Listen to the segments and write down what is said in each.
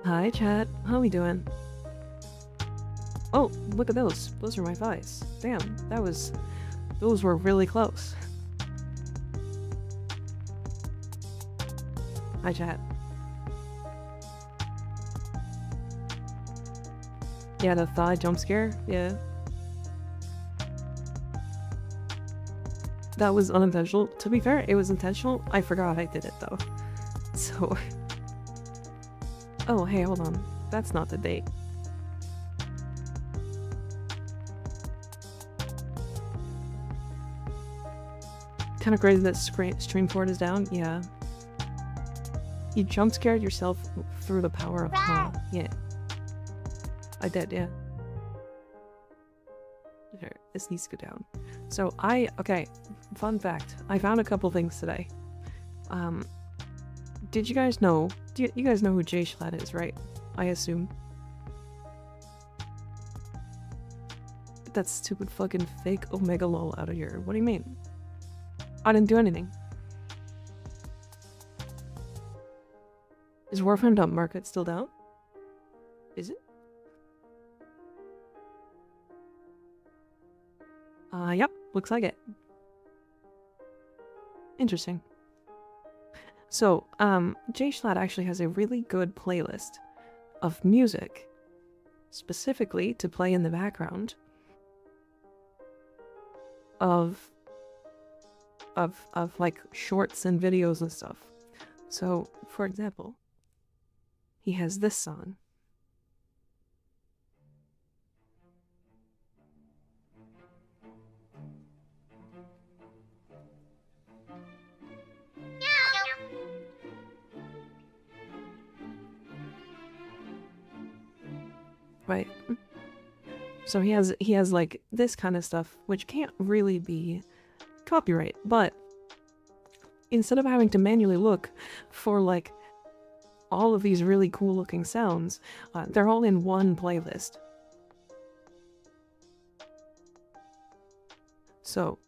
Hi, chat. How we doing? Oh, look at those. Those are my thighs. Damn, those were really close. Hi, chat. Yeah, the thigh jump scare. Yeah. That was unintentional. To be fair, it was intentional. I forgot I did it though. So. Oh, hey, hold on. That's not the date. Kind of crazy that stream port is down. Yeah. You jump scared yourself through the power of yeah. I did, yeah. Sure, this needs to go down. So okay, fun fact. I found a couple things today. Did you guys know, you guys know who Jay Schlatt is, right? I assume. Get that stupid fucking fake Omega lol out of here. What do you mean? I didn't do anything. Is Warframe market still down? Is it? Yep, looks like it. Interesting. So, Jay Schlatt actually has a really good playlist of music, specifically to play in the background of like shorts and videos and stuff. So, for example, he has this song. Right. So he has like this kind of stuff, which can't really be copyright, but instead of having to manually look for like all of these really cool looking sounds, they're all in one playlist. So,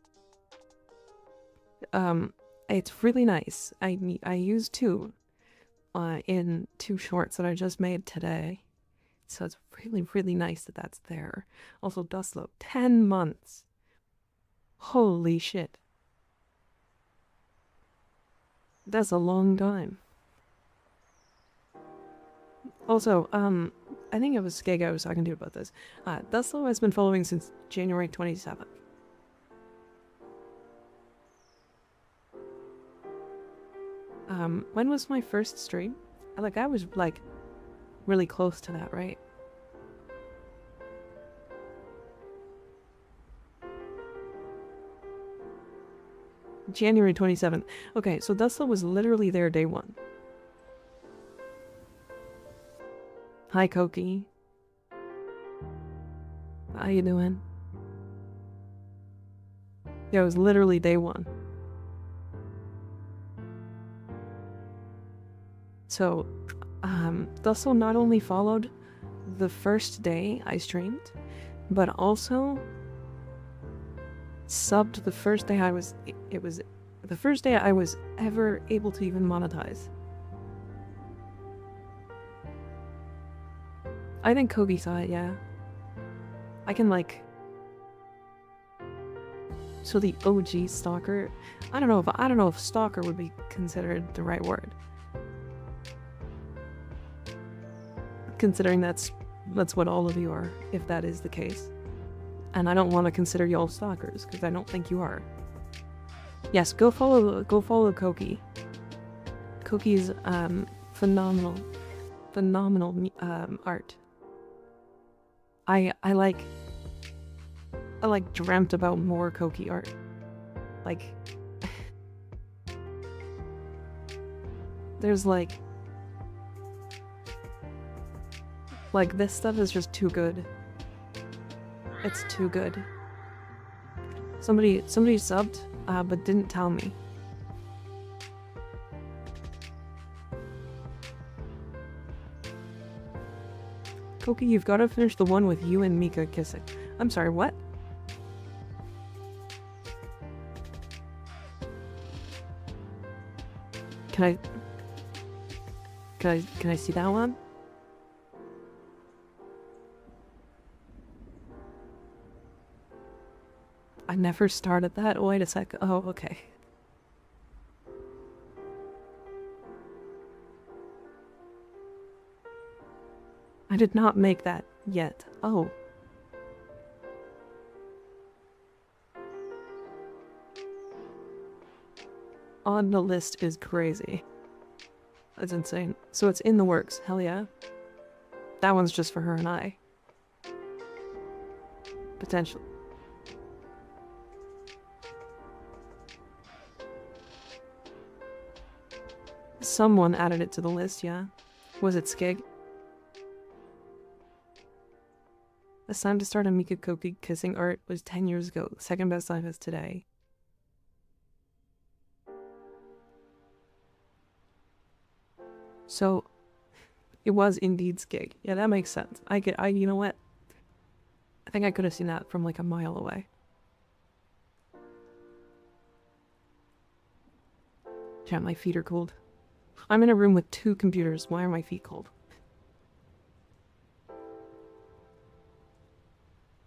it's really nice. I used two in two shorts that I just made today. So it's really nice that that's there. Also, Dustlo, 10 months. Holy shit. That's a long time. Also, I think it was Skeg I was talking to about this. Dustlo has been following since January 27th. When was my first stream? I was like really close to that, right? January 27th. Okay, so Dustlo was literally there day one. Hi, Koki. How you doing? Yeah, it was literally day one. So, Dustlo not only followed the first day I streamed, but also subbed the first day it was the first day I was ever able to even monetize. I think Kobe saw it, yeah. I can like... So the OG stalker... I don't know if stalker would be considered the right word. Considering that's what all of you are, if that is the case. And I don't want to consider y'all stalkers, because I don't think you are. Yes, go follow Koki. Koki's phenomenal art. I dreamt about more Koki art. Like there's like this stuff is just too good. It's too good. Somebody subbed, but didn't tell me. Koki, you've got to finish the one with you and Mika kissing. I'm sorry, what? Can I see that one? never started that. Wait a sec. Oh, okay. I did not make that yet. Oh. On the list is crazy. That's insane. So it's in the works. Hell yeah. That one's just for her and I. Potentially. Someone added it to the list, yeah. Was it Skig? The time to start a Mika Koki kissing art was 10 years ago. The second best time is today. So, it was indeed Skig. Yeah, that makes sense. You know what? I think I could have seen that from like a mile away. Chat, my feet are cold. I'm in a room with 2 computers. Why are my feet cold?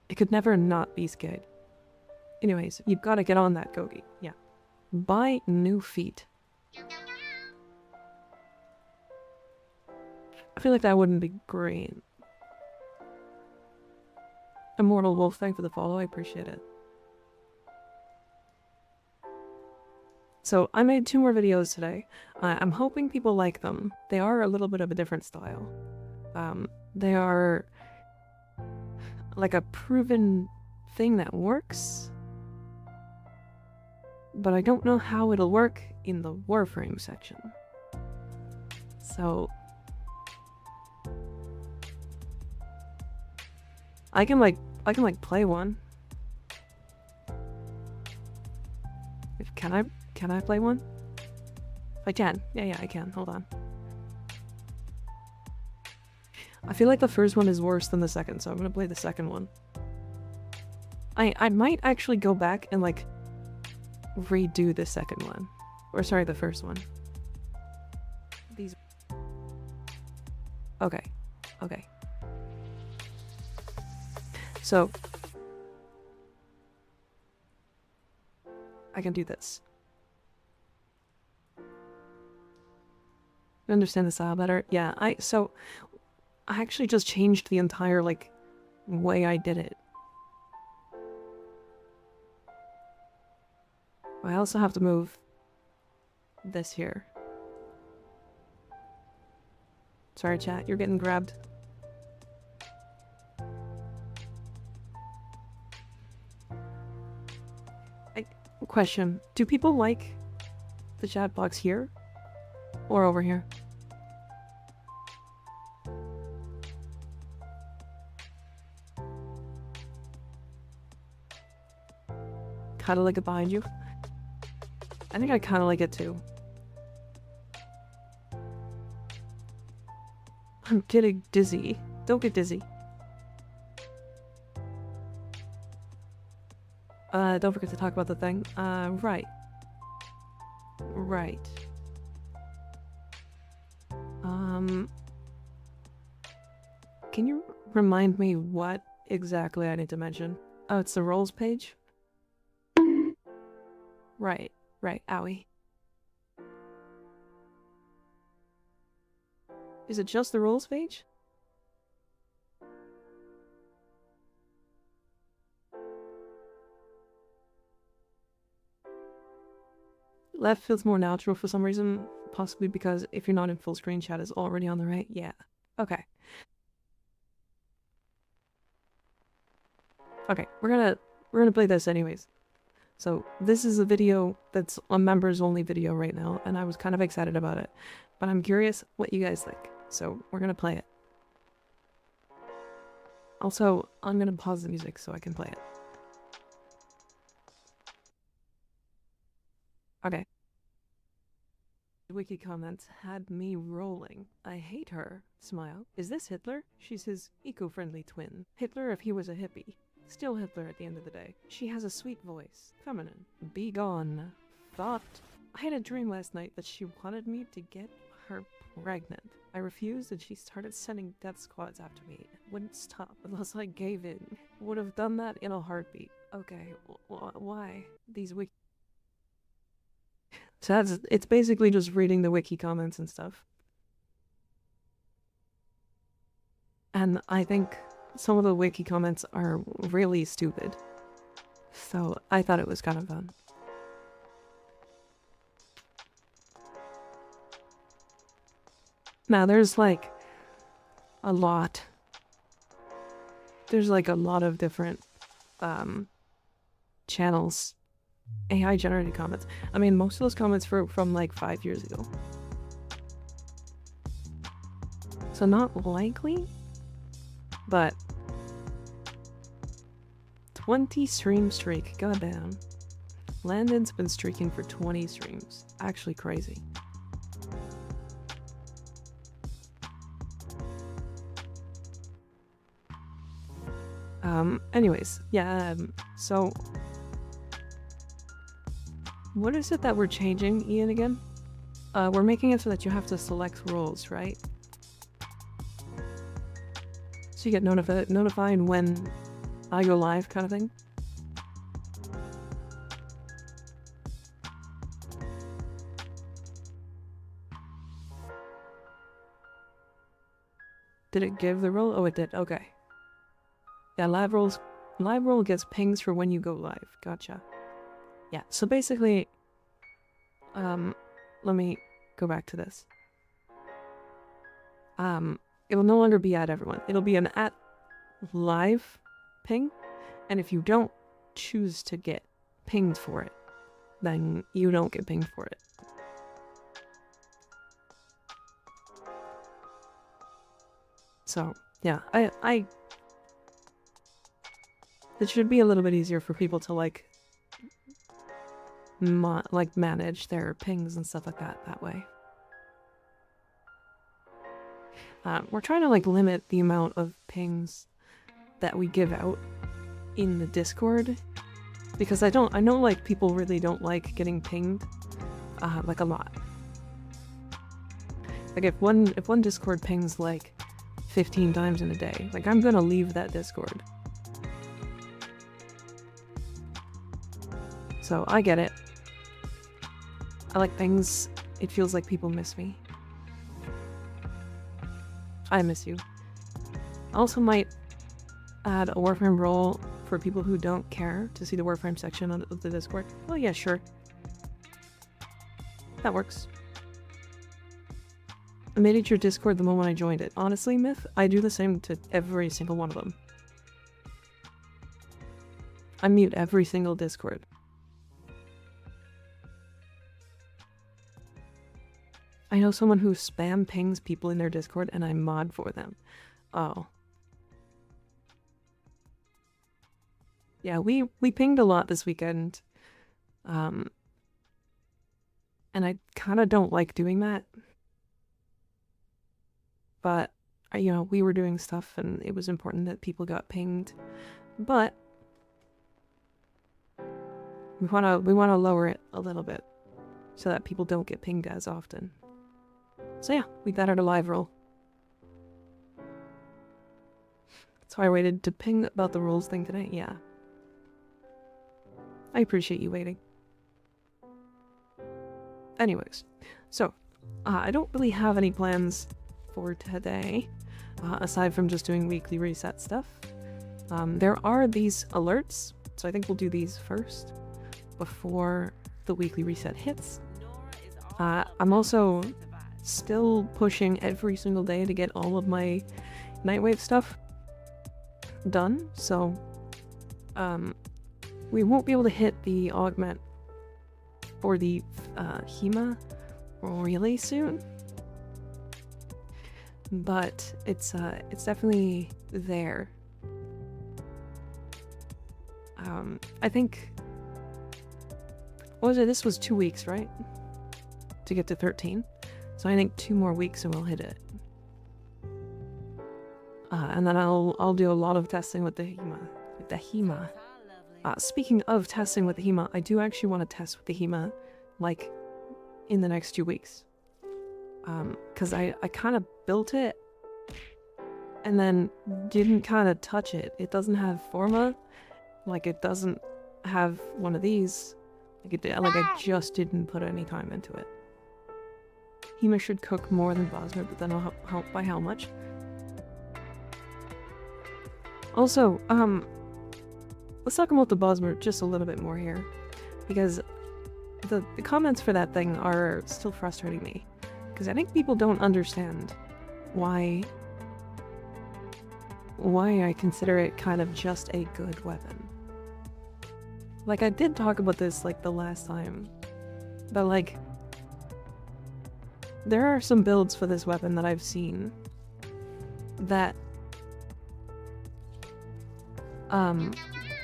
It could never not be Skig. Anyways, you've got to get on that, Gogi. Yeah. Buy new feet. I feel like that wouldn't be great. Immortal Wolf, thanks for the follow. I appreciate it. So, I made 2 more videos today. I'm hoping people like them. They are a little bit of a different style. They are like a proven thing that works, but I don't know how it'll work in the Warframe section. So I can play one. Can I play one? I can. Yeah, I can. Hold on. I feel like the first one is worse than the second, so I'm gonna play the second one. I might actually go back and like redo the second one. Or sorry, the first one. These. Okay. So I can do this. I understand the style better. Yeah, I actually just changed the entire like way I did it. I also have to move this here. Sorry, chat, you're getting grabbed. Question, do people like the chat box here or over here? Kinda like it behind you? I think I kinda like it too. I'm getting dizzy. Don't get dizzy. Don't forget to talk about the thing. Right. Can you remind me what exactly I need to mention? Oh, it's the roles page? Right, owie. Is it just the roles page? Left feels more natural for some reason, possibly because if you're not in full screen, chat is already on the right. Yeah. Okay. Okay, we're gonna play this anyways. So this is a video that's a members only video right now, and I was kind of excited about it, but I'm curious what you guys think. So we're gonna play it. Also, I'm gonna pause the music so I can play it. Okay. Wiki comments had me rolling. I hate her. Smile. Is this Hitler? She's his eco-friendly twin. Hitler if he was a hippie. Still Hitler at the end of the day. She has a sweet voice. Feminine. Be gone. Thought. I had a dream last night that she wanted me to get her pregnant. I refused and she started sending death squads after me. Wouldn't stop unless I gave in. Would have done that in a heartbeat. Okay, why these wiki? So it's basically just reading the wiki comments and stuff. And I think some of the wiki comments are really stupid. So I thought it was kind of fun. Now there's like a lot. There's like a lot of different channels. AI generated comments. I mean, most of those comments were from like 5 years ago. So not likely, but 20 stream streak, goddamn. Landon's been streaking for 20 streams. Actually crazy. Anyways, yeah, so what is it that we're changing, Ian, again? We're making it so that you have to select roles, right? So you get notified when I go live, kind of thing. Did it give the role? Oh, it did. Okay. Yeah, live role gets pings for when you go live. Gotcha. Yeah, so basically, let me go back to this. It will no longer be at everyone. It'll be an at live ping, and if you don't choose to get pinged for it, then you don't get pinged for it. So, yeah, it should be a little bit easier for people to like manage their pings and stuff like that way. We're trying to like limit the amount of pings that we give out in the Discord, because I know like people really don't like getting pinged like a lot. Like if one Discord pings like 15 times in a day, like I'm gonna leave that Discord. So I get it. I like things. It feels like people miss me. I miss you. I also might add a Warframe role for people who don't care to see the Warframe section of the Discord. Oh yeah, sure. That works. I made it your Discord the moment I joined it. Honestly, Myth, I do the same to every single one of them. I mute every single Discord. I know someone who spam pings people in their Discord and I mod for them. Oh. Yeah, we pinged a lot this weekend. And I kind of don't like doing that. But, you know, we were doing stuff and it was important that people got pinged. But we want to lower it a little bit so that people don't get pinged as often. So yeah, we got out a live role. That's why I waited to ping about the rules thing today. Yeah. I appreciate you waiting. Anyways, so I don't really have any plans for today, aside from just doing weekly reset stuff. There are these alerts, so I think we'll do these first before the weekly reset hits. I'm also still pushing every single day to get all of my Nightwave stuff done, so we won't be able to hit the augment for the HEMA really soon, but it's definitely there. I think, what was it? This was 2 weeks, right? To get to 13. So I think 2 more weeks and we'll hit it. And then I'll do a lot of testing with the HEMA. Speaking of testing with the HEMA, I do actually want to test with the HEMA, like, in the next 2 weeks. Because I kind of built it and then didn't kind of touch it. It doesn't have Forma, Like, it doesn't have one of these. Like I just didn't put any time into it. Hema should cook more than Bosmer, but then I'll help by how much? Also, let's talk about the Bosmer just a little bit more here, because the comments for that thing are still frustrating me, because I think people don't understand why I consider it kind of just a good weapon. Like, I did talk about this, like, the last time, but, like, there are some builds for this weapon that I've seen that,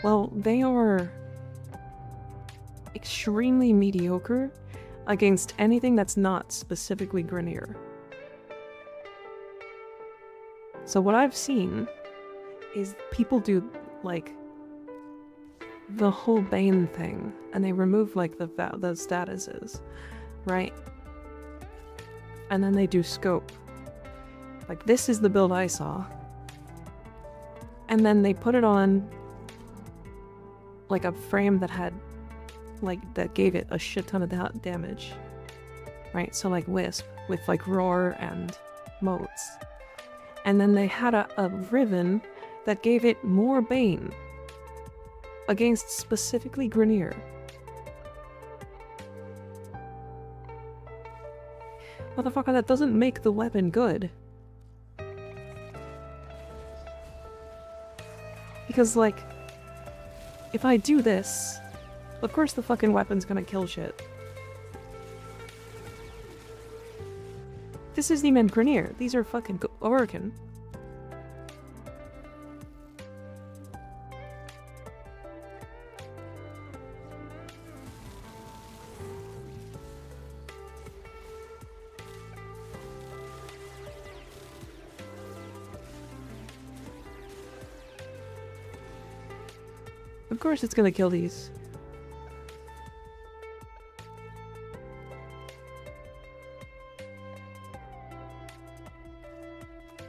well, they are extremely mediocre against anything that's not specifically Grineer. So what I've seen is people do, like, the whole Bane thing, and they remove, like, the statuses, right? And then they do scope. Like, this is the build I saw. And then they put it on, like, a frame that had, like, that gave it a shit ton of damage. Right? So, like, Wisp, with, like, Roar and Motes. And then they had a Riven that gave it more Bane. Against specifically Grineer. Motherfucker, that doesn't make the weapon good. Because, like, if I do this, of course the fucking weapon's gonna kill shit. This isn't even Grineer. These are fucking Orokin. Of course it's gonna kill these.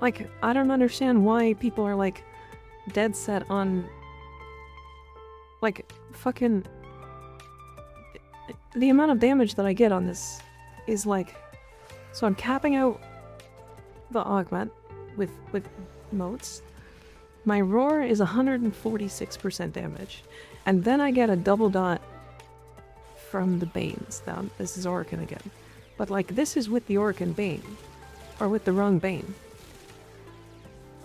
Like, I don't understand why people are, like, dead set on, like, fucking... The amount of damage that I get on this is, like... So I'm capping out the augment with motes. My roar is 146% damage. And then I get a double dot from the Banes. Now, this is Orokin again. But, like, this is with the Orokin Bane. Or with the wrong Bane.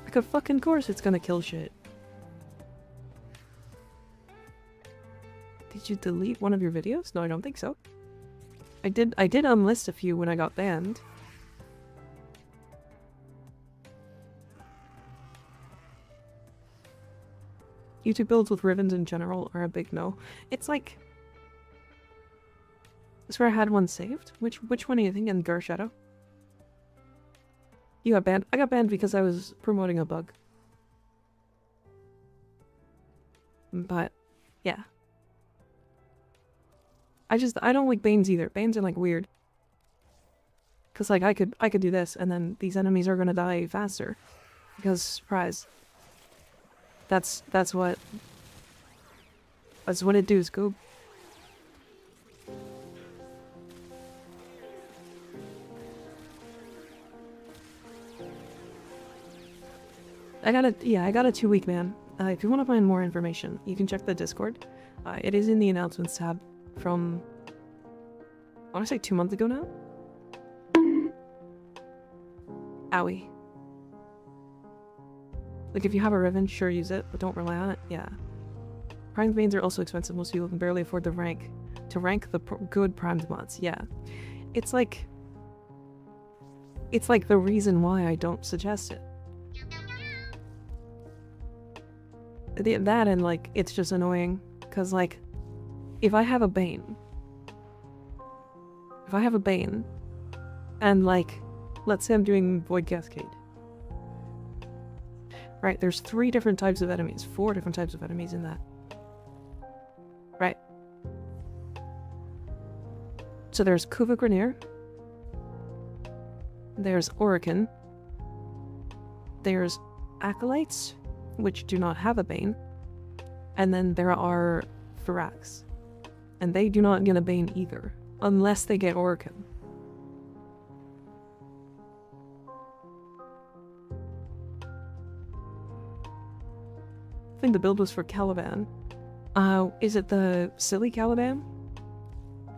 Like, of fucking course it's gonna kill shit. Did you delete one of your videos? No, I don't think so. I did unlist a few when I got banned. YouTube builds with Rivens in general are a big no. It's like... I swear I had one saved. Which one do you think? In Gar Shadow? You got banned? I got banned because I was promoting a bug. But, yeah. I don't like Banes either. Banes are, like, weird. Cause, like, I could do this, and then these enemies are gonna die faster. Because, surprise. That's what it do, Scoob. I got a 2-week ban. If you want to find more information, you can check the Discord. It is in the announcements tab from, I want to say 2 months ago now? Owie. Like, if you have a Riven, sure, use it, but don't rely on it. Yeah. Primed Banes are also expensive. Most people can barely afford to rank the good primed mods. Yeah. It's like the reason why I don't suggest it. That and, like, it's just annoying. Because, like, if I have a Bane, and, like, let's say I'm doing Void Cascade. Right, there's 3 different types of enemies, 4 different types of enemies in that. Right. So there's Kuva Grineer. There's Orokin. There's Acolytes, which do not have a Bane. And then there are Firax. And they do not get a Bane either, unless they get Orkin. I think the build was for Caliban. Is it the silly Caliban?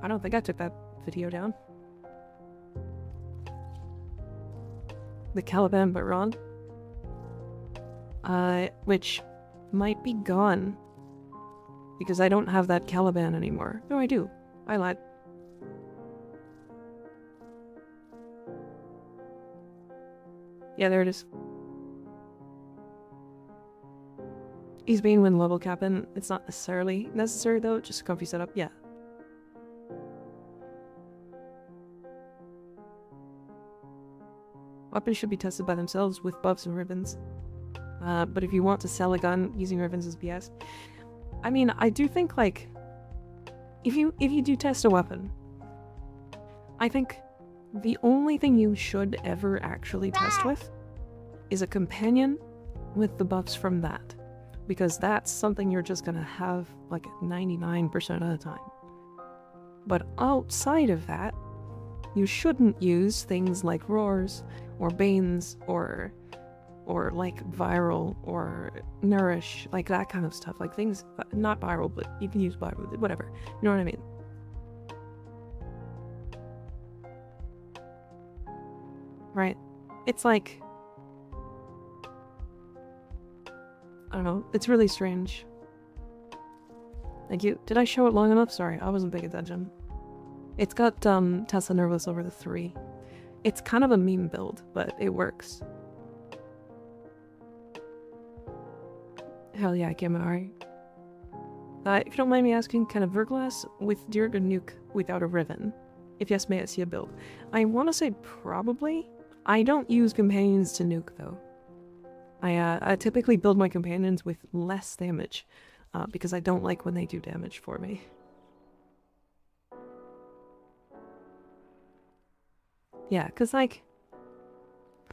I don't think I took that video down. The Caliban but wrong. Which might be gone. Because I don't have that Caliban anymore. No, I do. I lied. Yeah, there it is. He's being when level capping. It's not necessarily necessary though, just a comfy setup, yeah. Weapons should be tested by themselves with buffs and ribbons. But if you want to sell a gun using ribbons as BS, I mean, I do think, like, if you do test a weapon, I think the only thing you should ever actually test with is a companion with the buffs from that. Because that's something you're just gonna have, like, 99% of the time. But outside of that, you shouldn't use things like Roars, or Banes, or like Viral, or Nourish, like that kind of stuff. Like things, not Viral, but you can use Viral, whatever. You know what I mean? Right? It's like, I don't know, it's really strange. Thank you. Did I show it long enough? Sorry, I wasn't paying attention. It's got Tesla Nervous over the 3. It's kind of a meme build, but it works. Hell yeah, Gamari. If you don't mind me asking, can a Verglass with Dirk or Nuke without a Riven? If yes, may I see a build? I want to say probably. I don't use companions to nuke though. I typically build my companions with less damage, because I don't like when they do damage for me. Yeah, because like...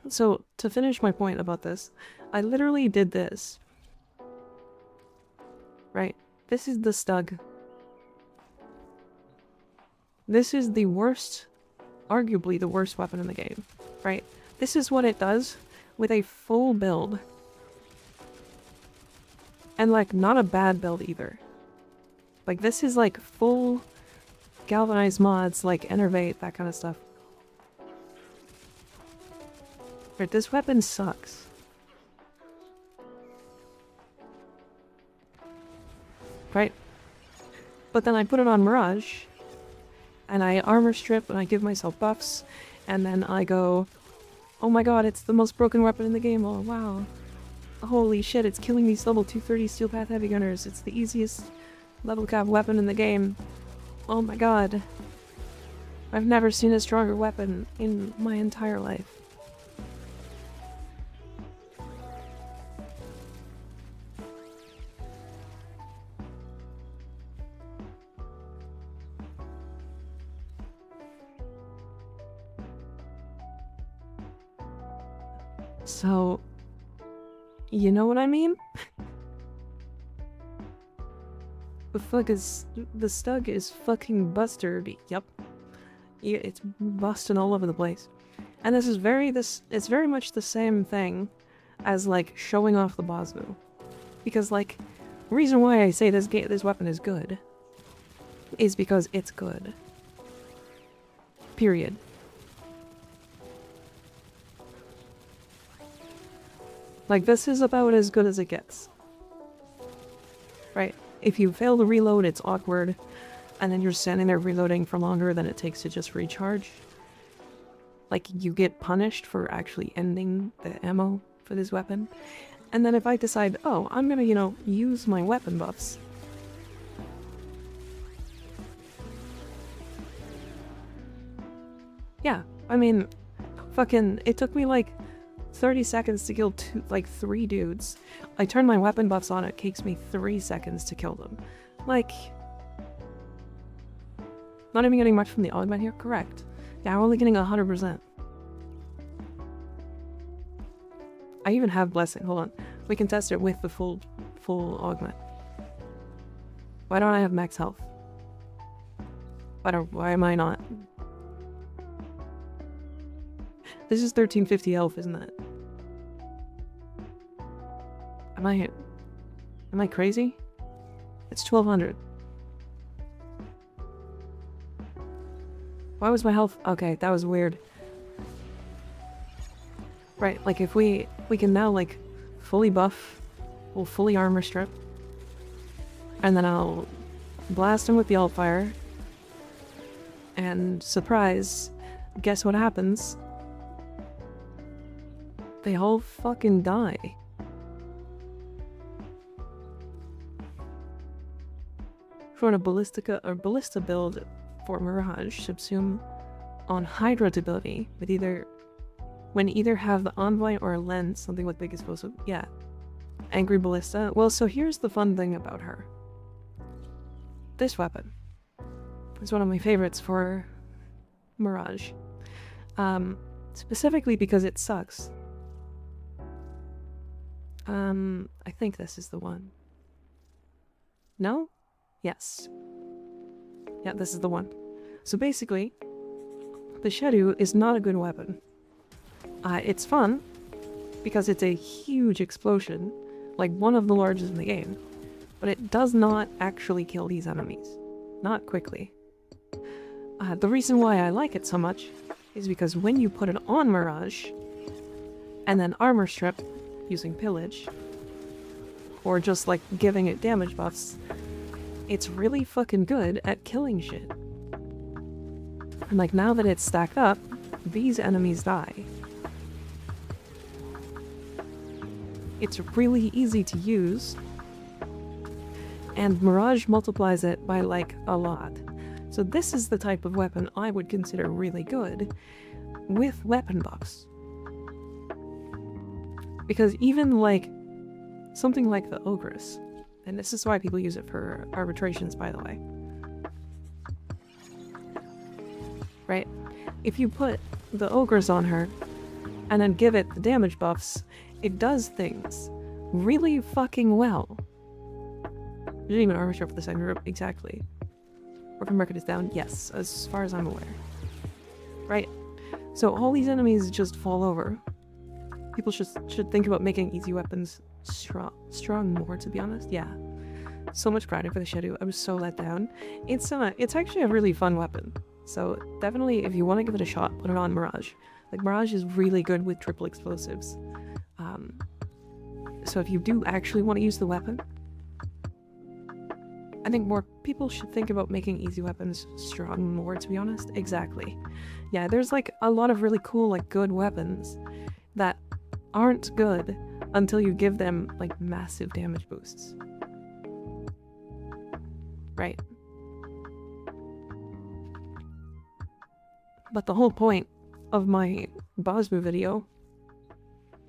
So, to finish my point about this, I literally did this. Right? This is the Stug. This is the worst, arguably the worst weapon in the game. Right? This is what it does with a full build. And like, not a bad build either. Like, this is like full galvanized mods, like Enervate, that kind of stuff. Right, this weapon sucks. Right? But then I put it on Mirage, and I armor strip, and I give myself buffs, and then I go, oh my god, it's the most broken weapon in the game, oh wow. Holy shit, it's killing these level 230 Steel Path Heavy Gunners, it's the easiest level cap weapon in the game. Oh my god. I've never seen a stronger weapon in my entire life. So, you know what I mean? The Stug is fucking busted. Yup. Yeah, it's busting all over the place. And this is it's very much the same thing as like showing off the boss move. Because like, the reason why I say this weapon is good is because it's good. Period. Like, this is about as good as it gets. Right? If you fail to reload, it's awkward, and then you're standing there reloading for longer than it takes to just recharge. Like, you get punished for actually ending the ammo for this weapon. And then if I decide, oh, I'm gonna, you know, use my weapon buffs. Yeah, I mean, fucking, it took me like 30 seconds to kill 3 dudes. I turn my weapon buffs on, it takes me 3 seconds to kill them. Like... Not even getting much from the augment here? Correct. Yeah, I'm only getting 100%. I even have Blessing. Hold on. We can test it with the full augment. Why don't I have max health? Why am I not? This is 1350 health, isn't it? Am I crazy? It's 1200. Why was my health? Okay, that was weird. Right, like if we can now like fully buff, we'll fully armor strip. And then I'll blast him with the alt fire. And surprise, guess what happens? They all fucking die. For a ballista build for Mirage, subsume on Hydra ability with either have the envoy or lens, something with big explosive. Yeah. Angry Ballista. Well, so here's the fun thing about her. This weapon is one of my favorites for Mirage. Specifically because it sucks. I think this is the one. No? Yes. Yeah, this is the one. So basically, the Shadow is not a good weapon. It's fun, because it's a huge explosion, like one of the largest in the game, but it does not actually kill these enemies. Not quickly. The reason why I like it so much is because when you put it on Mirage, and then armor strip, using pillage, or just like giving it damage buffs, it's really fucking good at killing shit. And like now that it's stacked up, these enemies die. It's really easy to use, and Mirage multiplies it by like a lot. So this is the type of weapon I would consider really good with weapon buffs. Because even like something like the Ogress, and this is why people use it for arbitrations, by the way. Right? If you put the Ogress on her and then give it the damage buffs, it does things really fucking well. You didn't even armor strip for the second group. Exactly. Orphan market is down? Yes, as far as I'm aware. Right? So all these enemies just fall over. People should think about making easy weapons strong more, to be honest. Yeah. So much grinding for the Shadow. I was so let down. It's actually a really fun weapon. So definitely, if you want to give it a shot, put it on Mirage. Like, Mirage is really good with triple explosives. So if you do actually want to use the weapon, I think more people should think about making easy weapons strong more, to be honest. Exactly. Yeah, there's like a lot of really cool, like, good weapons that aren't good until you give them like massive damage boosts. Right. But the whole point of my Bosmu video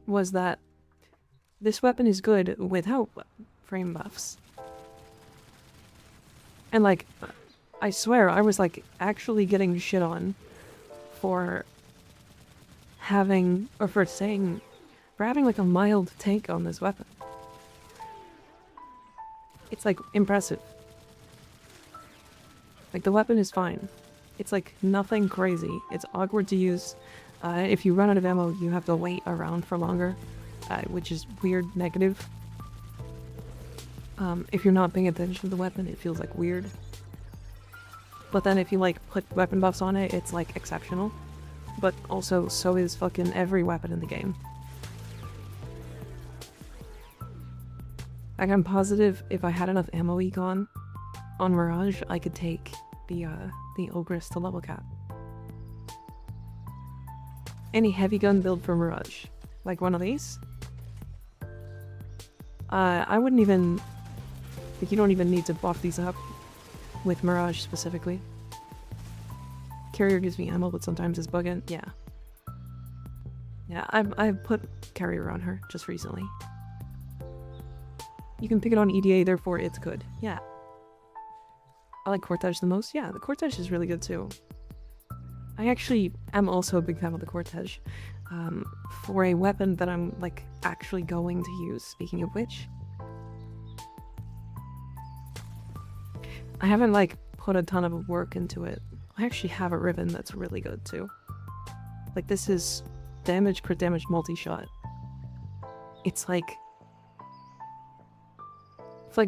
was that this weapon is good without frame buffs. And like, I swear I was like actually getting shit on for having, or for saying, for having like a mild take on this weapon. It's like impressive. Like, the weapon is fine. It's like nothing crazy. It's awkward to use. If you run out of ammo, you have to wait around for longer, which is weird, negative. If you're not paying attention to the weapon, it feels like weird. But then if you like put weapon buffs on it, it's like exceptional. But also, so is fucking every weapon in the game. Like, I'm positive if I had enough ammo econ on Mirage, I could take the Ogress to level cap. Any heavy gun build for Mirage? Like one of these? I wouldn't even... Like, you don't even need to buff these up with Mirage specifically. Carrier gives me ammo, but sometimes it's bugging. Yeah. Yeah, I've put Carrier on her just recently. You can pick it on EDA, therefore it's good. Yeah. I like Cortege the most. Yeah, the Cortege is really good too. I actually am also a big fan of the Cortege. For a weapon that I'm like actually going to use, speaking of which. I haven't like put a ton of work into it. I actually have a ribbon that's really good too. Like this is damage, crit damage, multi-shot. It's like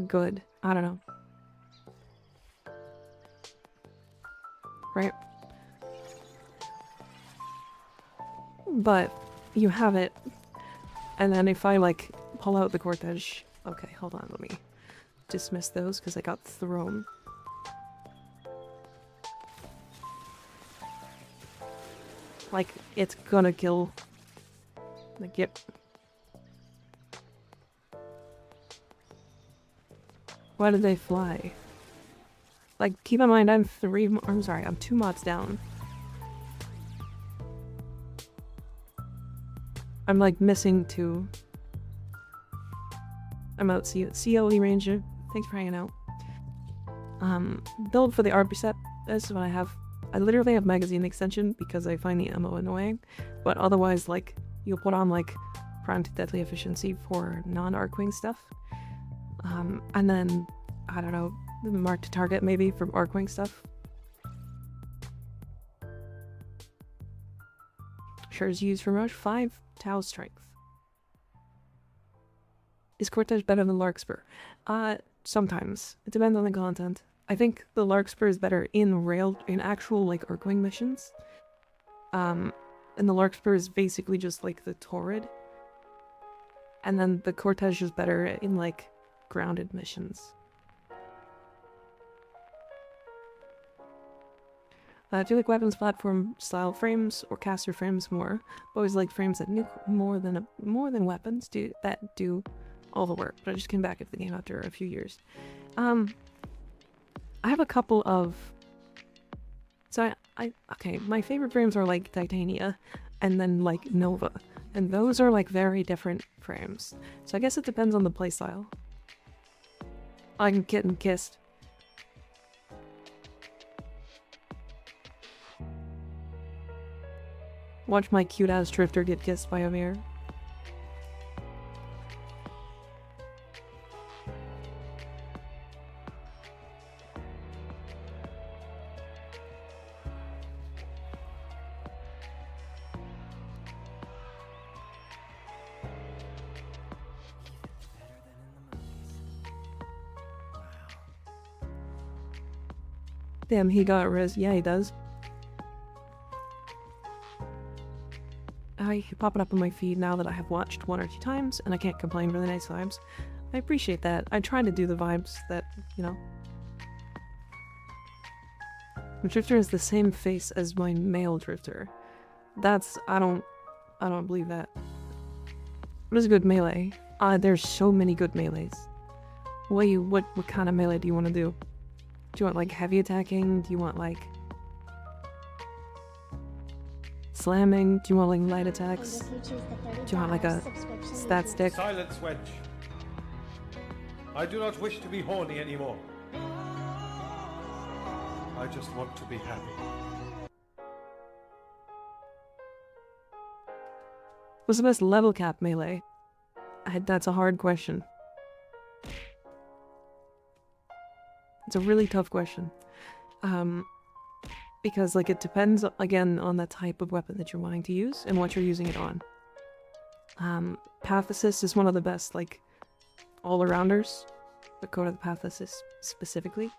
good. I don't know. Right? But you have it. And then if I like pull out the cortege. Okay, hold on, let me dismiss those because I got thrown. Like, it's gonna kill. Like, yep. Why did they fly? Like, keep in mind, I'm 2 mods down. I'm like missing 2. I'm out CLE Ranger. Thanks for hanging out. Build for the RP set. This is what I have. I literally have magazine extension because I find the ammo annoying. But otherwise, like, you'll put on like prime to deadly efficiency for non-Arcwing stuff. And then, I don't know, mark to target maybe for Arcwing stuff. Sure is used for Rush 5 Tau Strength. Is Cortege better than Larkspur? Sometimes. It depends on the content. I think the Larkspur is better in actual like Arcwing missions. And the Larkspur is basically just like the Torrid. And then the Cortege is better in like grounded missions. Do you like weapons platform style frames or caster frames more? I've always liked frames that nuke more than weapons that do all the work, but I just came back into the game after a few years. I have a couple of... So okay, my favorite frames are like Titania and then like Nova. And those are like very different frames. So I guess it depends on the playstyle. I'm getting kissed. Watch my cute-ass drifter get kissed by a mirror. Damn, he got res. Yeah, he does. I pop it up on my feed now that I have watched 1 or 2 times, and I can't complain. Really nice vibes. I appreciate that. I try to do the vibes that, you know. My drifter has the same face as my male drifter. That's... I don't believe that. What is a good melee? There's so many good melees. What kind of melee do you want to do? Do you want like heavy attacking? Do you want like slamming? Do you want like light attacks? Do you want like a stat stick? Silence, wench. I do not wish to be horny anymore. I just want to be happy. What's the best level cap melee? That's a hard question. It's a really tough question. Because like it depends again on the type of weapon that you're wanting to use and what you're using it on. Path Assist is one of the best like all-arounders, but go to the Path Assist specifically.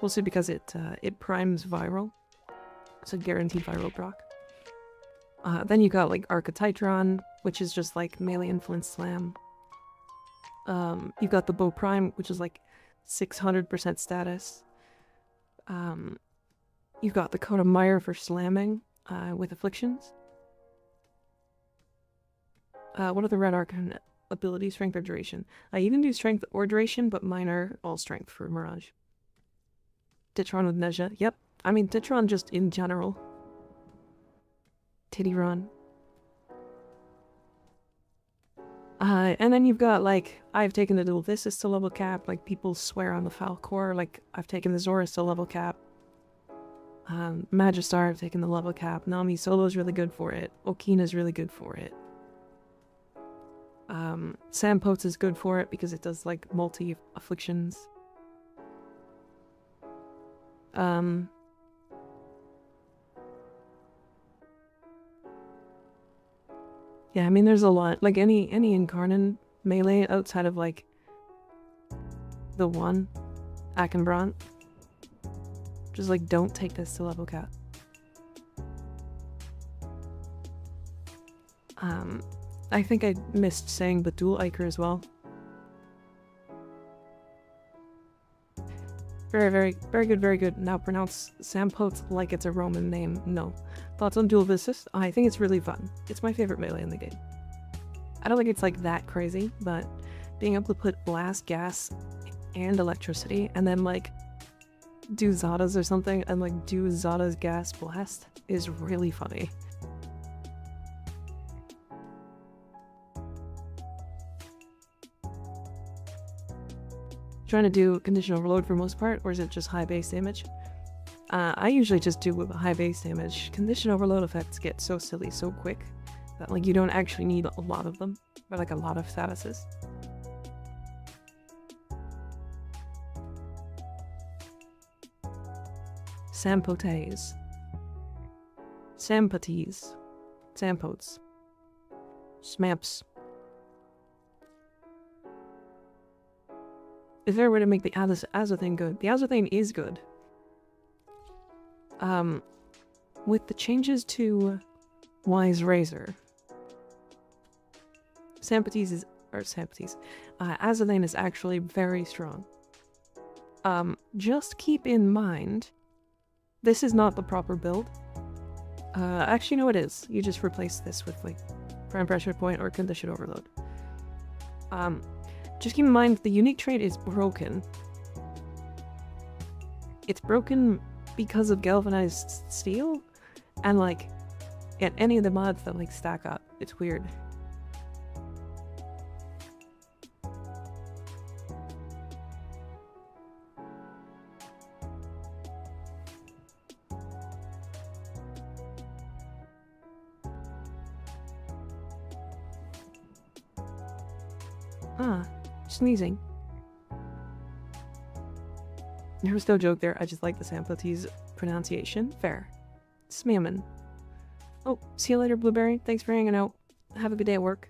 Mostly because it primes viral. It's a guaranteed viral proc. Then you got like Archititron, which is just like melee influence slam. You got the Bow Prime, which is like 600% status. You've got the Coat of Mire for slamming with afflictions. What are the Red Arcane abilities? Strength or duration? You can do strength or duration, but mine are all strength for Mirage. Ditron with Neja. Yep. I mean, Ditron just in general. Tittyron. And then you've got, like, I've taken the Dual Vistas to level cap, like, people swear on the Falcor, like, I've taken the Zorus to level cap. Magistar, I've taken the level cap. Nami Solo's really good for it. Okina's really good for it. Sampotes is good for it because it does, like, multi-afflictions. Um... Yeah, I mean, there's a lot. Like, any Incarnon melee outside of, like, the one, Akenbrant. Just, like, don't take this to level cap. I think I missed saying Batul Iker as well. Very, very, very good, very good. Now pronounce Sampot like it's a Roman name. No. Thoughts on Dual Vistas? I think it's really fun. It's my favorite melee in the game. I don't think it's like that crazy, but being able to put blast, gas, and electricity, and then like do Zada's or something, and like do Zada's gas blast is really funny. Trying to do condition overload for most part, or is it just high base damage? I usually just do high base damage. Condition overload effects get so silly so quick that like you don't actually need a lot of them, or like a lot of statuses. Sampotes. Sampates. Sampotes. Smamps. Is there a way to make the Azothane good? The Azothane is good. With the changes to Wise Razor, Sampates is, or Sampates, Azothane is actually very strong. Just keep in mind, this is not the proper build. Actually, no, it is. You just replace this with like prime pressure point or condition overload. Just keep in mind the unique trait is broken. It's broken because of galvanized steel, and like at any of the mods that like stack up. It's weird. Sneezing. There was no joke there, I just like the Sampotese pronunciation. Fair. Smammin. Oh, see you later, Blueberry. Thanks for hanging out. Have a good day at work.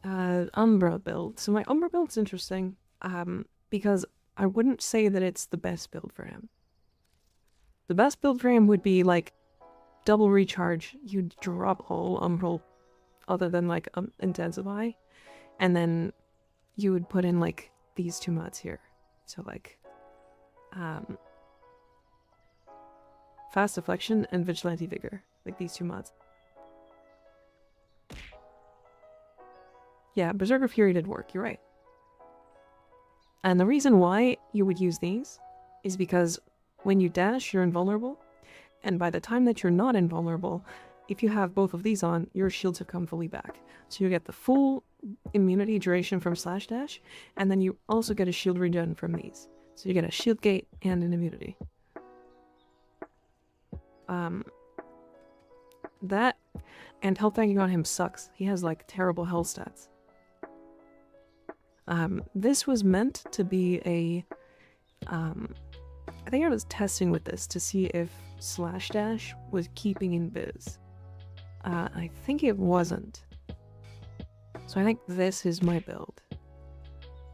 Umbra build. So my Umbra build's interesting, because I wouldn't say that it's the best build for him. The best build for him would be, like, double recharge. You'd drop all Umbral other than like intensify, and then you would put in like these two mods here. So like fast deflection and vigilante vigor, like these two mods. Yeah, Berserker Fury did work, you're right. And the reason why you would use these is because when you dash, you're invulnerable, and by the time that you're not invulnerable, if you have both of these on, your shields have come fully back. So you get the full immunity duration from slash dash, and then you also get a shield regen from these. So you get a shield gate and an immunity. That and health tanking on him sucks. He has like terrible health stats. This was meant to be a I think I was testing with this to see if slash dash was keeping in biz. I think it wasn't. So I think this is my build.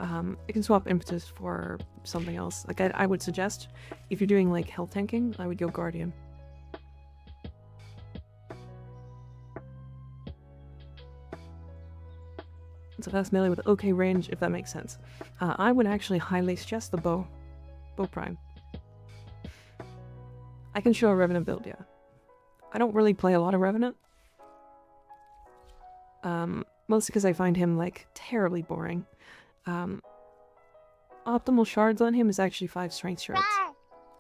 You can swap impetus for something else. Like I would suggest, if you're doing like health tanking, I would go Guardian. It's a fast melee with okay range, if that makes sense. I would actually highly suggest the bow. Bow prime. I can show a Revenant build, yeah. I don't really play a lot of Revenant. Mostly because I find him, like, terribly boring. Optimal shards on him is actually 5 strength shards.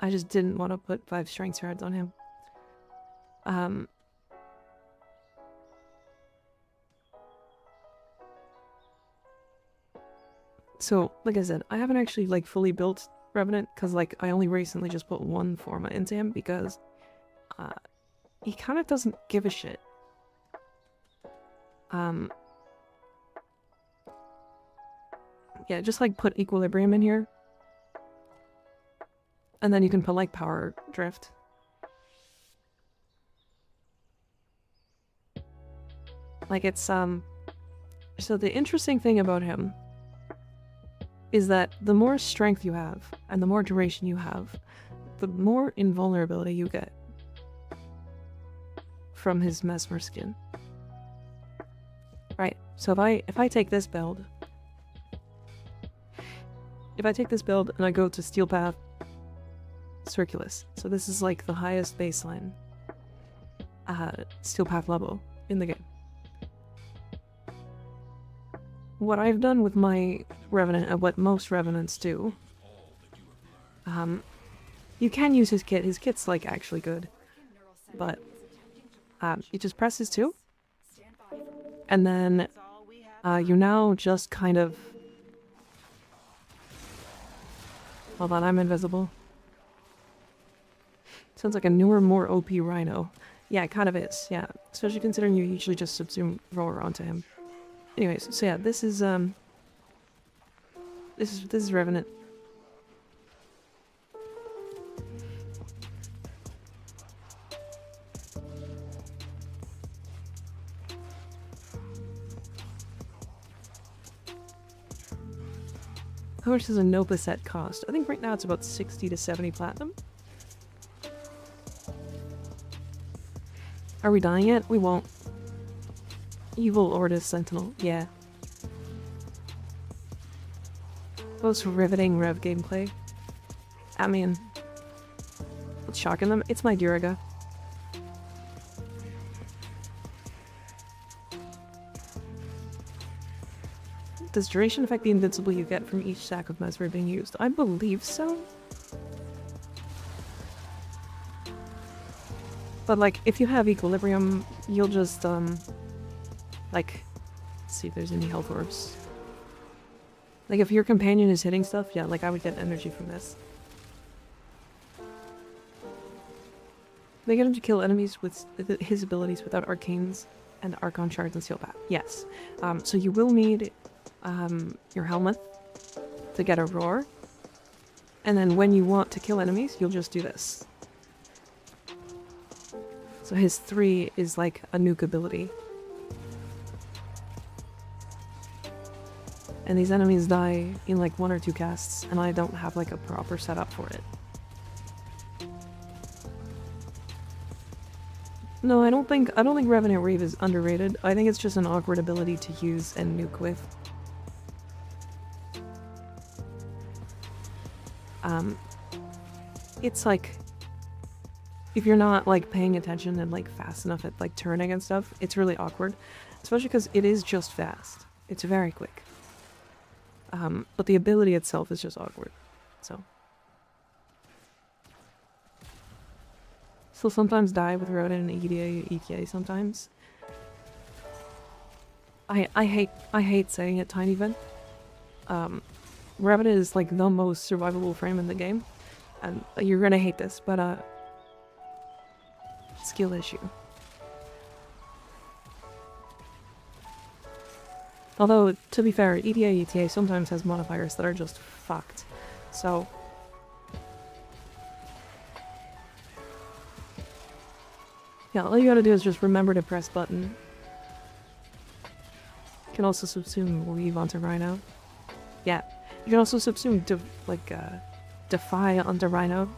I just didn't want to put 5 strength shards on him. So, like I said, I haven't actually, like, fully built Revenant, because, like, I only recently just put 1 Forma into him, because, he kind of doesn't give a shit. Yeah, just like put Equilibrium in here. And then you can put like power drift. Like it's so the interesting thing about him is that the more strength you have and the more duration you have, the more invulnerability you get from his mesmer skin. Right, so if I take this build, and I go to Steel Path Circulus, so this is like the highest baseline Steel Path level in the game. What I've done with my Revenant, and what most Revenants do, you can use his kit. His kit's like actually good, but you just press his 2, and then you now just kind of... Hold on, I'm invisible. Sounds like a newer, more OP Rhino. Yeah, it kind of is, yeah. Especially considering you usually just subsume Roar onto him. Anyways, so yeah, this is Revenant. How much does a Nova set cost? I think right now it's about 60 to 70 platinum. Are we dying yet? We won't. Evil Ortis Sentinel, yeah. Most riveting Rev gameplay. I mean, what's shocking them? It's my Duraga. Does duration affect the invincible you get from each stack of Mesmer being used? I believe so. But like, if you have equilibrium, you'll just like, let's see if there's any health orbs. Like if your companion is hitting stuff, yeah, like I would get energy from this. They get him to kill enemies with his abilities without arcanes and Archon shards and Steel Path. Yes. So you will need your helmet to get a roar. And then when you want to kill enemies, you'll just do this. So his 3 is like a nuke ability. And these enemies die in like 1 or 2 casts, and I don't have like a proper setup for it. No, I don't think Revenant Reave is underrated. I think it's just an awkward ability to use and nuke with. It's like, if you're not like paying attention and like fast enough at like turning and stuff, it's really awkward. Especially because it is just fast. It's very quick. But the ability itself is just awkward. So. Still sometimes die with Rodent and ETA sometimes. I hate saying it, Tiny Vin. Revenant is like the most survivable frame in the game. And you're gonna hate this, but skill issue. Although, to be fair, ETA sometimes has modifiers that are just fucked. So... yeah, all you gotta do is just remember to press button. You can also subsume Weave onto Rhino. Yeah, you can also subsume Defy onto Rhino.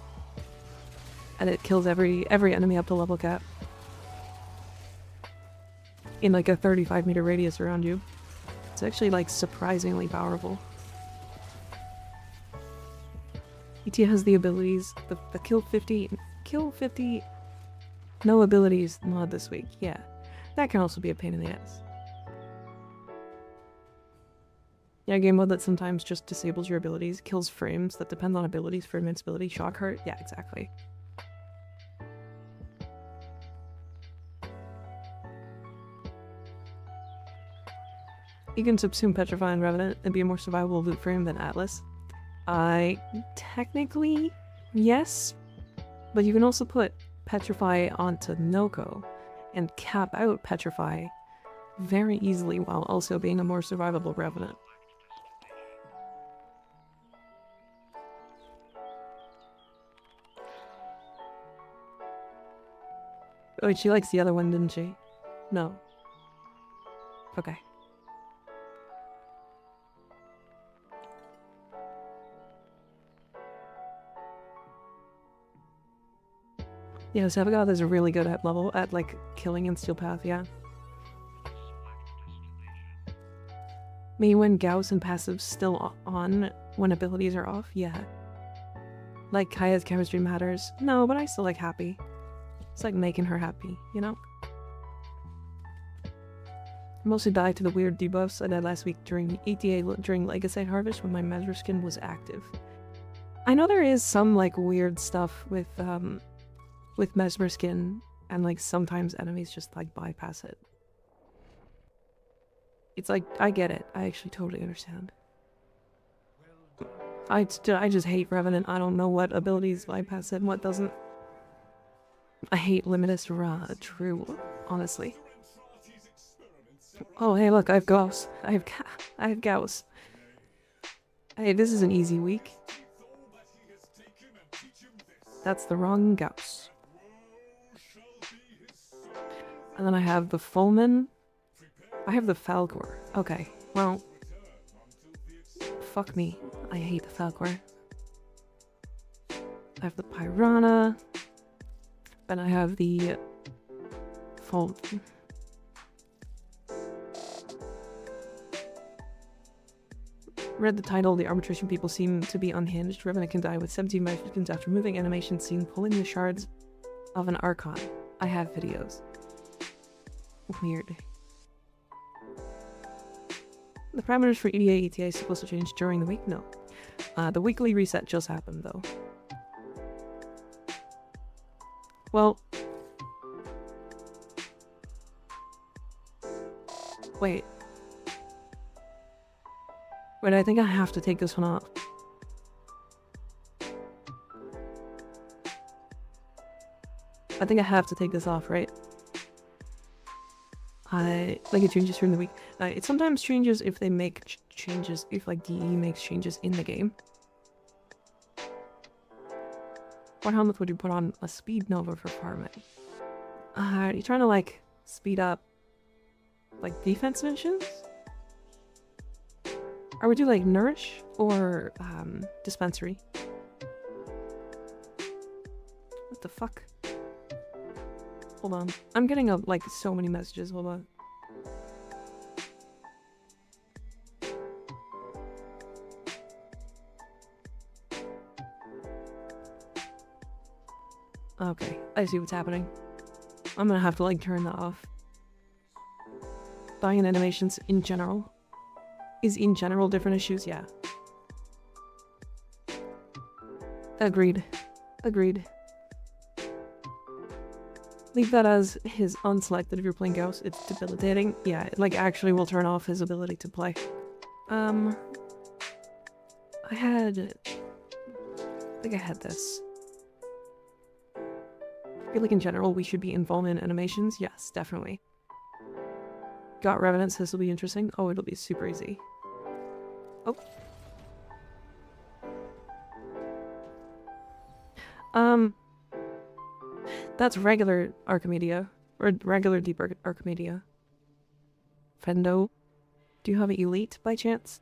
And it kills every enemy up to level cap. In like a 35-meter radius around you. It's actually like surprisingly powerful. ET has the abilities, the kill 50 no abilities mod this week, yeah. That can also be a pain in the ass. Yeah, a game mode that sometimes just disables your abilities, kills frames that depend on abilities for invincibility, shock heart, yeah, exactly. You can subsume Petrify and Revenant and be a more survivable loot frame than Atlas. Technically, yes, but you can also put Petrify onto Noko and cap out Petrify very easily while also being a more survivable Revenant. Wait, she likes the other one, didn't she? No. Okay. Yeah, Sevagoth is really good at like killing in Steel Path, yeah. Me when Gauss and passive's still on when abilities are off, yeah. Like Kaya's chemistry matters. No, but I still like happy. It's like making her happy, you know? I mostly died to the weird debuffs I did last week during ETA during Legacy Harvest when my Mesmer skin was active. I know there is some like weird stuff with Mesmer skin, and like sometimes enemies just like bypass it. It's like, I get it. I actually totally understand. I just hate Revenant. I don't know what abilities bypass it and what doesn't. I hate Limitless True, honestly. Oh, hey, look, I have Gauss. I have Gauss. Hey, this is an easy week. That's the wrong Gauss. And then I have the Fulman. I have the Falcor. Okay, well. Fuck me. I hate the Falcor. I have the Piranha. And I have the Fulman. Read the title, the arbitration people seem to be unhinged. Revenant can die with 17 magicians after moving animation scene pulling the shards of an Archon. I have videos. Weird. The parameters for EDA ETA is supposed to change during the week? No. The weekly reset just happened though. Well... Wait. Wait, I think I have to take this one off. I think I have to take this off, right? Like it changes during the week. It sometimes changes if they make changes, if like DE makes changes in the game. What helmet would you put on a speed nova for farming? Are you trying to like speed up like defense missions? Or would you like nourish or dispensary? What the fuck? Hold on. I'm getting like so many messages. Hold on. Okay, I see what's happening. I'm gonna have to like turn that off. Dying in animations in general. Is in general different issues? Yeah. Agreed. Agreed. Leave that as his unselected if you're playing Gauss. It's debilitating. Yeah, it like actually will turn off his ability to play. I think I had this. I feel like in general we should be involved in animations. Yes, definitely. Got Revenant, so this will be interesting. Oh, it'll be super easy. Oh. That's regular Archimedia. Or regular Deep Archimedia. Fendo. Do you have an Elite by chance?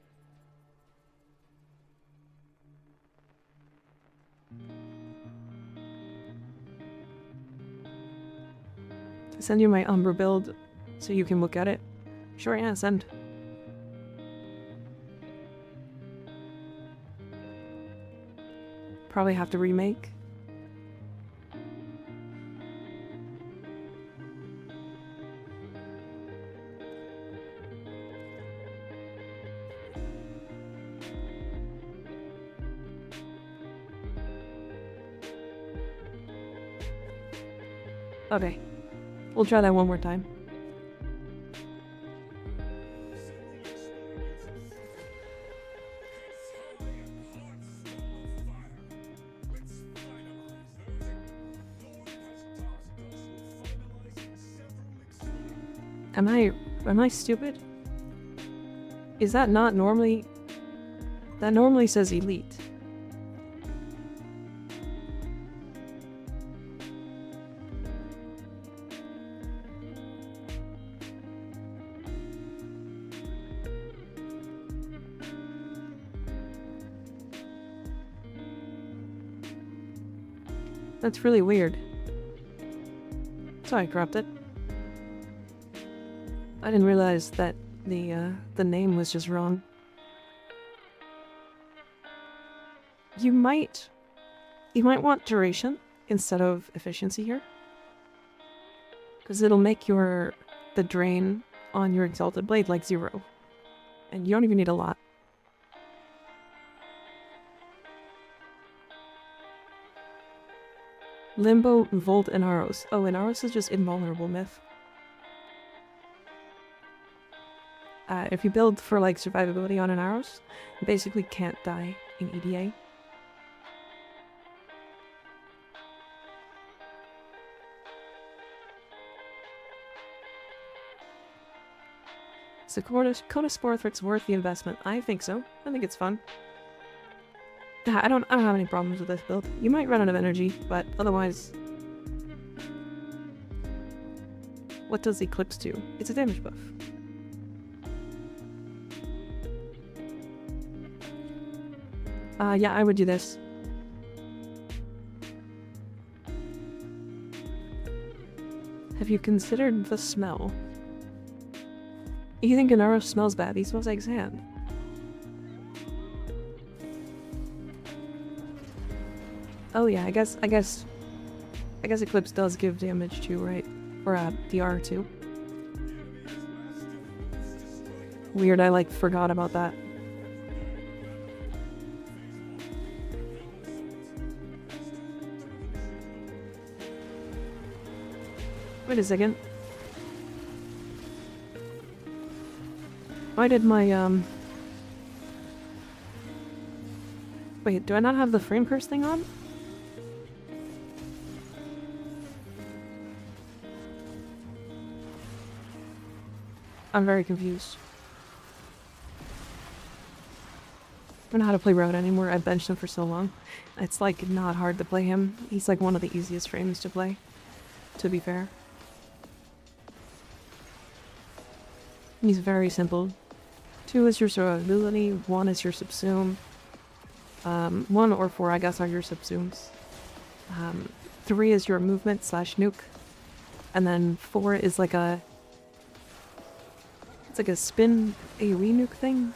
Send you my Umbra build so you can look at it. Sure, yeah, send. Probably have to remake. Okay. We'll try that one more time. Am I stupid? Is that not normally... That normally says Elite. That's really weird. Sorry, corrupted. I didn't realize that the name was just wrong. You might want duration instead of efficiency here. Because it'll make the drain on your Exalted Blade like 0. And you don't even need a lot. Limbo, Volt, and Aros. Oh, and Aros is just invulnerable myth. If you build for like survivability on an Aros, you basically can't die in EDA. So Coda Sporthrit's worth the investment. I think so. I think it's fun. I don't have any problems with this build. You might run out of energy, but otherwise... What does Eclipse do? It's a damage buff. Yeah, I would do this. Have you considered the smell? You think Gennaro smells bad? He smells like sand. Oh yeah, I guess Eclipse does give damage too, right? Or DR too. Weird, I like forgot about that. Wait a second. Why did my Wait, do I not have the frame curse thing on? I'm very confused. I don't know how to play Road anymore. I've benched him for so long. It's like not hard to play him. He's like one of the easiest frames to play, to be fair. He's very simple. 2 is your survivability, 1 is your subsume. 1 or 4 I guess are your subsumes. 3 is your movement / nuke. And then 4 is like a... It's like a spin AoE nuke thing.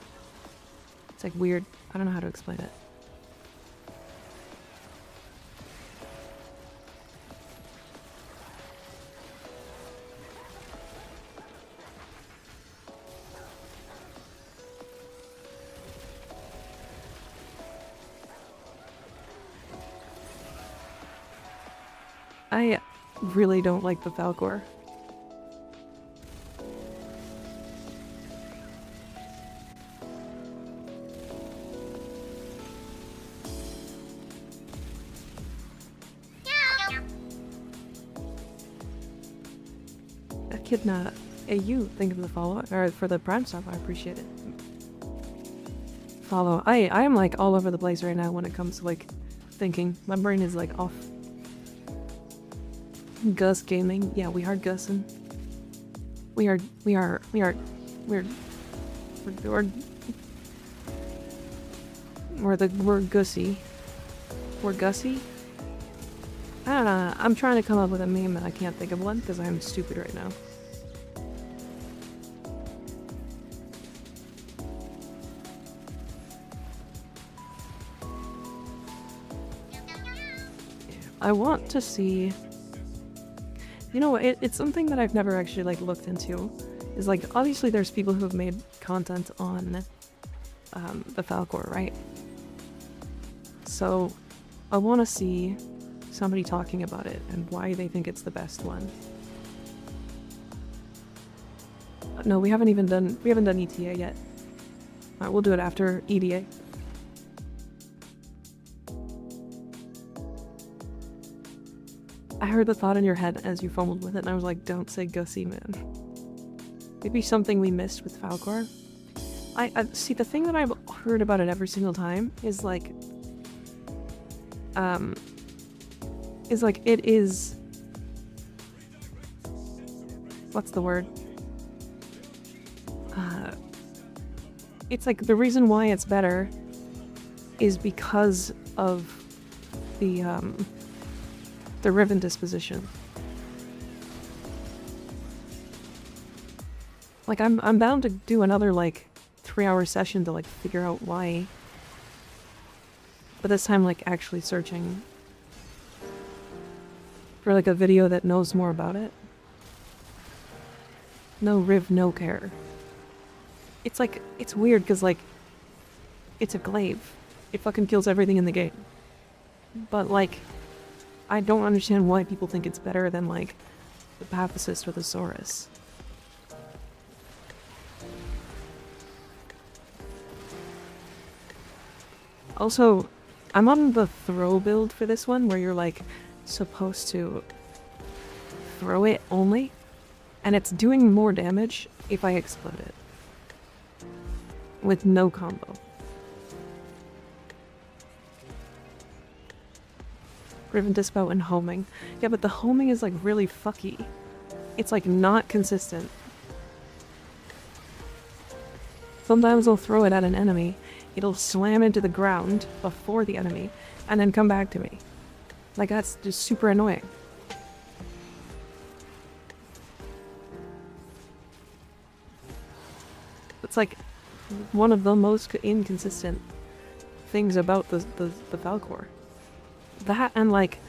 It's like weird. I don't know how to explain it. I really don't like the Falcor. Echidna, AU, thank you for the follow, or for the Prime sub, I appreciate it. Follow. I am like all over the place right now when it comes to like thinking. My brain is like off. Gus gaming. Yeah, we are gussing. We're gussy. We're gussy? I don't know. I'm trying to come up with a meme and I can't think of one because I'm stupid right now. I want to see... You know, it's something that I've never actually like looked into. Is like, obviously there's people who have made content on the Falcor, right? So I want to see somebody talking about it and why they think it's the best one. No, we haven't done ETA yet. Alright, we'll do it after EDA. I heard the thought in your head as you fumbled with it and I was like, don't say gussy, man. Maybe something we missed with Falcor. I see, the thing that I've heard about it every single time is like it is... What's the word? It's like the reason why it's better is because of the the Riven disposition. Like, I'm bound to do another, like, 3-hour session to, like, figure out why. But this time, like, actually searching for, like, a video that knows more about it. No Riv, no care. It's, like, it's weird, because, like, it's a glaive. It fucking kills everything in the game. But, like, I don't understand why people think it's better than, like, the Path Assist or the Saurus. Also, I'm on the throw build for this one, where you're, like, supposed to throw it only, and it's doing more damage if I explode it. With no combo. Riven Dispo and homing. Yeah, but the homing is, like, really fucky. It's, like, not consistent. Sometimes I'll throw it at an enemy, it'll slam into the ground before the enemy, and then come back to me. Like, that's just super annoying. It's, like, one of the most inconsistent things about the Falcor. That, and, like,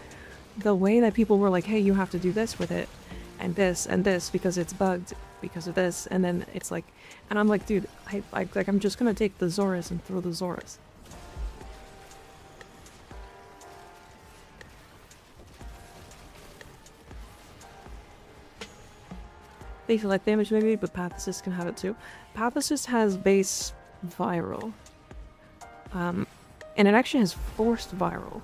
the way that people were like, hey, you have to do this with it, and this, because it's bugged, because of this, and then it's like, and I'm like, dude, I'm just gonna take the Zorus and throw the Zorus. They select damage maybe, but Path Assist can have it too. Path Assist has base viral. And it actually has forced viral,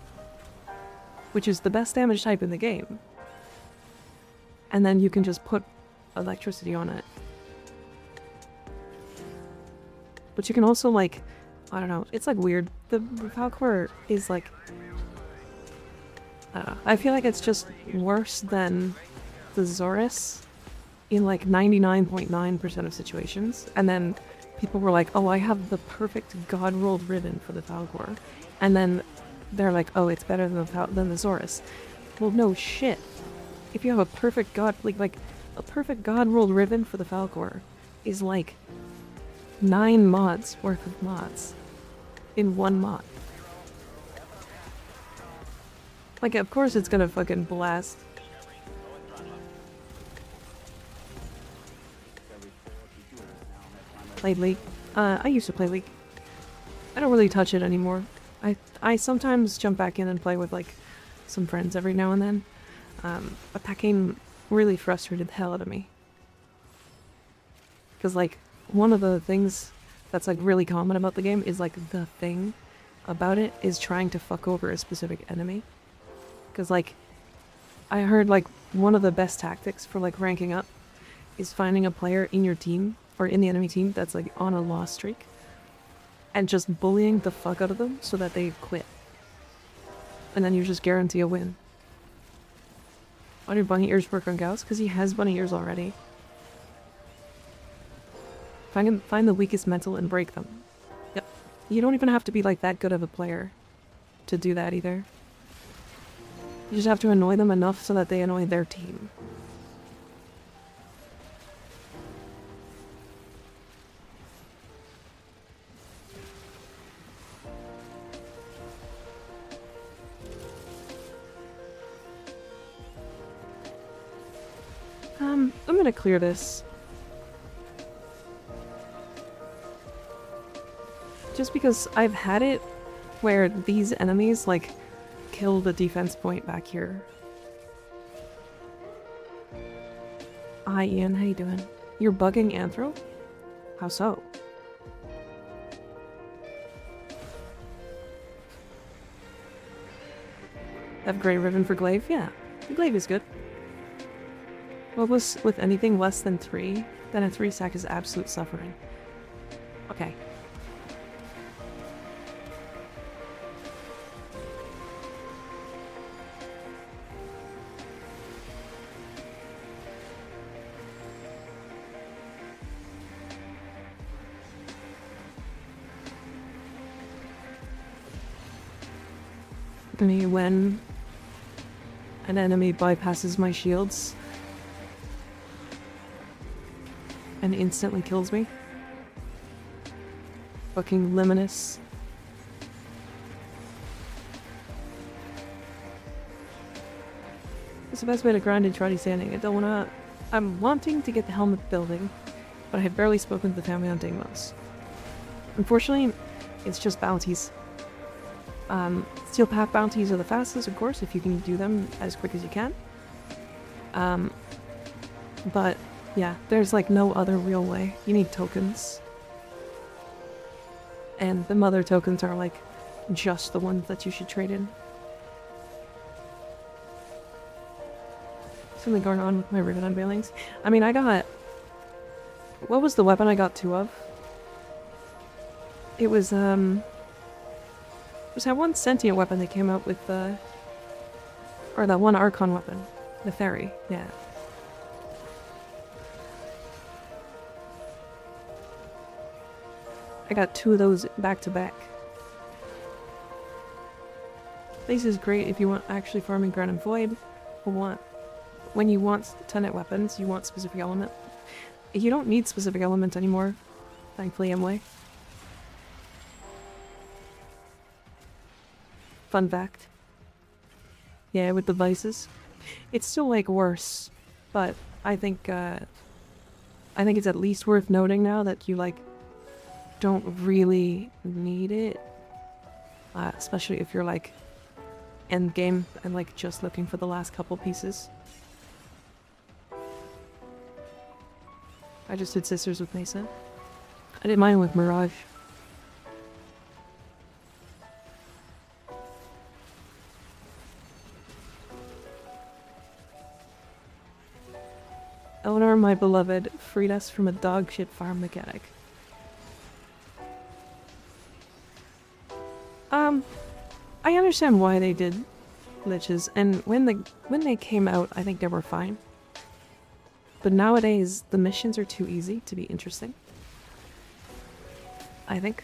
which is the best damage type in the game. And then you can just put electricity on it. But you can also, like, I don't know, it's like weird. The Falcor is like, I don't know, I feel like it's just worse than the Zorus in like 99.9% of situations. And then people were like, oh, I have the perfect god-rolled Riven for the Falcor. And then they're like, oh, it's better than the Zorus. Well, no shit. If you have a perfect god, like a perfect god-rolled Riven for the Falcor is like 9 mods worth of mods in one mod. Like, of course it's gonna fucking blast. Played League. I used to play League. I don't really touch it anymore. I sometimes jump back in and play with, like, some friends every now and then. But that game really frustrated the hell out of me. Because, like, one of the things that's, like, really common about the game is, like, the thing about it is trying to fuck over a specific enemy. Because, like, I heard, like, one of the best tactics for, like, ranking up is finding a player in your team, or in the enemy team, that's, like, on a loss streak, and just bullying the fuck out of them so that they quit. And then you just guarantee a win. Why do bunny ears work on Gauss? Because he has bunny ears already. If I can find the weakest mental and break them. Yep. You don't even have to be, like, that good of a player to do that either. You just have to annoy them enough so that they annoy their team. I'm gonna clear this. Just because I've had it where these enemies, like, kill the defense point back here. Hi Ian, how you doing? You're bugging Anthro? How so? Have Grey Ribbon for Glaive? Yeah, Glaive is good. What was with anything less than 3? Then a 3 stack is absolute suffering. Okay. I mean, when an enemy bypasses my shields and instantly kills me. Fucking Luminous. It's the best way to grind in trotty standing. I don't wanna... I'm wanting to get the helmet building, but I have barely spoken to the family on Deimos. Unfortunately, it's just bounties. Steel path bounties are the fastest, of course, if you can do them as quick as you can. But yeah, there's like no other real way. You need tokens. And the mother tokens are like just the ones that you should trade in. Something going on with my ribbon unveilings. I mean, I got... What was the weapon I got 2 of? It was that one sentient weapon they came out with, or that one Archon weapon. The Fairy, yeah. I got 2 of those back to back. This is great if you want actually farming Ground and Void, or when you want Tenet weapons, you want specific element. You don't need specific element anymore, thankfully, Emily. Fun fact. Yeah, with the vices. It's still, like, worse, but I think it's at least worth noting now that you, like, don't really need it. Especially if you're, like, endgame and, like, just looking for the last couple pieces. I just did Sisters with Mesa. I did mine with Mirage. Eleanor, my beloved, freed us from a dogshit farm mechanic. I understand why they did glitches, and when they came out, I think they were fine. But nowadays, the missions are too easy to be interesting. I think.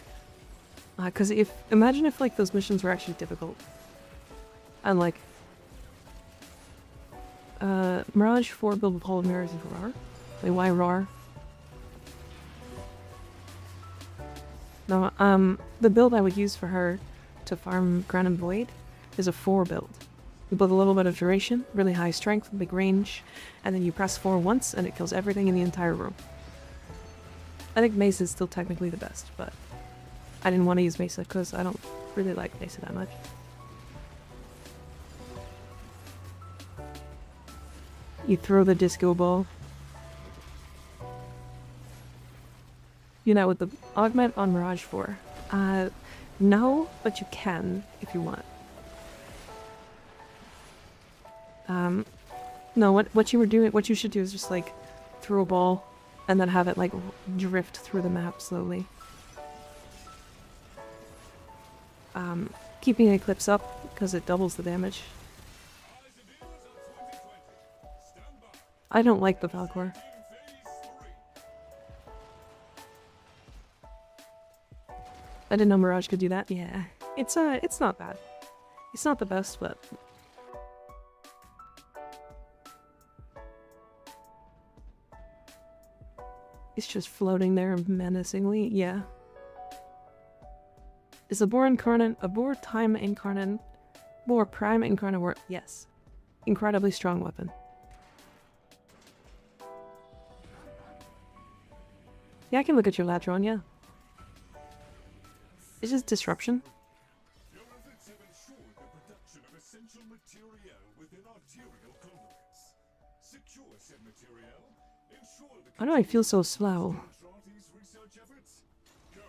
Because imagine if, like, those missions were actually difficult. And, like, Mirage 4 build with Hall of Mirrors is RAR? Wait, why RAR? No, the build I would use for her to farm Ground and Void is a 4 build. You build a little bit of duration, really high strength, big range, and then you press 4 once and it kills everything in the entire room. I think Mesa is still technically the best, but I didn't want to use Mesa because I don't really like Mesa that much. You throw the disco ball. You know, with the augment on Mirage 4. No, but you can if you want. No, what you should do is just, like, throw a ball and then have it, like, drift through the map slowly. Keeping Eclipse up because it doubles the damage. I don't like the Falcor. I didn't know Mirage could do that. Yeah, it's not bad. It's not the best, but it's just floating there menacingly. Yeah. Is a Boar Incarnate, a Boar Time Incarnate, Boar Prime Incarnate War? Yes. Incredibly strong weapon. Yeah, I can look at your Latron, yeah. It's just disruption. Your efforts have ensured the production of essential material within arterial conduits. Secure said material. Ensure the Why do I feel so slow? Shorty's research efforts. Go.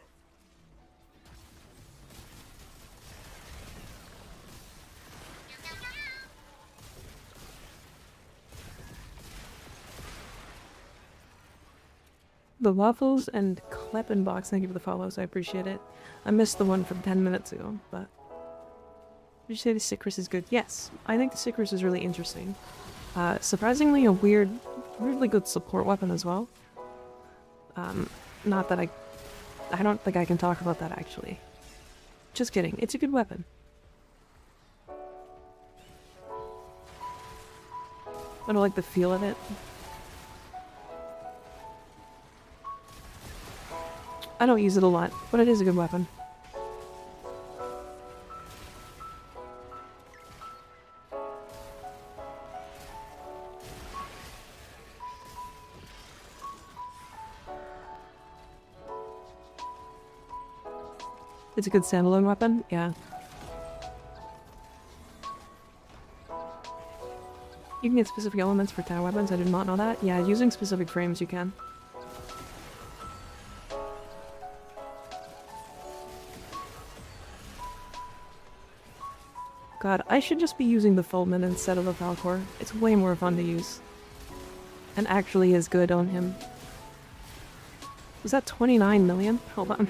The waffles and Kleppenbox, thank you for the follows, I appreciate it. I missed the one from 10 minutes ago, but... Did you say the Sikrus is good? Yes, I think the Sikrus is really interesting. Surprisingly a weirdly good support weapon as well. Not that I don't think I can talk about that actually. Just kidding, it's a good weapon. I don't like the feel of it. I don't use it a lot, but it is a good weapon. It's a good standalone weapon, yeah. You can get specific elements for tower weapons, I did not know that. Yeah, using specific frames you can. God, I should just be using the Fulman instead of the Falcor. It's way more fun to use. And actually is good on him. Was that 29 million? Hold on.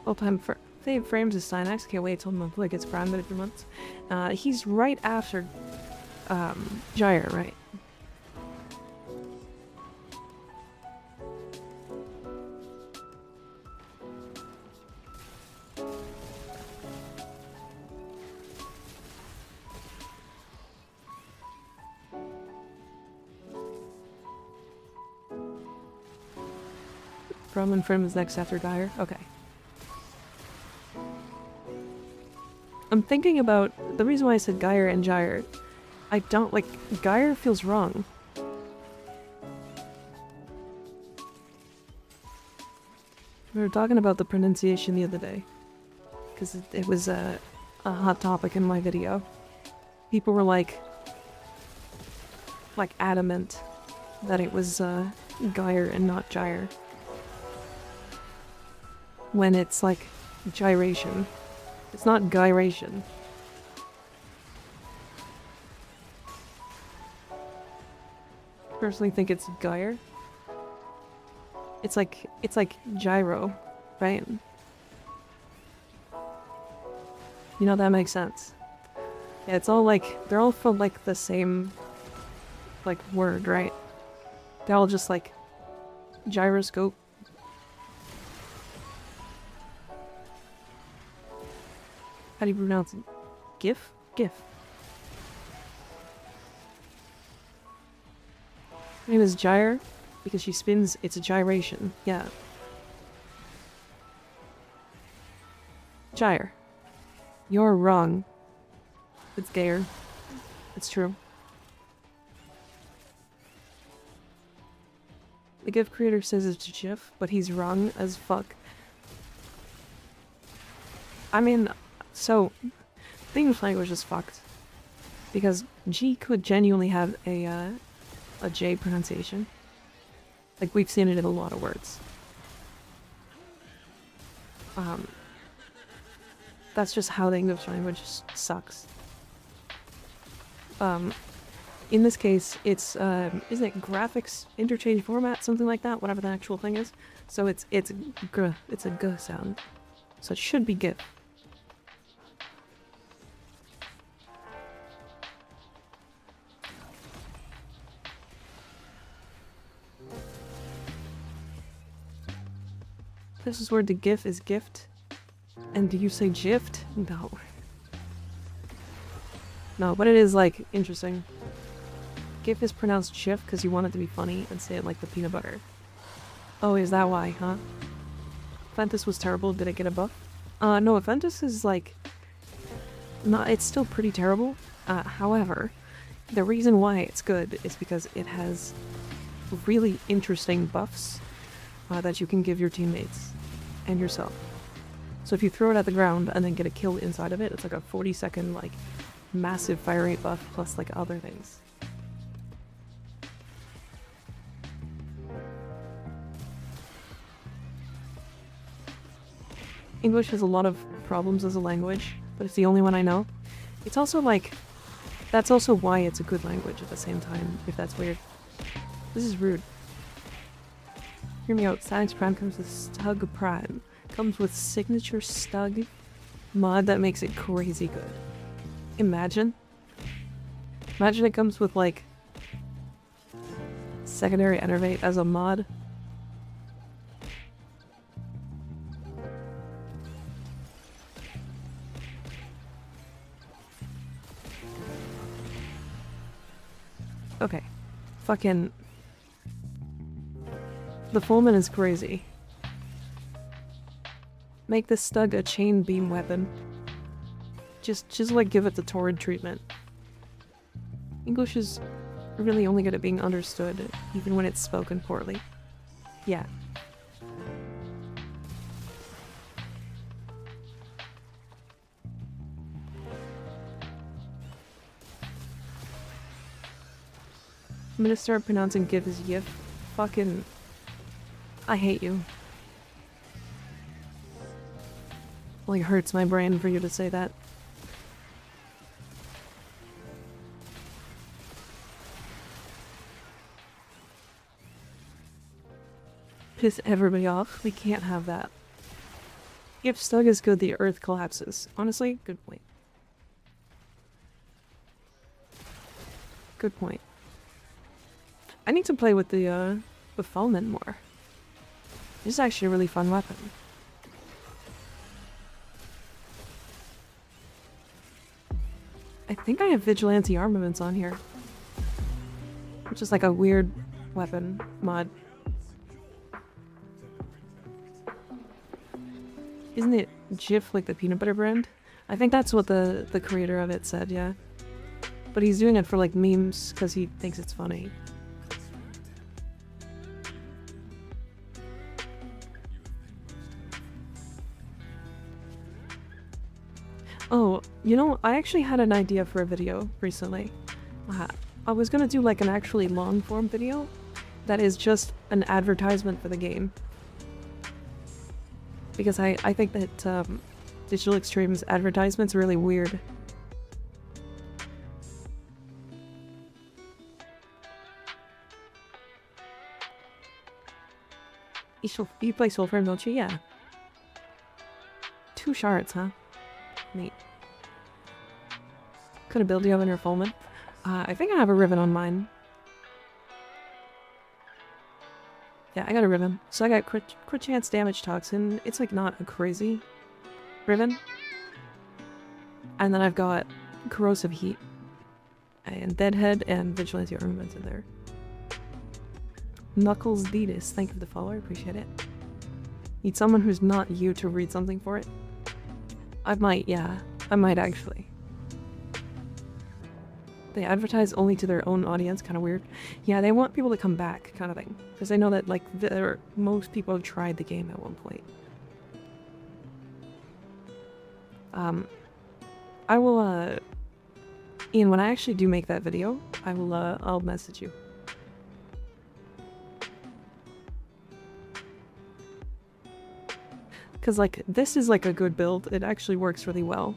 All-time fave frames is Synax. Can't wait till monthly gets primed every month. He's right after Gyre, right? Roman Frame is next after Gyre. Okay. I'm thinking about the reason why I said Gyre and Gyre. I don't like Gyre feels wrong. We were talking about the pronunciation the other day because it was a hot topic in my video. People were like adamant that it was Gyre and not Gyre when it's like gyration. It's not gyration. Personally think it's gyre. It's like gyro, right? You know, that makes sense. Yeah, it's all like they're all from like the same like word, right? They're all just like gyroscope. How do you pronounce it? GIF? GIF. Her name is Gyre because she spins. It's a gyration. Yeah. Gyre. You're wrong. It's gayer. It's true. The GIF creator says it's GIF, but he's wrong as fuck. I mean, so the English language is fucked because G could genuinely have a J pronunciation. Like we've seen it in a lot of words. That's just how the English language sucks. In this case, it's isn't it graphics interchange format, something like that, whatever the actual thing is. So it's a g sound. So it should be GIF. This is where the GIF is gift. And do you say gift? No. No, but it is like interesting. GIF is pronounced GIF because you want it to be funny and say it like the peanut butter. Oh, is that why, huh? Ventus was terrible. Did it get a buff? No, Ventus is like... No, it's still pretty terrible. However, the reason why it's good is because it has really interesting buffs that you can give your teammates and yourself. So if you throw it at the ground and then get a kill inside of it, it's like a 40-second like massive fire rate buff plus like other things. English has a lot of problems as a language, but it's the only one I know. It's also like, that's also why it's a good language at the same time, if that's weird. This is rude. Hear me out, Synax Prime comes with Stug Prime. Comes with signature Stug mod that makes it crazy good. Imagine. Imagine it comes with like Secondary Enervate as a mod. Okay. Fucking... The Fulman is crazy. Make this Stug a chain beam weapon. Just like give it the Torrid treatment. English is really only good at being understood, even when it's spoken poorly. Yeah. I'm gonna start pronouncing GIF as YIF. Fucking... I hate you. Like, hurts my brain for you to say that. Piss everybody off. We can't have that. If Stug is good, the earth collapses. Honestly, good point. Good point. I need to play with the Fulman more. This is actually a really fun weapon. I think I have Vigilante Armaments on here. Which is like a weird weapon mod. Isn't it Jif, like the peanut butter brand? I think that's what the creator of it said, yeah. But he's doing it for like memes because he thinks it's funny. Oh, you know, I actually had an idea for a video recently. I was gonna do like an actually long form video that is just an advertisement for the game. Because I think that Digital Extreme's advertisements are really weird. You play Soulframe, don't you? Yeah. 2 shards, huh? Neat. Could have built you up in your Fulman. I think I have a Riven on mine. Yeah, I got a Riven. So I got crit chance damage toxin. It's like not a crazy Riven. And then I've got corrosive heat. And Deadhead and Vigilante Armaments in there. Knuckles Deedus, thank you for the follow, I appreciate it. Need someone who's not you to read something for it? I might, yeah. I might actually. They advertise only to their own audience, kind of weird. Yeah, they want people to come back, kind of thing. Because they know that, like, most people have tried the game at one point. I will, Ian, when I actually do make that video, I will, I'll message you. Because, like, this is, like, a good build. It actually works really well.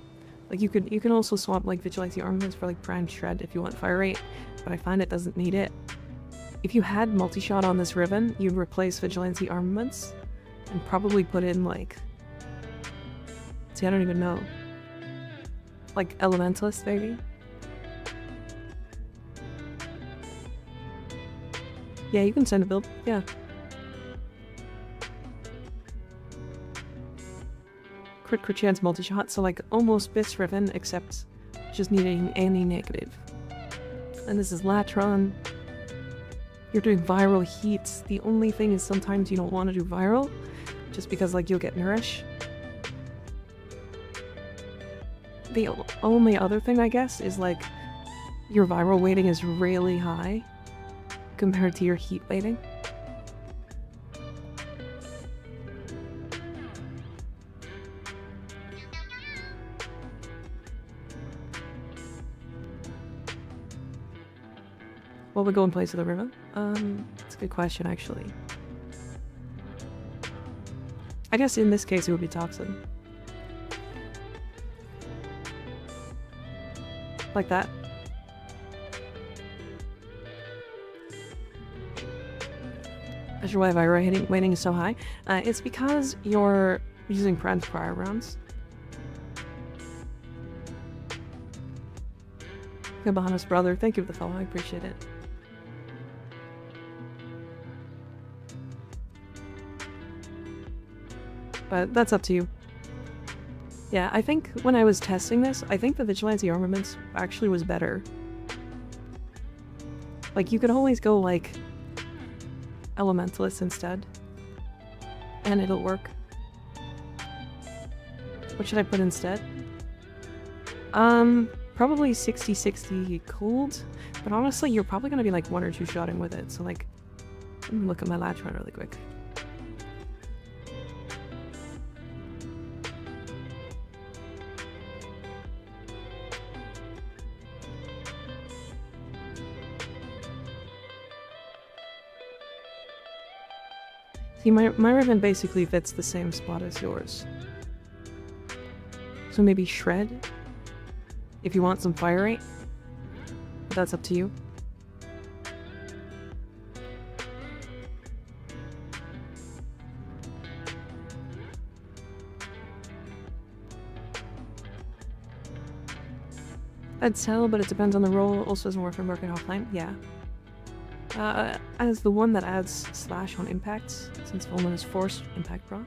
Like, you can also swap, like, Vigilante Armaments for, like, Prime Shred if you want fire rate, but I find it doesn't need it. If you had multi-shot on this Riven, you'd replace Vigilante Armaments and probably put in, like... See, I don't even know. Like, Elementalist, maybe? Yeah, you can send a build. Yeah. Crit chance multi-shot, so like almost Bis Riven, except just needing any negative. And this is Latron. You're doing viral heats. The only thing is sometimes you don't want to do viral, just because like you'll get nourish. The only other thing I guess is like your viral weighting is really high compared to your heat weighting. What would go in place of the Riven? That's a good question, actually. I guess in this case it would be Toxin. Like that. That's why viral weighting is so high. It's because you're using Prime prior rounds. Bahamas brother, thank you for the follow, I appreciate it. But that's up to you. Yeah, I think when I was testing this, I think the Vigilante Armaments actually was better. Like, you could always go, like, Elementalist instead. And it'll work. What should I put instead? Probably 60-60 cooled. But honestly, you're probably gonna be, like, 1 or 2 shotting with it. So, like, let me look at my latch run really quick. See, my ribbon basically fits the same spot as yours. So maybe shred? If you want some fire rate? But that's up to you. I'd sell, but it depends on the role. Also doesn't work for working offline. Yeah. As the one that adds slash on impacts, since Fulman is forced impact proc.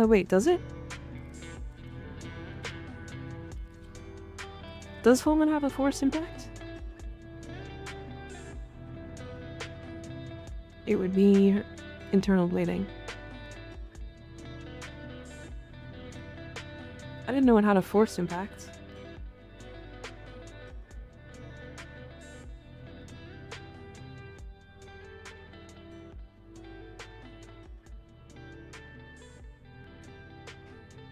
Wait, does it? Does Fulman have a forced impact? It would be internal bleeding. I didn't know it had a forced impact.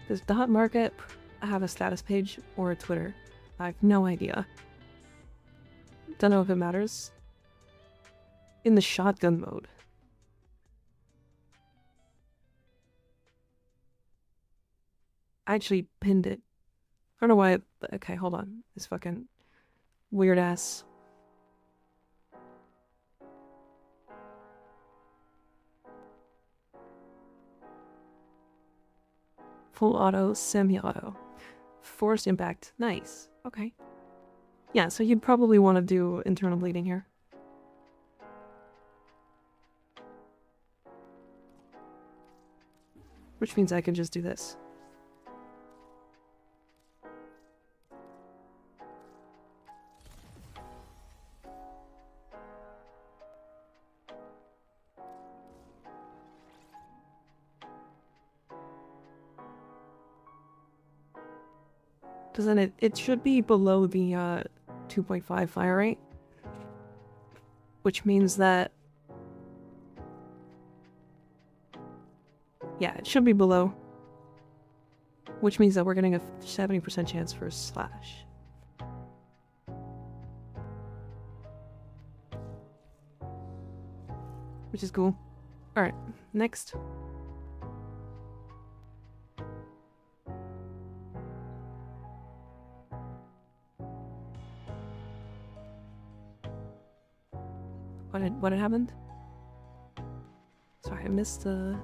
Does Dot Market have a status page or a Twitter? I have no idea. Don't know if it matters. In the shotgun mode. I actually pinned it. I don't know why okay, hold on. This fucking weird ass. Full auto, semi-auto. Forced impact. Nice. Okay. Yeah, so you'd probably want to do internal bleeding here. Which means I can just do this. Doesn't it should be below the 2.5 fire rate, which means that yeah, it should be below, which means that we're getting a 70% chance for a slash. Which is cool. Alright, next. What had happened? Sorry, I missed the...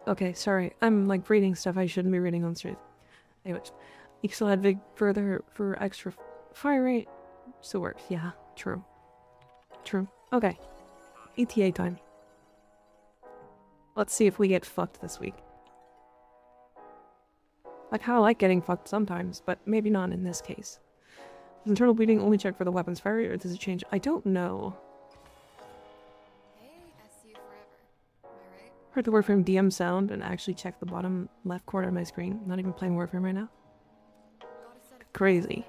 Okay, sorry. I'm like reading stuff I shouldn't be reading on stream. Anyways, you can still add Vig further for extra fire rate. Still works. Yeah, true. True. Okay. ETA time. Let's see if we get fucked this week. I kinda like getting fucked sometimes, but maybe not in this case. Does internal bleeding only check for the weapon's fire rate, or does it change? I don't know. Heard the Warframe DM sound and actually checked the bottom left corner of my screen. Not even playing Warframe right now. Crazy.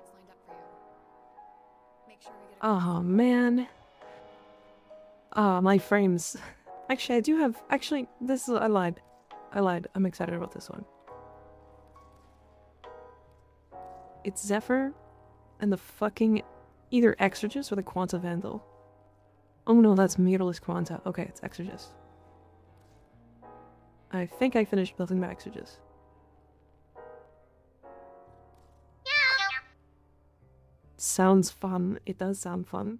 Oh man. Oh, my frames. Actually, I do have... Actually, this is... I lied. I'm excited about this one. It's Zephyr and the fucking... either Exorgist or the Quanta Vandal. Oh no, that's Mirrorless Quanta. Okay, it's Exorgist. I think I finished building my Exorgist. Sounds fun. It does sound fun.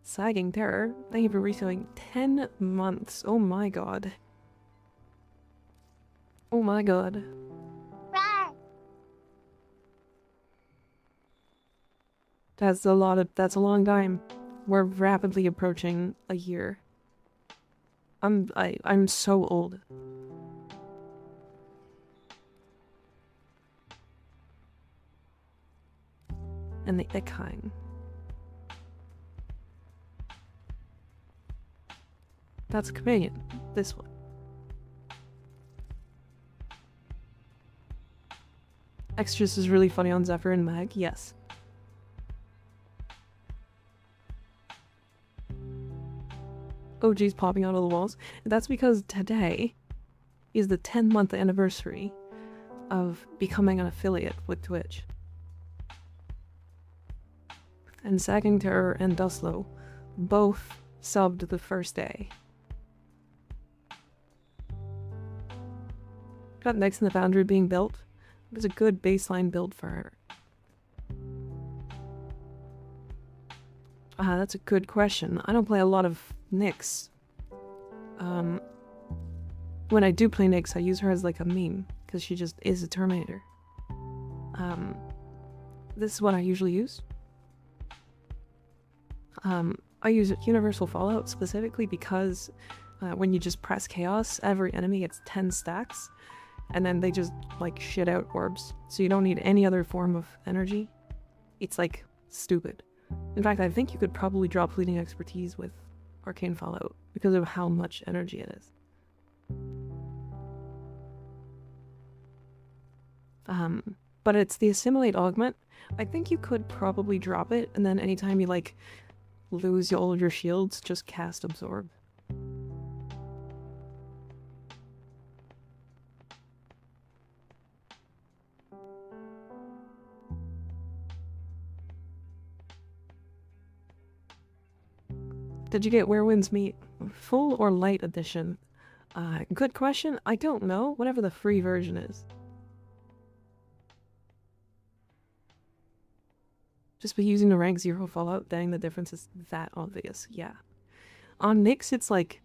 Sagging Terror, thank you for reselling 10 months. Oh my god. Oh my god. That's a long time. We're rapidly approaching a year. I'm so old. And the Ickheim. That's a companion. This one. Extras is really funny on Zephyr and Mag. Yes. OG's popping out of the walls. That's because today is the 10-month anniversary of becoming an affiliate with Twitch. And Sagging Terror and Dustlow both subbed the first day. Got next in the Foundry being built. It was a good baseline build for her. That's a good question. I don't play a lot of Nyx. When I do play Nyx, I use her as like a meme, because she just is a Terminator. This is what I usually use. I use Universal Fallout specifically because when you just press Chaos, every enemy gets 10 stacks, and then they just like shit out orbs, so you don't need any other form of energy. It's like stupid. In fact, I think you could probably drop Fleeting Expertise with Arcane Fallout because of how much energy it is. But it's the Assimilate Augment. I think you could probably drop it, and then anytime you like lose all of your shields, just cast Absorb. Did you get Where Winds Meet? Full or light edition? Good question. I don't know. Whatever the free version is. Just by using the rank 0 Fallout, dang, the difference is that obvious. Yeah. On Nyx, it's like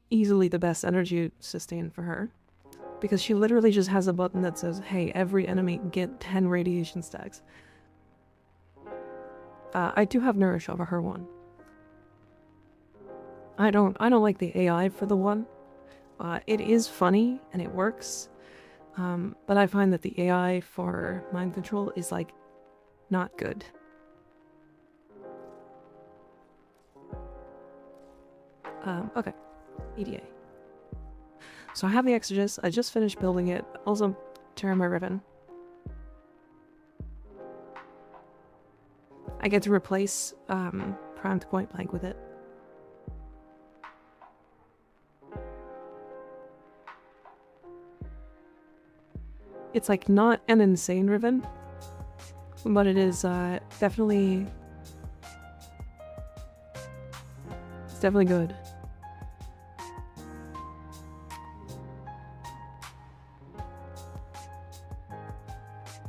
easily the best energy sustain for her, because she literally just has a button that says, hey, every enemy get 10 radiation stacks. I do have Nourish over her one. I don't like the AI for the one. It is funny and it works, but I find that the AI for mind control is like not good. Okay, EDA. So I have the Exorcist. I just finished building it. Also, tear my ribbon. I get to replace Primed Point Blank with it. It's like not an insane ribbon, but it is definitely... It's definitely good.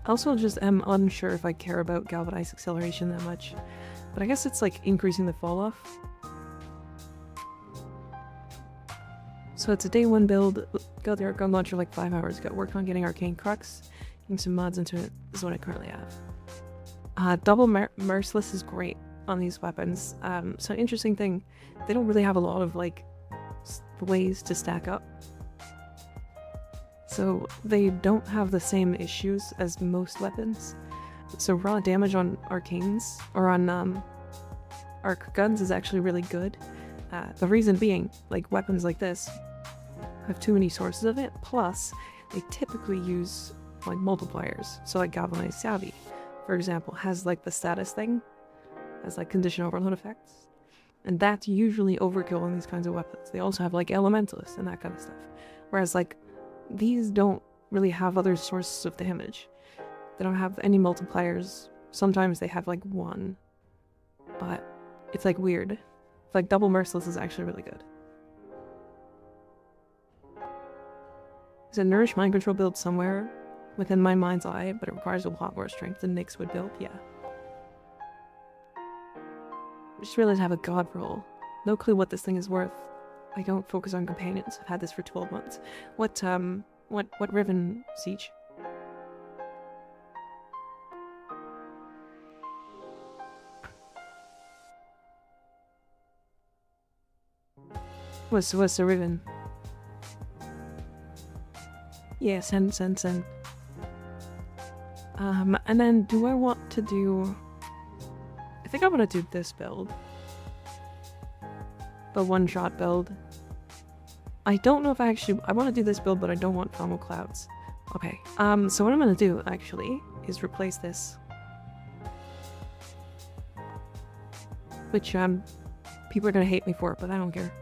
I also just am unsure if I care about Galvanized Acceleration that much, but I guess it's like increasing the fall off. So it's a day one build. Got the Arc Gun Launcher like 5 hours ago. Worked on getting Arcane Crux, getting some mods into it. This is what I currently have. Double Merciless is great on these weapons. So interesting thing, they don't really have a lot of like ways to stack up. So they don't have the same issues as most weapons. So raw damage on arcanes, or on arc guns, is actually really good. The reason being, like, weapons like this have too many sources of it, plus they typically use like multipliers. So like Galvanized Savvy, for example, has like the status thing, has like condition overload effects, and that's usually overkill on these kinds of weapons. They also have like Elementalist and that kind of stuff, whereas like these don't really have other sources of damage. They don't have any multipliers. Sometimes they have like one, but it's like weird. It's like Double Merciless is actually really good. There's a Nourish Mind Control build somewhere within my mind's eye, but it requires a lot more strength than Nyx would build, yeah. I just realized I have a god roll. No clue what this thing is worth. I don't focus on companions. I've had this for 12 months. What Riven siege? What's the Riven? Yeah, send. And then do I want to do... I think I want to do this build. The one-shot build. I don't know if I want to do this build, but I don't want Fomo Clouds. Okay, so what I'm gonna do, actually, is replace this. Which, people are gonna hate me for it, but I don't care.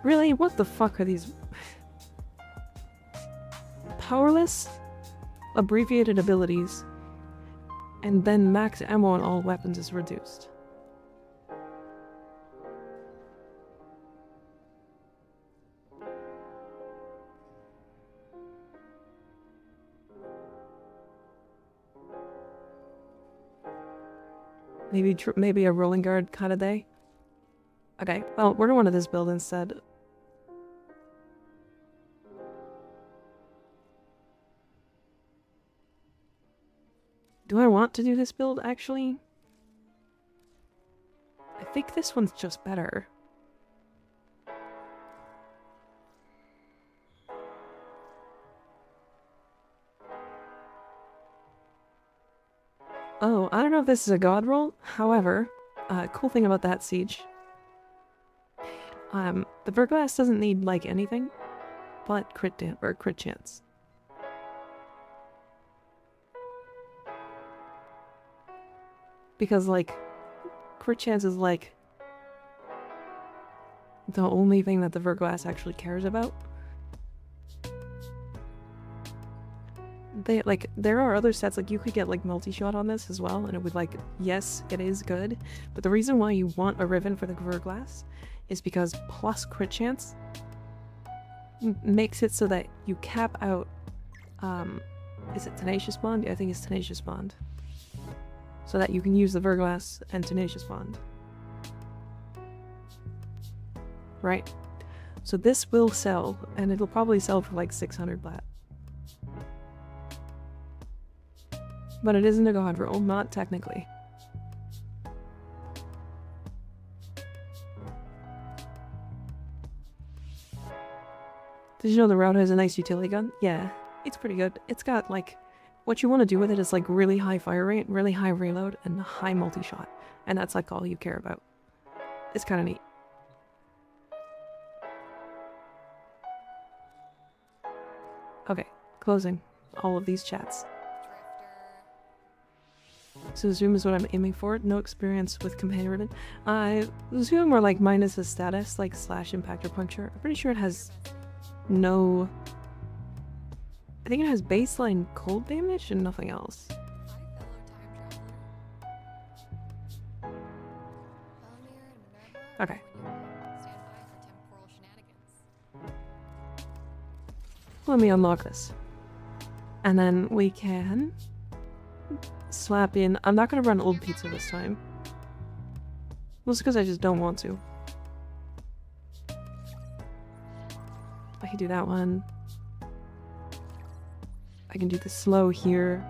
Really? What the fuck are these? Powerless? Abbreviated abilities. And then max ammo on all weapons is reduced. Maybe a rolling guard kind of day? Okay, well, we're gonna want this build instead. Do I want to do this build, actually? I think this one's just better. Oh, I don't know if this is a god roll. However, cool thing about that siege. The Verglass doesn't need, like, anything but crit chance. Because, like, crit chance is, like, the only thing that the Verglass actually cares about. There are other sets, like, you could get, like, multi-shot on this as well, and it would, like, yes, it is good, but the reason why you want a Riven for the Verglass is because plus crit chance makes it so that you cap out, is it Tenacious Bond? Yeah, I think it's Tenacious Bond. So that you can use the Verglass and Tenacious Bond. Right. So this will sell, and it'll probably sell for like 600 blat. But it isn't a god roll, not technically. Did you know the Route has a nice utility gun? Yeah, it's pretty good. It's got, like, what you want to do with it is, like, really high fire rate, really high reload, and high multi-shot. And that's, like, all you care about. It's kind of neat. Okay, closing all of these chats. So Zoom is what I'm aiming for. No experience with companion ribbon. Zoom or, like, minus the status, like, slash impact or puncture. I'm pretty sure it has no... I think it has baseline cold damage and nothing else. Okay. Let me unlock this. And then we can slap in... I'm not going to run old pizza this time. Mostly because I just don't want to. I can do that one. I can do the slow here.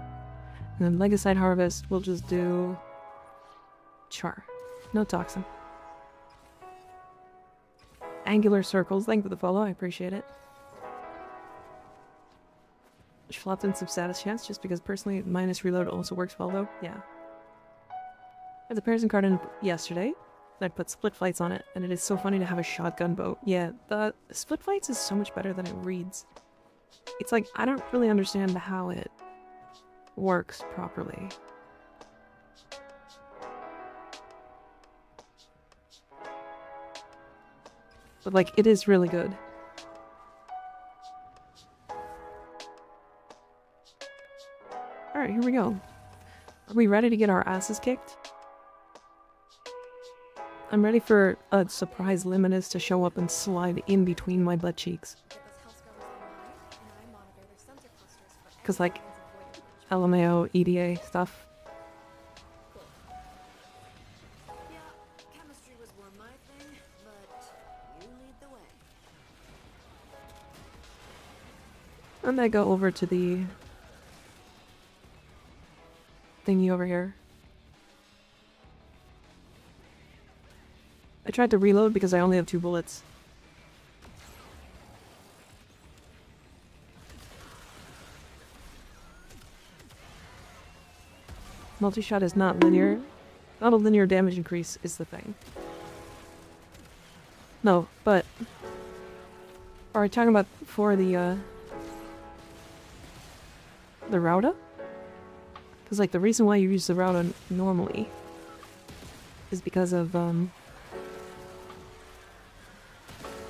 And then Legicide Harvest, we'll just do... Char. No toxin. Angular Circles, thank you for the follow, I appreciate it. Flopped in some status chance, just because personally minus reload also works well though. Yeah. I had the Parison card in yesterday. I put split flights on it, and it is so funny to have a shotgun bow. Yeah, the split flights is so much better than it reads. It's like, I don't really understand how it works properly. But, like, it is really good. Alright, here we go. Are we ready to get our asses kicked? I'm ready for a surprise Limitus to show up and slide in between my butt cheeks. Because, like, LMAO, EDA stuff. Yeah, chemistry was more my thing, but you lead the way. And I go over to the thingy over here. I tried to reload because I only have 2 bullets. Multi-shot is not linear. Not a linear damage increase is the thing. No, but... Are we talking about for the Rauda? Because, like, the reason why you use the Rauda normally is because of,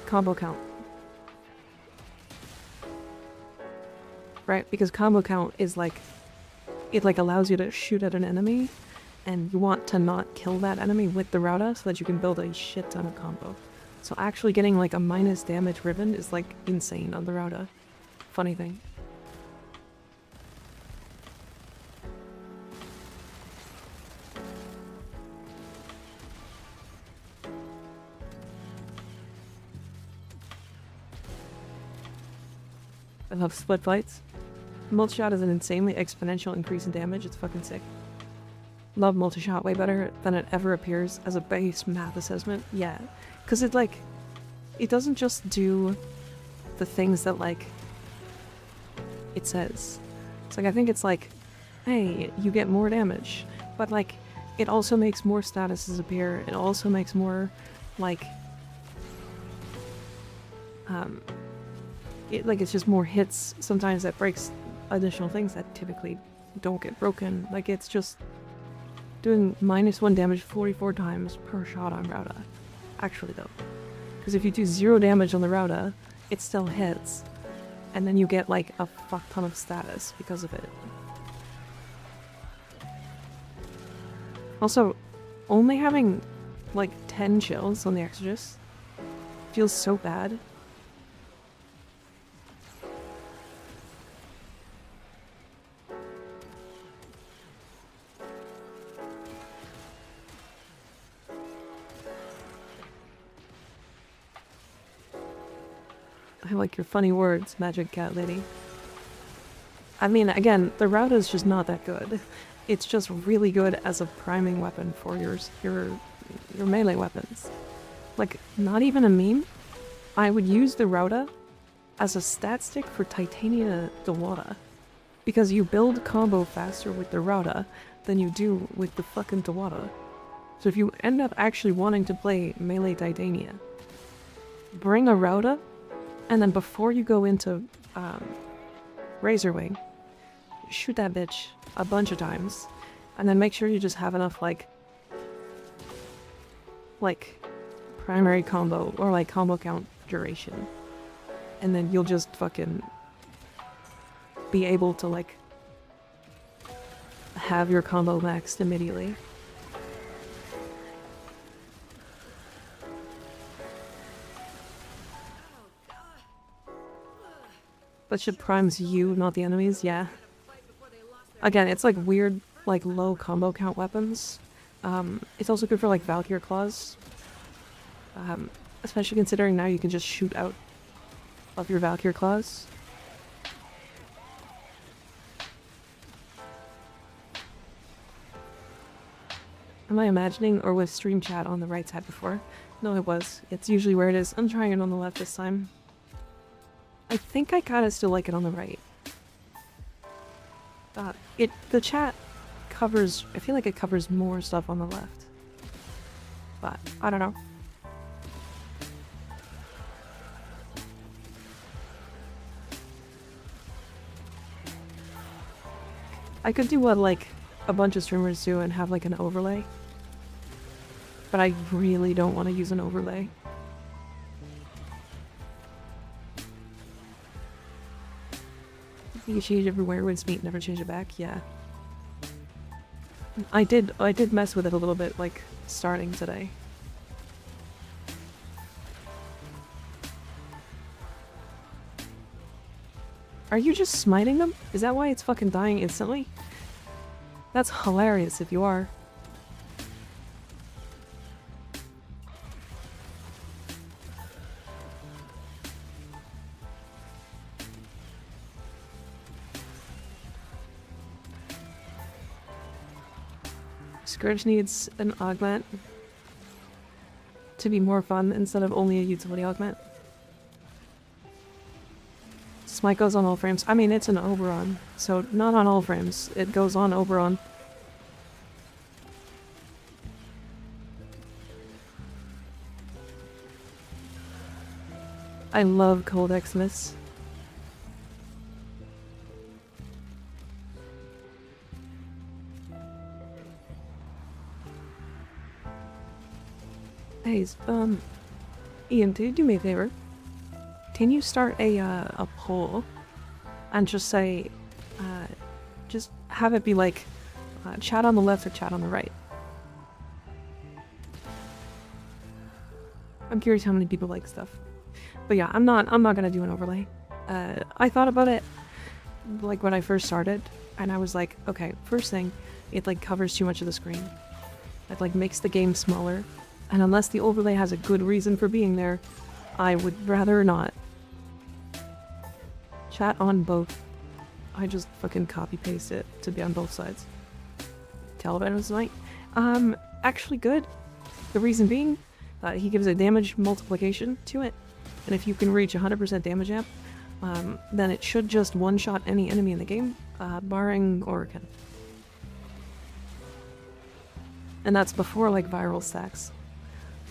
combo count. Right? Because combo count is, like, it, like, allows you to shoot at an enemy, and you want to not kill that enemy with the Rauda so that you can build a shit ton of combo. So actually getting, like, a minus damage ribbon is, like, insane on the Rauda. Funny thing. I love split fights. Multi-shot is an insanely exponential increase in damage. It's fucking sick. Love multi-shot way better than it ever appears as a base math assessment. Yeah. Because it, like, it doesn't just do the things that, like, it says. It's like, I think it's like, hey, you get more damage. But, like, it also makes more statuses appear. It also makes more, like, it's just more hits. Sometimes that breaks additional things that typically don't get broken. Like, it's just doing -1 damage 44 times per shot on Rauda. Actually, though. Because if you do 0 damage on the Rauda, it still hits. And then you get, like, a fuck ton of status because of it. Also, only having, like, 10 chills on the Exorcist feels so bad. I like your funny words, Magic Cat Lady. I mean, again, the Rauda is just not that good. It's just really good as a priming weapon for your melee weapons. Like, not even a meme. I would use the Rauda as a stat stick for Titania Dewata. Because you build combo faster with the Rauda than you do with the fucking Dewata. So if you end up actually wanting to play melee Titania, bring a Rauda, and then before you go into Razorwing, shoot that bitch a bunch of times, and then make sure you just have enough, like primary combo, or like combo count duration. And then you'll just fucking be able to, like, have your combo maxed immediately. But shit primes you, not the enemies, yeah. Again, it's like weird, like low combo count weapons. It's also good for like Valkyrie Claws. Especially considering now you can just shoot out of your Valkyrie Claws. Am I imagining, or was stream chat on the right side before? No, it was. It's usually where it is. I'm trying it on the left this time. I think I kinda still like it on the right. The chat covers, I feel like it covers more stuff on the left. But, I don't know. I could do what, like, a bunch of streamers do and have, like, an overlay. But I really don't want to use an overlay. You change everywhere when meat, never change it back, yeah. I did mess with it a little bit, like, starting today. Are you just smiting them? Is that why it's fucking dying instantly? That's hilarious if you are. Scourge needs an augment to be more fun instead of only a utility augment. Smite goes on all frames. I mean, it's an Oberon, so not on all frames. It goes on Oberon. I love Cold Xmas. Hey, Ian, do me a favor. Can you start a poll and just say, just have it be like, chat on the left or chat on the right? I'm curious how many people like stuff. But yeah, I'm not gonna do an overlay. I thought about it, like when I first started, and I was like, okay, first thing, it like covers too much of the screen. It like makes the game smaller, and unless the overlay has a good reason for being there, I would rather not. Chat on both. I just fucking copy paste it to be on both sides. Taliban was like, actually good. The reason being, he gives a damage multiplication to it, and if you can reach 100% damage amp, then it should just one-shot any enemy in the game, barring Orokin. And that's before like viral stacks.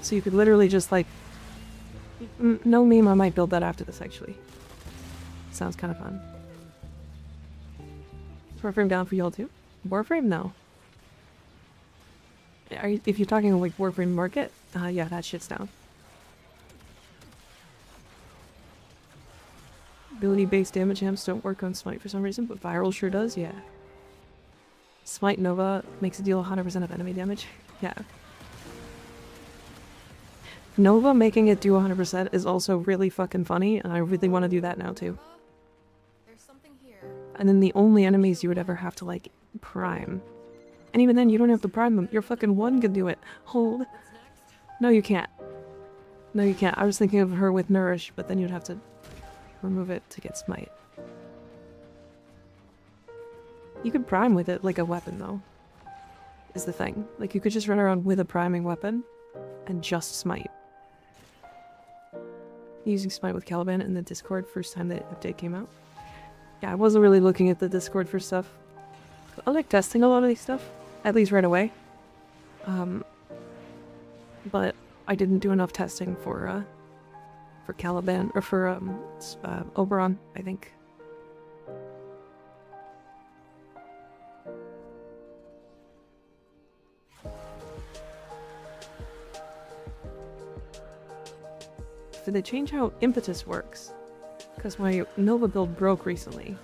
So you could literally just like, no meme, I might build that after this actually. Sounds kind of fun. Is Warframe down for y'all too? Warframe? No. If you're talking like Warframe Market, yeah, that shit's down. Ability-based damage amps don't work on Smite for some reason, but Viral sure does, yeah. Smite Nova makes it deal 100% of enemy damage. Yeah. Nova making it do 100% is also really fucking funny, and I really want to do that now too. There's something here. And then the only enemies you would ever have to like prime. And even then you don't have to prime them, your fucking one can do it. Hold. What's next? No you can't. No you can't. I was thinking of her with Nourish, but then you'd have to remove it to get Smite. You could prime with it like a weapon though, is the thing. Like you could just run around with a priming weapon and just Smite. Using Smite with Caliban in the Discord first time the update came out. Yeah, I wasn't really looking at the Discord for stuff. I like testing a lot of these stuff, at least right away. But I didn't do enough testing for Caliban, or for Oberon, I think. Did they change how Impetus works? Because my Nova build broke recently.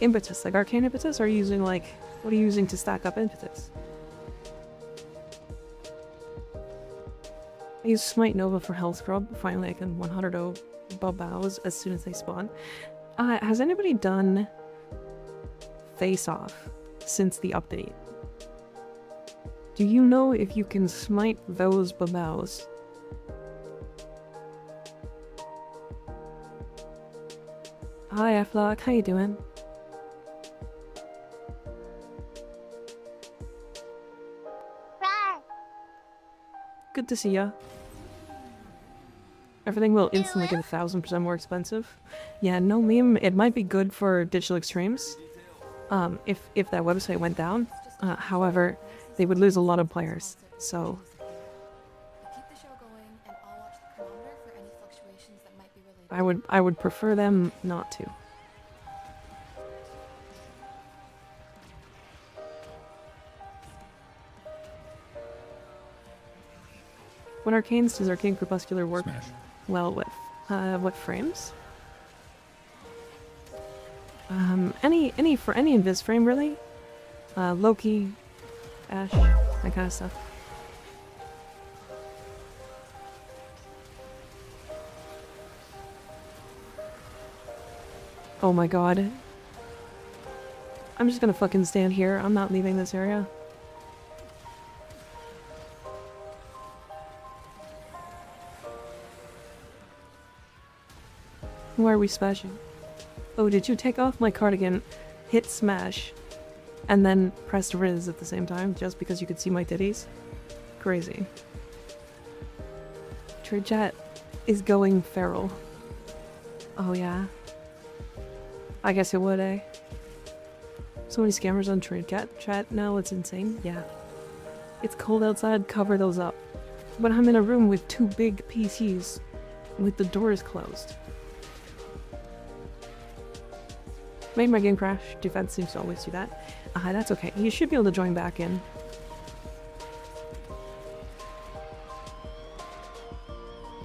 Impetus, like Arcane Impetus, are you using like, what are you using to stack up Impetus? I use Smite Nova for Health Scrub. Finally I can 100-0 Babaos as soon as they spawn. Has anybody done Face Off since the update? Do you know if you can smite those Babaos? Hi Aflock, how you doing? Good to see ya. Everything will instantly get 1000% more expensive. Yeah, no meme, it might be good for digital extremes, if that website went down. However, they would lose a lot of players, so... Keep the show going, and I'll watch the chronometer for any fluctuations that might be related. I would prefer them not to. What arcanes does Arcane Crepuscular work Smash. well with? What frames? Any Invis frame really? Loki, Ash, that kind of stuff. Oh my god. I'm just gonna fucking stand here. I'm not leaving this area. Why are we smashing? Oh, did you take off my cardigan, hit smash, and then press Riz at the same time just because you could see my titties? Crazy. Tridget is going feral. Oh yeah. I guess it would, eh? So many scammers on Tridget chat now, it's insane. Yeah. It's cold outside, cover those up. But I'm in a room with 2 big PCs with the doors closed. Made my game crash. Defense seems to always do that. That's okay. You should be able to join back in.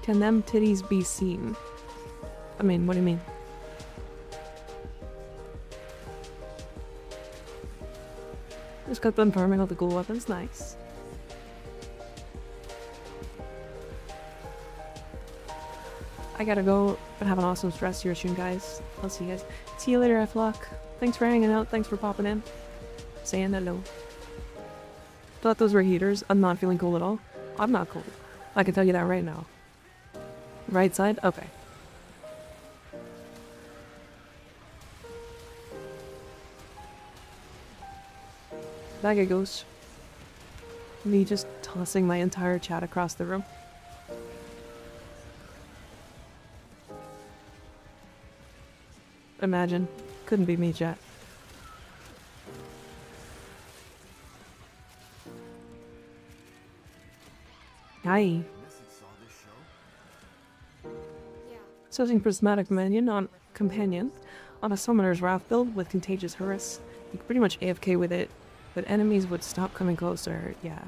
Can them titties be seen? I mean, what do you mean? Just got done farming all the cool weapons. Nice. I gotta go, but have an awesome rest of your stream, guys. I'll see you guys. See you later, F-Lock. Thanks for hanging out. Thanks for popping in. Saying hello. Thought those were heaters. I'm not feeling cold at all. I'm not cold. I can tell you that right now. Right side? Okay. Back it goes. Me just tossing my entire chat across the room. Imagine. Couldn't be me, chat. Hi. Searching prismatic companion on a summoner's wrath build with contagious harass. You can pretty much AFK with it, but enemies would stop coming closer. Yeah.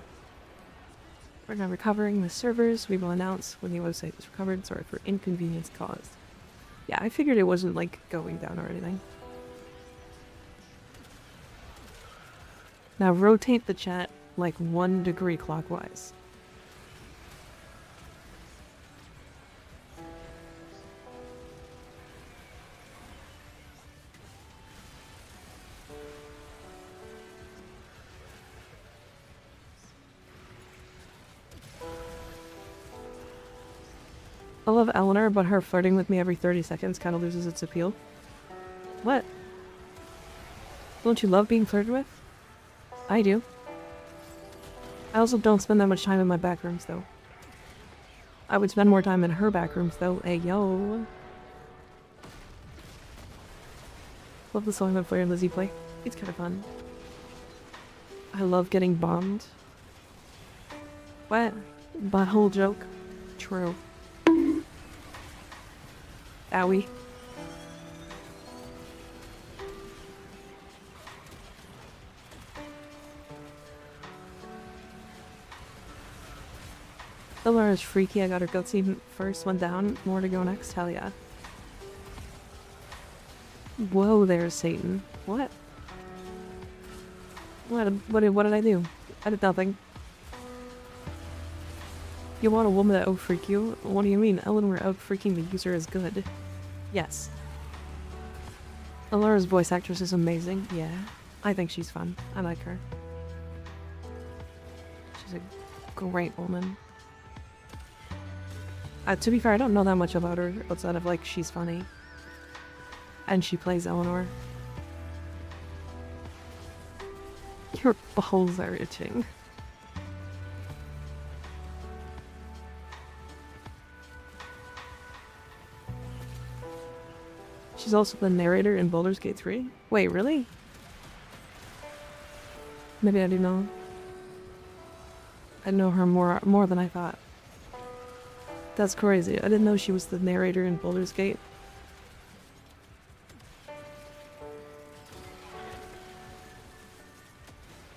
We're now recovering the servers. We will announce when the website is recovered. Sorry for inconvenience caused. Yeah, I figured it wasn't like going down or anything. Now rotate the chat like 1 degree clockwise. I love Eleanor, but her flirting with me every 30 seconds kind of loses its appeal. What? Don't you love being flirted with? I do. I also don't spend that much time in my back rooms, though. I would spend more time in her back rooms, though. Hey, yo. Love the song that Blair and Lizzie play. It's kind of fun. I love getting bombed. What? Butthole joke? True. Owie. Elara's freaky. I got her gutsy first one down. More to go next. Hell yeah. Whoa, there's Satan. What? What did I do? I did nothing. You want a woman that out-freak you? What do you mean? Eleanor out-freaking the user is good. Yes. Elara's voice actress is amazing. Yeah. I think she's fun. I like her. She's a great woman. To be fair, I don't know that much about her outside of, like, she's funny. And she plays Eleanor. Your balls are itching. She's also the narrator in Baldur's Gate 3. Wait, really? Maybe I do know. I know her more than I thought. That's crazy. I didn't know she was the narrator in Baldur's Gate.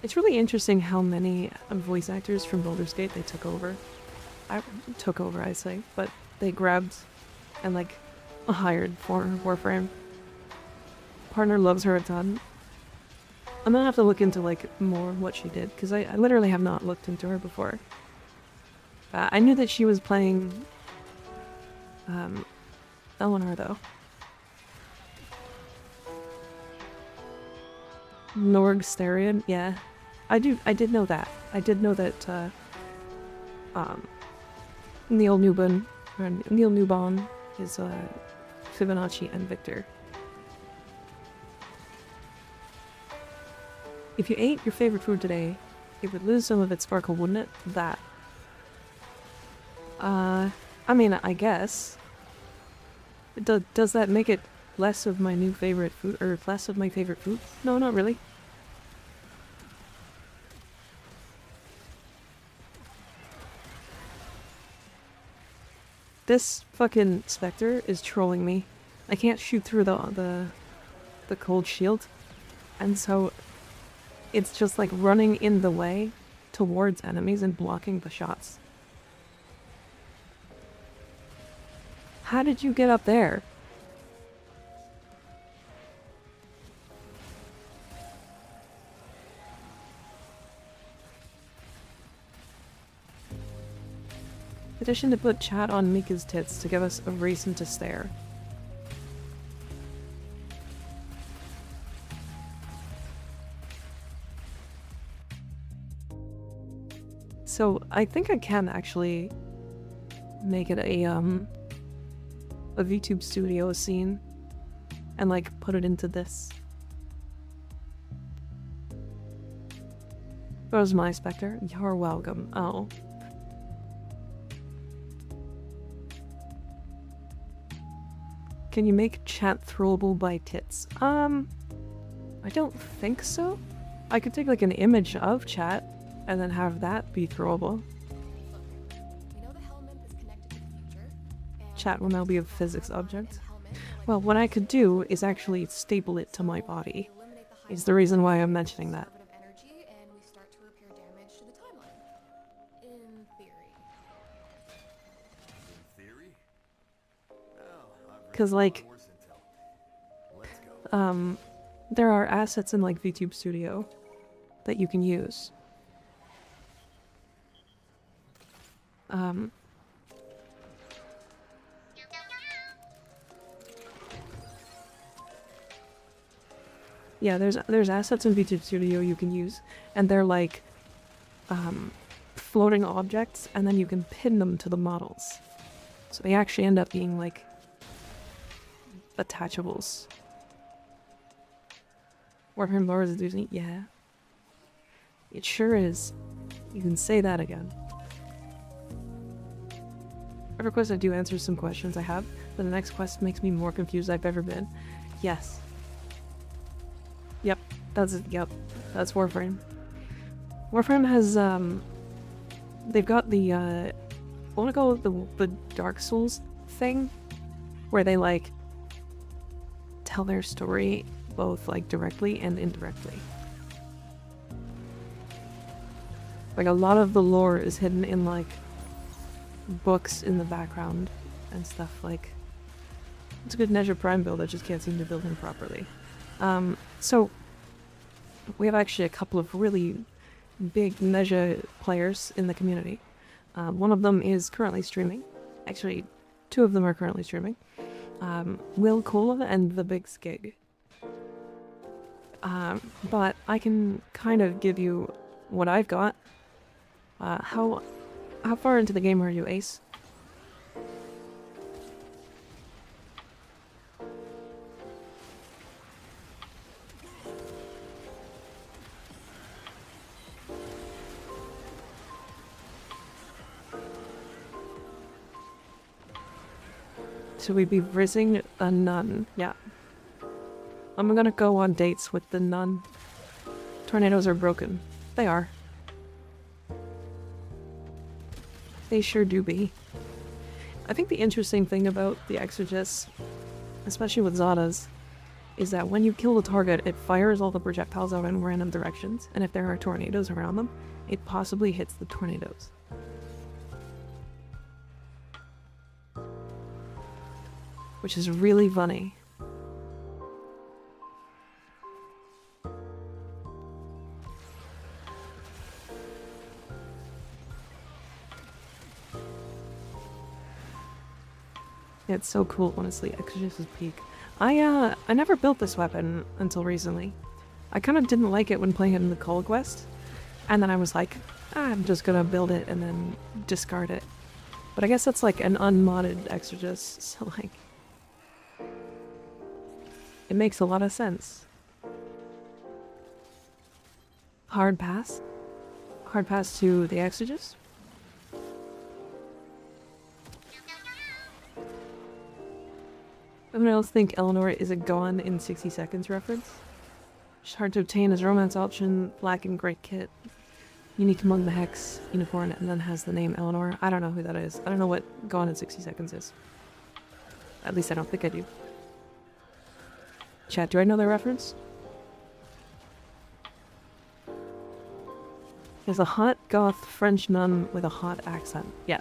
It's really interesting how many voice actors from Baldur's Gate they took over. I say, but they grabbed and like hired for Warframe. Partner loves her a ton. I'm gonna have to look into like more what she did because I literally have not looked into her before. I knew that she was playing Eleanor though. Norgsterian, yeah. I did know that. I did know that, Neil Newbon, or Neil Newbon is, Fibonacci and Victor. If you ate your favorite food today, it would lose some of its sparkle, wouldn't it? That. I mean, I guess. Does that make it less of my new favorite food, or less of my favorite food? No, not really. This fucking specter is trolling me. I can't shoot through the cold shield, and so it's just like running in the way towards enemies and blocking the shots. How did you get up there? Petition to put chat on Mika's tits to give us a reason to stare. So I think I can actually make it a VTube studio scene and like put it into this. That was my specter. You're welcome. Oh. Can you make chat throwable by tits? I don't think so. I could take like an image of chat and then have that be throwable. Chat will now be a physics object. Well, what I could do is actually staple it to my body. Is the reason why I'm mentioning that. Because, like, there are assets in, like, VTube Studio that you can use. Yeah, there's assets in VTube Studio you can use, and they're like floating objects, and then you can pin them to the models. So they actually end up being like attachables. Warframe lore is Disney? Yeah. It sure is. You can say that again. Every quest I do answers some questions I have, but the next quest makes me more confused than I've ever been. Yes. Yep, that's Warframe. Warframe has, they've got the, I want to go with the Dark Souls thing, where they, like, tell their story both, like, directly and indirectly. Like, a lot of the lore is hidden in, like, books in the background and stuff, like, it's a good Nezha Prime build, I just can't seem to build him properly. So, we have actually a couple of really big Nezha players in the community. One of them is currently streaming. Actually, two of them are currently streaming. Will Cola and The Big Skig. But I can kind of give you what I've got. How far into the game are you, Ace? Should we be rizzing a nun? Yeah. I'm gonna go on dates with the nun. Tornadoes are broken. They are. They sure do be. I think the interesting thing about the Exorcists, especially with Zadas, is that when you kill the target, it fires all the projectiles out in random directions, and if there are tornadoes around them, it possibly hits the tornadoes. Which is really funny. Yeah, it's so cool, honestly. Exorcist is peak. I never built this weapon until recently. I kind of didn't like it when playing it in the Call Quest, and then I was like, I'm just gonna build it and then discard it. But I guess that's like an unmodded Exorcist, so like, it makes a lot of sense. Hard pass? Hard pass to the Exorcist? Everyone else think Eleanor is a Gone in 60 Seconds reference? She's hard to obtain as romance option, black and great kit. Unique among the Hex, unicorn, and then has the name Eleanor. I don't know who that is. I don't know what Gone in 60 Seconds is. At least I don't think I do. Chat, do I know their reference? There's a hot goth French nun with a hot accent. Yeah.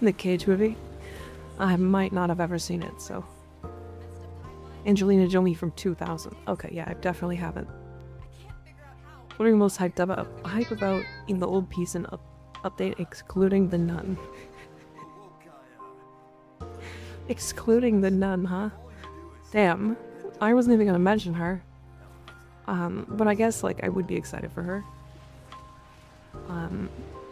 The Cage movie? I might not have ever seen it, so... Angelina Jolie from 2000. Okay, yeah, I definitely haven't. What are you most hyped about? Hype about in the old piece and update excluding the nun. Excluding the nun, huh? Damn. I wasn't even gonna mention her. But I guess, like, I would be excited for her.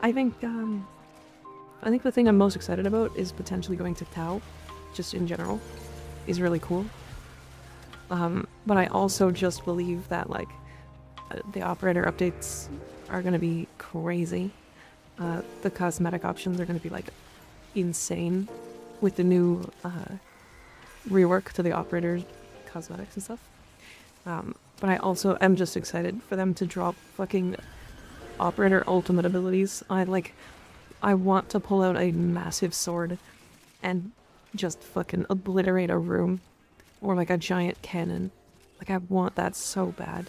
I think the thing I'm most excited about is potentially going to Tau, just in general, is really cool. But I also just believe that, like, the operator updates are gonna be crazy. The cosmetic options are gonna be, like, insane with the new, rework to the operator cosmetics and stuff. But I also am just excited for them to drop fucking operator ultimate abilities. I want to pull out a massive sword and just fucking obliterate a room. Or like a giant cannon. Like, I want that so bad.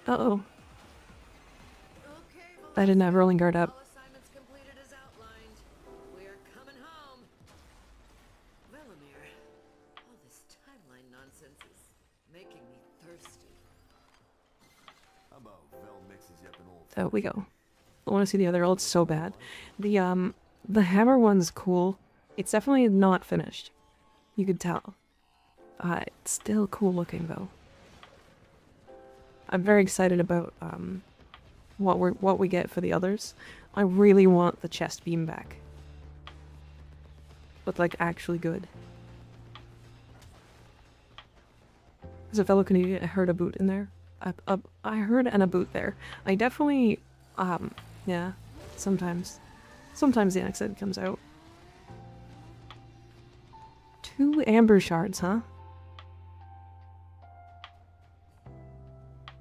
Uh-oh. I didn't have rolling guard up. There we go. I want to see the other ults so bad. The hammer one's cool. It's definitely not finished. You could tell. It's still cool looking though. I'm very excited about what we get for the others. I really want the chest beam back. But like actually good. There's a fellow Canadian, I heard a boot in there. I heard an a boot there. I definitely, yeah, sometimes the accent comes out. 2 amber shards, huh?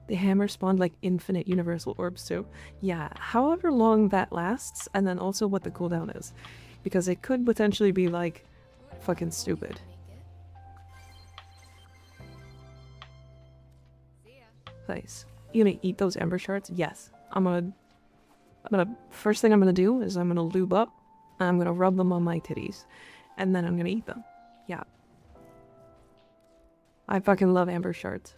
The hammer spawned like infinite universal orbs too. Yeah, however long that lasts, and then also what the cooldown is. Because it could potentially be like fucking stupid. Nice. You gonna eat those ember shards? Yes. I'm gonna first thing I'm gonna do is I'm gonna lube up, and I'm gonna rub them on my titties, and then I'm gonna eat them. Yeah. I fucking love amber shards.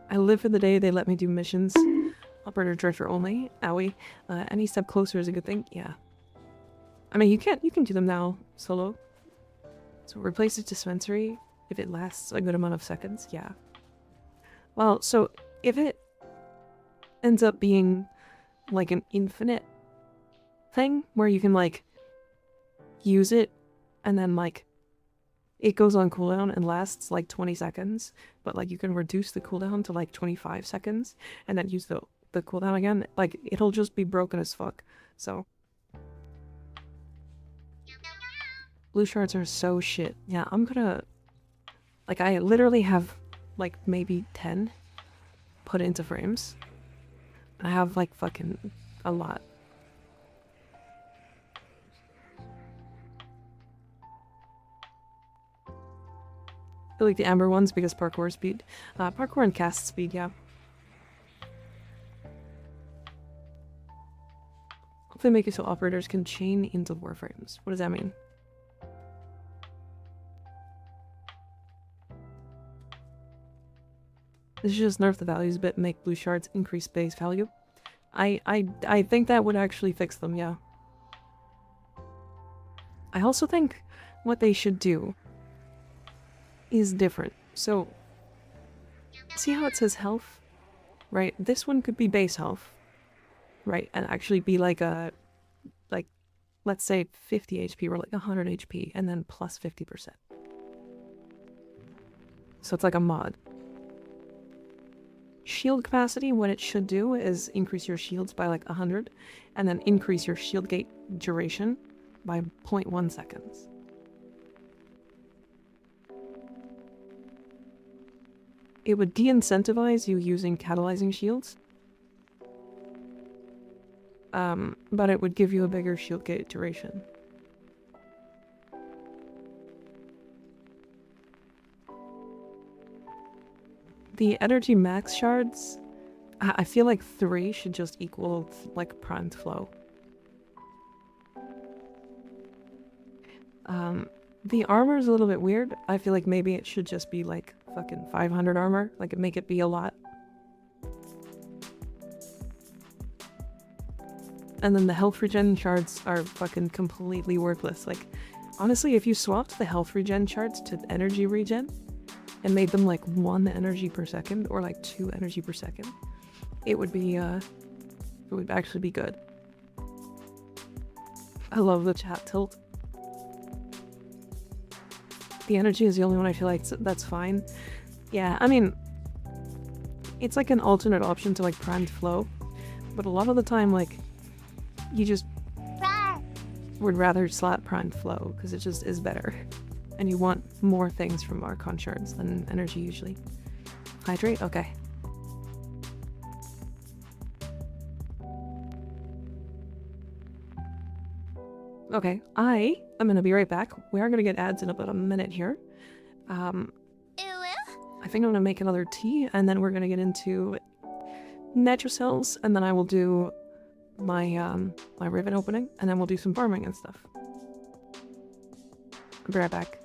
I live for the day they let me do missions. Operator director only. Owie. Any step closer is a good thing. Yeah. I mean, you can do them now, solo. So replace the dispensary if it lasts a good amount of seconds. Yeah. Well, so if it ends up being like an infinite thing where you can like use it and then like it goes on cooldown and lasts like 20 seconds, but like you can reduce the cooldown to like 25 seconds and then use the cooldown again, like it'll just be broken as fuck. So blue shards are so shit. Yeah, I'm gonna like I literally have like maybe 10 put into frames. I have like fucking a lot. I like the amber ones because parkour speed. Parkour and cast speed, yeah. Hopefully make it so operators can chain into Warframes. What does that mean? This is just nerf the values a bit, make blue shards increase base value. I think that would actually fix them, yeah. I also think what they should do is different. So, see how it says health? Right? This one could be base health. Right? And actually be like a, like, let's say 50 HP or like 100 HP and then plus 50%. So it's like a mod. Shield capacity, what it should do is increase your shields by like 100 and then increase your shield gate duration by 0.1 seconds. It would de-incentivize you using catalyzing shields. But it would give you a bigger shield gate duration. The energy max shards, I feel like 3 should just equal like primed flow. The armor is a little bit weird. I feel like maybe it should just be like fucking 500 armor, like make it be a lot. And then the health regen shards are fucking completely worthless. Like, honestly, if you swapped the health regen shards to energy regen and made them like 1 energy per second or like 2 energy per second, it would be, it would actually be good. I love the chat tilt. The energy is the only one I feel like that's fine. Yeah, I mean, it's like an alternate option to like primed flow, but a lot of the time, like, you just would rather slap primed flow because it just is better. And you want more things from Archon shards than energy usually. Hydrate? Okay. Okay, I am gonna be right back. We are gonna get ads in about a minute here. I think I'm gonna make another tea and then we're gonna get into natural cells and then I will do my my ribbon opening and then we'll do some farming and stuff. I'll be right back.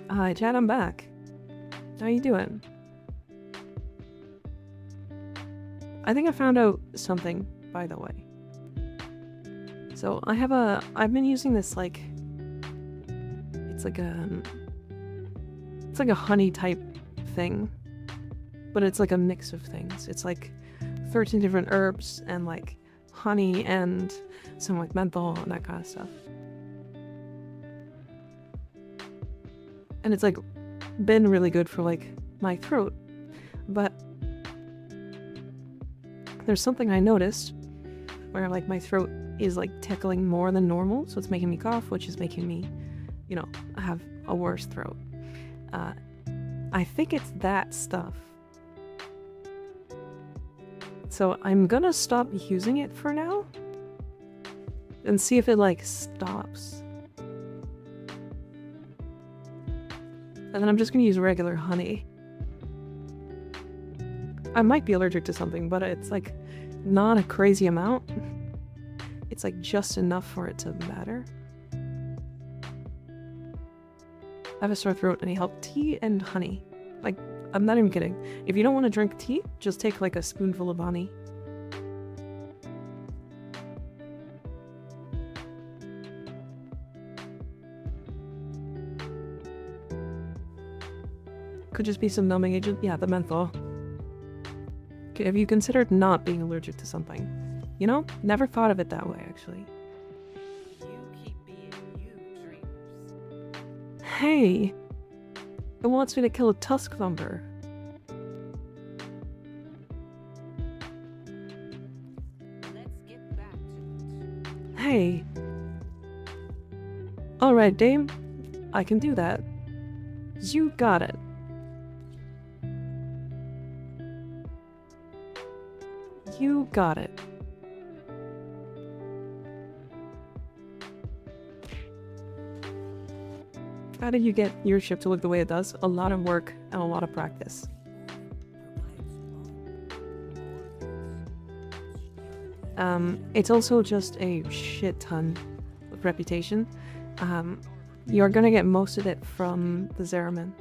Hi, Chad, I'm back. How you doing? I think I found out something, by the way. So I've been using this like, it's like a honey type thing, but it's like a mix of things. It's like 13 different herbs and like honey and some like menthol and that kind of stuff. And it's like been really good for like my throat, but there's something I noticed where like my throat is like tickling more than normal, so it's making me cough, which is making me, you know, have a worse throat. I think it's that stuff. So I'm gonna stop using it for now and see if it like stops. And then I'm just gonna use regular honey. I might be allergic to something, but it's like not a crazy amount. It's like just enough for it to matter. I have a sore throat and I help tea and honey. Like, I'm not even kidding. If you don't want to drink tea, just take like a spoonful of honey. Could just be some numbing agent. Yeah, the menthol. Okay, have you considered not being allergic to something? You know, never thought of it that way, actually. You keep being you, dreamers. Hey! It wants me to kill a tusk thumper. Let's get back to it. Hey! Alright, Dame. I can do that. You got it. You got it. How did you get your ship to look the way it does? A lot of work and a lot of practice. It's also just a shit ton of reputation. You're gonna get most of it from the Zeraman.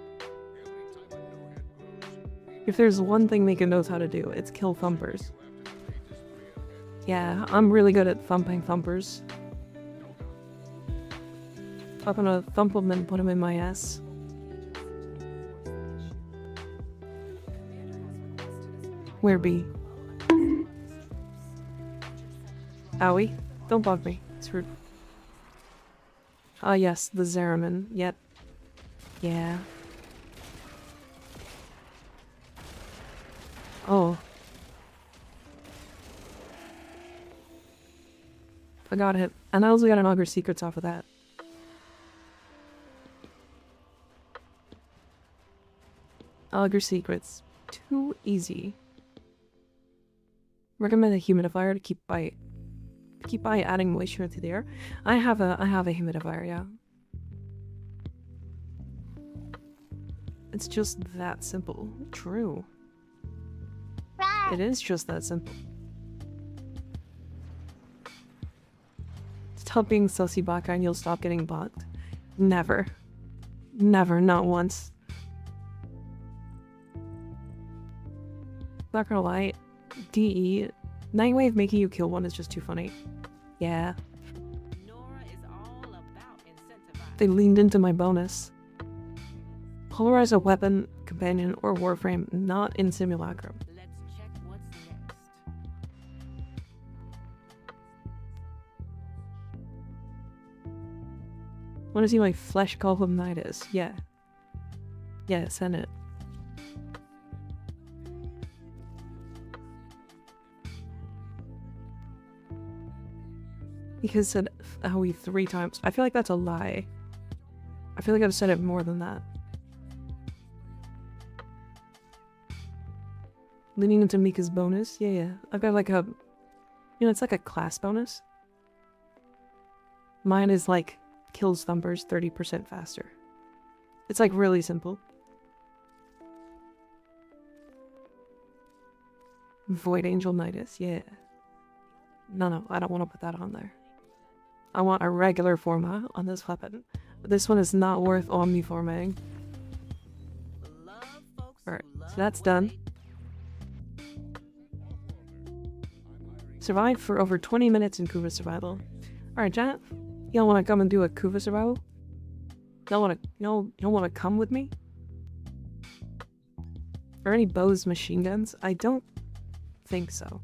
If there's one thing Mika knows how to do, it's kill thumpers. Yeah, I'm really good at thumping thumpers. I'm gonna thump him and put him in my ass. Where be? Owie, don't bug me. It's rude. Ah yes, the Zeraman. Yep. Yeah. Oh. I got it. And I also got an Augur Secrets off of that. Augur Secrets. Too easy. Recommend a humidifier to keep by adding moisture to the air. I have a humidifier, yeah. It's just that simple. True. It is just that simple. Stop being sussy Baka and you'll stop getting blocked. Never. Never, not once. Not gonna lie, DE, Nightwave making you kill one is just too funny. Yeah. Nora is all about incentivizing. They leaned into my bonus. Polarize a weapon, companion, or Warframe not in Simulacrum. Let's check what's next. Wanna see my flesh columnitis? Yeah. Yeah, send it. Because said Howie 3 times. I feel like that's a lie. I feel like I've said it more than that. Leaning into Mika's bonus? Yeah. I've got like a... You know, it's like a class bonus. Mine is like, kills thumpers 30% faster. It's like really simple. Void Angel Nidus, yeah. No, I don't want to put that on there. I want a regular format on this weapon. This one is not worth omniforming. So that's done. Survived for over 20 minutes in Kuva survival. Alright, chat. Y'all wanna come and do a Kuva survival? Y'all wanna come with me? Are any bows machine guns? I don't think so.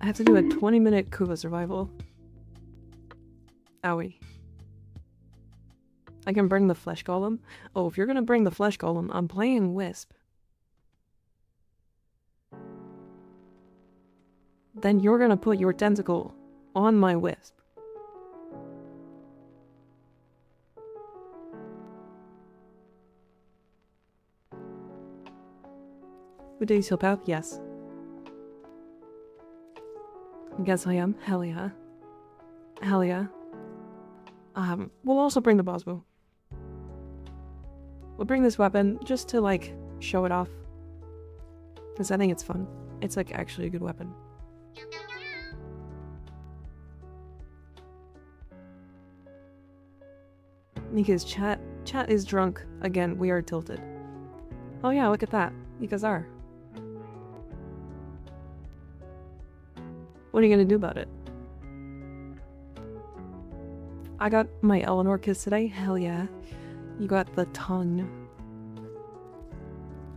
I have to do a 20-minute Kuva survival. Owie. I can bring the flesh golem. Oh, if you're gonna bring the flesh golem, I'm playing Wisp. Then you're gonna put your tentacle on my Wisp. With Days Hill Path? Yes. Guess I am. Hell yeah. Hell yeah. We'll also bring the Bosbo. We'll bring this weapon just to, like, show it off. Because I think it's fun. It's, like, actually a good weapon. Nika's chat is drunk. Again, we are tilted. Oh yeah, look at that. Nika's are. What are you gonna do about it? I got my Eleanor kiss today. Hell yeah. You got the tongue.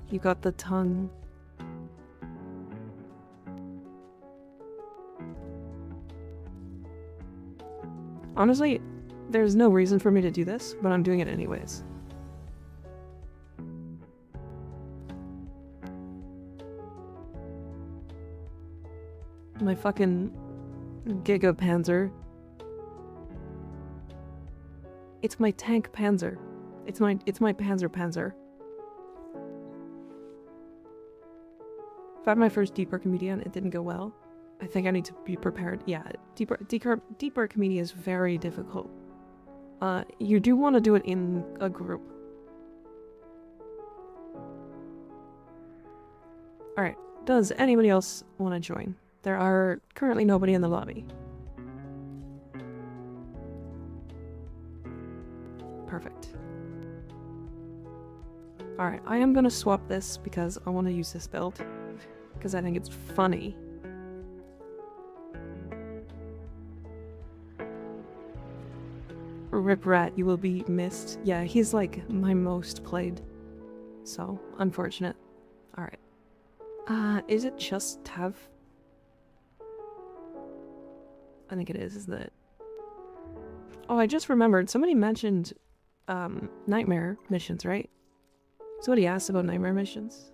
You got the tongue. Honestly, there's no reason for me to do this, but I'm doing it anyways. My fucking Giga Panzer. It's my tank Panzer. It's my Panzer. If I had my first deeper comedian, it didn't go well. I think I need to be prepared. Yeah, deeper comedy is very difficult. You do want to do it in a group. Alright, does anybody else want to join? There are currently nobody in the lobby. Perfect. Alright, I am gonna swap this because I want to use this build. Because I think it's funny. Rip Rat, you will be missed. Yeah, he's like my most played. So, unfortunate. Alright. Is it just Tav? I think it is, isn't it? Oh, I just remembered. Somebody mentioned nightmare missions, right? Somebody asked about nightmare missions.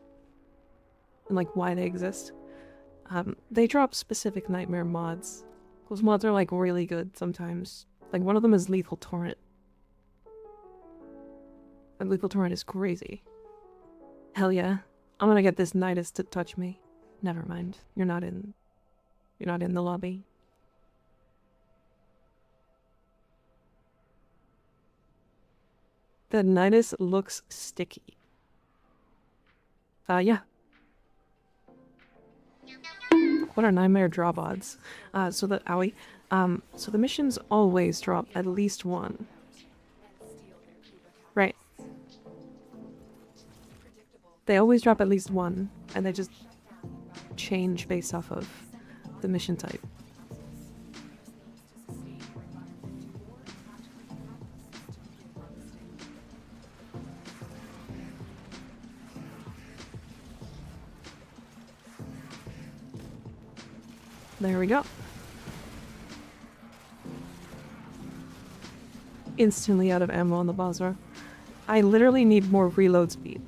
And like why they exist. They drop specific nightmare mods. Those mods are like really good sometimes. Like one of them is Lethal Torrent. And Lethal Torrent is crazy. Hell yeah. I'm gonna get this Nidus to touch me. Never mind. You're not in the lobby. The Nidus looks sticky. Yeah. What are nightmare drop odds? So the missions always drop at least one. Right. They always drop at least one, and they just change based off of the mission type. There we go. Instantly out of ammo on the Basra. I literally need more reload speed.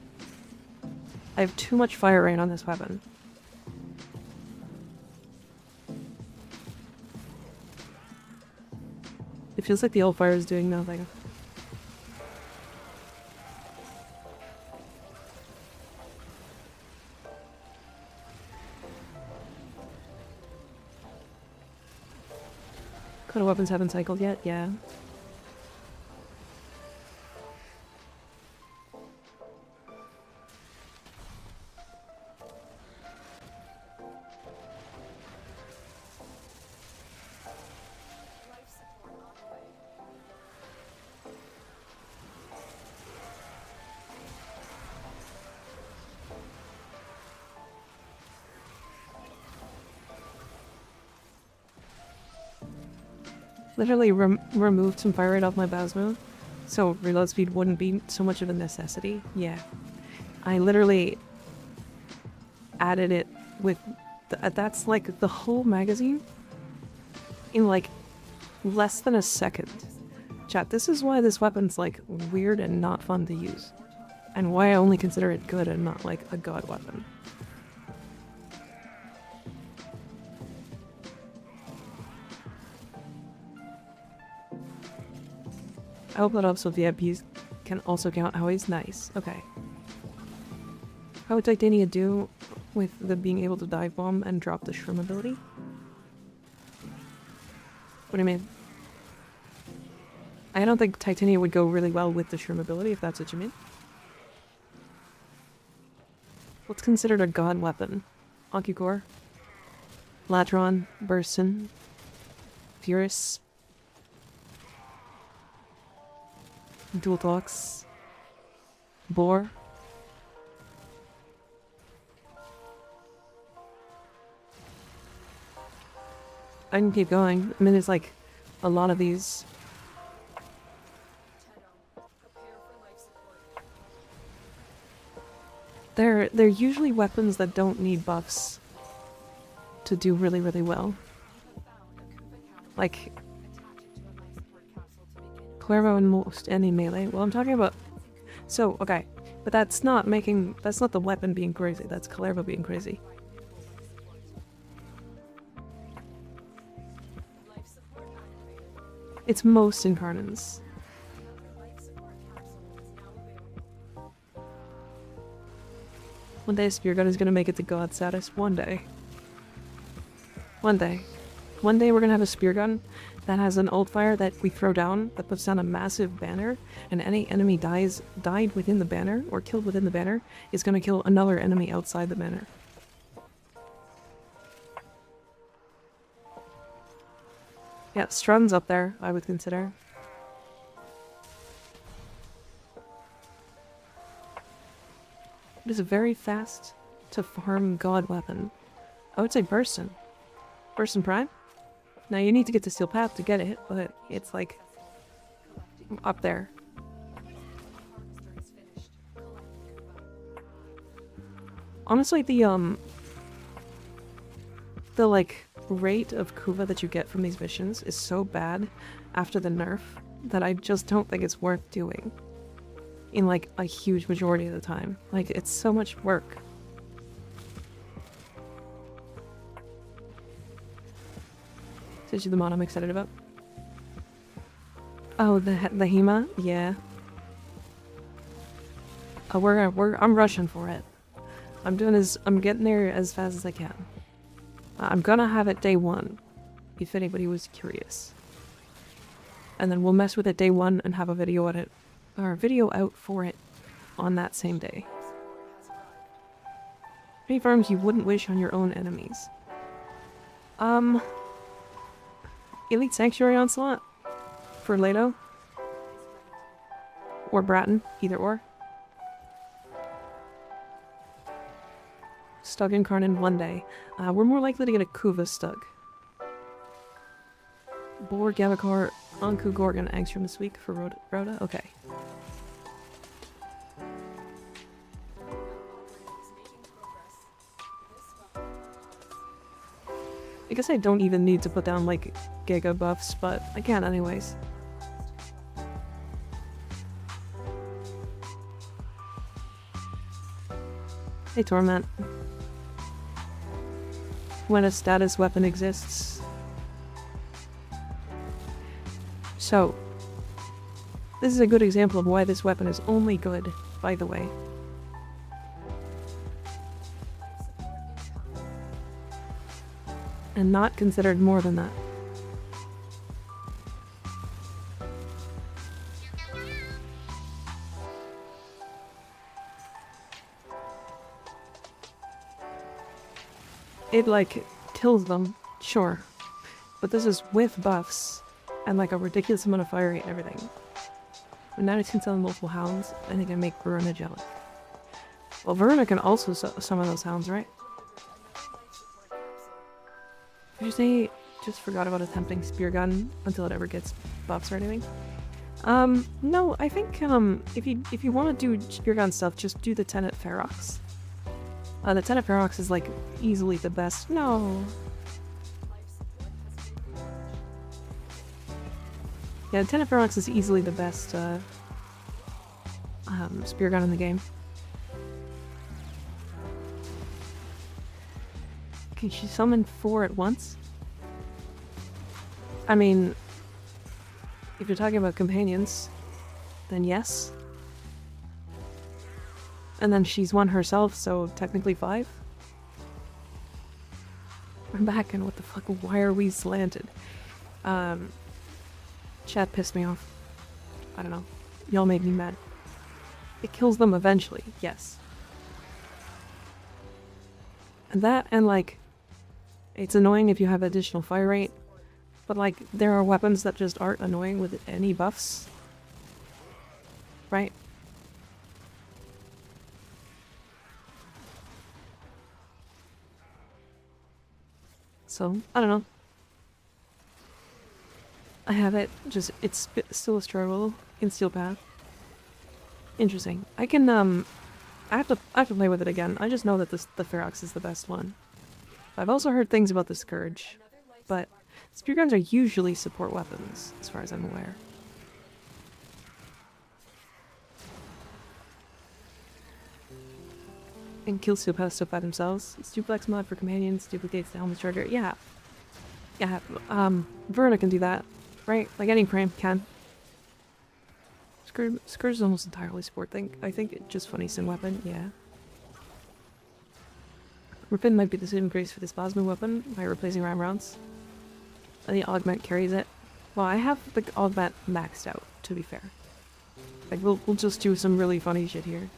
I have too much fire rain on this weapon. It feels like the old fire is doing nothing. Coda weapons haven't cycled yet? Yeah. literally removed some fire rate off my Basmo, so reload speed wouldn't be so much of a necessity. Yeah. I literally added it with... that's like the whole magazine in like less than a second. Chat, this is why this weapon's like weird and not fun to use. And why I only consider it good and not like a god weapon. I hope that also VIPs can also count how he's nice. Okay. How would Titania do with the being able to dive bomb and drop the shroom ability? What do you mean? I don't think Titania would go really well with the shroom ability, if that's what you mean. What's considered a god weapon? Ocucore? Latron? Burson? Furious? Dual Talks? Boar? I can keep going. I mean, there's like a lot of these. They're usually weapons that don't need buffs to do really, really well. Like Cuervo and most any melee. Well, I'm talking about. So okay, but that's not the weapon being crazy. That's Cuervo being crazy. It's most incarnants. One day Spear Gun is gonna make it to God status. One day. One day. One day we're gonna have a Spear Gun that has an ult fire that we throw down that puts down a massive banner, and any enemy died within the banner or killed within the banner is gonna kill another enemy outside the banner. Yeah, Strun's up there, I would consider. It is a very fast to farm god weapon. I would say Burson. Burson Prime? Now you need to get to Steel Path to get it, but it's like up there. Honestly, the like rate of Kuva that you get from these missions is so bad after the nerf that I just don't think it's worth doing in like a huge majority of the time. Like, it's so much work. This is the mod I'm excited about. Oh, the Hema? Yeah. Oh, I'm rushing for it. I'm getting there as fast as I can. I'm gonna have it day one, if anybody was curious. And then we'll mess with it day one and have a video on it, or a video out for it on that same day. Any farms you wouldn't wish on your own enemies? Elite Sanctuary Onslaught for Leto. Or Bratton, either or. Stug Incarnate one day. We're more likely to get a Kuva Stug. Boar, Gavakar, Anku, Gorgon, Angstrom this week for Rhoda? Okay. I guess I don't even need to put down like Giga buffs, but I can anyways. Hey Torment. When a status weapon exists. So, this is a good example of why this weapon is only good, by the way. And not considered more than that. It, like, kills them, sure. But this is with buffs, and like a ridiculous amount of fire rate and everything. And now it can summon multiple hounds, and it can make Verona jealous. Well, Verona can also summon those hounds, right? Did you say just forgot about attempting spear gun until it ever gets buffs or anything. No, I think if you want to do spear gun stuff, just do the Tenet Ferox. The Tenet Ferox is like easily the best. No. Yeah, Tenet Ferox is easily the best spear gun in the game. Can she summon 4 at once? I mean, if you're talking about companions, then yes. And then she's one herself, so technically 5. I'm back, and what the fuck, why are we slanted? Chat pissed me off. I don't know. Y'all made me mad. It kills them eventually, yes. And that, and like, it's annoying if you have additional fire rate, but like, there are weapons that just aren't annoying with any buffs. Right? So, I don't know. I have it, just, it's still a struggle in Steel Path. Interesting. I can, I have to play with it again. I just know that the Ferox is the best one. I've also heard things about the Scourge, but spear guns are usually support weapons, as far as I'm aware. And kill Steel Path by themselves. Duplex mod for companions duplicates the helmet trigger. Yeah. Yeah, Verna can do that, right? Like any frame can. Scourge is almost entirely support thing. I think it's just funny sim weapon, yeah. Ripin might be the saving grace for this plasma weapon by replacing ram rounds. And the augment carries it. Well, I have the augment maxed out, to be fair. Like, we'll just do some really funny shit here.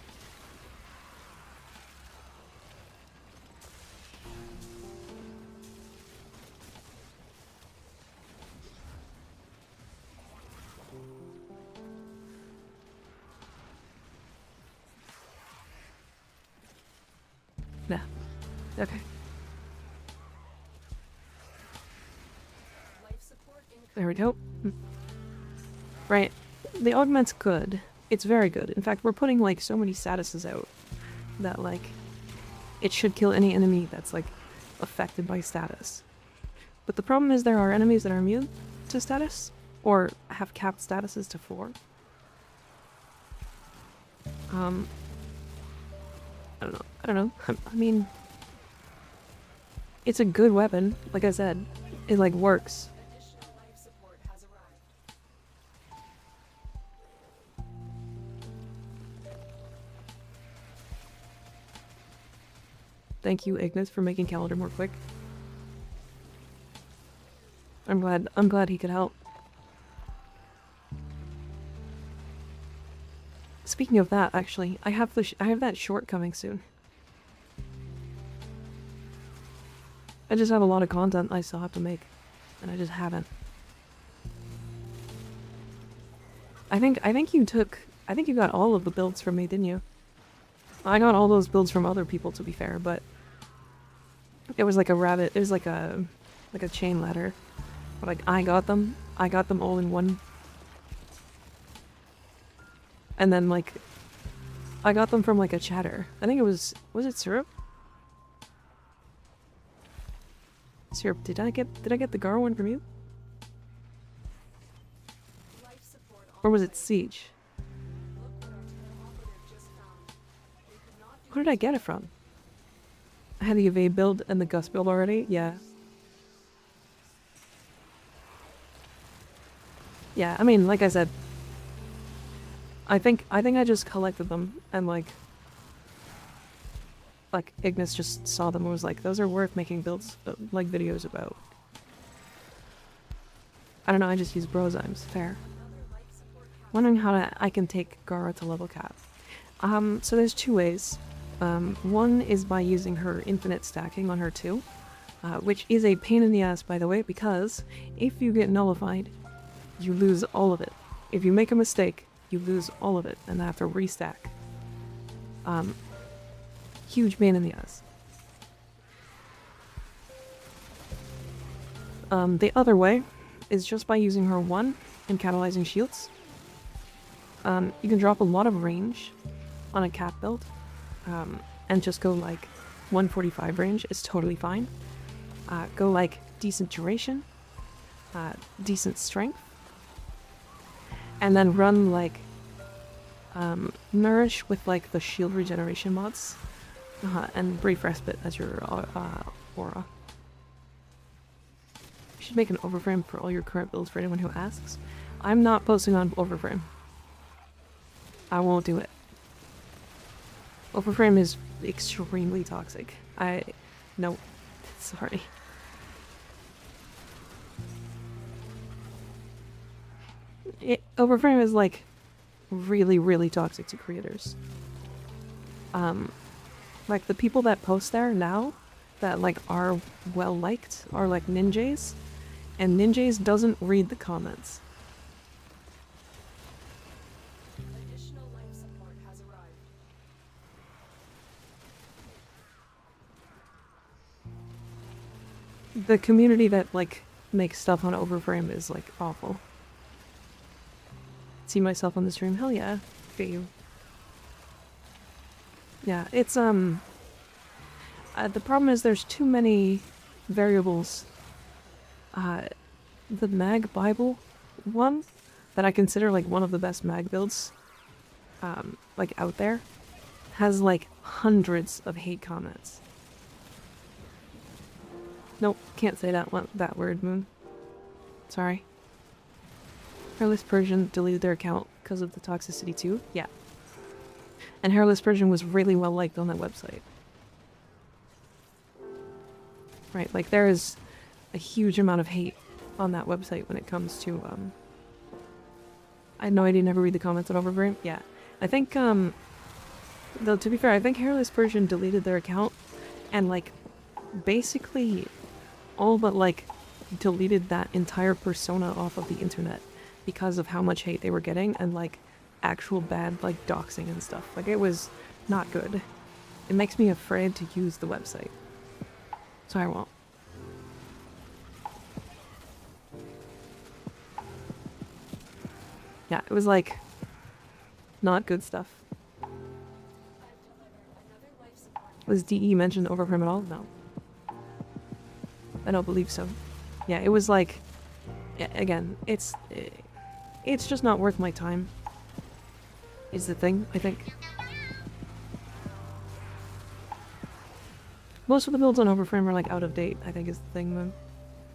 Nah. Okay. There we go. Right. The augment's good. It's very good. In fact, we're putting like so many statuses out that like it should kill any enemy that's like affected by status. But the problem is there are enemies that are immune to status or have capped statuses to 4. I don't know. I mean, it's a good weapon. Like I said, it like works. Thank you, Ignis, for making calendar more quick. I'm glad he could help. Speaking of that, actually, I have that short coming soon. I just have a lot of content I still have to make, and I just haven't. I think you got all of the builds from me, didn't you? I got all those builds from other people, to be fair, but it was like a rabbit. It was like a chain ladder. But like I got them all in one. And then like I got them from like a chatter. I think it was it Syrup? Syrup, did I get the Gar one from you? Or was it Siege? Who did I get it from? I had the Evade build and the Gus build already? Yeah. Yeah, I mean, like I said, I think I just collected them and like Ignis just saw them and was like, those are worth making builds, like videos about. I don't know, I just use Brozymes, fair. Wondering how I can take Gara to level cap. So there's 2 ways. One is by using her infinite stacking on her 2, which is a pain in the ass, by the way, because if you get nullified, you lose all of it. If you make a mistake, you lose all of it and have to restack. Huge pain in the ass. The other way is just by using her 1 and catalyzing shields. You can drop a lot of range on a cat build, and just go like 145 range is totally fine. Go like decent duration, decent strength, and then run like nourish with like the shield regeneration mods, and brief respite as your aura. You should make an overframe for all your current builds for anyone who asks. I'm not posting on overframe. I won't do it. Warframe is extremely toxic. No. Sorry. Warframe is like really, really toxic to creators. Like the people that post there now that like are well liked are like ninjas, and ninjas doesn't read the comments. Additional life support has arrived. The community that like makes stuff on Overframe is like awful. See myself on the stream? Hell yeah. Get you. Yeah, it's the problem is there's too many variables. The mag Bible one that I consider like one of the best mag builds like out there has like hundreds of hate comments. Nope, can't say that word, Moon. Sorry. Hairless Persian deleted their account because of the toxicity too? Yeah. And Hairless Persian was really well liked on that website. Right, like there is a huge amount of hate on that website when it comes to, I had no idea, never read the comments on Overframe. Yeah. I think, though to be fair, I think Hairless Persian deleted their account and like basically all but like deleted that entire persona off of the internet because of how much hate they were getting and like actual bad like doxing and stuff. Like it was not good. It makes me afraid to use the website. So I won't. Yeah, it was like not good stuff. Was DE mentioned Overframe at all? No. I don't believe so. Yeah, it was like, again, it's just not worth my time, is the thing, I think. Most of the builds on Overframe are like out of date, I think is the thing, man.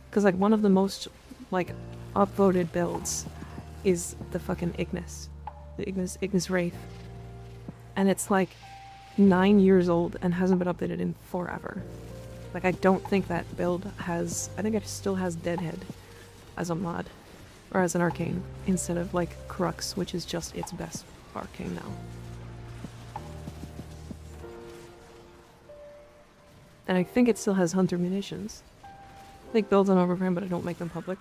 Because like one of the most like upvoted builds is the fucking Ignis. The Ignis Wraith. And it's like 9 years old and hasn't been updated in forever. Like I don't think that build has, I think it still has Deadhead as a mod. Or as an arcane, instead of like Crux, which is just its best arcane now. And I think it still has Hunter munitions. I make builds on Overframe, but I don't make them public.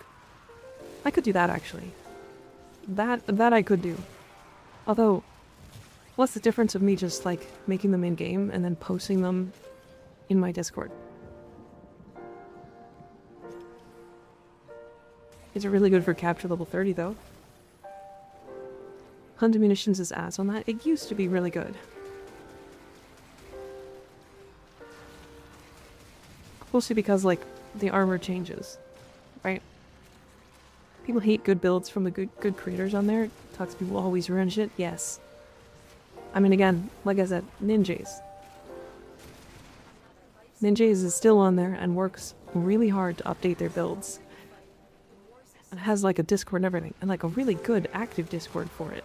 I could do that actually. That I could do. Although, what's the difference of me just like making them in game and then posting them in my Discord? Is it really good for capture level 30 though? Hunter munitions is ass on that. It used to be really good. Mostly because like the armor changes, right? People hate good builds from the good creators on there. Toxic people always ruin shit. Yes. I mean again, like I said, Ninjas. Ninjas is still on there and works really hard to update their builds. It has like a Discord and everything, and like a really good active Discord for it.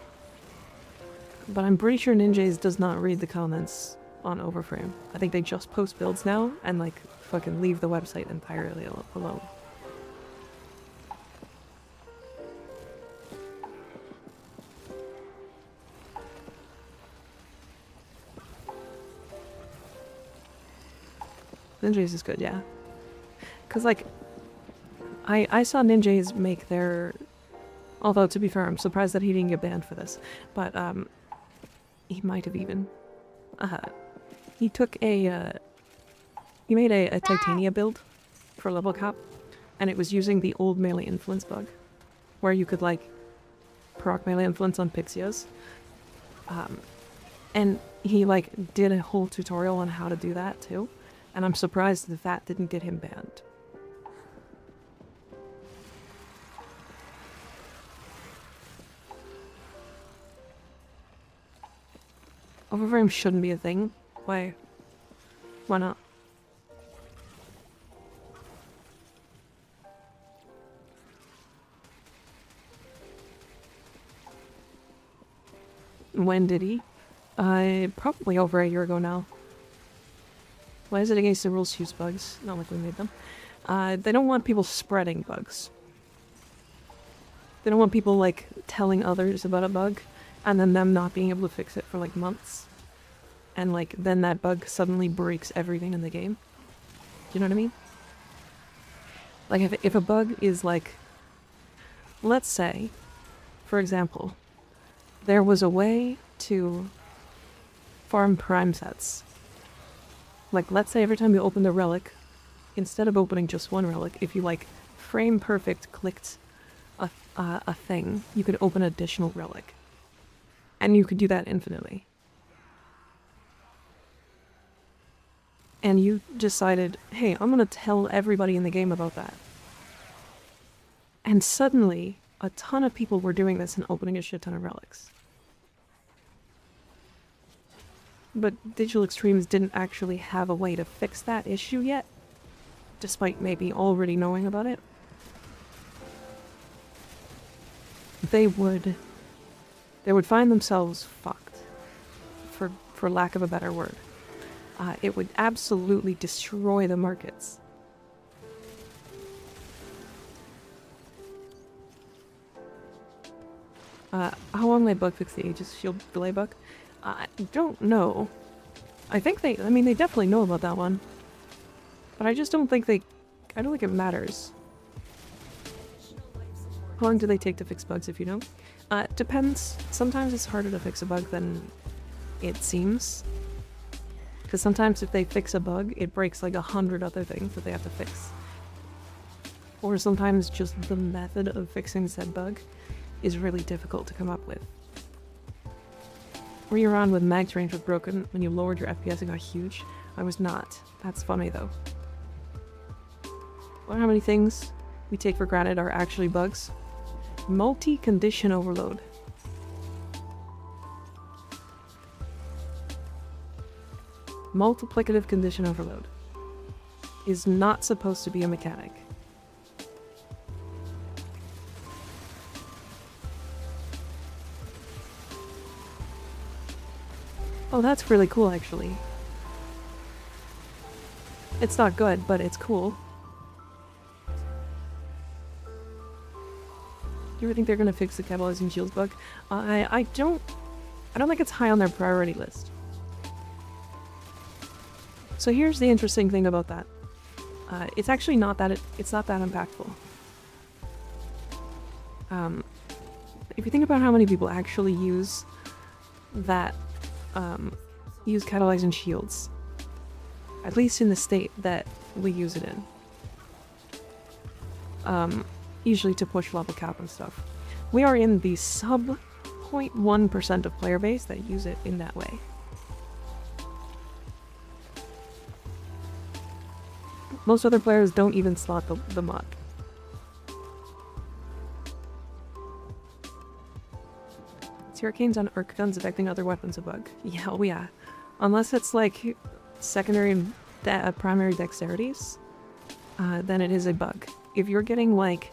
But I'm pretty sure Ninjas does not read the comments on Overframe. I think they just post builds now and like fucking leave the website entirely alone. Ninjas is good, yeah. Cause like I saw Ninjas make their, although to be fair, I'm surprised that he didn't get banned for this, but he might have even. He took a he made a Titania build for level cap, and it was using the old melee influence bug, where you could, like, proc melee influence on Pixios. And he, like, did a whole tutorial on how to do that, too. And I'm surprised that that didn't get him banned. Overframe shouldn't be a thing. Why? Why not? When did he? Probably over a year ago now. Why is it against the rules to use bugs? Not like we made them. They don't want people spreading bugs. They don't want people, like, telling others about a bug, and then them not being able to fix it for, like, months. And, like, then that bug suddenly breaks everything in the game. Do you know what I mean? Like, if a bug is, like... Let's say, for example, there was a way to farm prime sets. Like, let's say every time you open the relic, instead of opening just one relic, if you, like, frame perfect clicked a thing, you could open additional relic. And you could do that infinitely. And you decided, hey, I'm gonna tell everybody in the game about that. And suddenly, a ton of people were doing this and opening a shit ton of relics. But Digital Extremes didn't actually have a way to fix that issue yet, despite maybe already knowing about it. They would find themselves fucked, for lack of a better word. It would absolutely destroy the markets. How long they bug fix the Aegis Shield delay bug? I don't know. I mean, they definitely know about that one. But I just don't think I don't think it matters. How long do they take to fix bugs if you know? Depends. Sometimes it's harder to fix a bug than it seems. Because sometimes if they fix a bug, it breaks like 100 other things that they have to fix. Or sometimes just the method of fixing said bug is really difficult to come up with. Were you around when Mag's range was broken when you lowered your FPS and got huge? I was not. That's funny though. Wonder how many things we take for granted are actually bugs? Multi-condition overload. Multiplicative condition overload is not supposed to be a mechanic. Oh, that's really cool, actually. It's not good, but it's cool. Do you ever think they're gonna fix the catalyzing shields bug? I don't think it's high on their priority list. So here's the interesting thing about that. It's actually not that it's not that impactful. If you think about how many people actually use that, use catalyzing shields, at least in the state that we use it in, usually to push level cap and stuff, we are in the sub 0.1% of player base that use it in that way. Most other players don't even slot the mod. Is hurricanes on arc guns affecting other weapons a bug? Yeah, oh yeah. Unless it's like secondary and primary dexterities, then it is a bug. If you're getting like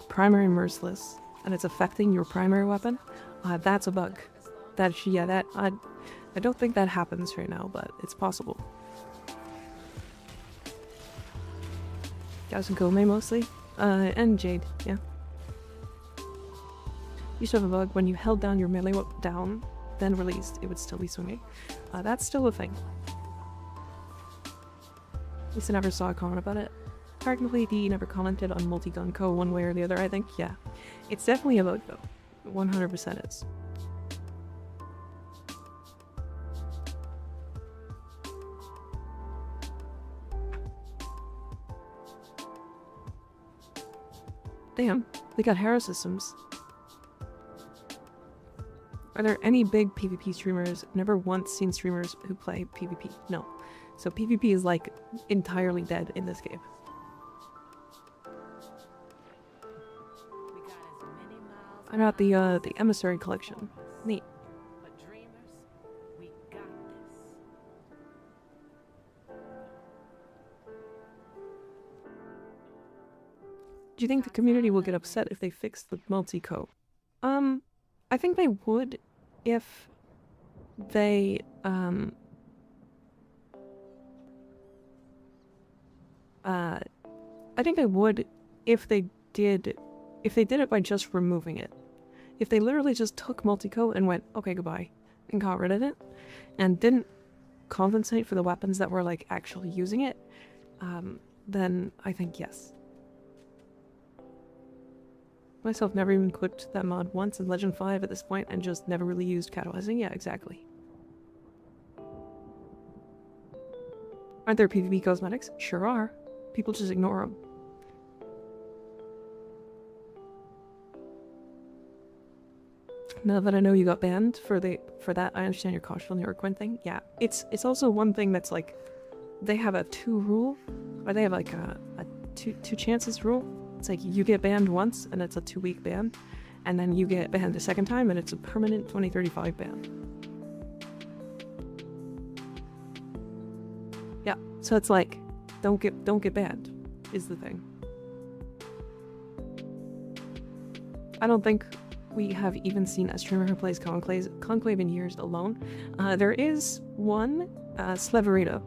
primary merciless and it's affecting your primary weapon, that's a bug. I don't think that happens right now, but it's possible. Gauss and Gome mostly. And Jade, yeah. Used to have a bug when you held down your melee down, then released, it would still be swinging. That's still a thing. At least I never saw a comment about it. Technically, he never commented on Multi-Gun Co. one way or the other, I think. Yeah. It's definitely a bug, though. 100% is. Damn, they got Hera systems. Are there any big PvP streamers? Never once seen streamers who play PvP. No. So PvP is like entirely dead in this game. We got as many miles I got the Emissary collection. Neat. but dreamers, we got this. Do you think the community will get upset if they fix the multi-co? I think they would if they, I think they would if they did it by just removing it. If they literally just took multi-co and went, okay, goodbye, and got rid of it, and didn't compensate for the weapons that were, like, actually using it, then I think yes. Myself never even clipped that mod once in Legend 5 at this point and just never really used catalyzing. Yeah, exactly. Aren't there PvP cosmetics? Sure are. People just ignore them. Now that I know you got banned for that, I understand your caution on the Orquin thing. Yeah, it's also one thing that's like, they have a 2 rule, or they have like a two chances rule. It's like you get banned once and it's a 2-week ban, and then you get banned a second time and it's a permanent 2035 ban. Yeah, so it's like, don't get banned is the thing. I don't think we have even seen a streamer who plays Conclave in years alone. There is one, Sleverito.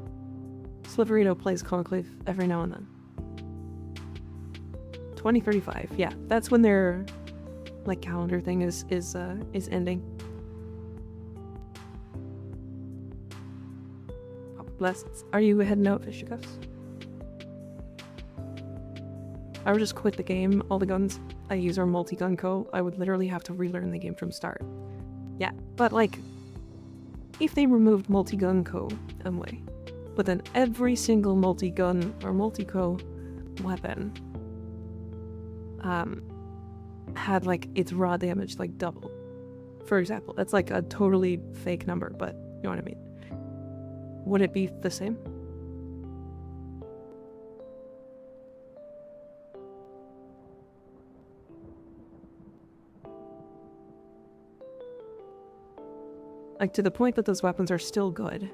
Sleverito plays Conclave every now and then. 2035, yeah, that's when their like calendar thing is ending. Papa blessed. Are you heading out, Fisticuffs? I would just quit the game. All the guns I use are multi-gun co. I would literally have to relearn the game from start. Yeah, but like, if they removed multi-gun co, but then every single multi-gun or multi-co weapon had like its raw damage like double, for example. That's like a totally fake number, but you know what I mean. Would it be the same? Like, to the point that those weapons are still good,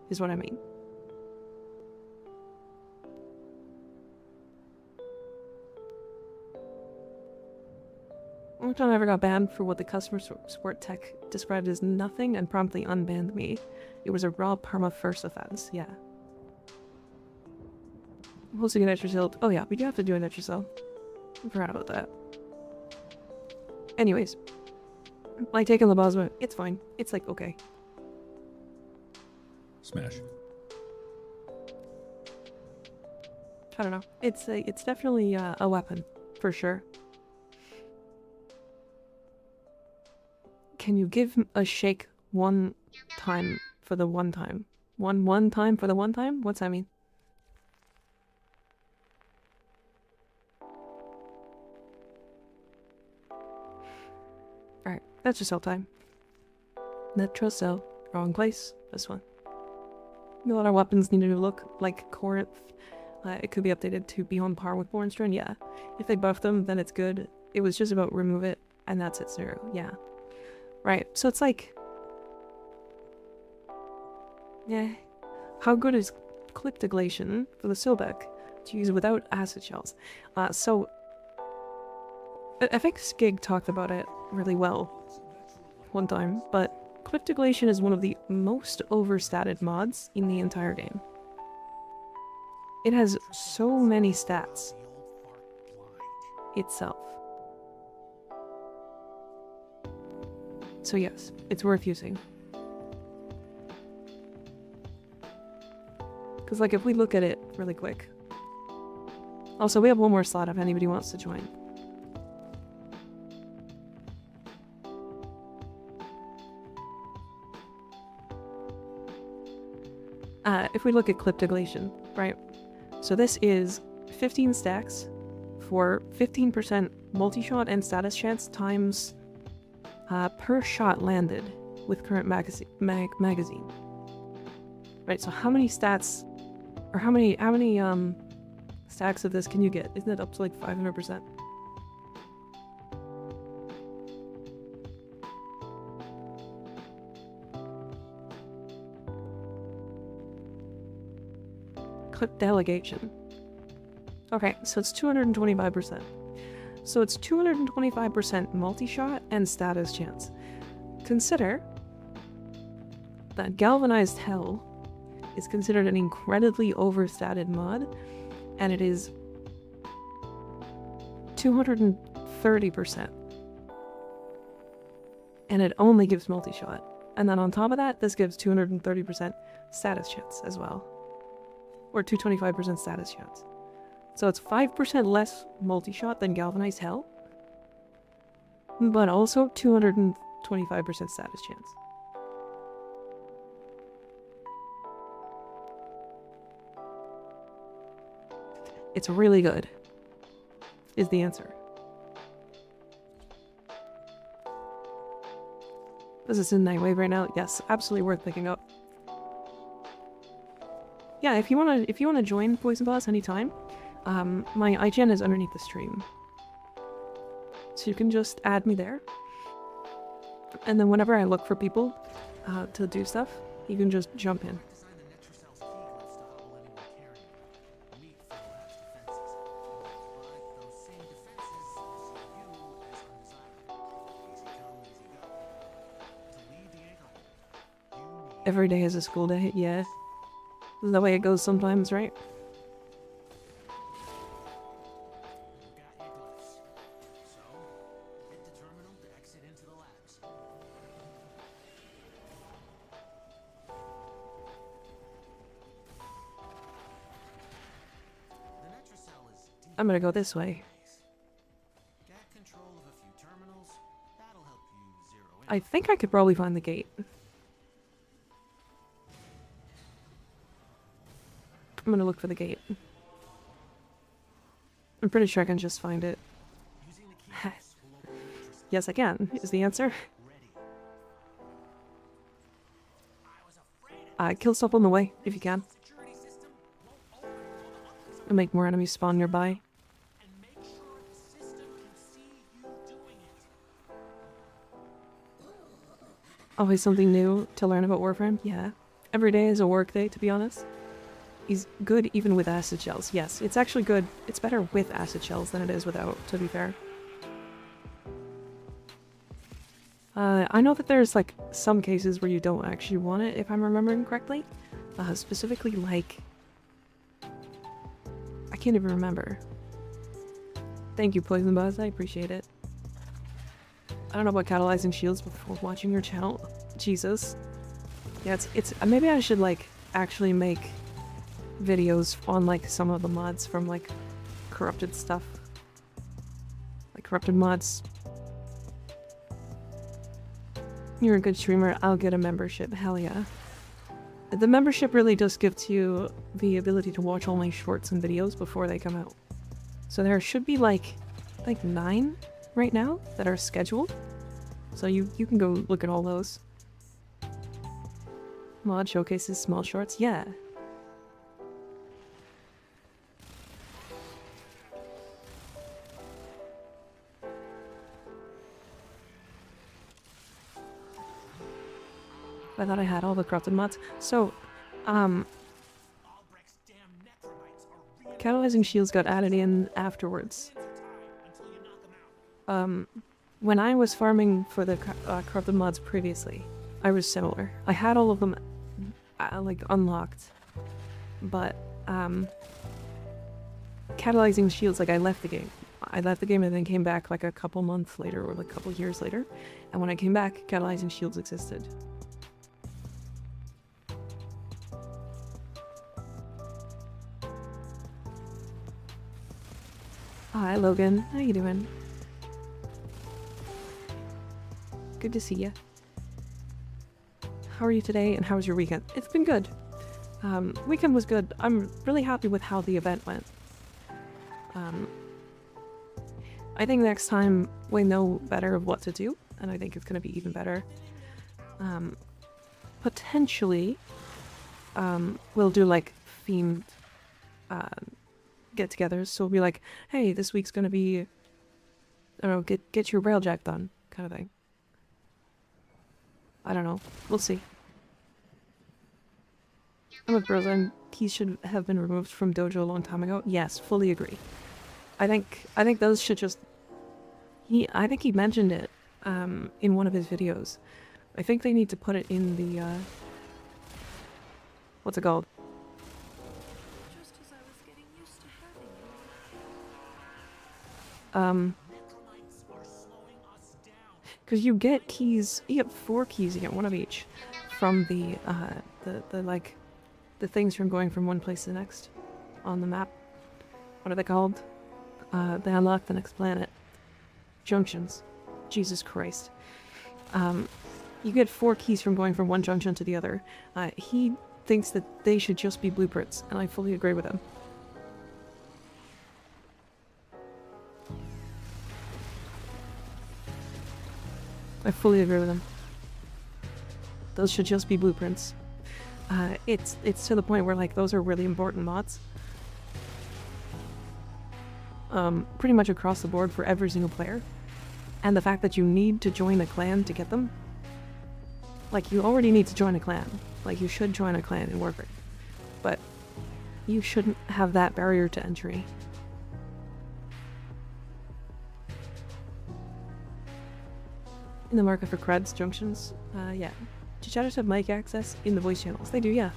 is what I mean. One time I ever got banned for what the customer support tech described as nothing and promptly unbanned me. It was a raw perma first offense, yeah. We'll see an extra sale. Oh yeah, we do have to do an extra sale. I forgot about that. Anyways. Like taking Labazma, it's fine. It's like, okay. Smash. I don't know. It's definitely a weapon, for sure. Can you give a shake one time for the one time? One time for the one time? What's that mean? Alright, that's just sell time. Metro cell. Wrong place. This one. A lot of weapons need a new look, like Corinth. It could be updated to be on par with Bornstrand, yeah. If they buff them, then it's good. It was just about remove it, and that's it, zero, yeah. Right, so it's like... yeah. How good is Cliptiglation for the Silbeck to use without acid shells? So... I think Skig talked about it really well one time, but Cliptiglation is one of the most overstated mods in the entire game. It has so many stats itself. So yes, it's worth using. Because like if we look at it really quick. Also, we have one more slot if anybody wants to join. If we look at Cliptiglation, right? So this is 15 stacks for 15% multi-shot and status chance times per shot landed with current magazine. Right, so how many stats, or how many stacks of this can you get? Isn't it up to like 500%? Clip delegation. Okay, so it's 225%. So it's 225% multi-shot and status chance. Consider that Galvanized Hell is considered an incredibly overstated mod, and it is 230%. And it only gives multi-shot. And then on top of that, this gives 230% status chance as well. Or 225% status chance. So it's 5% less multi-shot than Galvanized Hell, but also 225% status chance. It's really good, is the answer. This is in Nightwave right now. Yes, absolutely worth picking up. Yeah, if you wanna join Poison Boss anytime, my IGN is underneath the stream, so you can just add me there. And then whenever I look for people to do stuff, you can just jump in. Every day is a school day, yeah. This is the way it goes sometimes, right? I'm gonna go this way. I think I could probably find the gate. I'm gonna look for the gate. I'm pretty sure I can just find it. Yes, I can, is the answer. Kill stuff on the way, if you can. And make more enemies spawn nearby. Always something new to learn about Warframe? Yeah. Every day is a work day, to be honest. He's good even with acid shells. Yes, it's actually good. It's better with acid shells than it is without, to be fair. I know that there's like some cases where you don't actually want it, if I'm remembering correctly. Specifically like... I can't even remember. Thank you, Poison Buzz, I appreciate it. I don't know about catalyzing shields before watching your channel. Jesus. Yeah, it's maybe I should like actually make videos on like some of the mods from like corrupted stuff. Like corrupted mods. You're a good streamer, I'll get a membership, hell yeah. The membership really just gives you the ability to watch all my shorts and videos before they come out. So there should be like 9 right now that are scheduled. So you can go look at all those. Mod showcases small shorts, yeah. I thought I had all the corrupted mods. So, catalyzing shields got added in afterwards. When I was farming for the corrupted mods previously, I was similar. I had all of them like unlocked, but catalyzing shields, like I left the game. I left the game and then came back like a couple months later or like a couple years later, and when I came back, catalyzing shields existed. Hi Logan, how you doing? Good to see ya. How are you today and how was your weekend? It's been good. Weekend was good. I'm really happy with how the event went. I think next time we know better of what to do, and I think it's going to be even better. Potentially, we'll do like themed get-togethers. So we'll be like, hey, this week's going to be, I don't know, get your railjack done, kind of thing. I don't know. We'll see. I'm with Bros, and keys should have been removed from Dojo a long time ago. Yes, fully agree. I think those should just... I think he mentioned it in one of his videos. I think they need to put it in the what's it called? Just as I was getting used to having you. Because you get keys, you get 4 keys, you get 1 of each from the like the things from going from one place to the next on the map. What are they called? They unlock the next planet. Junctions. Jesus Christ. You get 4 keys from going from one junction to the other. He thinks that they should just be blueprints, and I fully agree with him. I fully agree with him. Those should just be blueprints. It's to the point where like those are really important mods. Pretty much across the board for every single player. And the fact that you need to join a clan to get them. Like, you already need to join a clan. Like, you should join a clan in Warframe. But you shouldn't have that barrier to entry. In the market for creds junctions? Yeah. Do chatters have mic access in the voice channels? They do, yeah.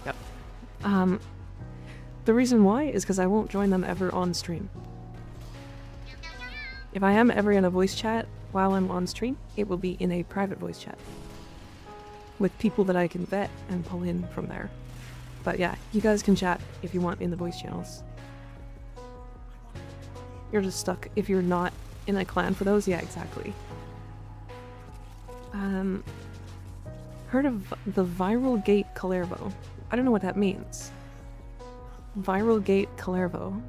Yep. The reason why is because I won't join them ever on stream. If I am ever in a voice chat while I'm on stream, it will be in a private voice chat. With people that I can vet and pull in from there. But yeah, you guys can chat if you want in the voice channels. You're just stuck if you're not in a clan for those? Yeah, exactly. Heard of the Viral Gate Kalervo. I don't know what that means. Viral Gate Kalervo.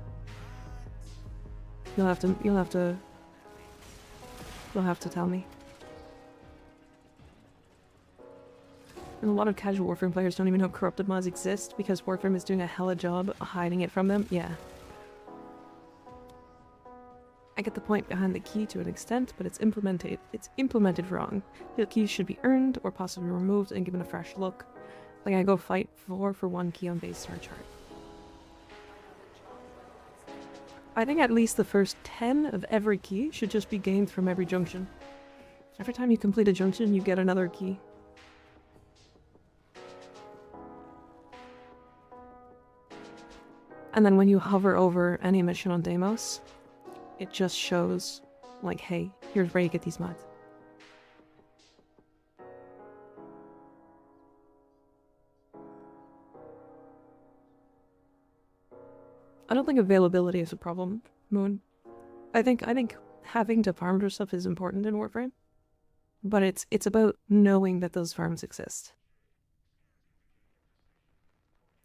You'll have to tell me. And a lot of casual Warframe players don't even know corrupted mods exist because Warframe is doing a hella job hiding it from them. Yeah. I get the point behind the key to an extent, but it's implemented wrong. The keys should be earned or possibly removed and given a fresh look. Like I go fight for 1 key on base star chart. I think at least the first 10 of every key should just be gained from every junction. Every time you complete a junction, you get another key. And then when you hover over any mission on Deimos, it just shows, like, hey, here's where you get these mods. I don't think availability is a problem, Moon. I think having to farm for stuff is important in Warframe. But it's about knowing that those farms exist.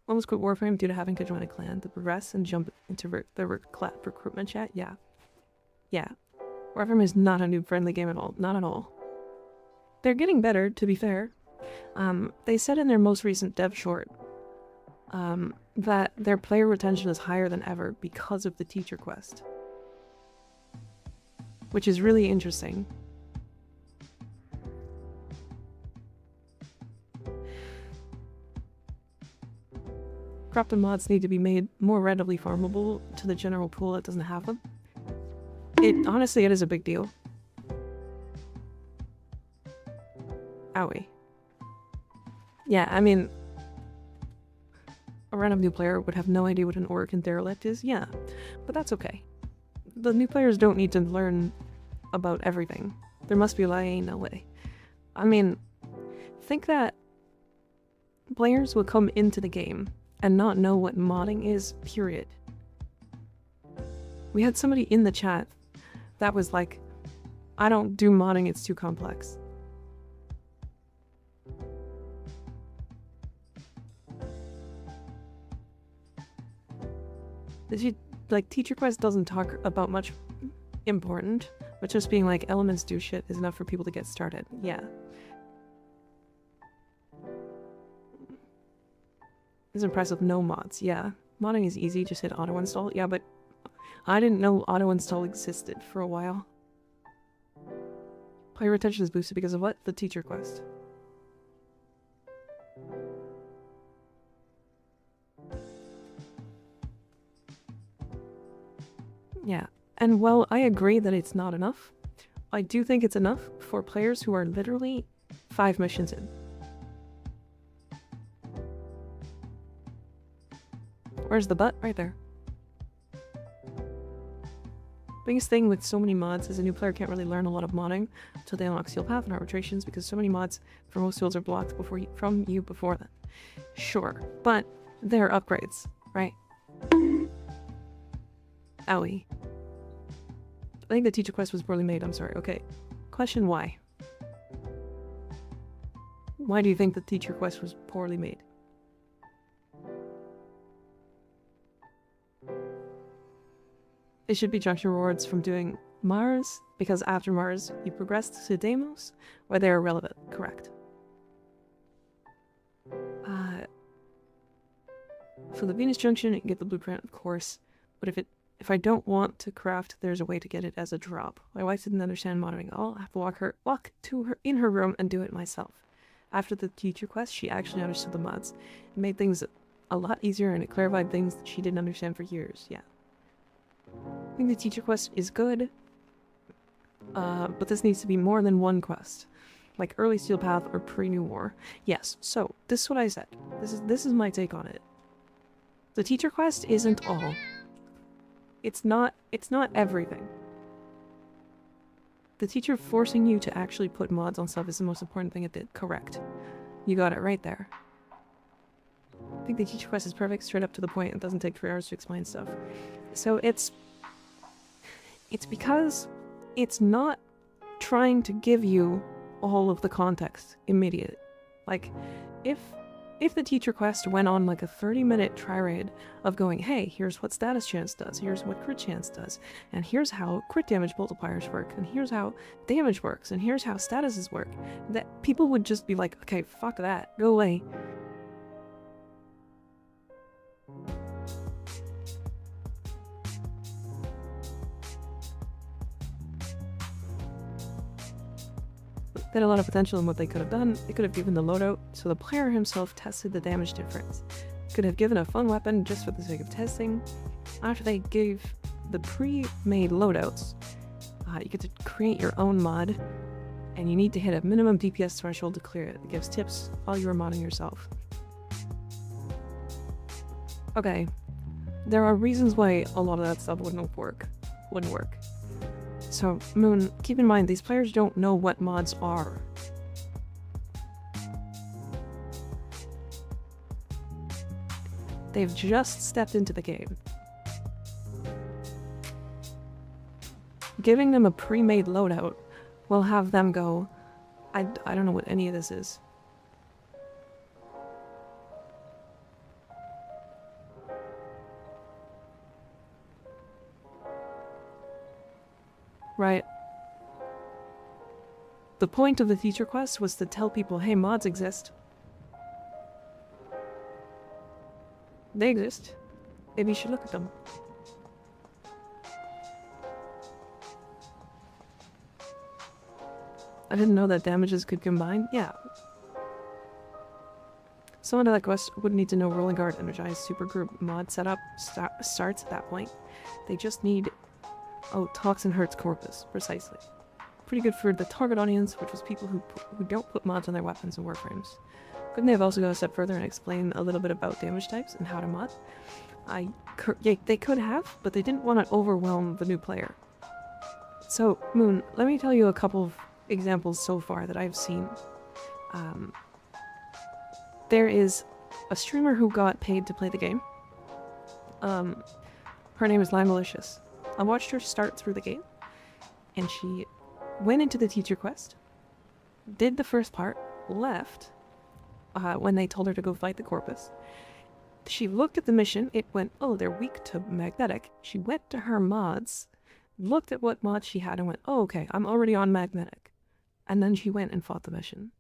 Almost quit Warframe due to having to join a clan to progress and jump into the recruitment chat? Yeah. Yeah. Warframe is not a noob-friendly game at all. Not at all. They're getting better, to be fair. They said in their most recent dev short that their player retention is higher than ever because of the teacher quest. Which is really interesting. Corrupted mods need to be made more readily farmable to the general pool that doesn't have them. Honestly, it is a big deal. Owie. Yeah, I mean, a random new player would have no idea what an orc and derelict is, yeah, but that's okay. The new players don't need to learn about everything. There must be a way, no way. I mean, think that players will come into the game and not know what modding is, period. We had somebody in the chat that was like, I don't do modding, it's too complex. Like, Teacher Quest doesn't talk about much important, but just being like elements do shit is enough for people to get started. Yeah. It's impressive. No mods. Yeah. Modding is easy. Just hit auto install. Yeah, but I didn't know auto install existed for a while. Player retention is boosted because of what? The teacher quest. Yeah. And while I agree that it's not enough, I do think it's enough for players who are literally 5 missions in. Where's the butt? Right there. Biggest thing with so many mods is a new player can't really learn a lot of modding until they unlock Seal Path and arbitrations because so many mods for most tools are blocked from you before then. Sure, but they're upgrades, right? Owie. I think the teacher quest was poorly made, I'm sorry. Okay. Question why? Why do you think the teacher quest was poorly made? It should be junction rewards from doing Mars, because after Mars, you progress to Deimos, where they are relevant. Correct. For the Venus junction, you can get the blueprint, of course, but if I don't want to craft, there's a way to get it as a drop. My wife didn't understand modding at all. I have to walk to her in her room and do it myself. After the teacher quest, she actually understood the mods. It made things a lot easier and it clarified things that she didn't understand for years. Yeah. I think the teacher quest is good, but this needs to be more than one quest, like early Steel Path or pre-New War. Yes, so this is what I said. This is my take on it. The teacher quest isn't all. It's not everything. The teacher forcing you to actually put mods on stuff is the most important thing it did. Correct. You got it right there. I think the teacher quest is perfect, straight up to the point. It doesn't take 3 hours to explain stuff. So it's because it's not trying to give you all of the context immediate. Like, if the teacher quest went on like a 30-minute tri-raid of going, hey, here's what status chance does, here's what crit chance does, and here's how crit damage multipliers work, and here's how damage works, and here's how statuses work, that people would just be like, okay, fuck that, go away. They had a lot of potential in what they could have done. They could have given the loadout so the player himself tested the damage difference. Could have given a fun weapon just for the sake of testing. After they gave the pre-made loadouts, you get to create your own mod, and you need to hit a minimum DPS threshold to clear it. It gives tips while you are modding yourself. Okay, there are reasons why a lot of that stuff wouldn't work. So, Moon, keep in mind, these players don't know what mods are. They've just stepped into the game. Giving them a pre-made loadout will have them go, I don't know what any of this is. Right. The point of the teacher quest was to tell people, hey, mods exist. They exist. Maybe you should look at them. I didn't know that damages could combine. Yeah. Someone to that quest would need to know Rolling Guard Energized Supergroup mod setup starts at that point. They just need... Oh, Toxin Hurts Corpus, precisely. Pretty good for the target audience, which was people who don't put mods on their weapons and warframes. Couldn't they have also gone a step further and explain a little bit about damage types and how to mod? Yeah, they could have, but they didn't want to overwhelm the new player. So, Moon, let me tell you a couple of examples so far that I've seen. There is a streamer who got paid to play the game. Her name is Lime Malicious. I watched her start through the game, and she went into the teacher quest, did the first part, left when they told her to go fight the Corpus. She looked at the mission, it went, oh, they're weak to magnetic. She went to her mods, looked at what mod she had and went, oh, okay, I'm already on magnetic. And then she went and fought the mission.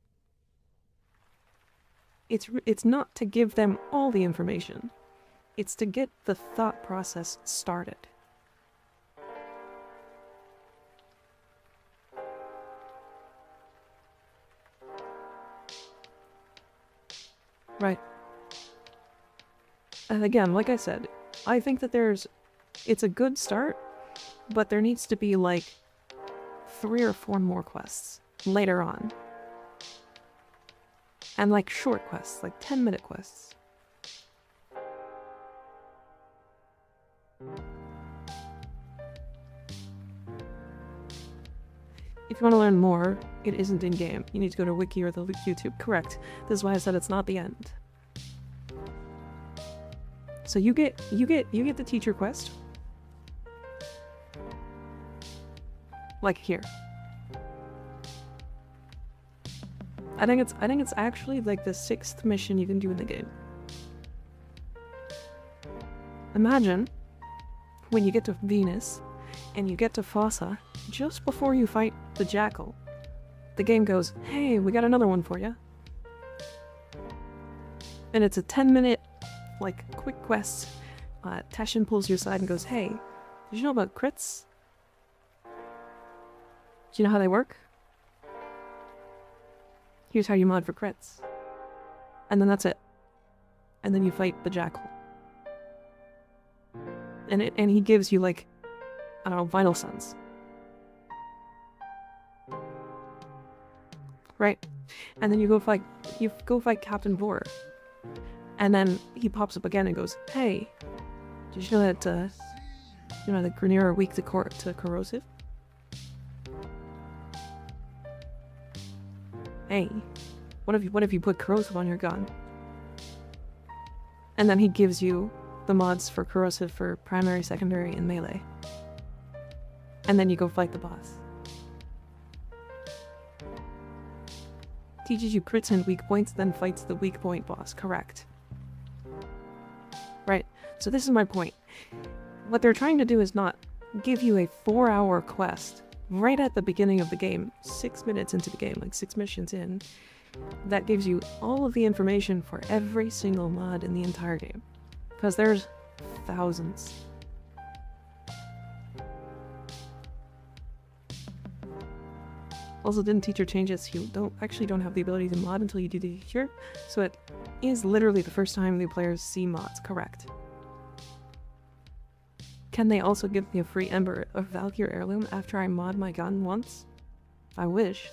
It's not to give them all the information. It's to get the thought process started. Right. And again, like I said, I think that it's a good start, but there needs to be like 3 or 4 more quests later on. And like short quests, like 10-minute quests. If you want to learn more, it isn't in-game. You need to go to Wiki or the YouTube. Correct. This is why I said it's not the end. So you get the teacher quest. Like here. I think it's actually like the 6th mission you can do in the game. Imagine when you get to Venus and you get to Fossa just before you fight the Jackal. The game goes, hey, we got another one for you. And it's a 10-minute, like, quick quest. Tashin pulls you aside and goes, hey, did you know about crits? Do you know how they work? Here's how you mod for crits. And then that's it. And then you fight the Jackal. And he gives you, like, I don't know, vital sense. Right? And then you go fight Captain Vor. And then he pops up again and goes, hey, did you know that the Grineer are weak to corrosive? Hey, what if you put corrosive on your gun? And then he gives you the mods for corrosive for primary, secondary, and melee. And then you go fight the boss. Teaches you crits and weak points, then fights the weak point boss. Correct. Right. So this is my point. What they're trying to do is not give you a 4-hour quest right at the beginning of the game, 6 minutes into the game, like 6 missions in, that gives you all of the information for every single mod in the entire game. Because there's thousands. Also, didn't teacher changes? You don't have the ability to mod until you do the teacher, so it is literally the first time the players see mods. Correct. Can they also give me a free Ember of Valkyr heirloom after I mod my gun once? I wish.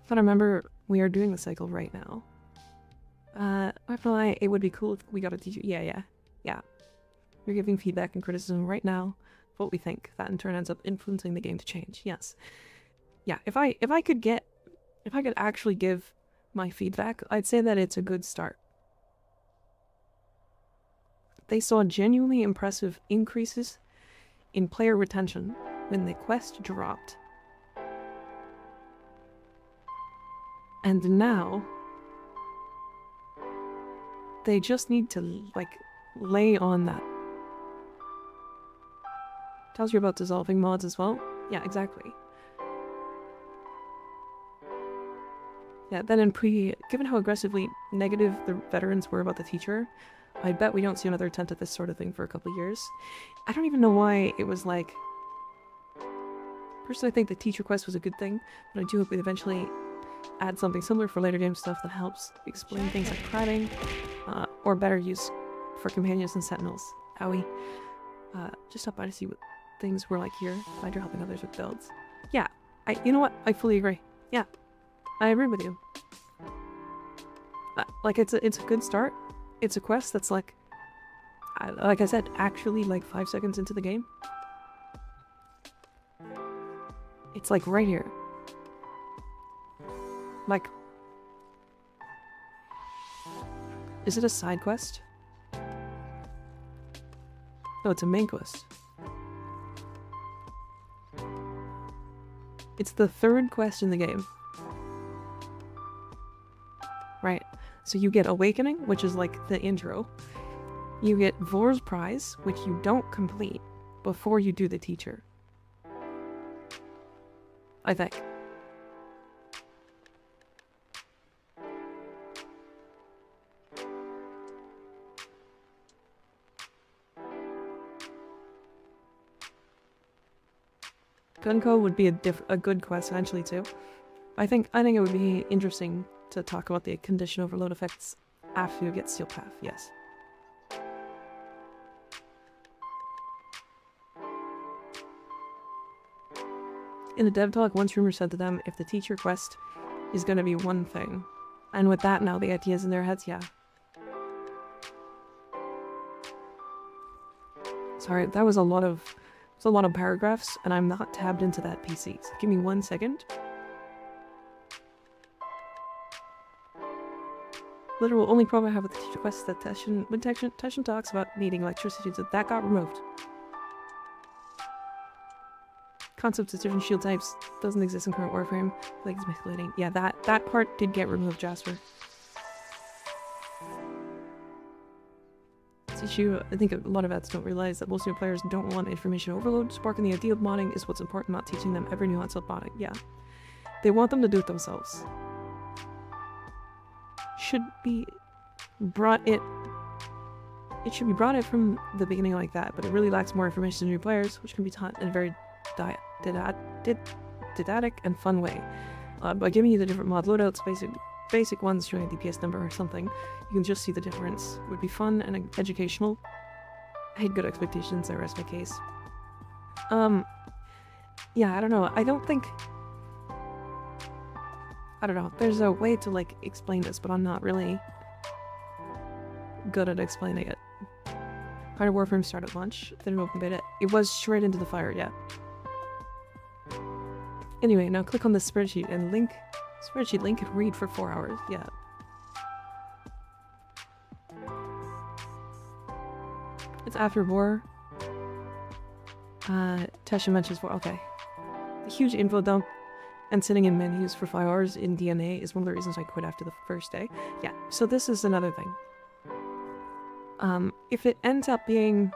But I remember we are doing the cycle right now. It would be cool if we got a teacher. Yeah. We're giving feedback and criticism right now. What we think. That in turn ends up influencing the game to change. Yes. Yeah, if I could actually give my feedback, I'd say that it's a good start. They saw genuinely impressive increases in player retention when the quest dropped. And now they just need to, like, lay on that. Tells you about dissolving mods as well. Yeah, exactly. Yeah, then given how aggressively negative the veterans were about the teacher, I bet we don't see another attempt at this sort of thing for a couple years. I don't even know why it was like... Personally, I think the teacher quest was a good thing, but I do hope we eventually add something similar for later game stuff that helps explain things like crabbing, or better use for companions and sentinels. Owie. Just stop by to see what things were like here. Glad you're helping others with builds. Yeah, you know what? I fully agree. Yeah, I agree with you. Like, it's a good start. It's a quest that's like I said, actually like 5 seconds into the game. It's like right here. Like, is it a side quest? No, it's a main quest. It's the 3rd quest in the game. Right. So you get Awakening, which is like the intro. You get Vor's prize, which you don't complete before you do the teacher. I think. Gunko would be a good quest eventually too. I think it would be interesting to talk about the condition overload effects after you get Steel Path, yes. In the dev talk, one streamer said to them, if the teacher quest is going to be one thing. And with that now, the ideas in their heads, yeah. Sorry, that was a lot of paragraphs, and I'm not tabbed into that PC. So give me 1 second. Literal only problem I have with the teacher quest is that Teshin talks about needing electricity, so that got removed. Concepts of different shield types doesn't exist in current Warframe. Like it's misleading. Yeah, that part did get removed, Jasper. This issue, I think a lot of vets don't realize that most new players don't want information overload. Sparking the idea of modding is what's important, not teaching them every nuance of modding. Yeah. They want them to do it themselves. Should be brought it should be brought in from the beginning like that, but it really lacks more information to new players, which can be taught in a very didactic and fun way. By giving you the different mod loadouts, basic ones showing DPS number or something, you can just see the difference. It would be fun and educational. I had good expectations, I rest my case. Yeah, I don't know. I don't know. There's a way to, like, explain this, but I'm not really good at explaining it. Part of Warframe started launch, then open beta. It was straight into the fire, yeah. Anyway, now click on the spreadsheet and spreadsheet link and read for 4 hours, yeah. It's after war. Tesha mentions war, okay. The huge info dump and sitting in menus for 5 hours in DNA is one of the reasons I quit after the first day. Yeah, so this is another thing. If it ends up being,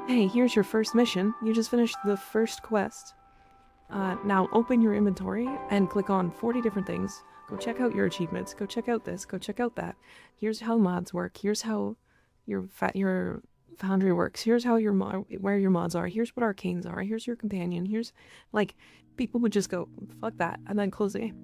hey, here's your first mission, you just finished the first quest. Now open your inventory and click on 40 different things. Go check out your achievements, go check out this, go check out that. Here's how mods work, here's how your foundry works, here's how where your mods are, here's what arcanes are, here's your companion, here's, like, people would just go, fuck that, and then close the game.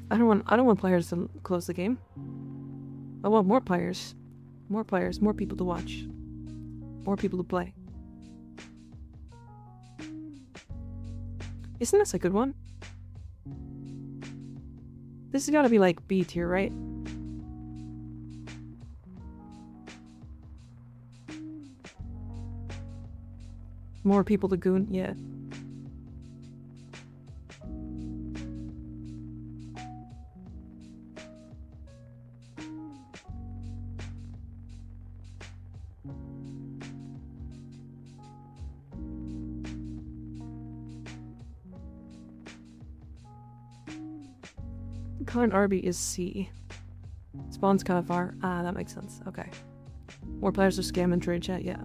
I don't want players to close the game. I want more players. More players, more people to watch. More people to play. Isn't this a good one? This has got to be like B tier, right? More people to goon, yeah. Current RB is C. Spawn's kind of far. Ah, that makes sense. Okay. More players are scam and trade chat, yeah.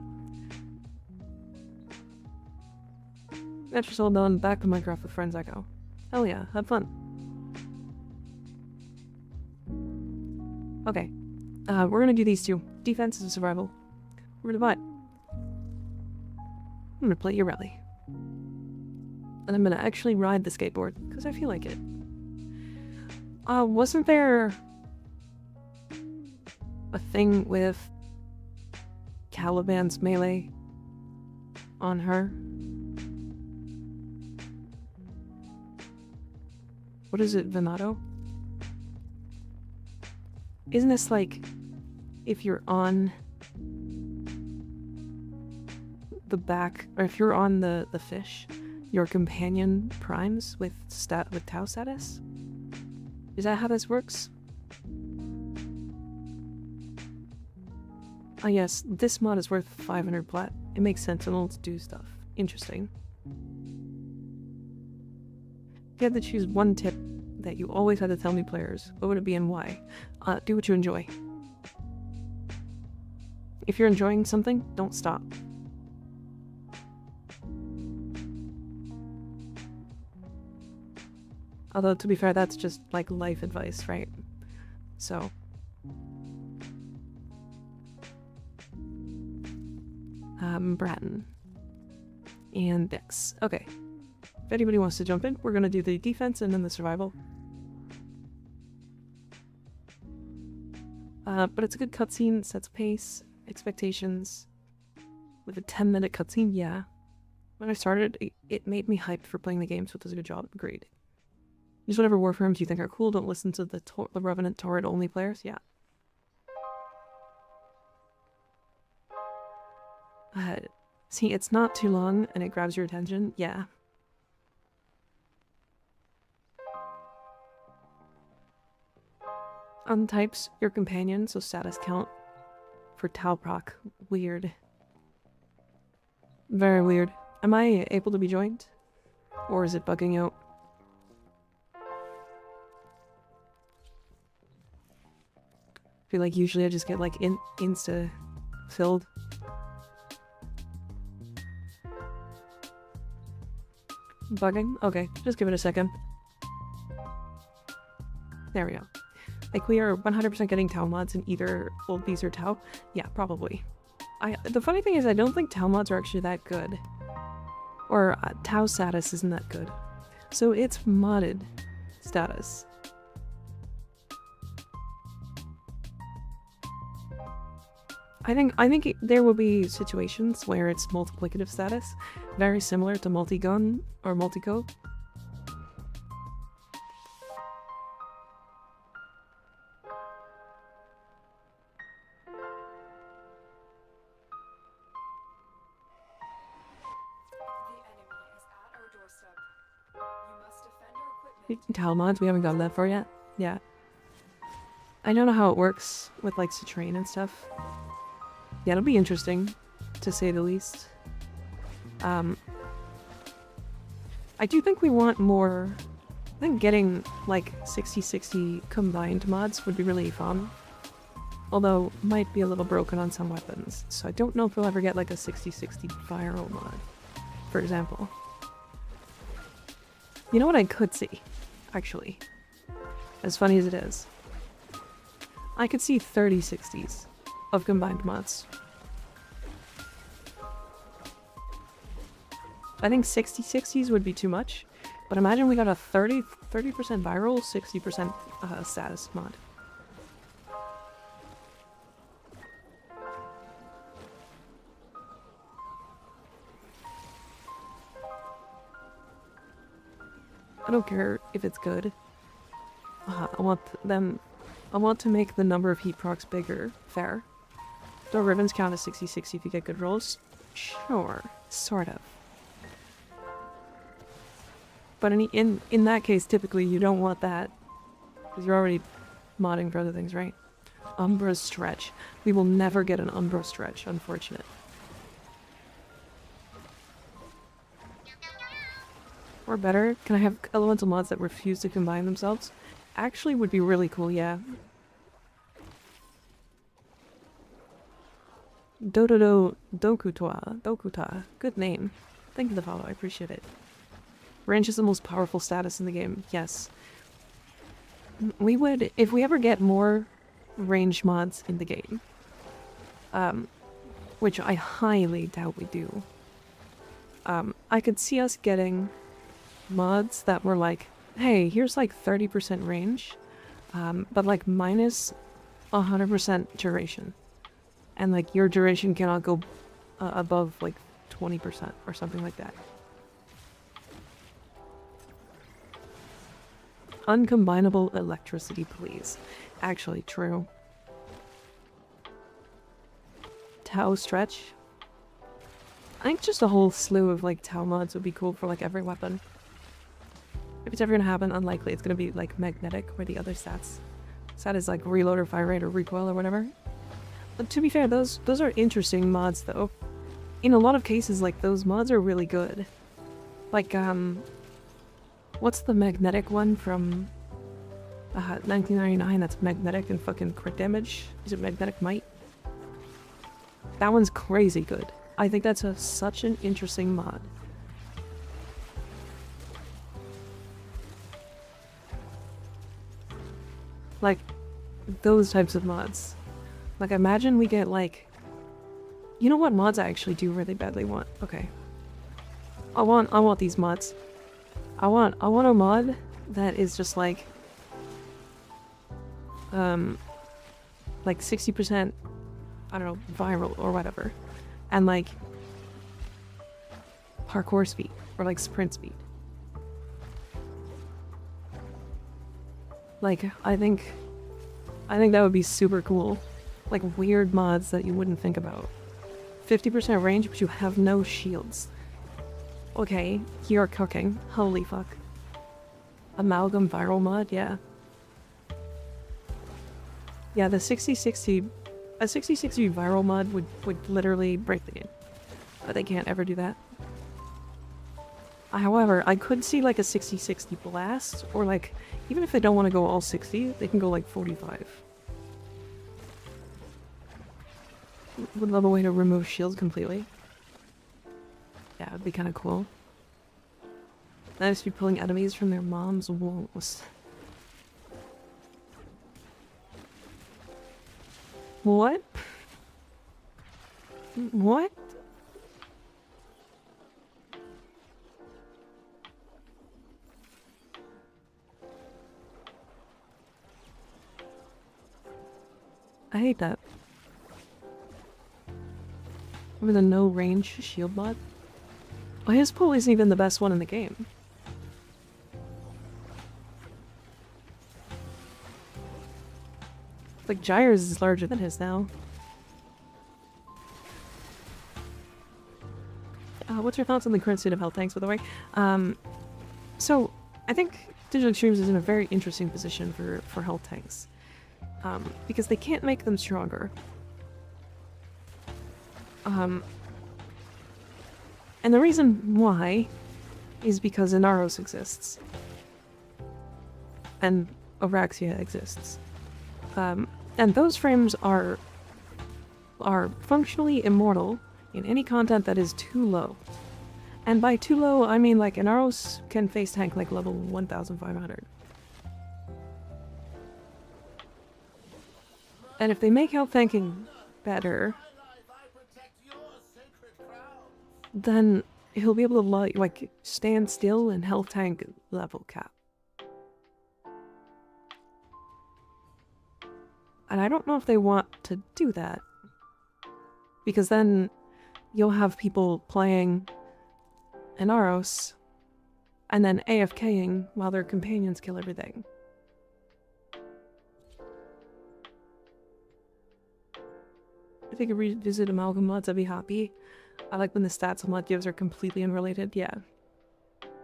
That's just all done. Back to Minecraft with friends I go. Hell yeah, had fun. Okay. We're gonna do these two. Defense and survival. We're gonna divide. I'm gonna play your rally. And I'm gonna actually ride the skateboard, because I feel like it. Wasn't there a thing with Caliban's melee on her? What is it, Venato? Isn't this like if you're on the back, or if you're on the fish, your companion primes with Tau status? Is that how this works? Ah yes, this mod is worth 500 plat. It makes sense and it'll do stuff. Interesting. If you had to choose one tip that you always had to tell new players, what would it be and why? Do what you enjoy. If you're enjoying something, don't stop. Although, to be fair, that's just like life advice, right? So. Bratton. And Dex. Okay. If anybody wants to jump in, we're gonna do the defense and then the survival. But it's a good cutscene, sets pace, expectations. With a 10-minute cutscene, yeah. When I started, it made me hyped for playing the game, so it does a good job. Agreed. Use whatever Warframes you think are cool, don't listen to the Revenant Torrent only players, yeah. See, it's not too long and it grabs your attention, yeah. Untypes your companion, so status count for Tau proc. Weird. Very weird. Am I able to be joined? Or is it bugging out? I feel like usually I just get like insta filled. Bugging? Okay, just give it a second. There we go. Like, we are 100% getting Tau mods in either Old Bees or Tau. Yeah, probably. The funny thing is, I don't think Tau mods are actually that good. Or Tau status isn't that good. So it's modded status. I think there will be situations where it's multiplicative status, very similar to multi-gun or multi-co. Tau mods, we haven't gotten that far yet. Yeah. I don't know how it works with like Citrain and stuff. Yeah, it'll be interesting, to say the least. I do think we want more. I think getting like 60-60 combined mods would be really fun. Although, might be a little broken on some weapons. So I don't know if we'll ever get like a 60-60 viral mod, for example. You know what I could see, actually? As funny as it is. I could see 30-60s of combined mods. I think 60-60s would be too much, but imagine we got a 30% viral, 60% status mod. I don't care if it's good. I want to make the number of heat procs bigger. Fair. Do ribbons count as 60-60 if you get good rolls? Sure. Sort of. But in that case, typically you don't want that. Because you're already modding for other things, right? Umbra stretch. We will never get an Umbra stretch, unfortunate. Or better, can I have elemental mods that refuse to combine themselves? Actually would be really cool, yeah. Dododo Dokuta. Good name. Thank you for the follow, I appreciate it. Range is the most powerful status in the game, yes. We would, if we ever get more range mods in the game, which I highly doubt we do, I could see us getting mods that were like, hey, here's like 30% range, but like minus 100% duration. And like your duration cannot go above like 20% or something like that. Uncombinable electricity, please. Actually, true. Tau stretch. I think just a whole slew of like Tau mods would be cool for like every weapon. If it's ever gonna happen, unlikely. It's gonna be like magnetic, where the other stat is like reload or fire rate or recoil or whatever. To be fair, those are interesting mods though. In a lot of cases, like, those mods are really good. Like, what's the magnetic one from 1999 that's magnetic and fucking crit damage? Is it magnetic might? That one's crazy good. I think that's such an interesting mod. Like, those types of mods. Like, imagine we get, like... You know what mods I actually do really badly want? Okay. I want these mods. I want a mod that is just like 60%, I don't know, viral or whatever. And like parkour speed or like sprint speed. Like, I think that would be super cool. Like, weird mods that you wouldn't think about. 50% range, but you have no shields. Okay, you're cooking. Holy fuck. Amalgam viral mod, yeah. Yeah, the 60-60... A 60-60 viral mod would literally break the game. But they can't ever do that. However, I could see like a 60-60 blast, or like, even if they don't want to go all 60, they can go like 45. Would love a way to remove shields completely. Yeah, it'd be kind of cool. Nice to be pulling enemies from their mom's wombs. What? What? I hate that. With a no range shield mod? Well, his pull isn't even the best one in the game. Like, Gyre's is larger than his now. What's your thoughts on the current state of health tanks, by the way? So, I think Digital Extremes is in a very interesting position for health tanks. Because they can't make them stronger. And the reason why is because Inaros exists. And Auraxia exists. And those frames are functionally immortal in any content that is too low. And by too low, I mean like Inaros can face tank like level 1500. And if they make health tanking better, then he'll be able to like stand still and health tank level cap. And I don't know if they want to do that. Because then you'll have people playing Inaros and then AFKing while their companions kill everything. If they could revisit Amalgam mods, I'd be happy. I like when the stats mod gives are completely unrelated, yeah.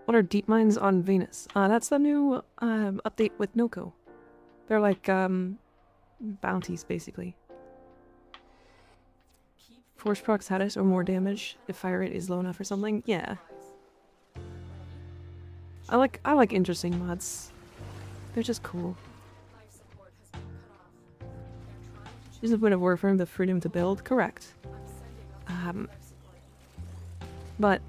What are deep mines on Venus? That's the new update with Noko. They're like bounties, basically. Force proc status or more damage if fire rate is low enough or something. Yeah. I like interesting mods. They're just cool. Use a bit of Warframe, the freedom to build. Correct. But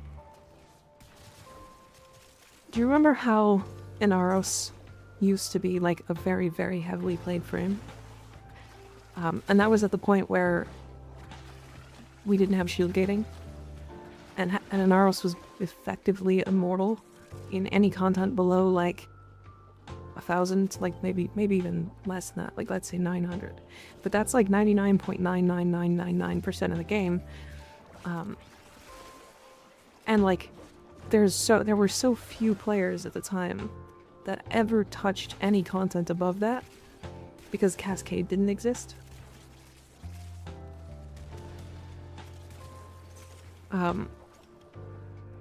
do you remember how Inaros used to be like a very, very heavily played frame? And that was at the point where we didn't have shield gating, and Inaros was effectively immortal in any content below like 1,000, like maybe even less than that, like let's say 900. But that's like 99.99999% of the game. And like there were so few players at the time that ever touched any content above that because Cascade didn't exist.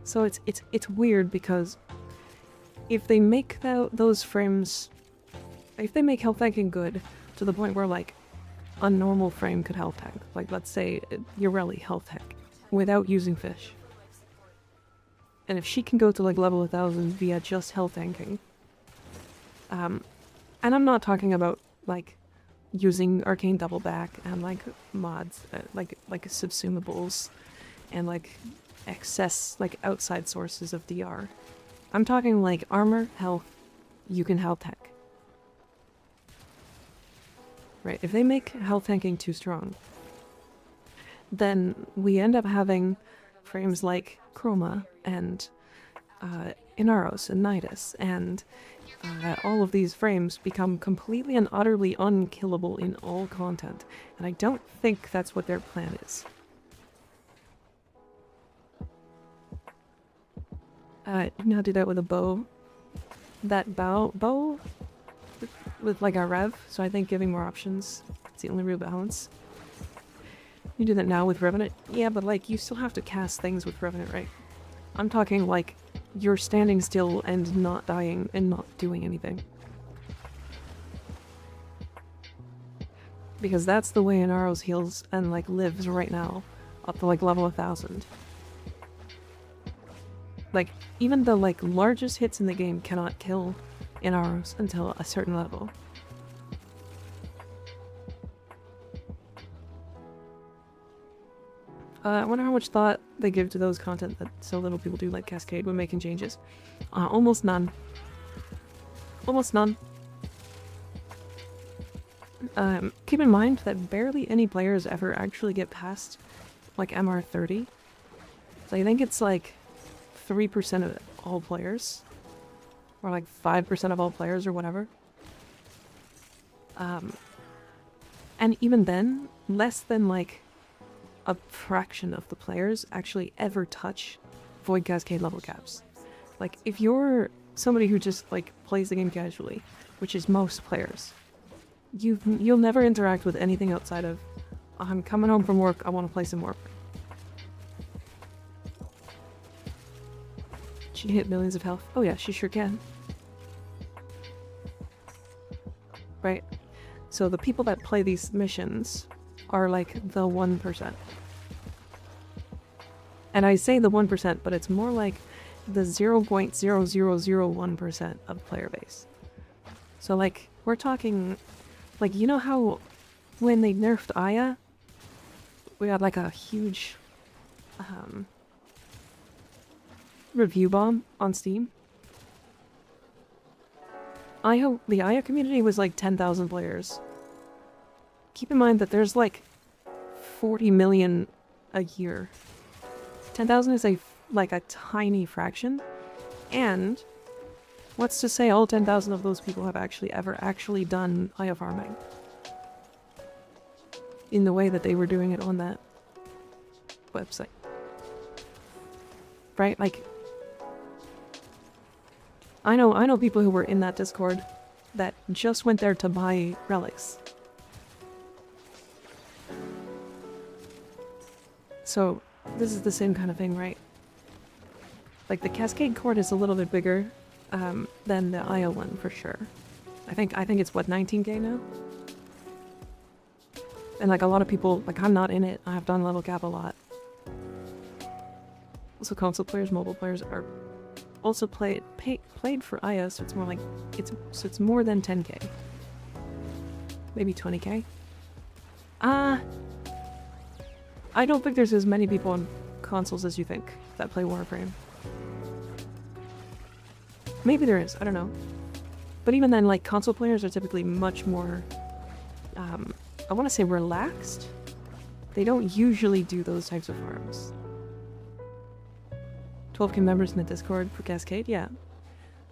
So it's weird because if they make those frames, if they make health tanking good to the point where like a normal frame could health tank. Like, let's say Yoreli health tank without using fish. And if she can go to like level 1000 via just health tanking, and I'm not talking about like using arcane double back and like mods, like subsumables and like excess like outside sources of DR. I'm talking like armor, health, you can health tank. Right, if they make health tanking too strong, then we end up having frames like Chroma and Inaros and Nidus, and all of these frames become completely and utterly unkillable in all content, and I don't think that's what their plan is. Now do that with a bow. That bow with like a rev, so I think giving more options, it's the only real balance. You do that now with Revenant? Yeah, but like, you still have to cast things with Revenant, right? I'm talking like, you're standing still and not dying and not doing anything. Because that's the way Inaros heals and like lives right now, up to like level 1000. Like, even the like largest hits in the game cannot kill Inaros until a certain level. I wonder how much thought they give to those content that so little people do, like Cascade, when making changes. Almost none. Almost none. Keep in mind that barely any players ever actually get past, like, MR30. So I think it's, like, 3% of all players. Or, like, 5% of all players, or whatever. And even then, less than, like, a fraction of the players actually ever touch Void Cascade level caps. Like, if you're somebody who just, like, plays the game casually, which is most players, you'll never interact with anything outside of, I'm coming home from work, I want to play some Warframe. She hit millions of health. Oh yeah, she sure can. Right? So the people that play these missions are like the 1%. And I say the 1%, but it's more like the 0.0001% of player base. So like, we're talking, like, you know how when they nerfed Aya, we had like a huge review bomb on Steam? The Aya community was like 10,000 players. Keep in mind that there's like 40 million a year. 10,000 is like a tiny fraction. And what's to say all 10,000 of those people have ever actually done Aya farming in the way that they were doing it on that website. Right? Like, I know people who were in that Discord that just went there to buy relics. So, this is the same kind of thing, right? Like, the Cascade Court is a little bit bigger than the Aya one, for sure. I think it's, what, 19k now? And, like, a lot of people, like, I'm not in it. I have done level cap a lot. Also, console players, mobile players are also played for Aya, so it's more like, it's more than 10k. Maybe 20k? I don't think there's as many people on consoles as you think that play Warframe. Maybe there is, I don't know. But even then, like, console players are typically much more, I want to say relaxed. They don't usually do those types of farms. 12k members in the Discord for Cascade, yeah.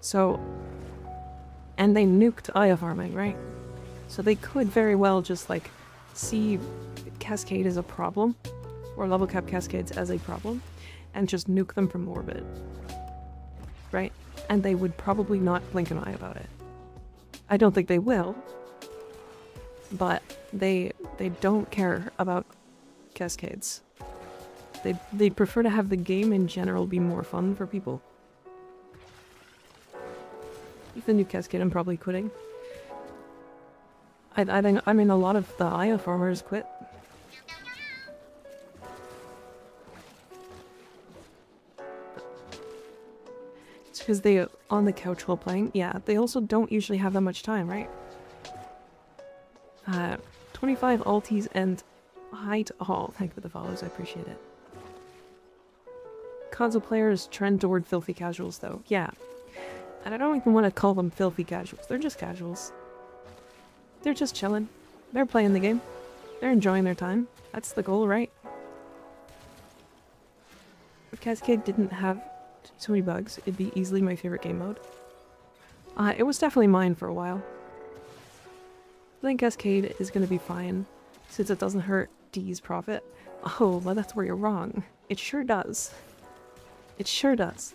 So, and they nuked Aya farming, right? So they could very well just, like, see Cascade as a problem, or level cap Cascades as a problem, and just nuke them from orbit. Right? And they would probably not blink an eye about it. I don't think they will, but they don't care about Cascades. They'd prefer to have the game in general be more fun for people. If the new Cascade, I'm probably quitting. I think, I mean, a lot of the Aya farmers quit. It's because they on the couch while playing. Yeah, they also don't usually have that much time, right? 25 alties and hi to all. Thank you for the follows, I appreciate it. Console players trend toward filthy casuals, though. Yeah. And I don't even want to call them filthy casuals. They're just casuals. They're just chilling. They're playing the game. They're enjoying their time. That's the goal, right? If Cascade didn't have so many bugs, it'd be easily my favorite game mode. It was definitely mine for a while. I think Cascade is going to be fine, since it doesn't hurt D's profit. Oh, well that's where you're wrong. It sure does. It sure does.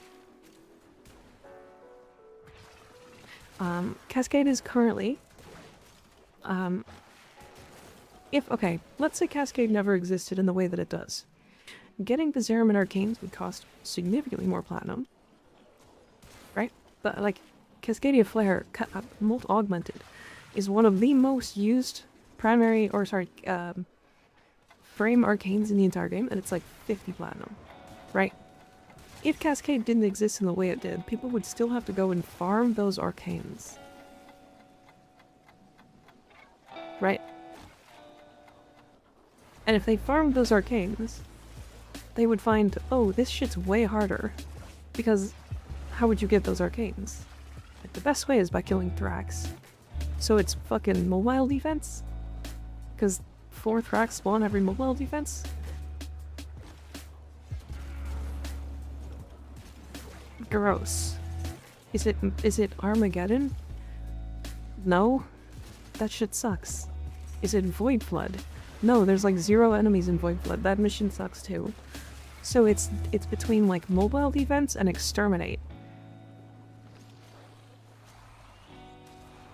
Cascade is currently... okay, let's say Cascade never existed in the way that it does. Getting the Zerum and Arcanes would cost significantly more platinum. Right? But, like, Cascadia Flare, Molt Augmented, is one of the most used frame arcanes in the entire game, and it's like 50 platinum. Right? If Cascade didn't exist in the way it did, people would still have to go and farm those arcanes. Right? And if they farmed those arcanes, they would find, oh, this shit's way harder. Because how would you get those arcanes? Like, the best way is by killing Thrax. So it's fucking mobile defense? Because 4 Thrax spawn every mobile defense? Gross. Is it Armageddon? No? That shit sucks. Is it Void Flood? No, there's like 0 enemies in Void Flood. That mission sucks too. So it's between like mobile defense and exterminate.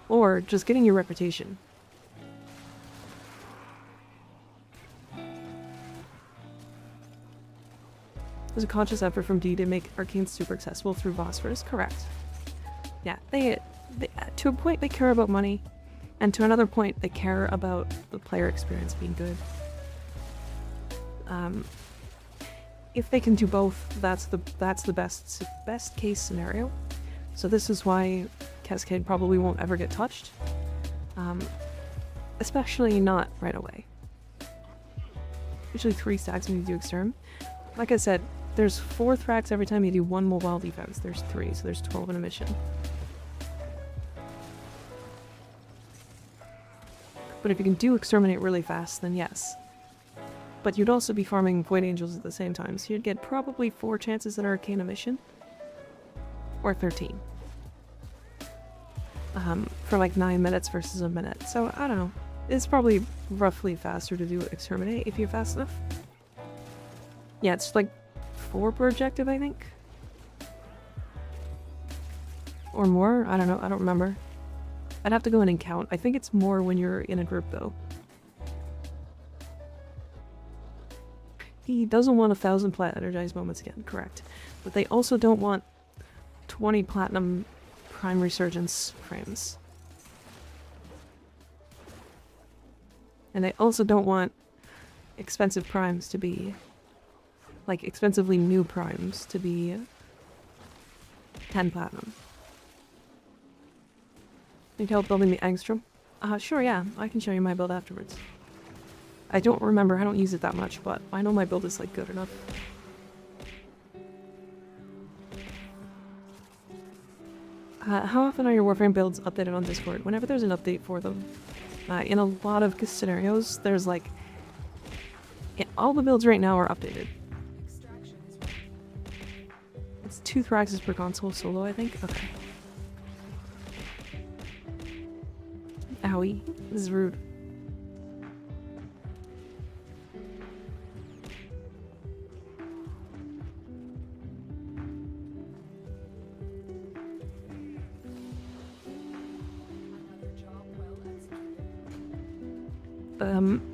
Or just getting your reputation. There's a conscious effort from D to make arcanes super accessible through Phosphorus. Correct. Yeah, they to a point they care about money, and to another point they care about the player experience being good. If they can do both, that's the best case scenario. So this is why Cascade probably won't ever get touched. Especially not right away. Usually 3 stacks when you do exterm. Like I said, there's 4 Thrax every time you do 1 mobile defense. There's 3, so there's 12 in a mission. But if you can do exterminate really fast, then yes. But you'd also be farming Void Angels at the same time, so you'd get probably 4 chances at Arcane mission. Or 13. For like 9 minutes versus a minute. So, I don't know. It's probably roughly faster to do exterminate if you're fast enough. Yeah, it's like 4 per objective, I think. Or more? I don't know. I don't remember. I'd have to go in and count. I think it's more when you're in a group, though. He doesn't want 1,000 energized moments again, correct. But they also don't want 20 platinum prime resurgence frames. And they also don't want expensive primes to be... like, expensively new primes to be 10 platinum. Need help building the Angstrom? Sure, yeah. I can show you my build afterwards. I don't remember, I don't use it that much, but I know my build is, like, good enough. How often are your Warframe builds updated on Discord? Whenever there's an update for them. In a lot of scenarios, there's, like... all the builds right now are updated. It's 2 Thraxes per console solo, I think? Okay. Owie. This is rude.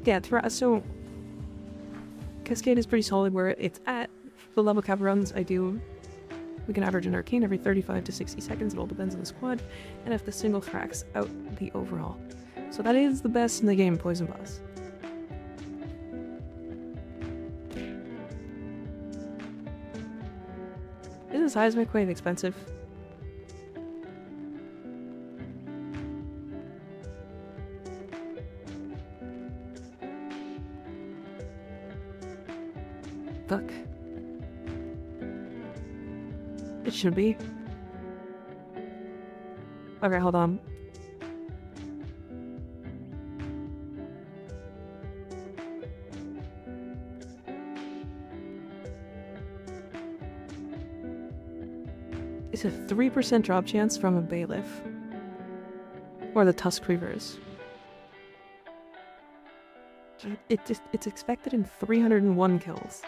Yeah, so Cascade is pretty solid where it's at. The level cap runs I do, we can average an arcane every 35 to 60 seconds, it all depends on the squad, and if the single Thrax out the overall. So that is the best in the game, Poison Boss. Isn't seismic quite expensive? Fuck. It should be. Okay, hold on. It's a 3% drop chance from a bailiff. Or the TheRelaxedMovement. It's expected in 301 kills.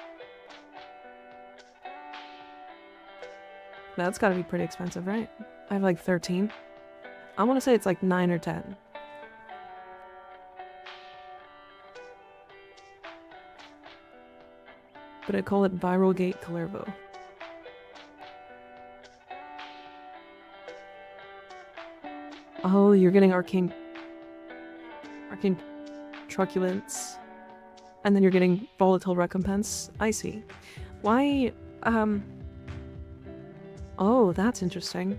That's gotta be pretty expensive, right? I have like 13. I want to say it's like 9 or 10. But I call it Viral Gate Kalervo. Oh, you're getting arcane truculence, and then you're getting volatile recompense. I see. Why? Oh, that's interesting.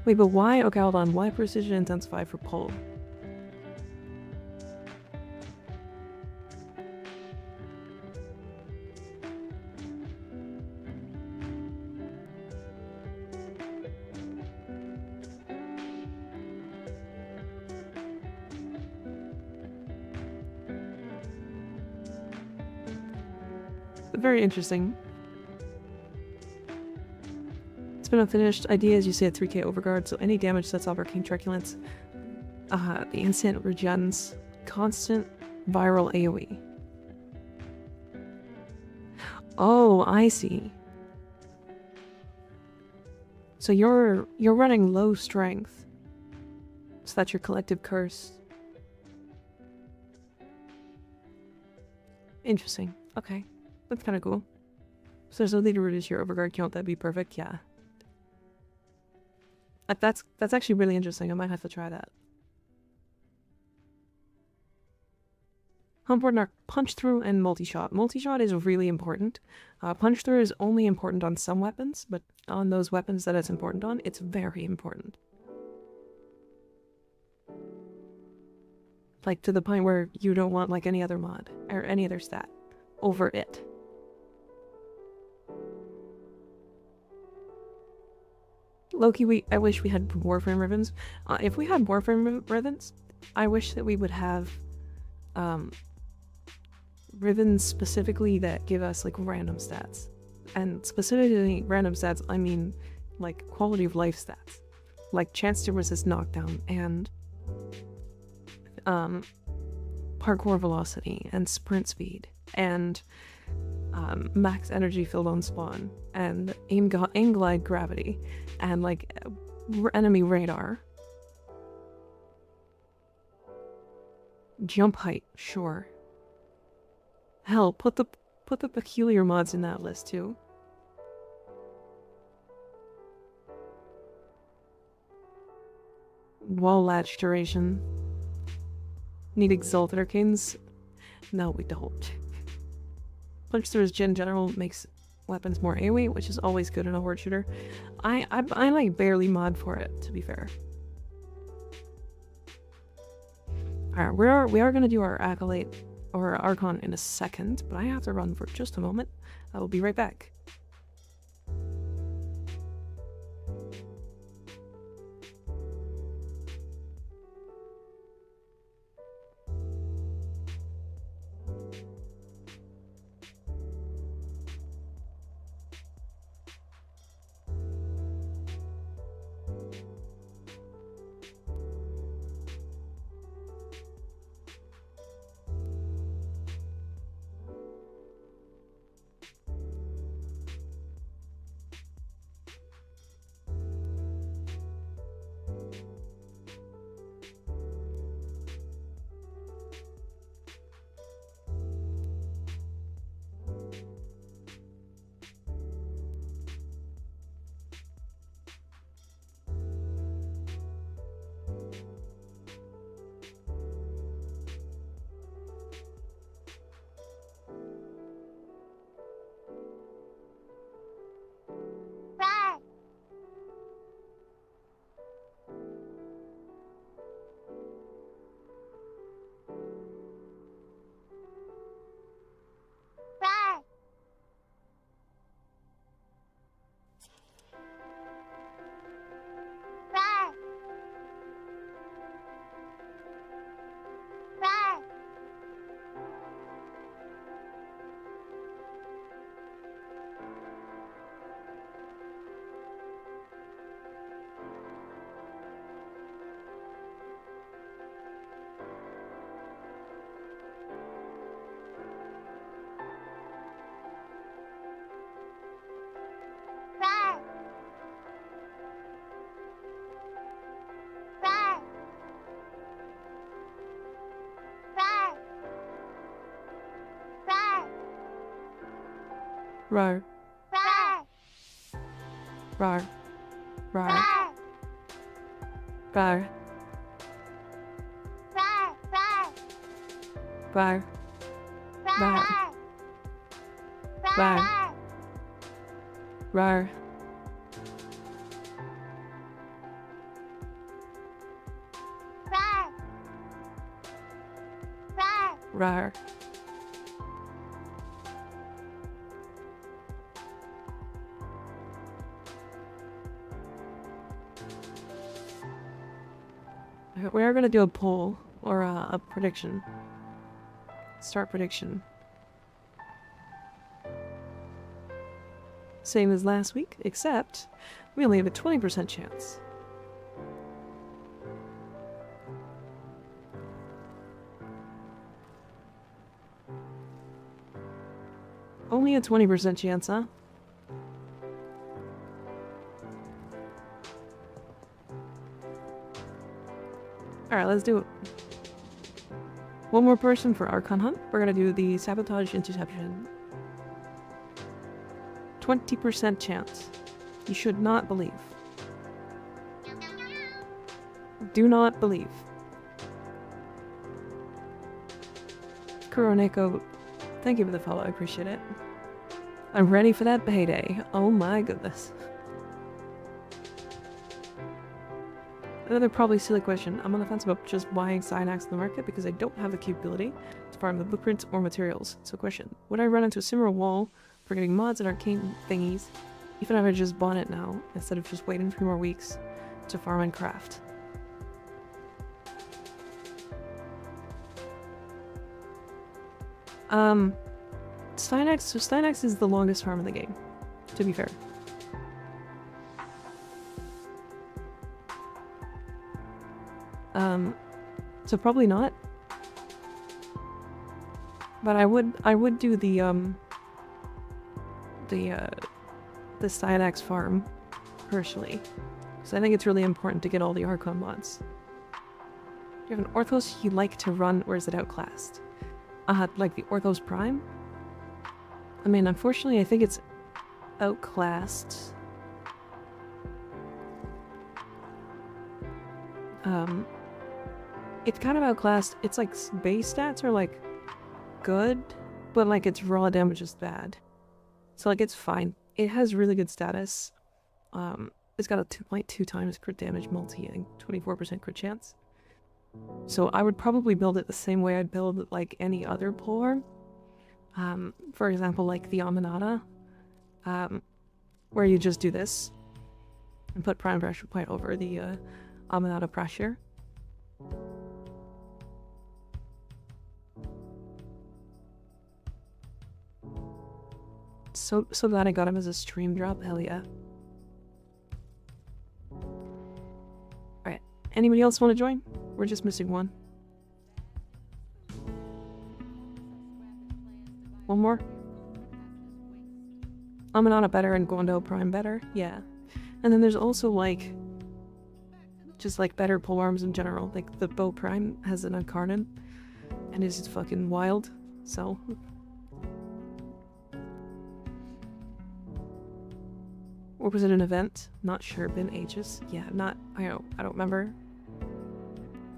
Wait, but why? Okay, hold on. Why precision intensify for pull? Very interesting. It's been unfinished. Idea is you say a 3k overguard, so any damage sets off arcane truculence. The instant regens constant viral AoE. Oh, I see. So you're running low strength. So that's your collective curse. Interesting. Okay. That's kind of cool. So there's no need to reduce your overguard count. That'd be perfect. Yeah. That's actually really interesting. I might have to try that. How important are punch through and multi-shot? Multi-shot is really important. Punch through is only important on some weapons, but on those weapons that it's important on, it's very important. Like to the point where you don't want like any other mod or any other stat over it. Loki, I wish we had Warframe ribbons. If we had Warframe ribbons, I wish that we would have ribbons specifically that give us like random stats. And specifically random stats, I mean like quality of life stats. Like chance to resist knockdown and parkour velocity and sprint speed and max energy filled on spawn and aim glide gravity and like enemy radar, jump height, sure. Hell, put the peculiar mods in that list too. Wall latch duration. Need exalted arcanes? No, we don't. Punch through in general makes weapons more AoE, which is always good in a horde shooter. I like barely mod for it, to be fair. Alright, we are gonna do our Acolyte or Archon in a second, but I have to run for just a moment. I will be right back. Rar. Rar. Rar. Rar. Rar. Rar. Rar. Rar. Rar. We are gonna do a poll or a prediction. Start prediction. Same as last week, except we only have a 20% chance. Only a 20% chance, huh? Alright, let's do it. One more person for Archon Hunt. We're gonna do the Sabotage Interception. 20% chance. You should not believe. Do not believe. Kuroneko, thank you for the follow, I appreciate it. I'm ready for that payday. Oh my goodness. Another probably silly question. I'm on the fence about just buying Cyanax in the market because I don't have the capability to farm the blueprints or materials. So question, would I run into a similar wall for getting mods and arcane thingies even if I just bought it now instead of just waiting 3 more weeks to farm and craft? Cyanax is the longest farm in the game, to be fair. So probably not. But I would do the Cyanax farm, personally. Because I think it's really important to get all the Archon mods. Do you have an Orthos you like to run, or is it outclassed? Like the Orthos Prime? I mean, unfortunately, I think it's outclassed. It's kind of outclassed. It's like base stats are like good, but like its raw damage is bad. So like it's fine. It has really good status. It's got a 2.2 times crit damage multi and 24% crit chance. So I would probably build it the same way I'd build like any other polearm. For example, like the Aminata, where you just do this and put Prime Pressure Point over the Aminata pressure. So glad I got him as a stream drop, hell yeah. Alright, anybody else want to join? We're just missing one. One more? Aminata better and Guando Prime better, yeah. And then there's also like, just like better polearms in general. Like the Bow Prime has an Incarnate and is fucking wild, so. Or was it an event? Not sure, been ages. Yeah, I don't remember.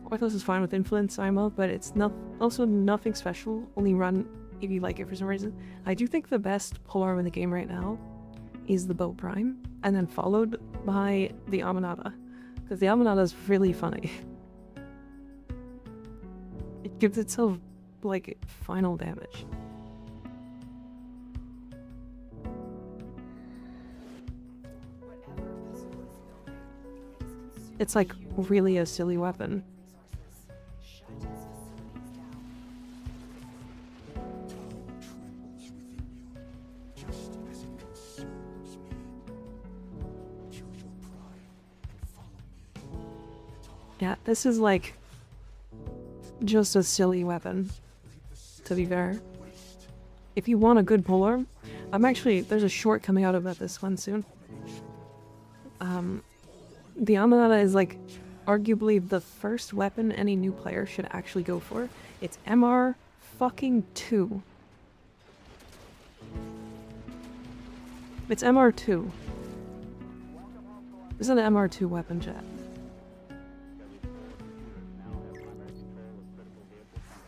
Orthos is fine with Influence IMO, but it's also nothing special, only run if you like it for some reason. I do think the best polearm in the game right now is the Bow Prime, and then followed by the Aminata, because the Aminata is really funny. It gives itself, like, final damage. It's like really a silly weapon. Yeah, this is like just a silly weapon, to be fair. If you want a good polearm, there's a short coming out about this one soon. The Aminata is like arguably the first weapon any new player should actually go for. It's MR fucking 2. It's MR2. This is an MR2 weapon, chat.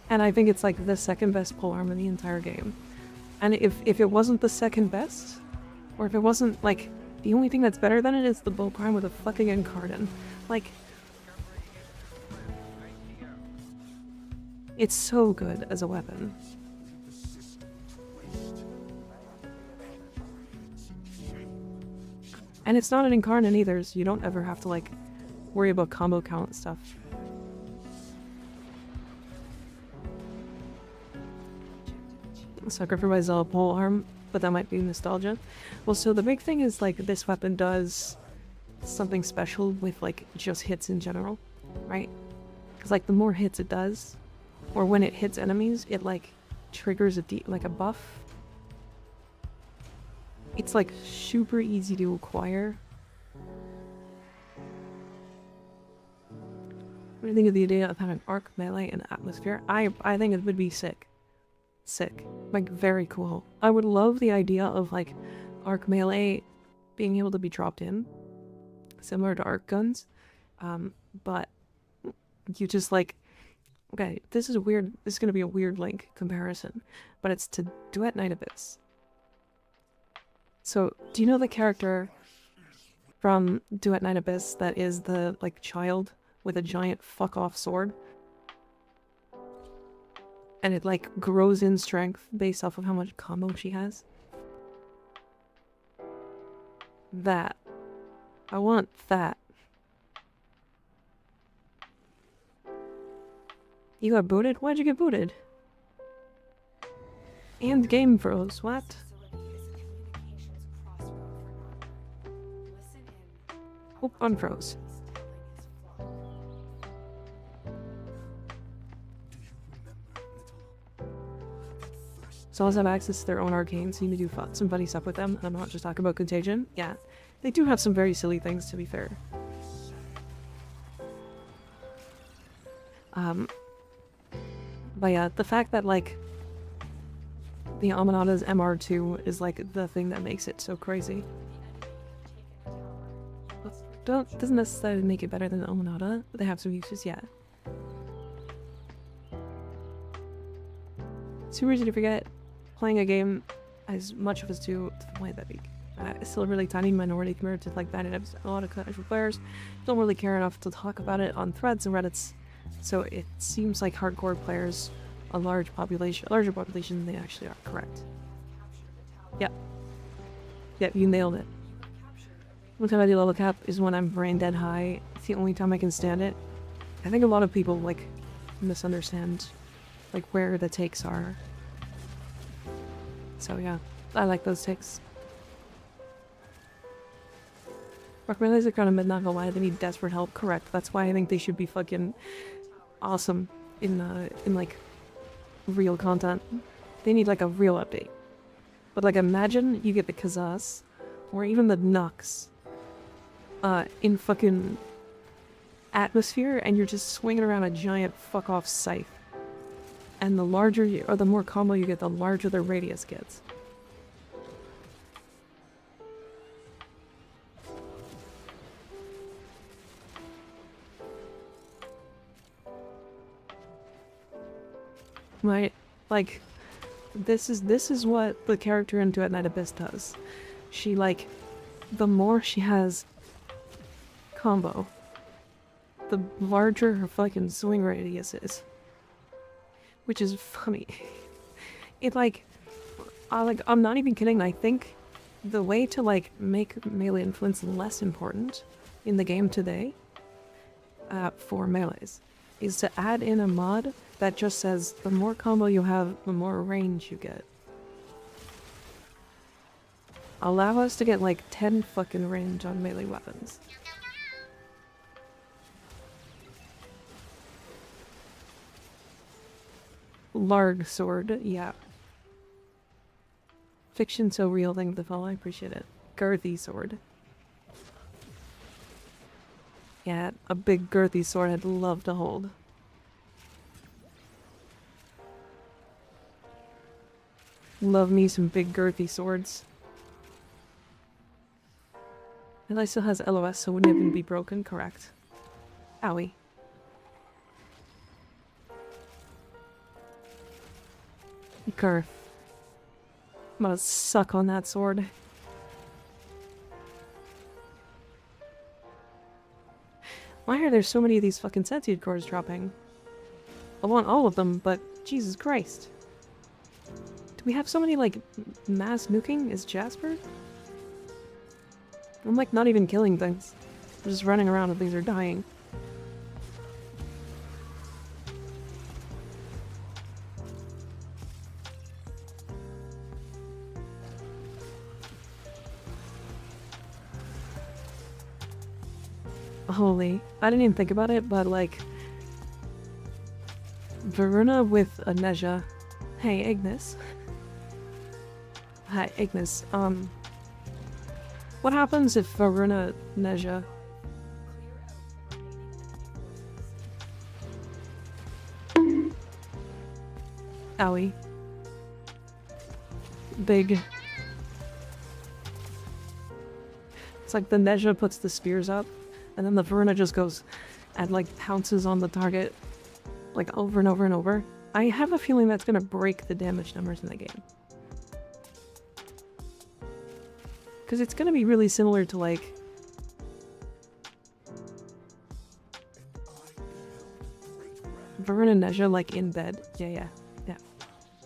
And I think it's like the second best polearm in the entire game. And if it wasn't the second best, or if it wasn't like the only thing that's better than it is the bow prime with a fucking incarnate. Like, it's so good as a weapon. And it's not an incarnate either, so you don't ever have to like worry about combo count stuff. Sucker for my Zella polearm, but that might be nostalgia. Well, so the big thing is like this weapon does something special with like just hits in general, right? Because like the more hits it does, or when it hits enemies, it like triggers like a buff. It's like super easy to acquire. What do you think of the idea of having arc, melee, and atmosphere? I think it would be sick. Sick. Like, very cool. I would love the idea of, like, arc melee being able to be dropped in. Similar to arc guns. But you just, like... Okay, this is weird. This is gonna be a weird, like, comparison. But it's to Duet Night Abyss. So, do you know the character from Duet Night Abyss that is the, like, child with a giant fuck-off sword? And it, like, grows in strength based off of how much combo she has? That. I want that. You got booted? Why'd you get booted? And game froze. What? Oh, unfroze. Souls have access to their own arcane, so you can do some funny stuff with them. I'm not just talking about Contagion. Yeah, they do have some very silly things, to be fair. But yeah, the fact that, like, the Aminata's MR2 is, like, the thing that makes it so crazy. Doesn't necessarily make it better than the Aminata, but they have some uses, yeah. Super easy to forget playing a game as much of us do to play that week. It's still a really tiny minority compared to like that. A lot of casual players don't really care enough to talk about it on threads and Reddits, so it seems like hardcore players, a larger population than they actually are. Correct. Yep. Yep, you nailed it. One time I do level cap is when I'm brain dead high. It's the only time I can stand it. I think a lot of people like misunderstand like where the takes are. So yeah, I like those takes. Rock melees are kind of mid, not gonna lie, they need desperate help. Correct. That's why I think they should be fucking awesome in like real content. They need like a real update. But like imagine you get the Kazas or even the Nux in fucking atmosphere and you're just swinging around a giant fuck off scythe. And the larger you, or the more combo you get, the larger the radius gets. Right? Like, this is what the character in Duet Night Abyss does. She, like, the more she has combo, the larger her fucking swing radius is. Which is funny. It I'm not even kidding. I think the way to like make melee influence less important in the game today for melees is to add in a mod that just says the more combo you have, the more range you get. Allow us to get like 10 fucking range on melee weapons. Larg sword, yeah. Fiction so real thing to follow, I appreciate it. Girthy sword. Yeah, a big girthy sword I'd love to hold. Love me some big girthy swords. And I still has LOS, so wouldn't even be broken, correct. Owie. Grr. I'm gonna suck on that sword. Why are there so many of these fucking sentient cores dropping? I want all of them, but Jesus Christ. Do we have so many, like, mass nuking? Is Jasper? I'm, like, not even killing things. I'm just running around and things are dying. Holy. I didn't even think about it, but, like... Varuna with a Neja. Hey, Ignis. Hi, Ignis. What happens if Varuna Neja... Owie. Big. It's like the Neja puts the spears up, and then the Varuna just goes and, like, pounces on the target, like, over and over and over. I have a feeling that's gonna break the damage numbers in the game. Because it's gonna be really similar to, like... Varuna Neja, like, in bed. Yeah.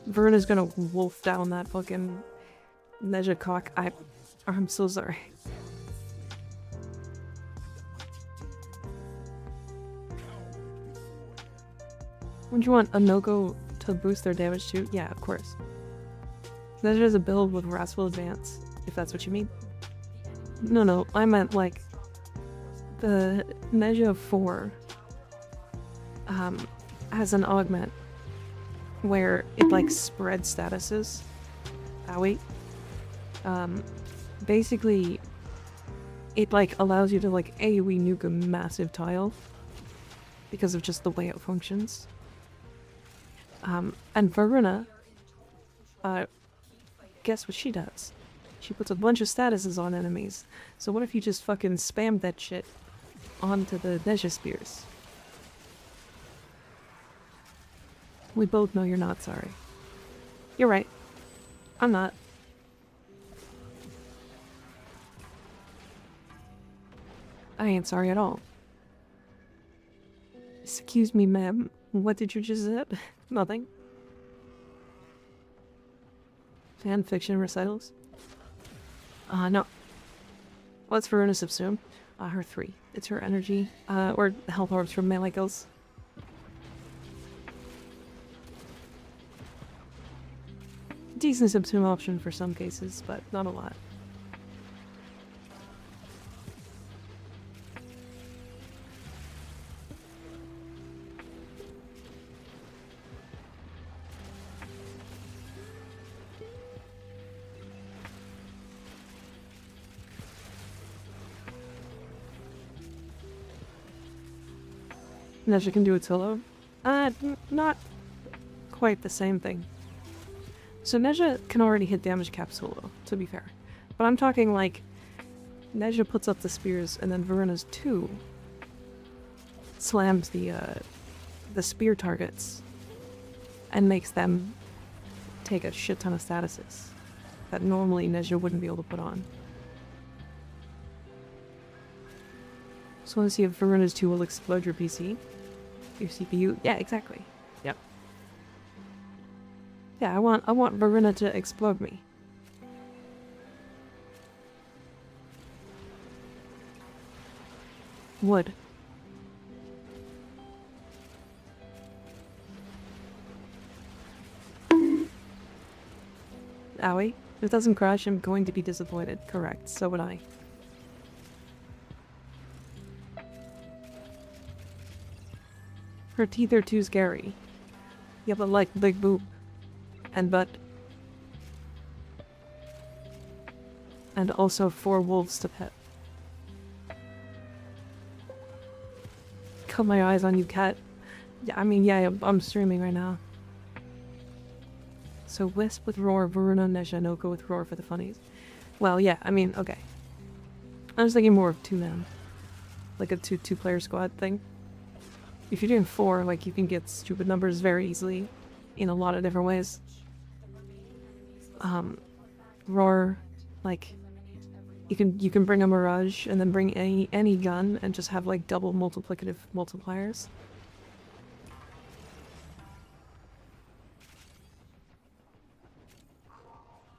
Varuna's gonna wolf down that fucking Neja cock. I'm so sorry. Wouldn't you want a no-go to boost their damage too? Yeah, of course. Neja is a build with Wrathful Advance, if that's what you mean. No, I meant, like, the Neja 4 has an augment where it, like, spreads statuses. Owie. Basically, it, like, allows you to, like, AoE nuke a massive tile because of just the way it functions. And Varuna, guess what she does? She puts a bunch of statuses on enemies. So what if you just fucking spammed that shit onto the Neja spears? We both know you're not sorry. You're right. I'm not. I ain't sorry at all. Excuse me, ma'am. What did you just say? Nothing. Fan fiction recitals? No. What's Varuna subsume? Her 3. It's her energy, or health orbs from melee kills. Decent subsume option for some cases, but not a lot. Neja can do it solo? Not quite the same thing. So Neja can already hit damage cap solo, to be fair. But I'm talking like Neja puts up the spears and then Varuna's 2 slams the spear targets and makes them take a shit ton of statuses that normally Neja wouldn't be able to put on. So let's see if Varuna's 2 will explode your PC. Your CPU. Yeah, exactly. Yep. Yeah, I want Varuna to explode me. Wood. Owie. If it doesn't crash, I'm going to be disappointed. Correct. So would I. Her teeth are too scary. Yeah, but like big boob. And butt. And also 4 wolves to pet. Cut my eyes on you, cat. Yeah, I mean, yeah, I'm streaming right now. So Wisp with Roar, Varuna, Neja, Noko with Roar for the funnies. Well, yeah, I mean, okay. I was thinking more of 2-man. Like a two-player squad thing. If you're doing 4, like, you can get stupid numbers very easily in a lot of different ways. Roar, like, you can bring a Mirage and then bring any gun and just have like double multiplicative multipliers.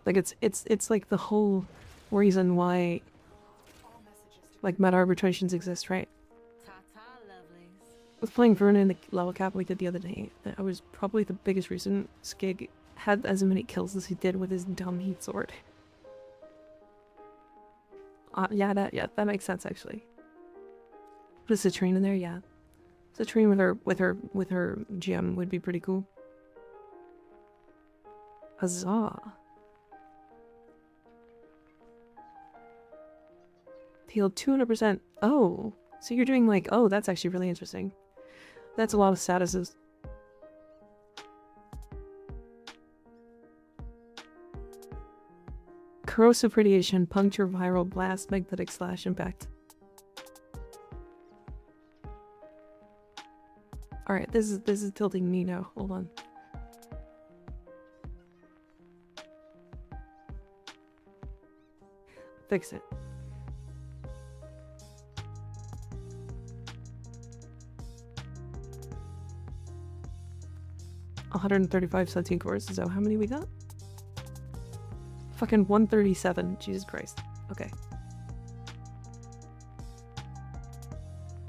Like it's like the whole reason why like meta arbitrations exist, right? With playing Verna in the level cap we did the other day, that was probably the biggest reason Skig had as many kills as he did with his dumb heat sword. Yeah, that makes sense actually. Put a Citrine in there, yeah. Citrine with her gem would be pretty cool. Huzzah! Healed 200%. Oh, so you're doing like, oh, that's actually really interesting. That's a lot of statuses. Corrosive radiation, puncture, viral, blast, magnetic slash, impact. Alright, this is tilting me now. Hold on. Fix it. $135 17 cores. Is that how many we got? Fucking 137. Jesus Christ. Okay.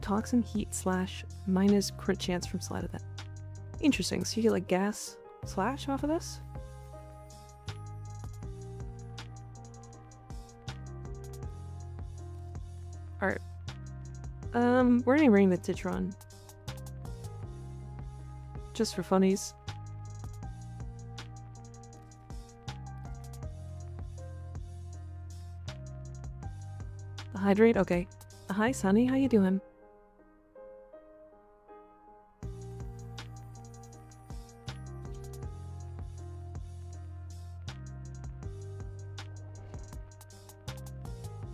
Toxin heat slash minus crit chance from slide event. Interesting. So you get like gas slash off of this? Alright. We're gonna bring the Titron. Just for funnies. The hydrate? Okay. Hi, Sunny. How you doing?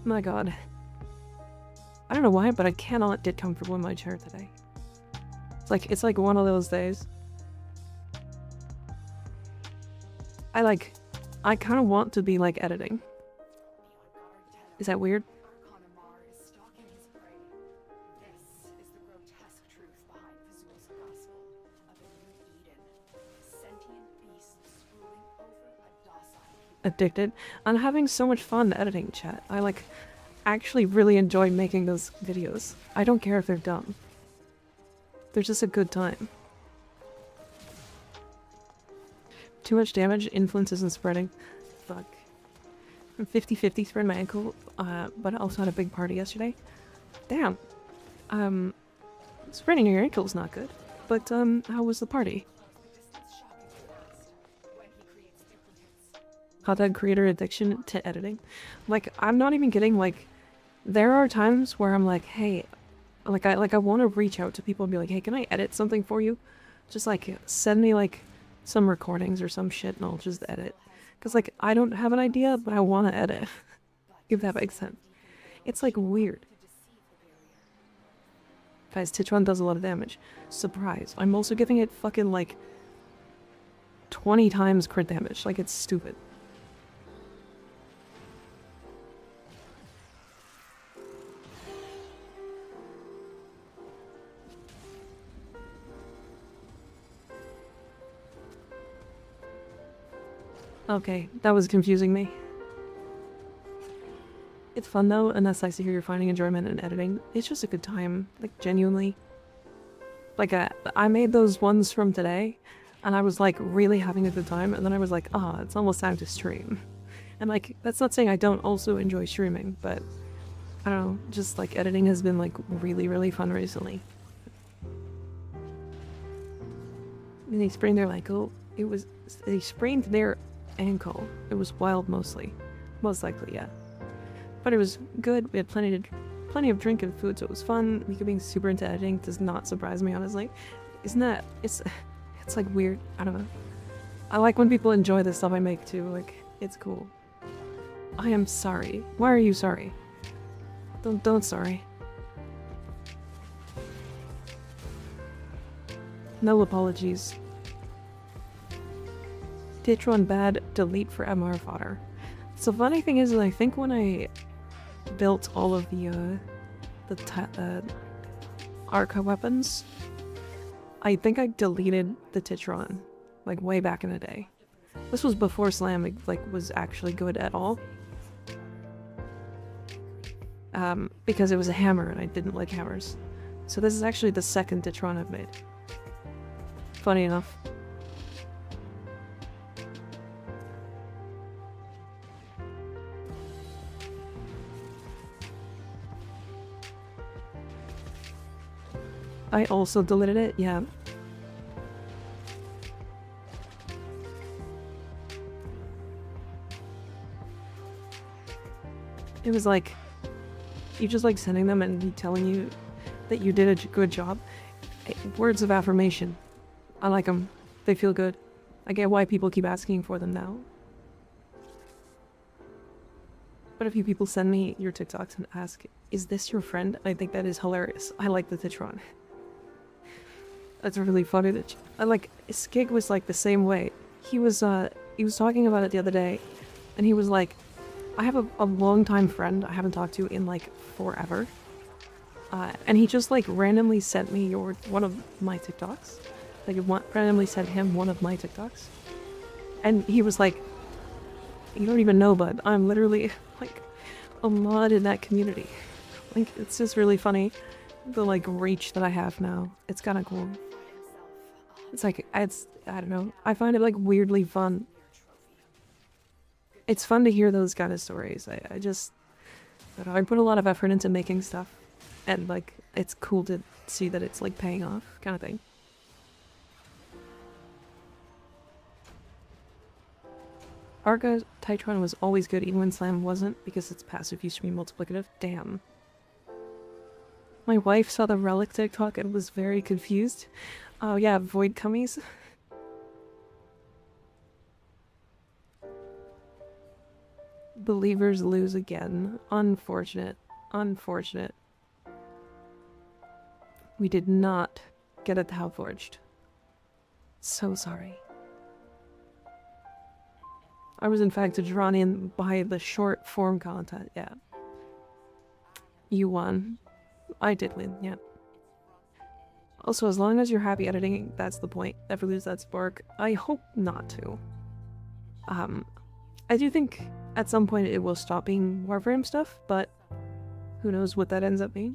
My god. I don't know why, but I cannot get comfortable in my chair today. It's like one of those days. I kind of want to be like editing. Is that weird? Addicted. I'm having so much fun editing, chat. I like actually really enjoy making those videos. I don't care if they're dumb. They're just a good time. Too much damage, influence isn't spreading. Fuck. I'm 50-50 sprained my ankle, but I also had a big party yesterday. Damn. Spraining your ankle is not good. But, how was the party? Hot dog creator addiction to editing. Like, I'm not even kidding, like, there are times where I'm like, hey, I want to reach out to people and be like, hey, can I edit something for you? Just, like, send me, like, some recordings or some shit and I'll just edit. Because, like, I don't have an idea, but I want to edit. If that makes sense. It's, like, weird. Guys, Titron does a lot of damage. Surprise. I'm also giving it fucking, like, 20 times crit damage. Like, it's stupid. Okay, that was confusing me. It's fun though, and that's nice to hear you're finding enjoyment in editing. It's just a good time, like genuinely. Like I made those ones from today, and I was like really having a good time, and then I was like, ah, it's almost time to stream. And like, that's not saying I don't also enjoy streaming, but I don't know, just like editing has been like really, really fun recently. And they sprained their ankle. They sprained their ankle. It was wild mostly. Most likely, yeah. But it was good. We had plenty of drink and food, so it was fun. Mika being super into editing does not surprise me, honestly. Isn't that... It's like weird. I don't know. I like when people enjoy the stuff I make too. Like, it's cool. I am sorry. Why are you sorry? Don't sorry. No apologies. Titron bad, delete for MR fodder. So funny thing is, I think when I built all of the Arca weapons, I think I deleted the Titron, like way back in the day. This was before Slam was actually good at all. Because it was a hammer and I didn't like hammers. So this is actually the second Titron I've made. Funny enough. I also deleted it, yeah. It was like, you just like sending them and telling you that you did a good job. Words of affirmation. I like them. They feel good. I get why people keep asking for them now. But a few people send me your TikToks and ask, is this your friend? I think that is hilarious. I like the Titron. That's really funny that I like, Skig was like the same way. He was talking about it the other day and he was like, I have a long-time friend I haven't talked to in like forever. And he just like randomly sent me one of my TikToks. Like randomly sent him one of my TikToks. And he was like, you don't even know, bud. I'm literally like a mod in that community. Like, it's just really funny. The like reach that I have now. It's kind of cool. It's like, I don't know. I find it like weirdly fun. It's fun to hear those kind of stories. I don't know, I put a lot of effort into making stuff. And like, it's cool to see that it's like paying off kind of thing. Arca Titron was always good even when Slam wasn't because it's passive used to be multiplicative. Damn. My wife saw the Relic TikTok and was very confused. Oh yeah, void cummies. Believers lose again. Unfortunate. Unfortunate. We did not get a Tau forged. So sorry. I was in fact drawn in by the short form content, yeah. You won. I did win, yeah. Also, as long as you're happy editing, that's the point. Never lose that spark. I hope not to. I do think at some point it will stop being Warframe stuff, but who knows what that ends up being.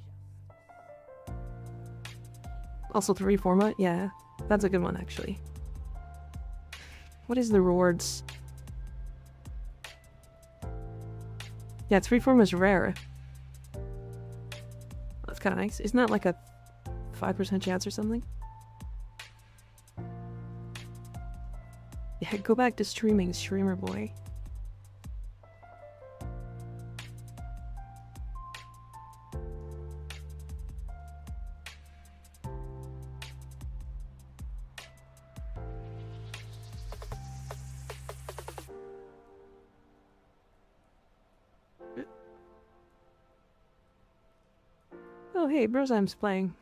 Also, the reformat, yeah, that's a good one actually. What is the rewards? Yeah, its reform is rare. That's kind of nice. Isn't that like a 5% chance or something? Yeah, go back to streaming, streamer boy. Oh hey, Brosam's playing.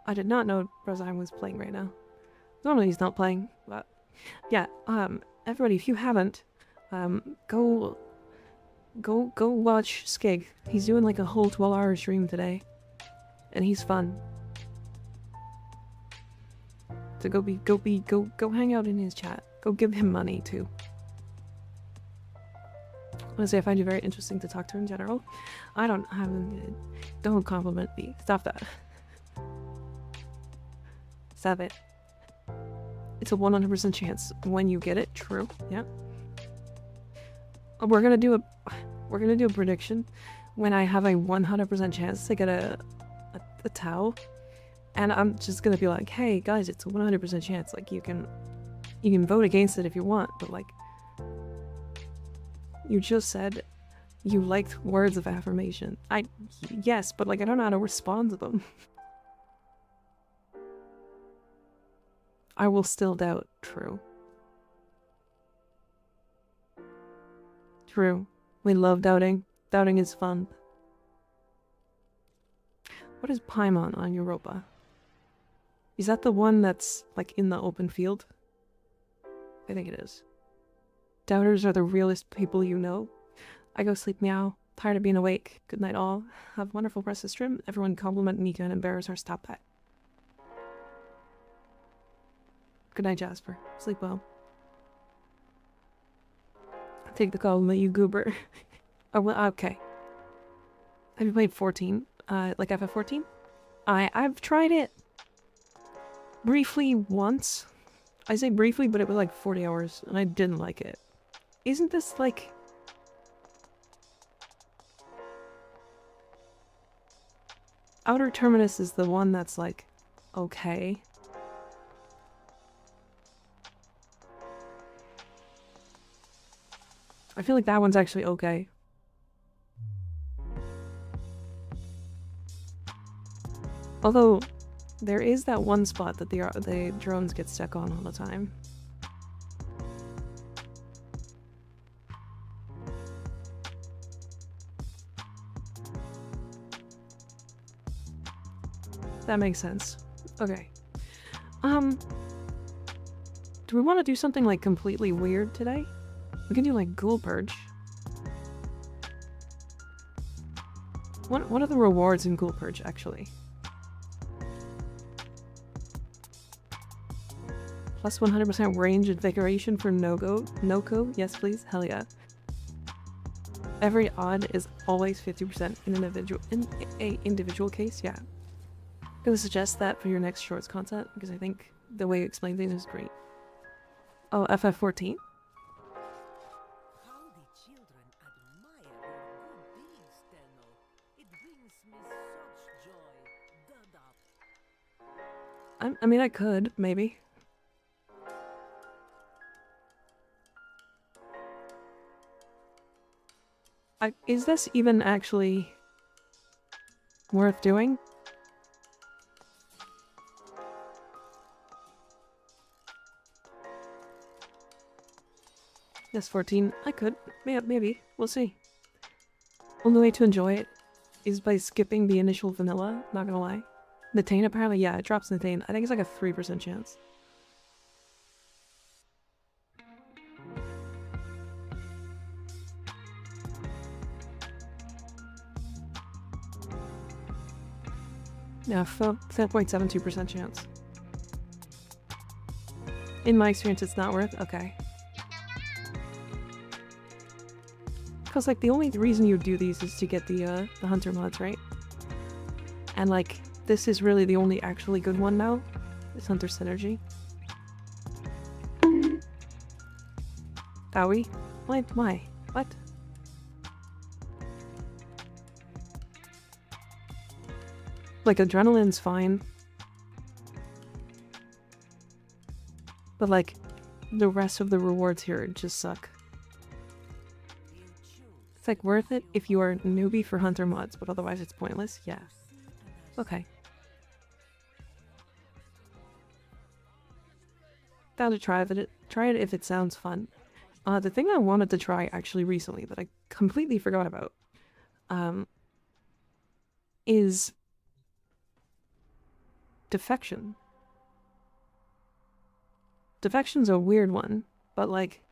I did not know Brosam was playing right now. Normally he's not playing, but yeah, everybody, if you haven't, go watch Skig. He's doing like a whole 12-hour stream today. And he's fun. So go hang out in his chat. Go give him money too. I want to say I find you very interesting to talk to in general. Don't compliment me. Stop that. Stop it. It's a 100% chance when you get it. True. Yeah. We're gonna do a prediction when I have a 100% chance to get a Tau, and I'm just gonna be like, hey guys, it's a 100% chance. Like you can vote against it if you want, but like. You just said you liked words of affirmation. Yes, but like I don't know how to respond to them. I will still doubt. True. True. We love doubting. Doubting is fun. What is Paimon on Europa? Is that the one that's, like, in the open field? I think it is. Doubters are the realest people you know. I go sleep meow. Tired of being awake. Good night all. Have a wonderful rest of stream. Everyone compliment Mika and embarrass her. Stop that. Good night, Jasper. Sleep well. Take the compliment, you goober. Oh, well, okay. Have you played 14? Like FF14? I've tried it briefly once. I say briefly, but it was like 40 hours, and I didn't like it. Isn't this like... Outer Terminus is the one that's like, okay. I feel like that one's actually okay. Although, there is that one spot that the drones get stuck on all the time. That makes sense. Okay. Do we want to do something like completely weird today? We can do like Ghoul Purge. What are the rewards in Ghoul Purge actually? Plus 100% range invigoration for no-co? Yes please, hell yeah. Every odd is always 50% in an individual case, yeah. I'm gonna suggest that for your next shorts content because I think the way you explain things is great. Oh, FF14? How the children admire your good deeds, Tenno. It brings me such joy. Dada. I mean, I could, maybe. Is this even actually worth doing? Yes, 14. I could. Maybe. We'll see. Only way to enjoy it is by skipping the initial vanilla, not gonna lie. Natane apparently, yeah, it drops Natane. I think it's like a 3% chance. Yeah, 4.72% chance. In my experience, it's not worth. Okay. Because, like, the only reason you do these is to get the hunter mods, right? And, like, this is really the only actually good one now. Is Hunter Synergy. Owie? Why? What? Like, adrenaline's fine. But, like, the rest of the rewards here just suck. It's like worth it if you are a newbie for hunter mods, but otherwise it's pointless. Yeah. Okay. Down to try it if it sounds fun. The thing I wanted to try actually recently that I completely forgot about is defection. Defection's a weird one, but like,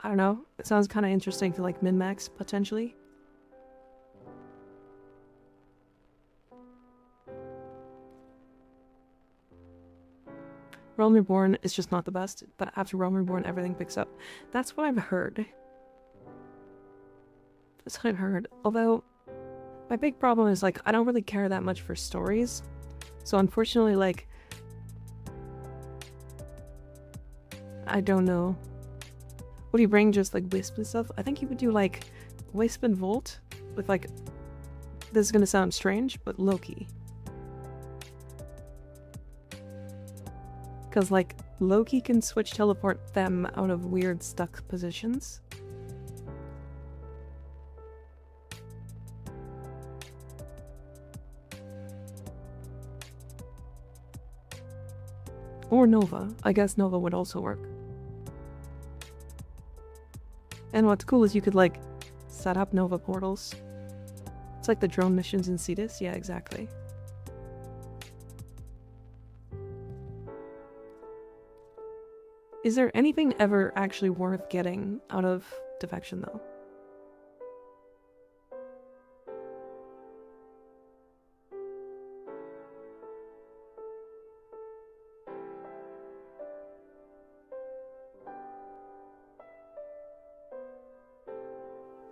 I don't know, it sounds kind of interesting to like min-max potentially. Realm Reborn is just not the best, but after Realm Reborn everything picks up. That's what I've heard. That's what I've heard. Although, my big problem is like, I don't really care that much for stories. So unfortunately, like, I don't know. Would he bring just like Wisp and stuff? I think he would do like Wisp and Volt with like, this is gonna sound strange, but Loki. Because like, Loki can switch teleport them out of weird stuck positions. Or Nova. I guess Nova would also work. And what's cool is you could, like, set up Nova portals. It's like the drone missions in Cetus. Yeah, exactly. Is there anything ever actually worth getting out of Defection, though?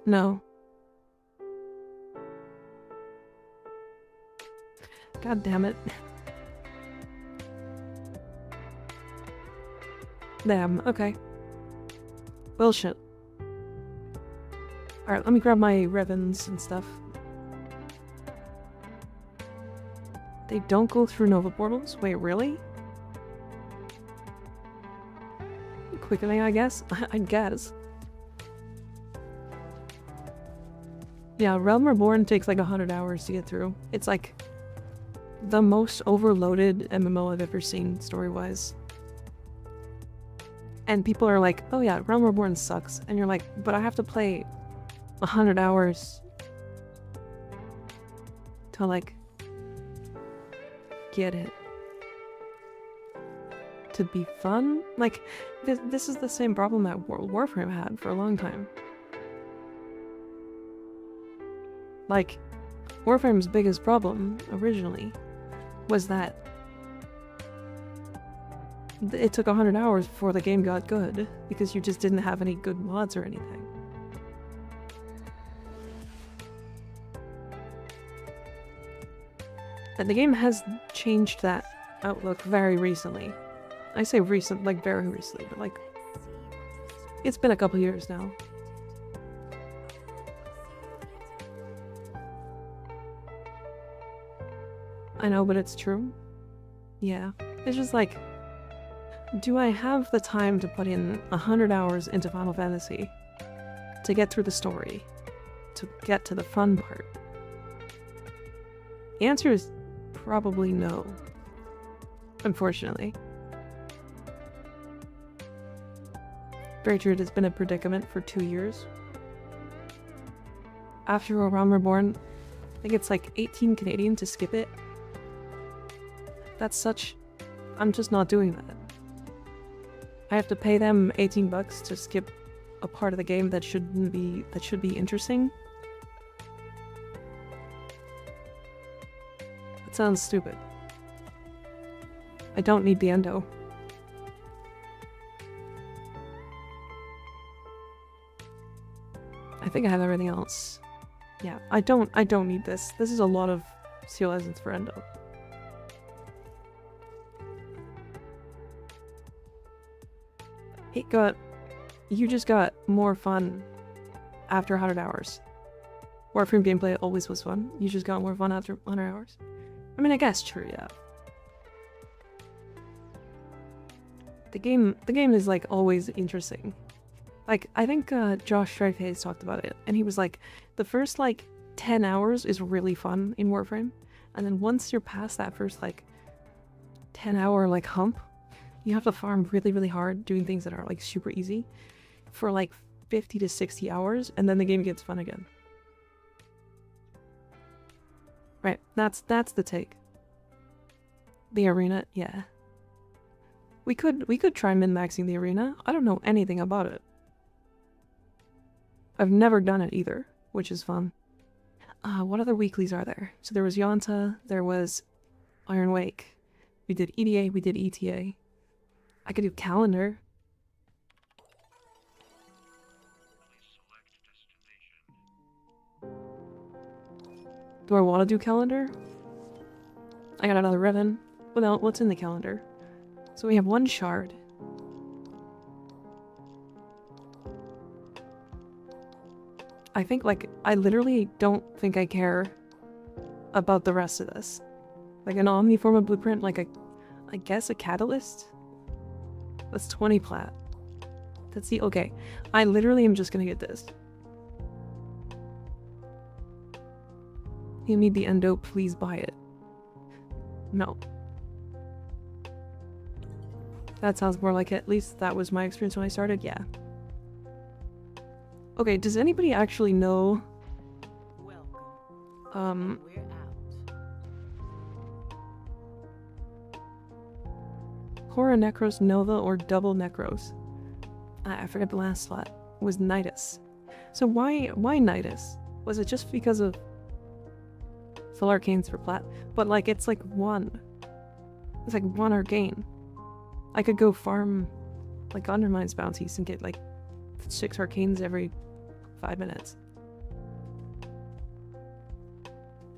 No. God damn it. Damn, okay. Well, shit. Alright, let me grab my ribbons and stuff. They don't go through Nova portals? Wait, really? Quickening, I guess? I guess. Yeah, Realm Reborn takes like 100 hours to get through. It's like the most overloaded MMO I've ever seen, story-wise. And people are like, oh yeah, Realm Reborn sucks. And you're like, but I have to play 100 hours to like get it. To be fun? Like, this is the same problem that Warframe had for a long time. Like, Warframe's biggest problem, originally, was that it took 100 hours before the game got good, because you just didn't have any good mods or anything. And the game has changed that outlook very recently. I say recent, like very recently, but like, it's been a couple years now. I know, but it's true. Yeah. It's just like, do I have the time to put in 100 hours into Final Fantasy to get through the story, to get to the fun part? The answer is probably no, unfortunately. Very true, it has been a predicament for 2 years. After A Realm Reborn, I think it's like 18 Canadian to skip it. That's such... I'm just not doing that. I have to pay them 18 bucks to skip a part of the game that shouldn't be... that should be interesting. That sounds stupid. I don't need the endo. I think I have everything else. Yeah, I don't need this. This is a lot of Seal Essence for endo. You just got more fun after 100 hours. Warframe gameplay always was fun. You just got more fun after 100 hours. I mean, I guess true, yeah. The game is like always interesting. Like, I think Josh Strife talked about it, and he was like, the first like 10 hours is really fun in Warframe, and then once you're past that first like 10-hour like hump, you have to farm really, really hard, doing things that are like super easy for like 50 to 60 hours, and then the game gets fun again. Right, that's the take. The arena, yeah. We could try min-maxing the arena. I don't know anything about it. I've never done it either, which is fun. What other weeklies are there? So there was Yonta, there was Iron Wake. We did EDA, we did ETA. I could do calendar. Do I want to do calendar? I got another ribbon. Well, what's in the calendar? So we have one shard. I think, like, I literally don't think I care about the rest of this. Like an Omniforma blueprint, like I guess a catalyst? That's 20 plat. That's the... okay. I literally am just gonna get this. You need the endo, please buy it. No. That sounds more like it. At least that was my experience when I started, yeah. Okay, does anybody actually know, Welcome. We're out. Hora Necros Nova or Double Necros? I forget the last slot. Was Nidus. So why Nidus? Was it just because of full arcanes for plat? But like it's like one. It's like one arcane. I could go farm like Undermine's bounties and get like 6 arcanes every 5 minutes.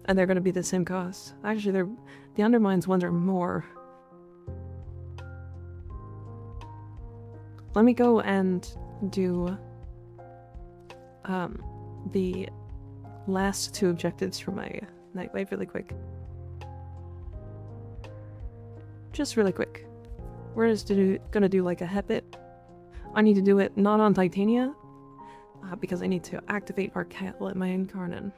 And they're gonna be the same cost. Actually, the Undermines ones are more. Let me go and do the last 2 objectives for my night wave really quick. Just really quick. We're just gonna do like a Hepit. I need to do it not on Titania, because I need to activate Arcatl at my Incarnon.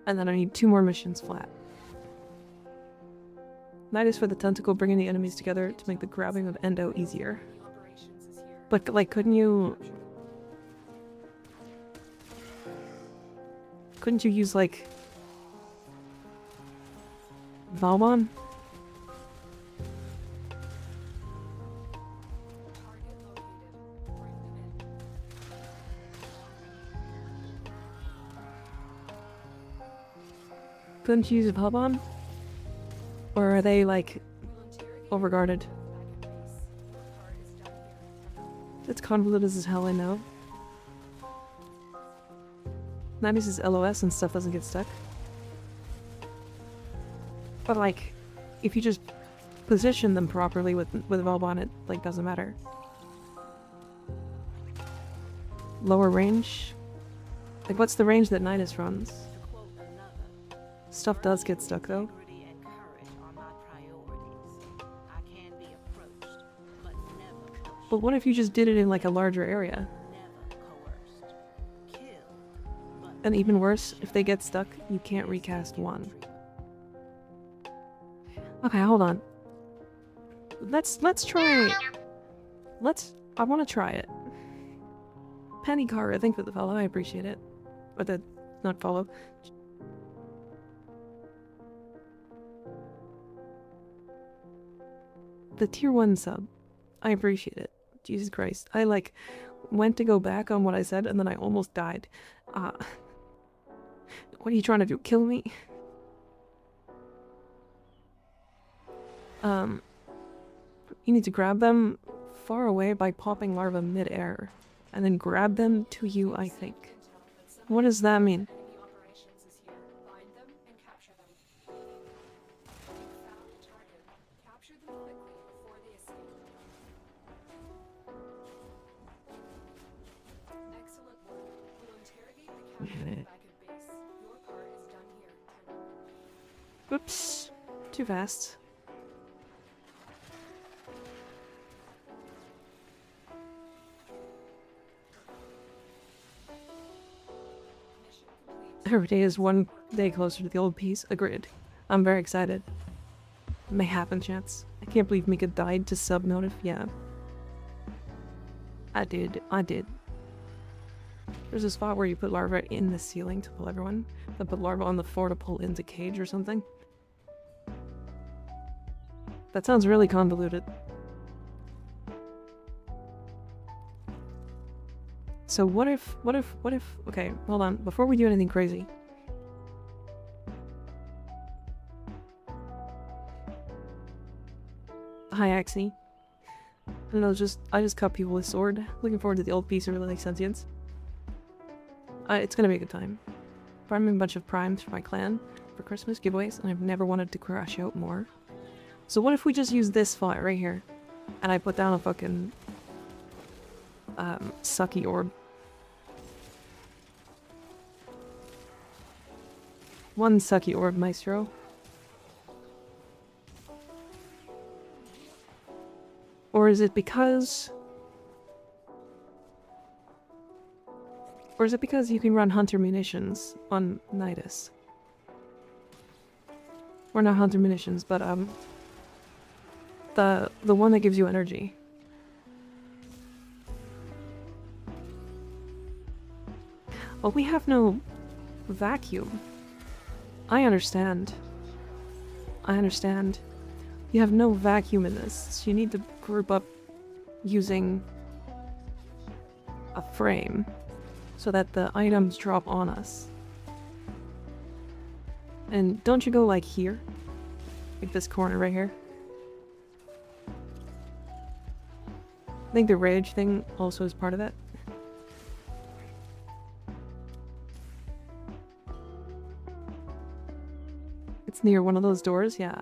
And then I need 2 more missions flat. Night is for the tentacle, bringing the enemies together to make the grabbing of Endo easier. But like, couldn't you use like Valbon? Couldn't you use Valbon? Or are they like overguarded? It's convoluted as hell, I know. 90s is LOS and stuff doesn't get stuck. But like, if you just position them properly with Valbon, it like doesn't matter. Lower range? Like what's the range that Nidus runs? Stuff does get stuck though. But what if you just did it in like a larger area? And even worse, if they get stuck, you can't recast 1. Okay, hold on. Let's try. I want to try it. Penny Cara, thank you for the follow. I appreciate it. Or the not follow. The tier 1 sub. I appreciate it. Jesus Christ. I like went to go back on what I said and then I almost died. What are you trying to do? Kill me? You need to grab them far away by popping larva mid-air. And then grab them to you, I think. What does that mean? Oops. Too fast. Every day is one day closer to the old piece. Agreed. I'm very excited. May happen, chance. I can't believe Mika died to sub-notif. Yeah. I did. There's a spot where you put larva in the ceiling to pull everyone, then put larva on the floor to pull into cage or something. That sounds really convoluted. So what if, okay, hold on, before we do anything crazy. Hi, Axie. I don't know, I just cut people with sword. Looking forward to the old piece of really like sentience. It's gonna be a good time. Farming a bunch of primes for my clan for Christmas giveaways, and I've never wanted to crash out more. So what if we just use this spot right here, and I put down a fucking sucky orb. One sucky orb, Maestro. Or is it because... Or is it because you can run Hunter Munitions on Nidus? Or not Hunter Munitions, but the one that gives you energy. Well, we have no vacuum. I understand. I understand. You have no vacuum in this, so you need to group up using a frame so that the items drop on us. And don't you go like here? Like this corner right here? I think the rage thing also is part of it. It's near one of those doors, yeah.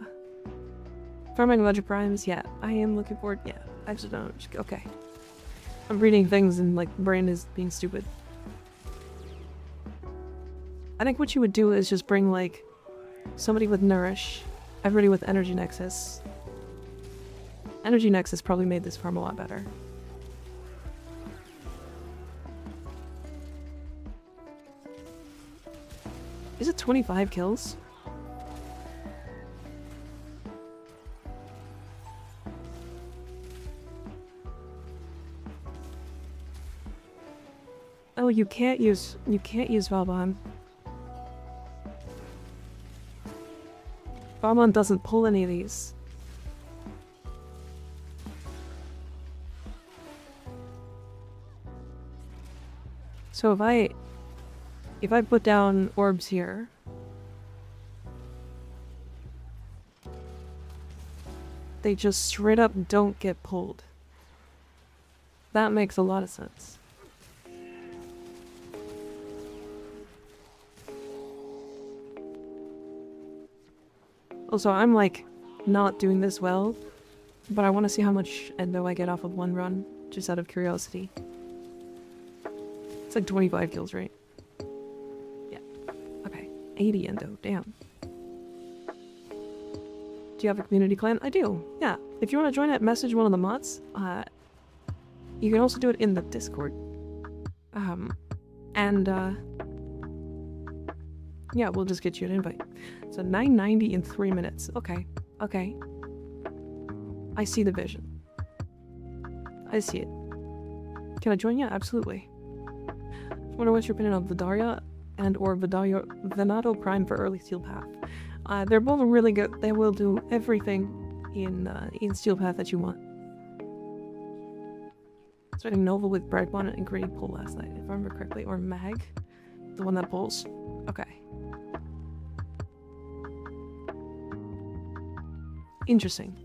Farming Legend Primes, yeah. I am looking forward, yeah. I just don't, okay. I'm reading things and like brain is being stupid. I think what you would do is just bring like somebody with Nourish, everybody with Energy Nexus. Energy Nexus probably made this farm a lot better. Is it 25 kills? Oh, you can't use Valbon. Valbon doesn't pull any of these. So if I put down orbs here, they just straight up don't get pulled. That makes a lot of sense. Also, I'm like not doing this well, but I want to see how much endo I get off of one run, just out of curiosity. It's like 25 kills, right? Yeah. Okay. 80 endo, damn. Do you have a community clan? I do, yeah. If you want to join it, message one of the mods. You can also do it in the Discord. Yeah, we'll just get you an invite. So 990 in 3 minutes. Okay, okay. I see the vision. I see it. Can I join you? Absolutely. I wonder what's your opinion of Vidaria and or Venato Prime for early Steel Path. They're both really good. They will do everything in Steel Path that you want. I was writing Nova with Brightbon and Gritty Pull last night, if I remember correctly. Or Mag, the one that pulls. Okay. Interesting.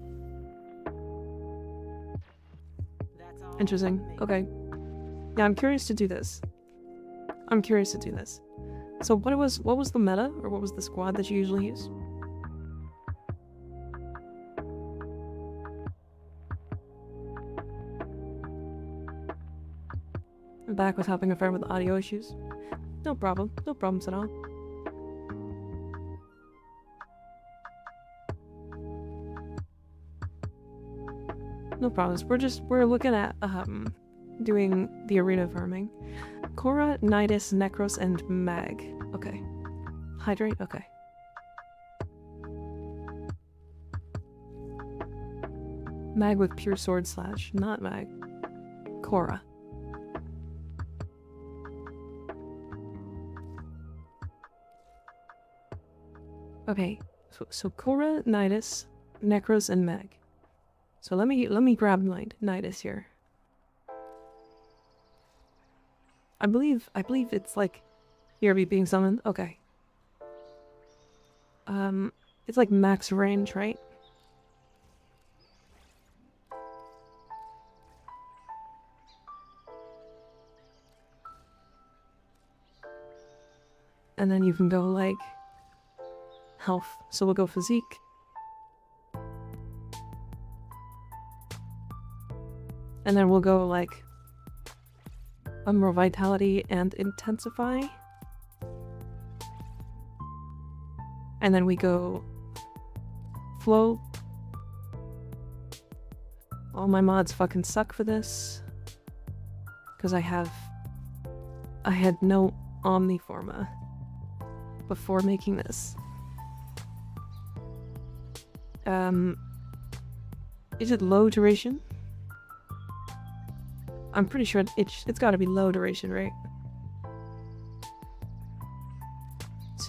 Interesting. Okay. Yeah, I'm curious to do this. I'm curious to do this. So what was the meta, or what was the squad that you usually use? I'm back with Hopping Affair with audio issues. No problem. No problems at all. No problems. We're looking at doing the arena farming. Korra, Nidus, Necros, and Mag. Okay. Hydrate? Okay. Mag with pure sword slash, not Mag. Korra. Okay. So Korra, Nidus, Necros, and Mag. So let me grab Nidus here. I believe it's like ERB being summoned. Okay. It's like max range, right? And then you can go like health. So we'll go physique. And then we'll go like more vitality and intensify. And then we go flow. All my mods fucking suck for this. Because I had no Omniforma before making this. Is it low duration? I'm pretty sure it's gotta be low duration, right?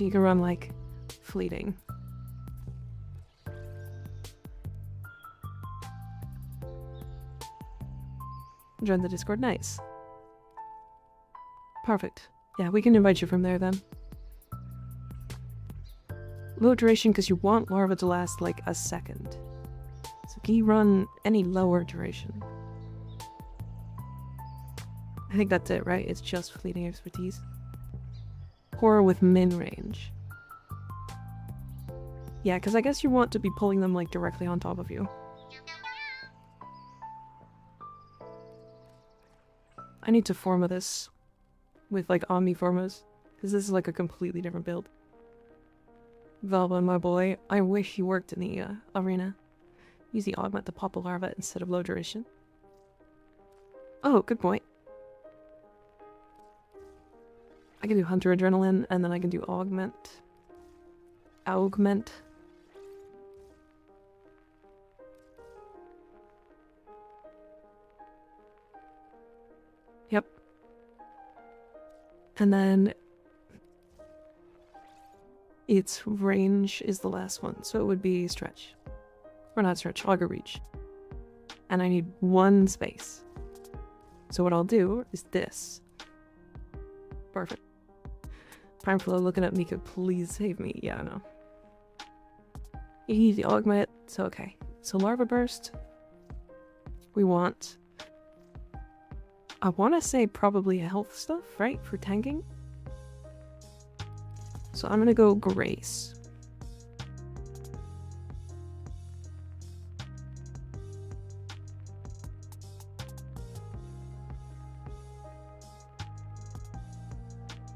So you can run like fleeting. Join the Discord, nice. Perfect. Yeah, we can invite you from there then. Low duration because you want larva to last like a second. So can you run any lower duration? I think that's it, right? It's just fleeting expertise. Horror with min range. Yeah, because I guess you want to be pulling them like directly on top of you. I need to forma this with like Omni formas, because this is like a completely different build. Velva, my boy, I wish he worked in the arena. Use the augment to pop a larva instead of low duration. Oh, good point. I can do Hunter Adrenaline, and then I can do Augment. Augment. Yep. And then its range is the last one, so it would be Stretch. Or not Stretch, Auger Reach. And I need one space. So what I'll do is this. Perfect. Prime Flow looking at Mika, please save me. Yeah, I know. Easy Augment, so okay. So Larva Burst. We want... I want to say probably health stuff, right? For tanking. So I'm gonna go Grace.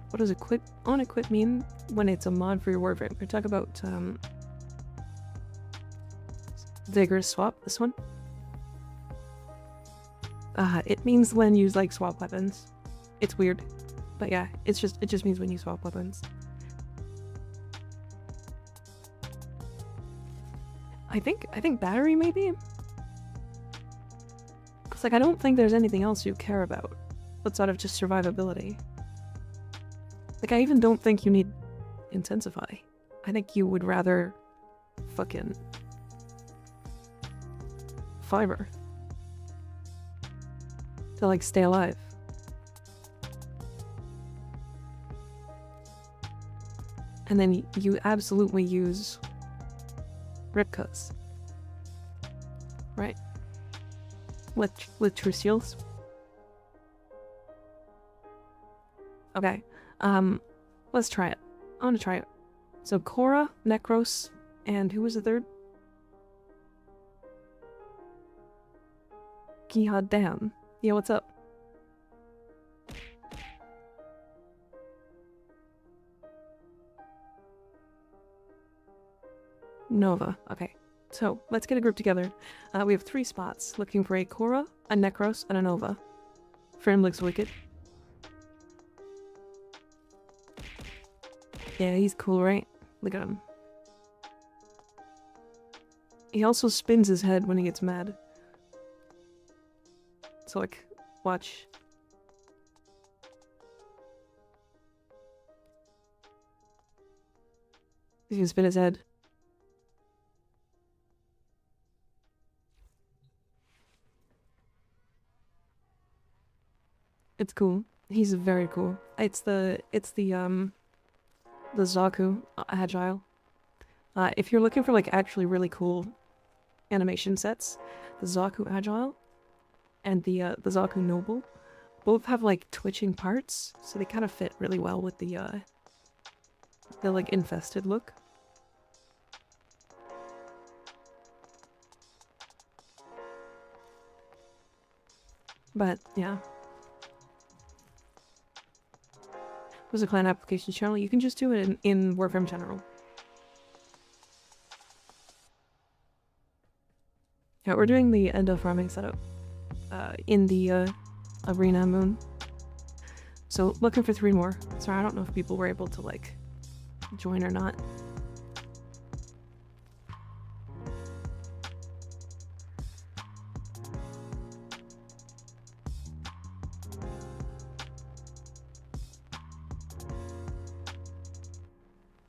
What does equip on equip mean when it's a mod for your Warframe? We're talking about Digger's swap, this one. It means when you like swap weapons. It's weird. But yeah, it just means when you swap weapons. I think battery maybe? Cause like I don't think there's anything else you care about outside of just survivability. Like I even don't think you need Intensify. I think you would rather fucking fiber to like stay alive. And then you absolutely use rip cuts, right? With true seals. Okay, let's try it. I want to try it. So Korra, Necros, and who was the third? God damn. Yeah, what's up? Nova. Okay. So, let's get a group together. We have 3 spots. Looking for a Korra, a Necros, and a Nova. Frame looks wicked. Yeah, he's cool, right? Look at him. He also spins his head when he gets mad. So, like, watch. He's gonna spin his head. It's cool. He's very cool. It's the Zaku Agile. If you're looking for like actually really cool animation sets, the Zaku Agile and the Zaku Noble both have like twitching parts, so they kind of fit really well with the like infested look. But yeah. Was a clan application channel, you can just do it in Warframe General. Yeah, we're doing the end of farming setup in the arena moon. So looking for 3 more. Sorry, I don't know if people were able to like join or not.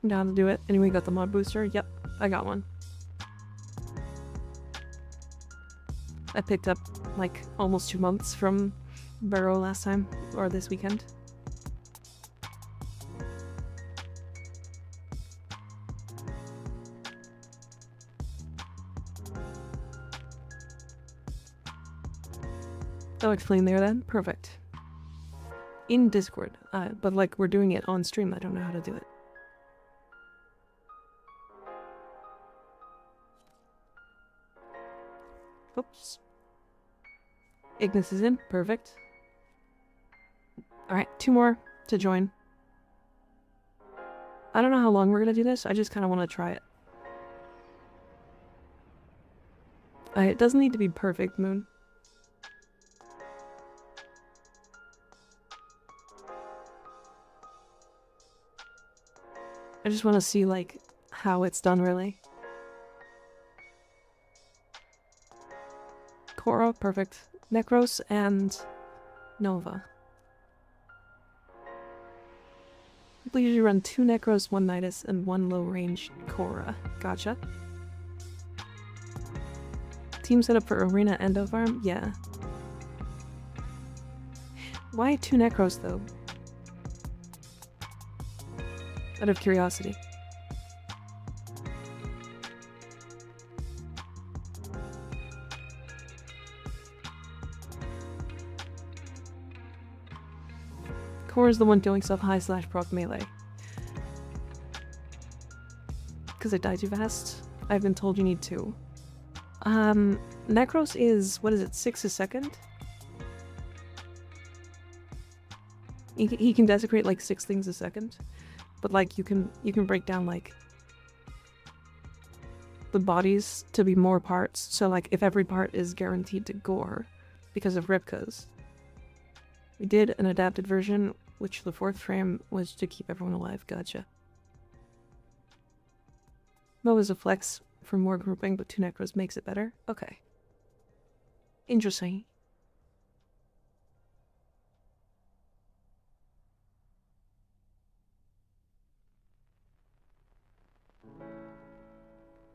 I'm down to do it. Anyway, got the mod booster. Yep, I got one. I picked up like almost 2 months from Barrow last time, or this weekend. I'll explain there then. Perfect. In Discord, but like we're doing it on stream. I don't know how to do it. Oops. Ignis is in. Perfect. Alright, 2 more to join. I don't know how long we're gonna do this. I just kind of want to try it. It doesn't need to be perfect, Moon. I just want to see, like, how it's done, really. Korra, perfect. Necros and Nova. People usually run 2 Necros, 1 Nidus, and 1 low-range Korra. Gotcha. Team setup for Arena Endo Farm? Yeah. Why 2 Necros, though? Out of curiosity. Core is the one doing stuff high/proc melee. Because it died too fast? I've been told you need 2. Necros is, what is it, 6 a second? He can desecrate like 6 things a second. But like you can break down like the bodies to be more parts. So like if every part is guaranteed to gore because of Ripkas. We did an adapted version, which the 4th frame was to keep everyone alive. Gotcha. Mo is a flex for more grouping, but 2 Necros makes it better. Okay. Interesting.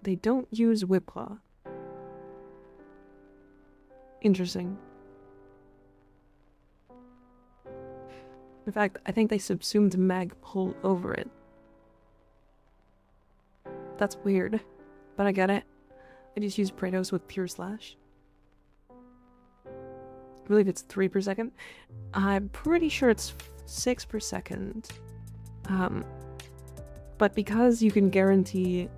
They don't use Whipclaw. Interesting. In fact, I think they subsumed mag pull over it. That's weird, but I get it. I just use Praetos with pure slash. I believe it's 3 per second. I'm pretty sure it's 6 per second. But because you can guarantee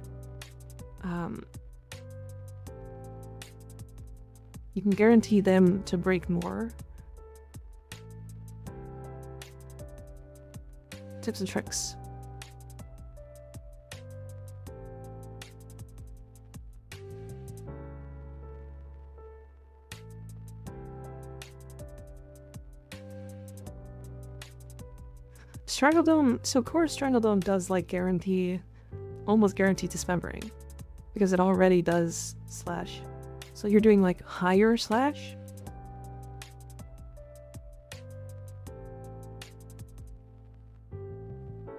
you can guarantee them to break more. Tips and tricks. Strangledome, so Core Strangledome does like guarantee, almost guaranteed dismembering. Because it already does slash. So you're doing like higher slash?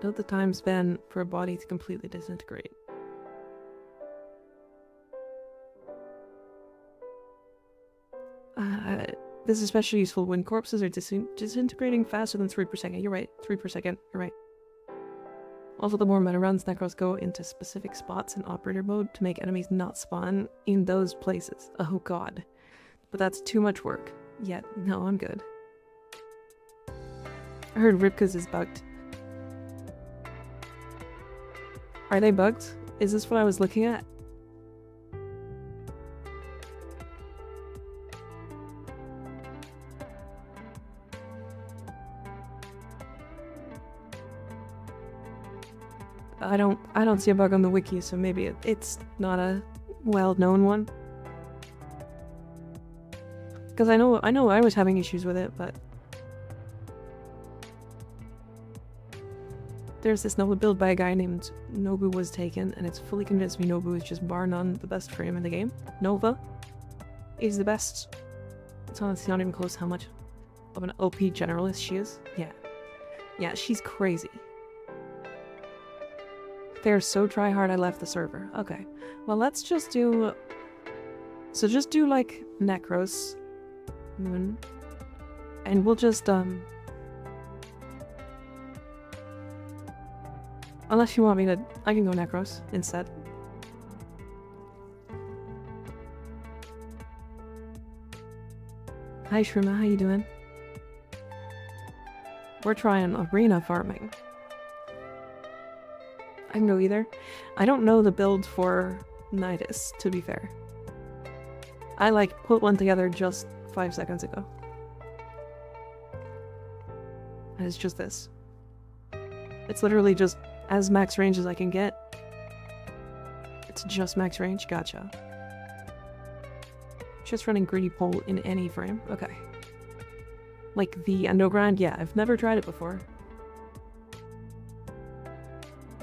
Note the time span for a body to completely disintegrate. This is especially useful when corpses are disintegrating faster than 3 per second. You're right, 3 per second, you're right. Also, the more meta runs, Necros go into specific spots in operator mode to make enemies not spawn in those places. Oh god. But that's too much work. Yet, no, I'm good. I heard Ripkas is bugged. Are they bugged? Is this what I was looking at? I don't see a bug on the wiki, so maybe it's not a well-known one. Because I know I was having issues with it, but there's this Nova build by a guy named Nobu Was Taken, and it's fully convinced me Nobu is just bar none the best frame in the game. Nova is the best. It's honestly not even close how much of an OP generalist she is. Yeah. Yeah, she's crazy. They're so try hard I left the server. Okay. Well, let's just do... So just do, like, Necros. Moon. And we'll just, unless you want me to... I can go Necros instead. Hi Shrima, how you doing? We're trying arena farming. I can go either. I don't know the build for Nidus, to be fair. I, like, put one together just 5 seconds ago. And it's just this. It's literally just as max range as I can get. It's just max range? Gotcha. Just running greedy pole in any frame? Okay. Like the endo grind? Yeah, I've never tried it before.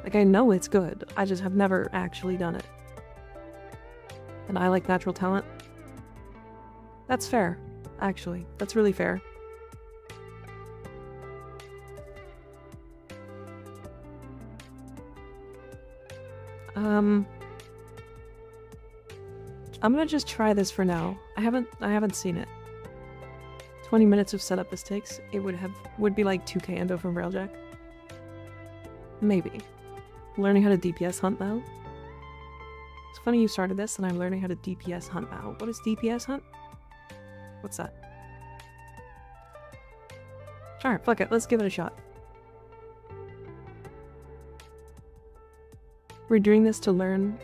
Like, I know it's good. I just have never actually done it. And I like natural talent. That's fair, actually. That's really fair. I'm gonna just try this for now. I haven't seen it. 20 minutes of setup this takes. It would be like 2k endo from Railjack. Maybe. Learning how to DPS hunt now. It's funny you started this and I'm learning how to DPS hunt now. What is DPS hunt? What's that? Alright, fuck it, let's give it a shot. We're doing this to learn,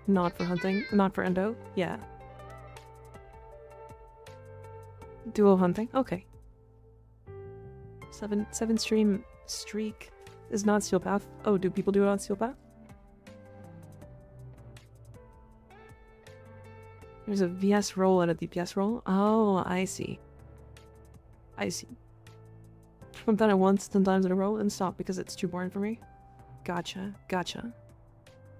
not for hunting, not for endo. Yeah. Duo hunting? Okay. 7 stream streak is not Steel Path. Oh, do people do it on Steel Path? There's a VS roll and a DPS roll. Oh, I see. I see. I've done it once, 10 times in a row, and stop because it's too boring for me. Gotcha, gotcha.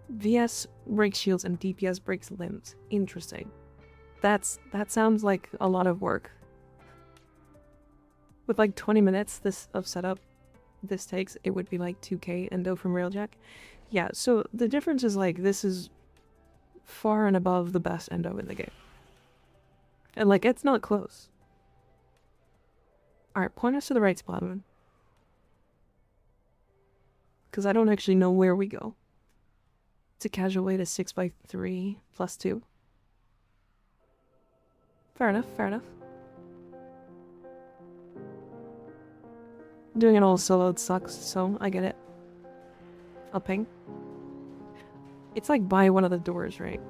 VS breaks shields and DPS breaks limbs. Interesting. That sounds like a lot of work. With like 20 minutes of setup this takes, it would be like 2k endo from Railjack. Yeah, so the difference is like this is far and above the best endo in the game. And like it's not close. Alright, point us to the right spot, Moon. Because I don't actually know where we go. It's a casual way to 6x3 plus 2. Fair enough, fair enough. Doing it all soloed sucks, so I get it. I'll ping. It's like by one of the doors, right?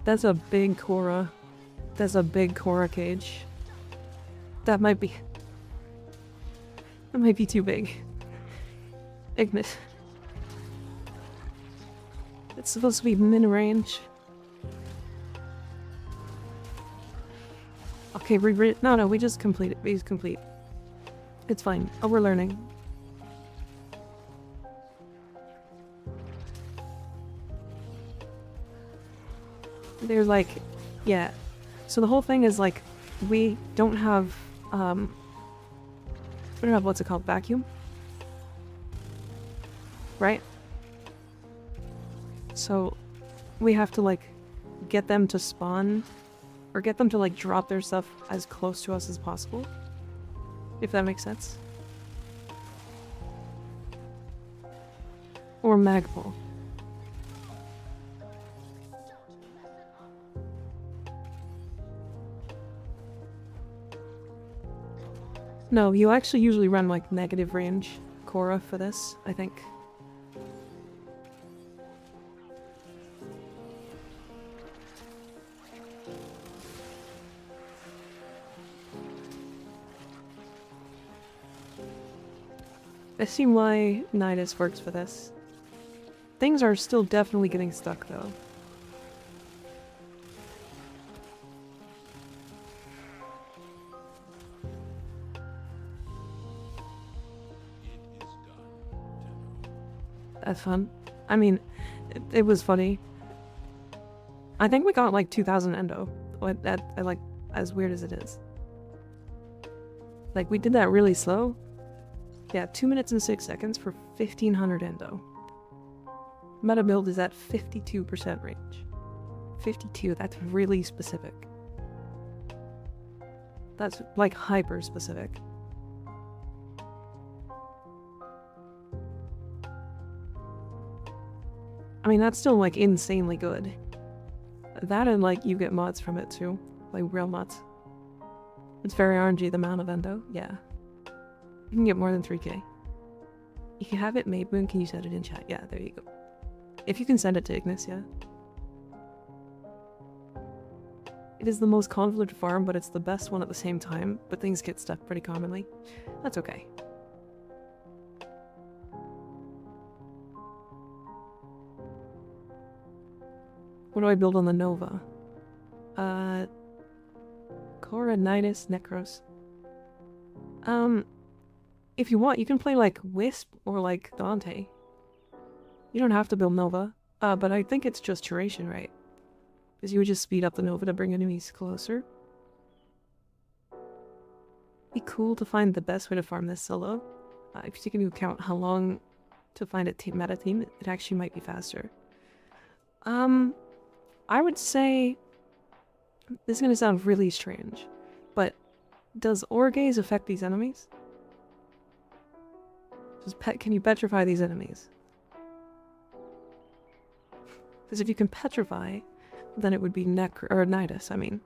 That's a big Korra. That's a big Korra cage. That might be too big. Ignis. It's supposed to be min-range. Okay, no, we just complete it. We just complete. It's fine. Oh, we're learning. There's like, yeah. So the whole thing is like, we don't have, what's it called, vacuum? Right? So we have to like get them to spawn, or get them to like drop their stuff as close to us as possible. If that makes sense. Or Magpul. No, you actually usually run like negative range Korra for this, I think. I see why Nidus works for this. Things are still definitely getting stuck though. That's fun. I mean, it was funny. I think we got like 2,000 endo. Like, as weird as it is. Like, we did that really slow. Yeah, 2 minutes and 6 seconds for 1,500 endo. Meta build is at 52% range. 52, that's really specific. That's like hyper specific. I mean, that's still like insanely good. That and like you get mods from it too. Like real mods. It's very RNG the amount of endo. Yeah. You can get more than 3k. You can have it made, Moon. Can you send it in chat? Yeah, there you go. If you can send it to Ignis, yeah. It is the most convoluted farm, but it's the best one at the same time. But things get stuck pretty commonly. That's okay. What do I build on the Nova? Coronitis Necros. If you want, you can play like Wisp or like Dante. You don't have to build Nova. But I think it's just duration, right? Because you would just speed up the Nova to bring enemies closer. Be cool to find the best way to farm this solo. If you take into account how long to find a meta team, it actually might be faster. I would say... This is going to sound really strange, but does Orgaze affect these enemies? Can you petrify these enemies? Because if you can petrify, then it would be Nidus, I mean.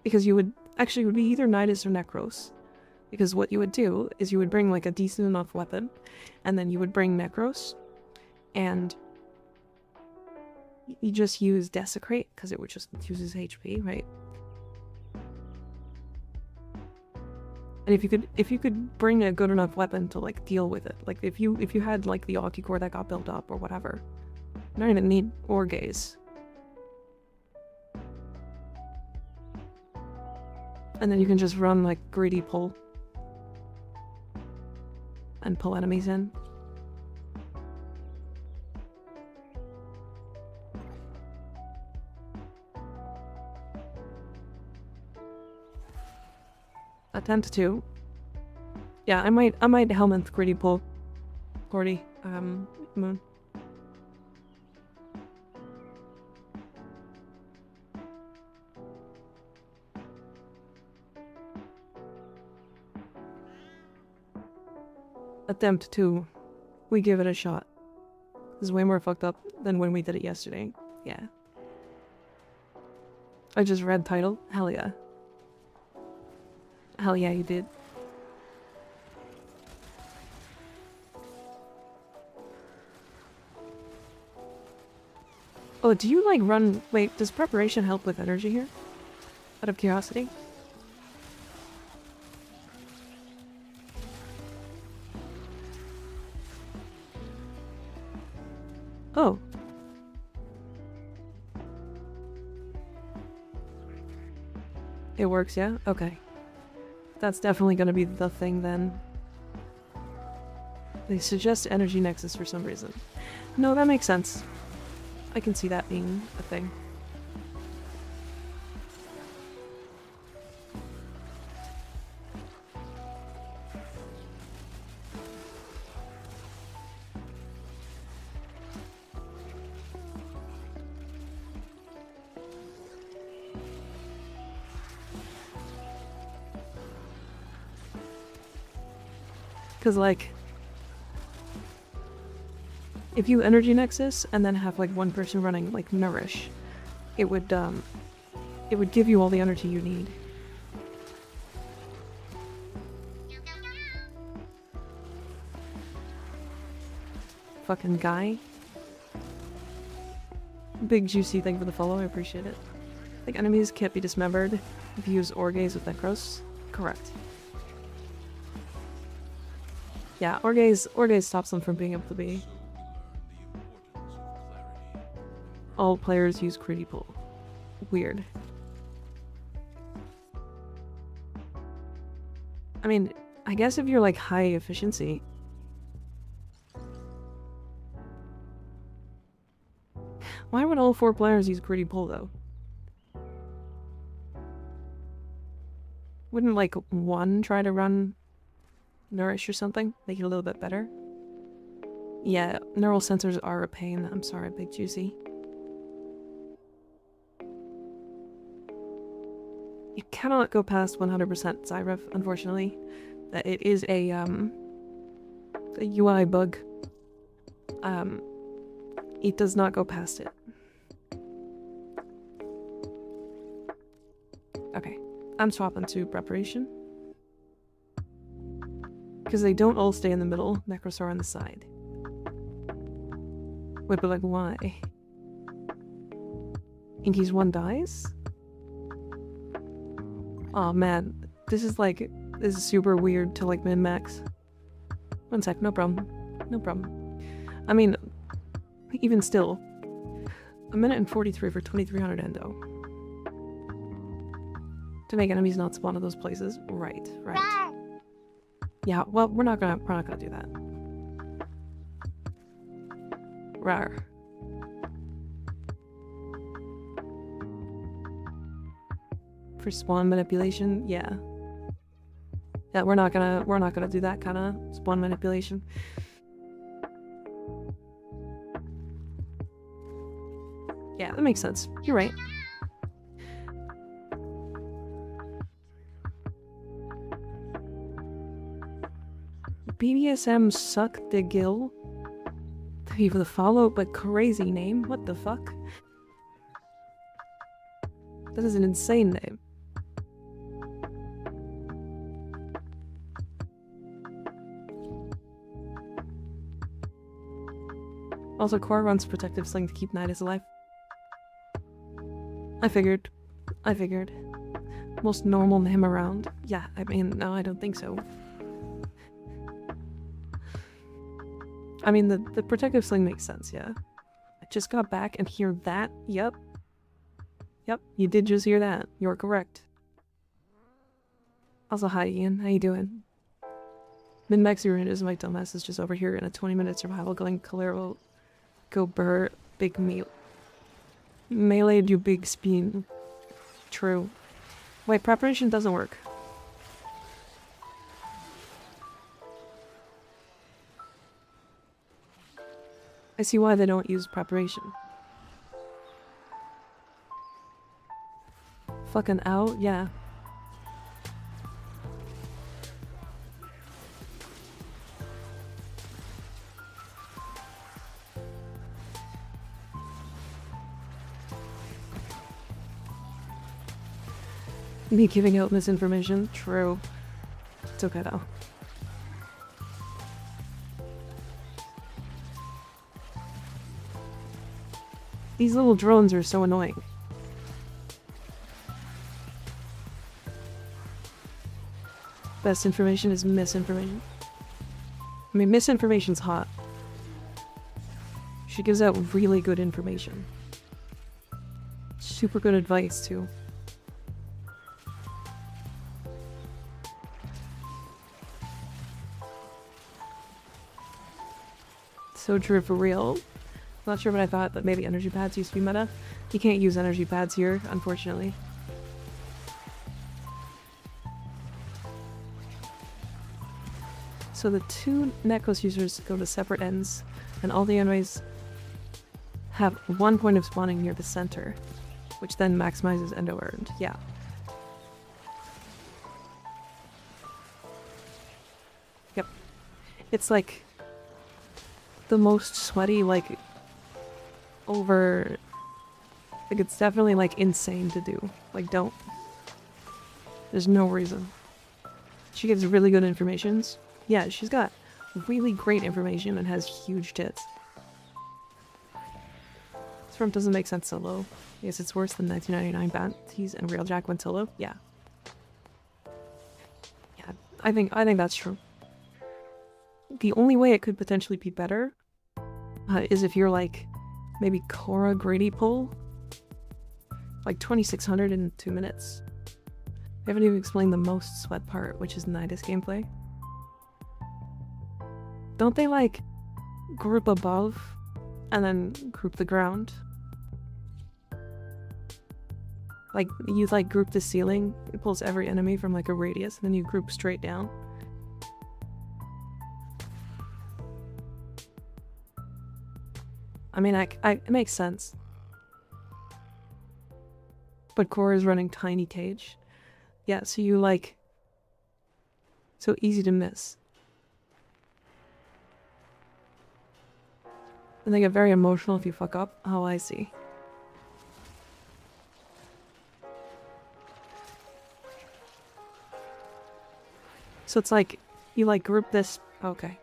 Because you would... Actually, it would be either Nidus or Necros. Because what you would do is you would bring like a decent enough weapon, and then you would bring Necros, and you just use Desecrate, because it would just uses HP, right? And if you could bring a good enough weapon to like deal with it, like if you had like the Octi-Core that got built up or whatever, you don't even need Orgaze. And then you can just run like greedy pull and pull enemies in. Attempt to. Yeah, I might Helminth greedy pull. Cordy, Moon. Attempt to. We give it a shot. This is way more fucked up than when we did it yesterday. Yeah. I just read title. Hell yeah. Hell yeah, you did. Oh, do you like run... Wait, does preparation help with energy here? Out of curiosity? Oh. It works, yeah? Okay. That's definitely gonna be the thing then. They suggest Energy Nexus for some reason. No, that makes sense. I can see that being a thing. Because, like, if you Energy Nexus and then have, like, one person running, like, Nourish, it would give you all the energy you need. Fucking guy. Big juicy thing for the follow, I appreciate it. Like, enemies can't be dismembered if you use Orgaze with Necros. Correct. Yeah, Orgaze stops them from being able to be. All players use greedy pull. Weird. I mean, I guess if you're like high efficiency, Why would all 4 players use Gritty Pull, though? Wouldn't, like, one try to run Nourish or something? Make it a little bit better? Yeah, neural sensors are a pain. I'm sorry, Big Juicy. You cannot go past 100% Zyrev, unfortunately. It is a UI bug. It does not go past it. Okay, I'm swapping to Preparation. Because they don't all stay in the middle, Necrosaur on the side. Wait, but like, why? In case one dies? Oh man, this is super weird to like min-max. One sec, no problem. No problem. I mean, even still, 1:43 for 2300 endo. To make enemies not spawn in those places. Right. Yeah, well, we're not gonna do that. Rawr. For spawn manipulation, yeah. Yeah, we're not gonna do that kind of spawn manipulation. Yeah, that makes sense. You're right. BDSM suck the gill. Thank you for the follow, but crazy name. What the fuck? That is an insane name. Also, Core runs Protective Sling to keep Nidus alive. I figured. Most normal name around. Yeah, I mean, no, I don't think so. I mean, the Protective Sling makes sense, yeah. I just got back and hear that. Yep, you did just hear that. You're correct. Also, hi Ian, how you doing? Min-max Uranus, my dumbass is just over here in a 20-minute survival going Calero go burr big meal. Melee'd you big spin. True. Wait, preparation doesn't work. I see why they don't use preparation. Fucking out? Yeah. Me giving out misinformation? True. It's okay though. These little drones are so annoying. Best information is misinformation. I mean, misinformation's hot. She gives out really good information. Super good advice, too. So true for real. Not sure what I thought, but maybe energy pads used to be meta. You can't use energy pads here, unfortunately. So the two Necros users go to separate ends, and all the enemies have one point of spawning near the center, which then maximizes endo earned. Yeah. Yep. It's like the most sweaty, like, over... Like, it's definitely, like, insane to do. Like, don't. There's no reason. She gives really good informations. Yeah, she's got really great information and has huge tits. This front doesn't make sense solo. I guess it's worse than 1999 Bounties and Railjack went solo. Yeah. Yeah, I think that's true. The only way it could potentially be better is if you're like maybe Korra Grady Pull, like 2600 in 2 minutes. I haven't even explained the most sweat part, which is Nidus gameplay. Don't they like group above and then group the ground? Like, you like group the ceiling, it pulls every enemy from like a radius, and then you group straight down. I mean, it makes sense. But Core is running tiny cage. Yeah, so you like... So easy to miss. And they get very emotional if you fuck up. Oh, I see. So it's like, you like group this... Okay.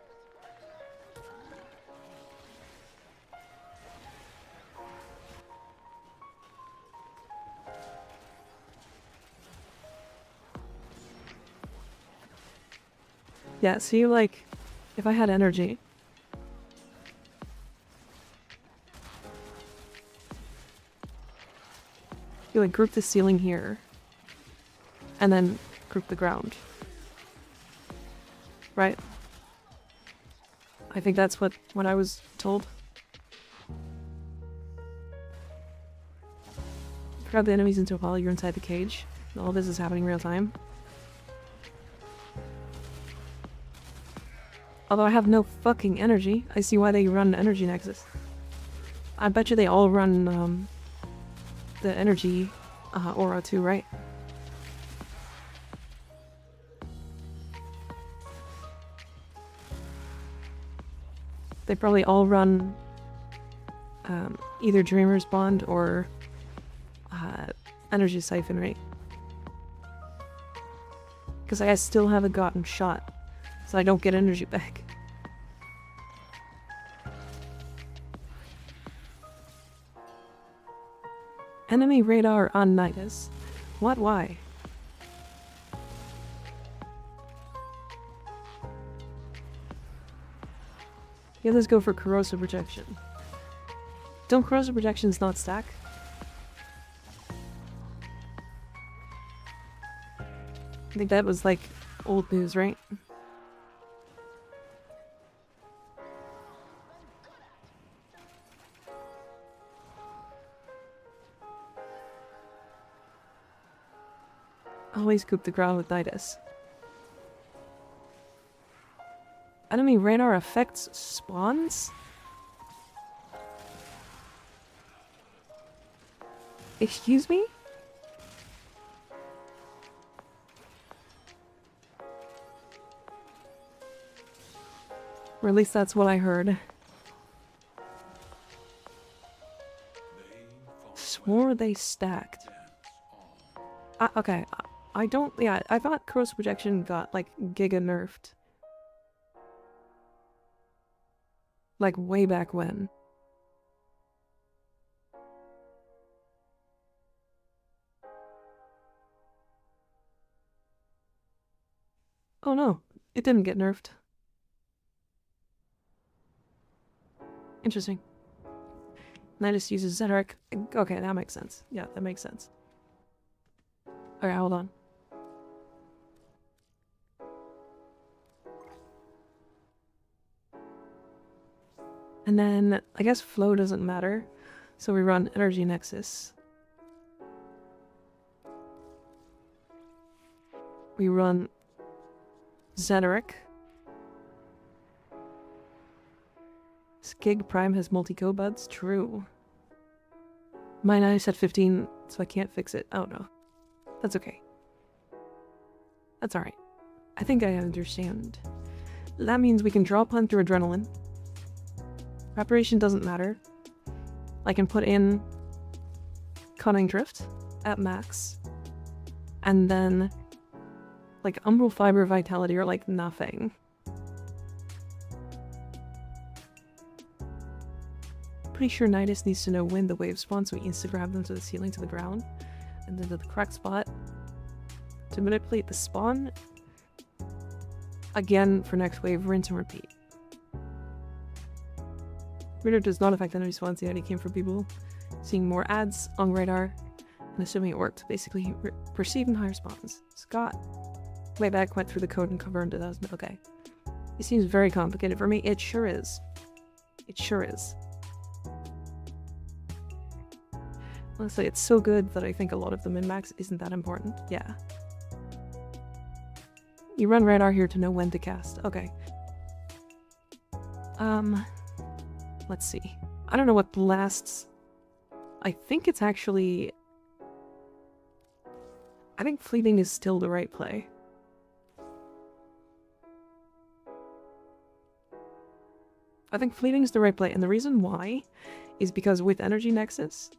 Yeah, so you like... If I had energy... You like group the ceiling here. And then group the ground. Right? I think that's what I was told. Grab the enemies into a pile, you're inside the cage. All this is happening real time. Although I have no fucking energy, I see why they run Energy Nexus. I bet you they all run the energy aura too, right? They probably all run either Dreamer's Bond or Energy Siphon, right? Because I still haven't gotten shot, so I don't get energy back. Enemy radar on Nidus. What? Why? Yeah, let's go for corrosive protection. Don't corrosive protections not stack? I think that was like old news, right? Always coop the ground with Nidus. Enemy radar affects spawns? Excuse me? Or at least that's what I heard. Swore they stacked. Okay, I don't... Yeah, I thought corrosive protection got, like, giga nerfed. Like, way back when. Oh no, it didn't get nerfed. Interesting. Nidus uses Zedric. Okay, that makes sense. Yeah, that makes sense. Okay, hold on. And then, I guess flow doesn't matter, so we run Energy Nexus. We run Zedric. Skig Prime has multi-go buds? True. Mine I set 15, so I can't fix it. Oh no. That's okay. That's alright. I think I understand. That means we can draw upon through Adrenaline. Preparation doesn't matter. I can put in Cunning Drift at max. And then like Umbral Fiber Vitality or like nothing. Pretty sure Nidus needs to know when the waves spawn so we insta-grab them to the ceiling to the ground. And then to the correct spot to manipulate the spawn. Again for next wave, rinse and repeat. Radar does not affect enemy spawns, the idea came from people seeing more ads on radar and assuming it worked. Basically, perceiving higher spawns. Scott, way back, went through the code and confirmed it. Okay. It seems very complicated for me. It sure is. It sure is. Honestly, it's so good that I think a lot of the min-max isn't that important. Yeah. You run radar here to know when to cast. Okay. Let's see. I don't know what lasts. I think it's actually... I think fleeting is still the right play. I think fleeting is the right play, and the reason why is because with Energy Nexus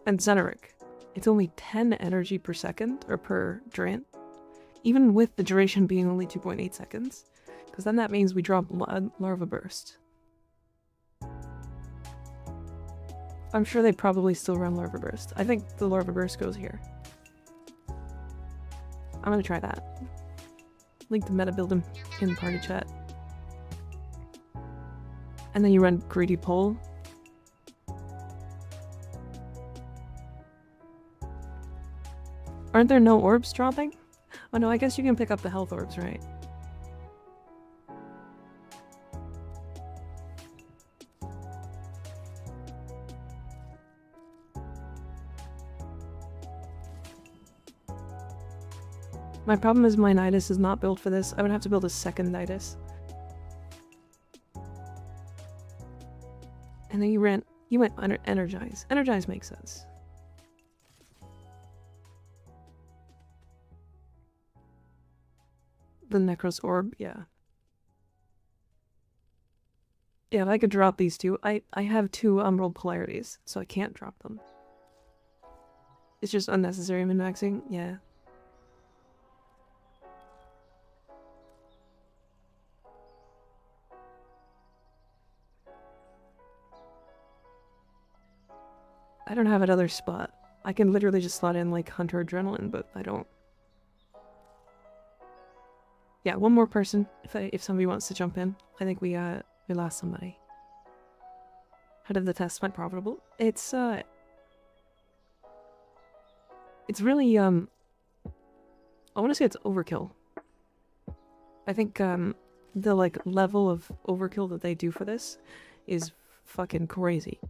and Xeneric, it's only 10 energy per second, or per drain. Even with the duration being only 2.8 seconds. Because then that means we drop Larva Burst. I'm sure they probably still run Larva Burst. I think the Larva Burst goes here. I'm gonna try that. Link the meta build in party chat. And then you run Greedy Pole. Aren't there no orbs dropping? Oh no, I guess you can pick up the health orbs, right? My problem is my Nidus is not built for this. I would have to build a second Nidus. And then you went Energize. Energize makes sense. The Necros Orb, yeah. Yeah, if I could drop these two. I have 2 Umbral Polarities, so I can't drop them. It's just unnecessary min-maxing, yeah. I don't have another spot. I can literally just slot in like Hunter Adrenaline, but I don't. Yeah, one more person. If somebody wants to jump in, I think we lost somebody. How did the test went profitable? It's really I want to say it's overkill. I think the like level of overkill that they do for this is fucking crazy.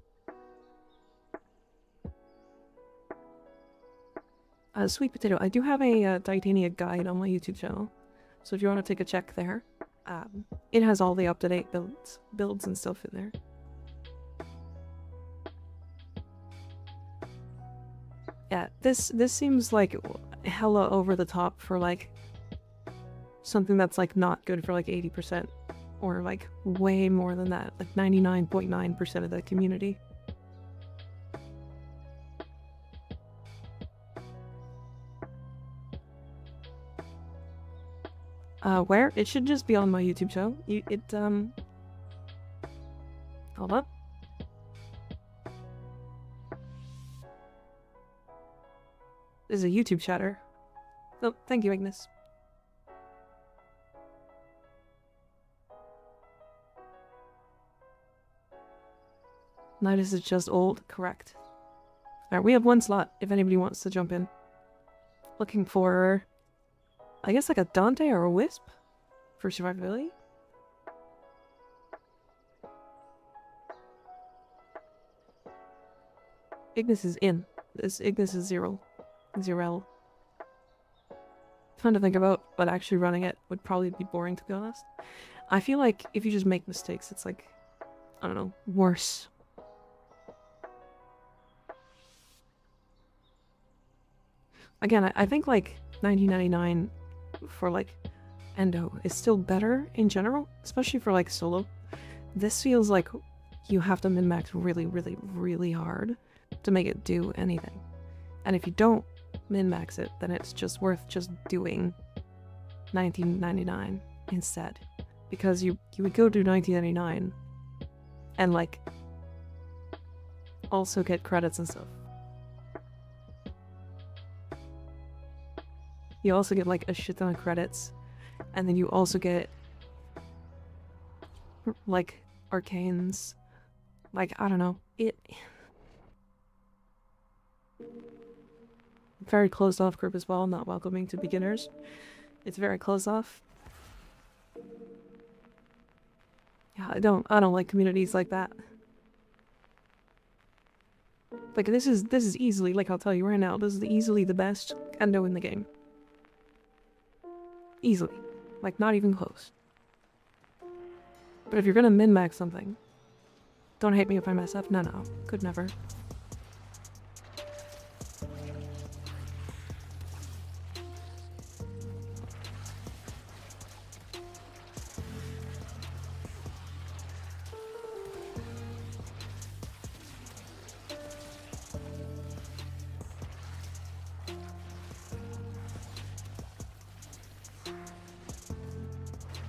Sweet Potato, I do have a Titania guide on my YouTube channel, so if you want to take a check there, it has all the up-to-date builds and stuff in there. Yeah, this seems like hella over the top for like something that's like not good for like 80%, or like way more than that, like 99.9% of the community. Where? It should just be on my YouTube channel. Hold up. This is a YouTube chatter. Oh, thank you, Ignis. Nidus is just old. Correct. Alright, we have 1 slot if anybody wants to jump in. Looking for... I guess like a Dante or a Wisp for survivability. Ignis is in. Ignis is 0. 0. Fun to think about, but actually running it would probably be boring, to be honest. I feel like if you just make mistakes, it's like, I don't know, worse. Again, I think like 1999 for like Endo is still better in general, especially for like solo. This feels like you have to min-max really, really, really hard to make it do anything. And if you don't min-max it, then it's just worth just doing 1999 instead. Because you would go do 1999 and like also get credits and stuff. You also get like a shit ton of credits, and then you also get like arcanes. Like, I don't know. Very closed off group as well, not welcoming to beginners. It's very closed off. Yeah, I don't like communities like that. Like, this is easily, like, I'll tell you right now, this is easily the best endo in the game. Easily. Like, not even close. But if you're gonna min-max something, don't hate me if I mess up. No, no. Could never.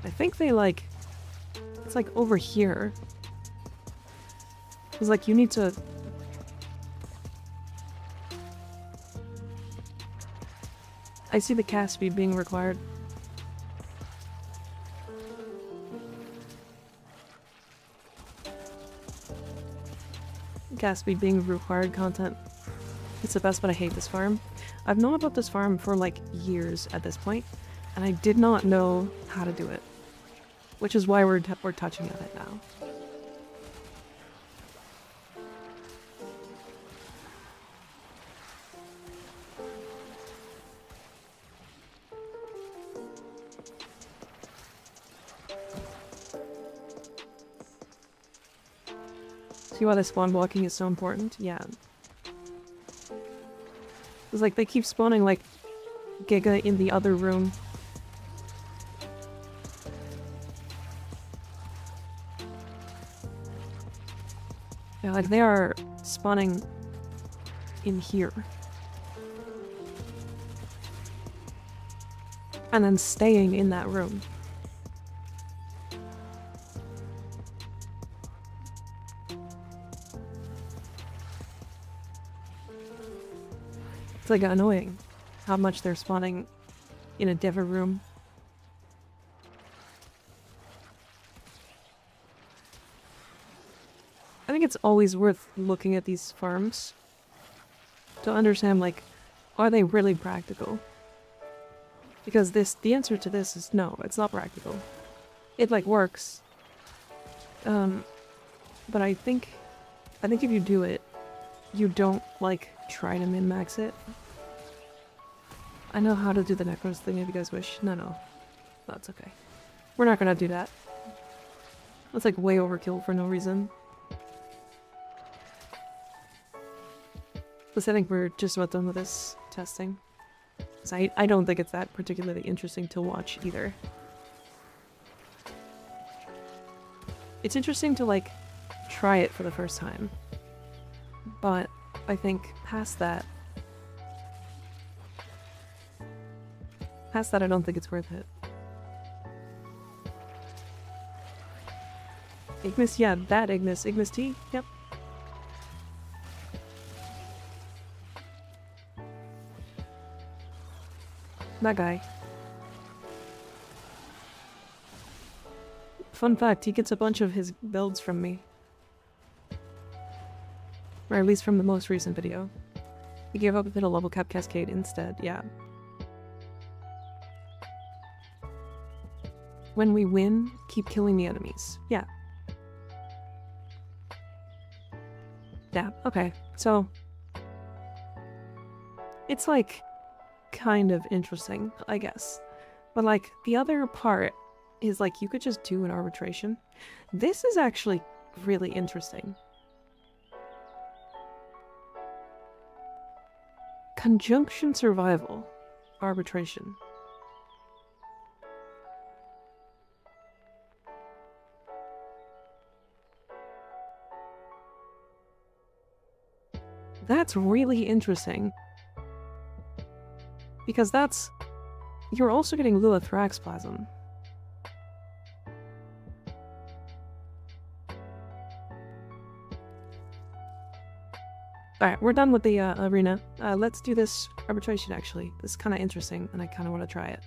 I think they, like... It's, like, over here. It's like, you need to... I see the cast speed being required. Cast speed being required content. It's the best, but I hate this farm. I've known about this farm for, like, years at this point, and I did not know how to do it. Which is why we're touching on it now. See why the spawn blocking is so important? Yeah. It's like they keep spawning like Giga in the other room. Yeah, like they are spawning in here. And then staying in that room. It's like annoying how much they're spawning in a different room. I think it's always worth looking at these farms to understand, like, are they really practical? Because the answer to this is no, it's not practical. It, like, works. But I think if you do it, you don't, like, try to min-max it. I know how to do the necros thing if you guys wish. No. That's okay. We're not gonna do that. That's, like, way overkill for no reason. Plus, I think we're just about done with this testing. So I don't think it's that particularly interesting to watch either. It's interesting to, like, try it for the first time. But I think past that, I don't think it's worth it. Ignis, yeah, that Ignis. Ignis T? Yep. That guy. Fun fact, he gets a bunch of his builds from me. Or at least from the most recent video. He gave up a bit of level cap cascade instead, yeah. When we win, keep killing the enemies. Yeah. Yeah, okay. So, it's like kind of interesting, I guess. But like the other part is like you could just do an arbitration. This is actually really interesting. Conjunction survival. Arbitration. That's really interesting. Because that's... You're also getting Lilith Thraxplasm. Alright, we're done with the arena. Let's do this arbitration, actually. This is kind of interesting, and I kind of want to try it.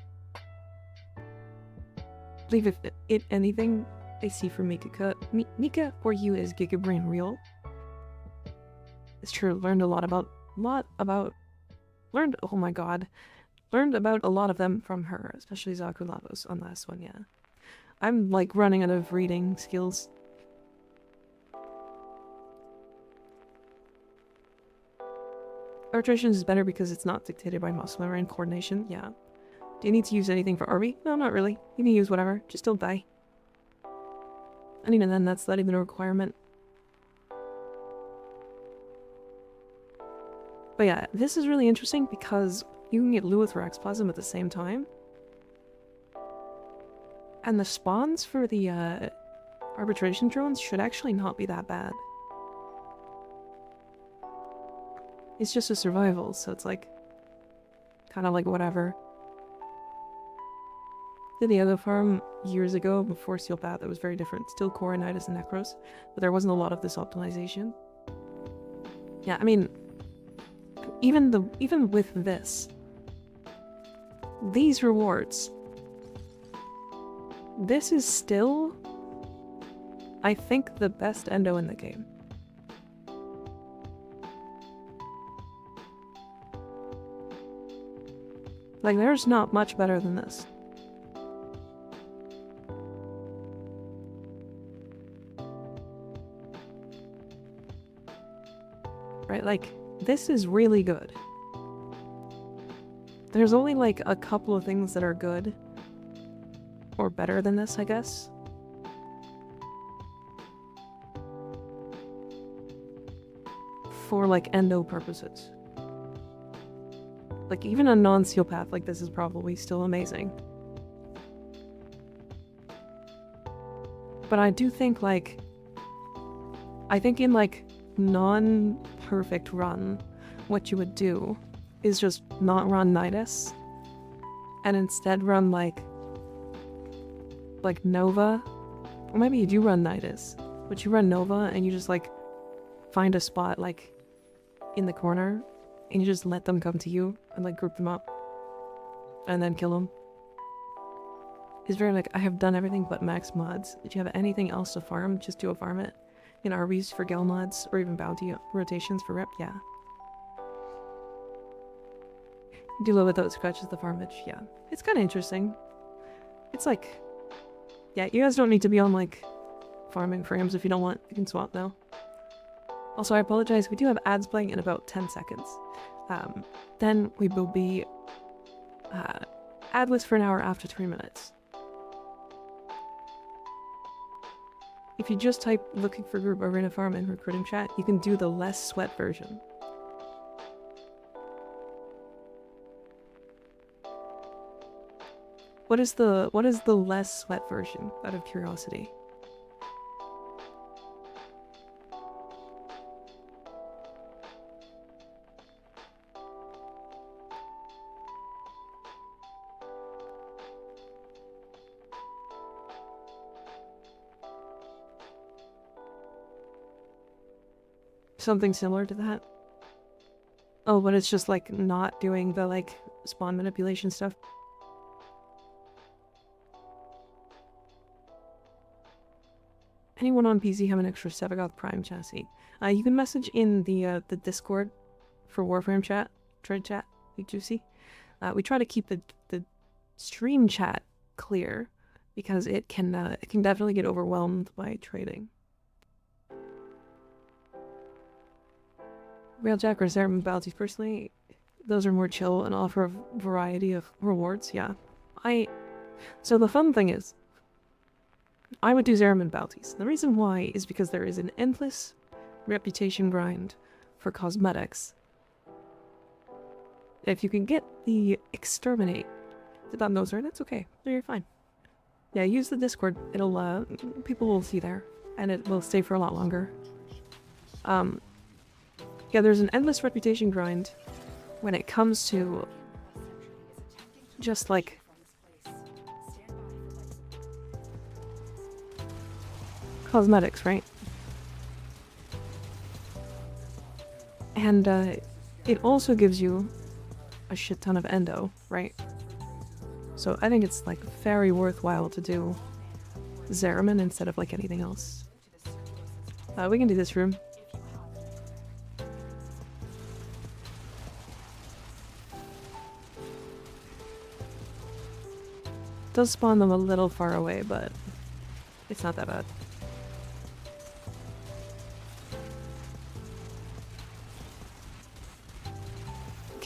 Leave it anything I see from Mika. Mika or you is Giga Brain real? It's true, learned a lot about... Learned, oh my god. Learned about a lot of them from her, especially Zakulavos on last one, yeah. I'm, like, running out of reading skills. Arbitration is better because it's not dictated by muscle memory and coordination. Yeah. Do you need to use anything for RB? No, not really. You can use whatever. Just don't die. And even then, that's not even a requirement. But yeah, this is really interesting because you can get Luithrax Plasm at the same time. And the spawns for the arbitration drones should actually not be that bad. It's just a survival, so it's like kind of like whatever. Did the other farm years ago before Steel Path that was very different. Still Coronitis and Necros, but there wasn't a lot of this optimization. Yeah, I mean, even with this, these rewards, this is still, I think, the best endo in the game. Like, there's not much better than this. Right, like, this is really good. There's only, like, a couple of things that are good. Or better than this, I guess. For, like, endo purposes. Like, even a non-Steel Path like this is probably still amazing. But I do think, like... I think in, like, non-perfect run, what you would do is just not run Nidus. And instead run, like Nova. Or maybe you do run Nidus. But you run Nova and you just, like, find a spot, like, in the corner. And you just let them come to you and, like, group them up. And then kill them. It's very, like, I have done everything but max mods. If you have anything else to farm, just do a farm it. In RBs for Gel mods, or even bounty rotations for rep, yeah. Do low without scratches the farmage, yeah. It's kind of interesting. It's like... Yeah, you guys don't need to be on, like, farming frames if you don't want. You can swap now. Also, I apologize, we do have ads playing in about 10 seconds. Then we will be adless for an hour after 3 minutes. If you just type looking for group arena farm in recruiting chat, you can do the less sweat version. What is the less sweat version, out of curiosity? Something similar to that? Oh, but it's just, like, not doing the, like, spawn manipulation stuff? Anyone on PC have an extra Sevagoth Prime chassis? You can message in the Discord for Warframe chat, trade chat, juicy. We try to keep the stream chat clear because it can definitely get overwhelmed by trading. Railjack or Zerman bounties, personally, those are more chill and offer a variety of rewards, yeah. So the fun thing is, I would do Zeraman bounties. The reason why is because there is an endless reputation grind for cosmetics. If you can get the exterminate to ban those, that's okay. No, you're fine. Yeah, use the Discord. It'll people will see there, and it will stay for a lot longer. Yeah, there's an endless reputation grind when it comes to just, like, cosmetics, right? And it also gives you a shit ton of endo, right? So I think it's, like, very worthwhile to do Zeraman instead of, like, anything else. We can do this room. Does spawn them a little far away, but it's not that bad.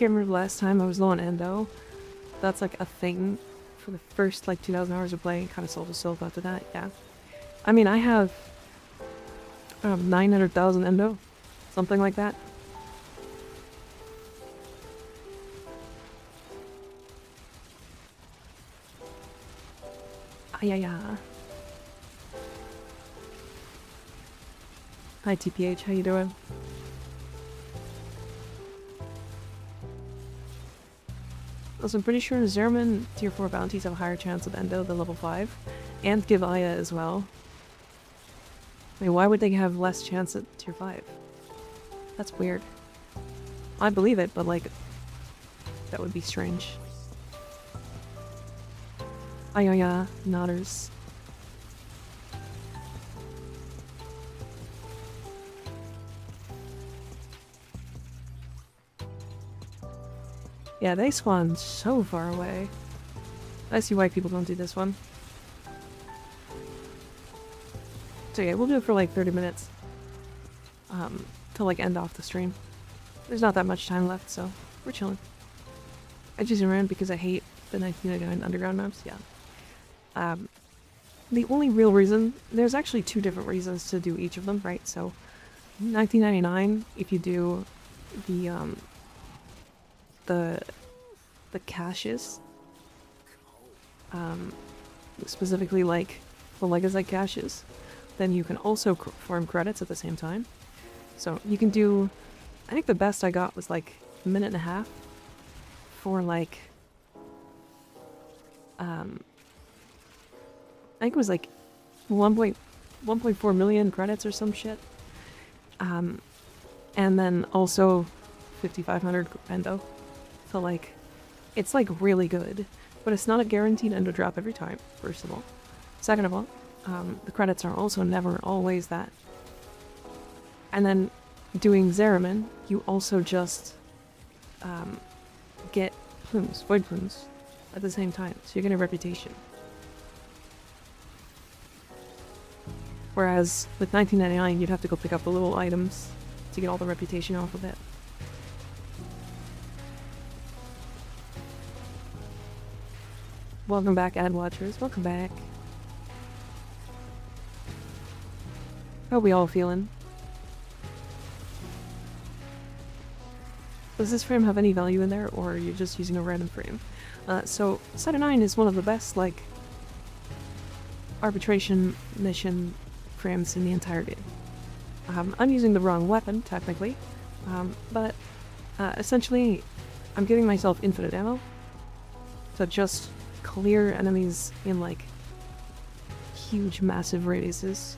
can't remember the last time I was low on endo. That's like a thing for the first like 2,000 hours of play. Kind of sold a soul after that, yeah. I mean, I have 900,000 endo, something like that. Ah, yeah. Hi TPH, how you doing? Also, I'm pretty sure Zerman tier 4 bounties have a higher chance of endo than level 5. And give Aya as well. I mean, why would they have less chance at tier 5? That's weird. I believe it, but like, that would be strange. Aya, nodders. Yeah, they spawn so far away. I see why people don't do this one. So yeah, we'll do it for like 30 minutes. To like end off the stream. There's not that much time left, so we're chilling. I just ran because I hate the 1999 underground maps, yeah. The only real reason, there's actually two different reasons to do each of them, right? So 1999, if you do the caches, specifically like the Legacy caches, then you can also farm credits at the same time. So you can do, I think the best I got was like a minute and a half for like, I think it was like 1.4 million credits or some shit. And then also 5,500 endo. So like, it's like really good, but it's not a guaranteed endo drop every time, first of all. Second of all, the credits are also never always that. And then doing Zeraman, you also just get plumes, void plumes, at the same time, so you get a reputation. Whereas with 1999, you'd have to go pick up the little items to get all the reputation off of it. Welcome back, ad watchers. Welcome back. How are we all feeling? Does this frame have any value in there, or are you just using a random frame? So, Side of 9 is one of the best, like, arbitration mission frames in the entire game. I'm using the wrong weapon, technically, but essentially, I'm giving myself infinite ammo to just clear enemies in, like, huge, massive radiuses.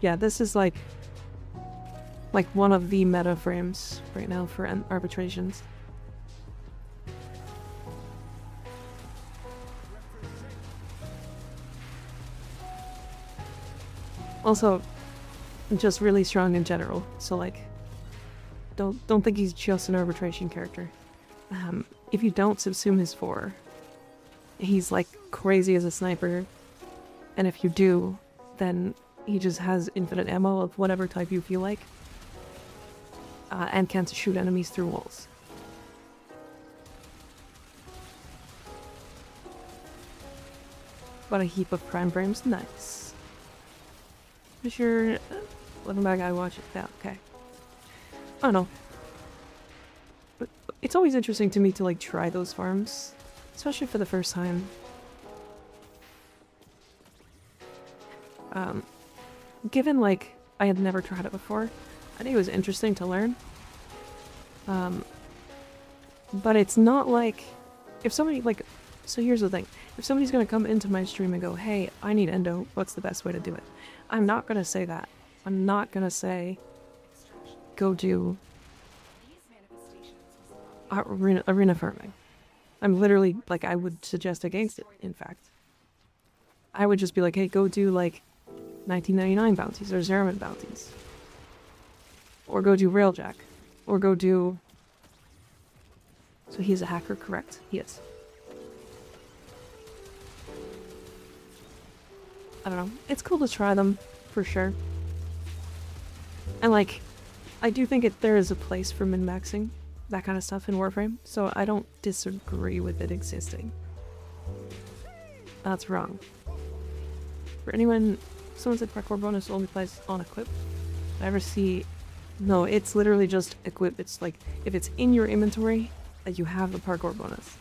Yeah, this is like one of the meta frames right now for arbitrations. Also, just really strong in general. So like, don't think he's just an arbitration character. If you don't subsume his 4, he's like crazy as a sniper, and if you do, then he just has infinite ammo of whatever type you feel like, and can shoot enemies through walls. What a heap of prime frames, nice. Pretty sure, welcome back, I watch it, yeah, okay. I don't know. But it's always interesting to me to like try those farms, especially for the first time. Given like I had never tried it before, I think it was interesting to learn. But it's not like if somebody like, so here's the thing, if somebody's gonna come into my stream and go, hey, I need endo, what's the best way to do it? I'm not gonna say that. I'm not gonna say go do arena farming. I'm literally like, I would suggest against it, in fact. I would just be like, hey, go do like 1999 bounties or Zeraman bounties, or go do Railjack, or go do. So he's a hacker, correct? He is. I don't know. It's cool to try them, for sure. And like, I do think there is a place for min-maxing that kind of stuff in Warframe, so I don't disagree with it existing. That's wrong. For anyone, someone said parkour bonus only applies on equip. Did I ever see... No, it's literally just equip. It's like, if it's in your inventory, that you have the parkour bonus.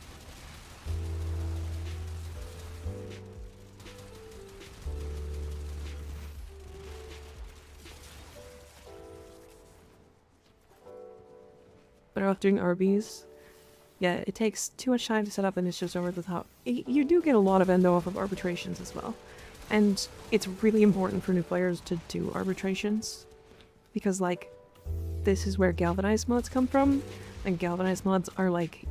Better off doing RBs. Yeah, it takes too much time to set up and it's just over the top. You do get a lot of endo off of arbitrations as well. And it's really important for new players to do arbitrations. Because, like, this is where galvanized mods come from. And galvanized mods are, like,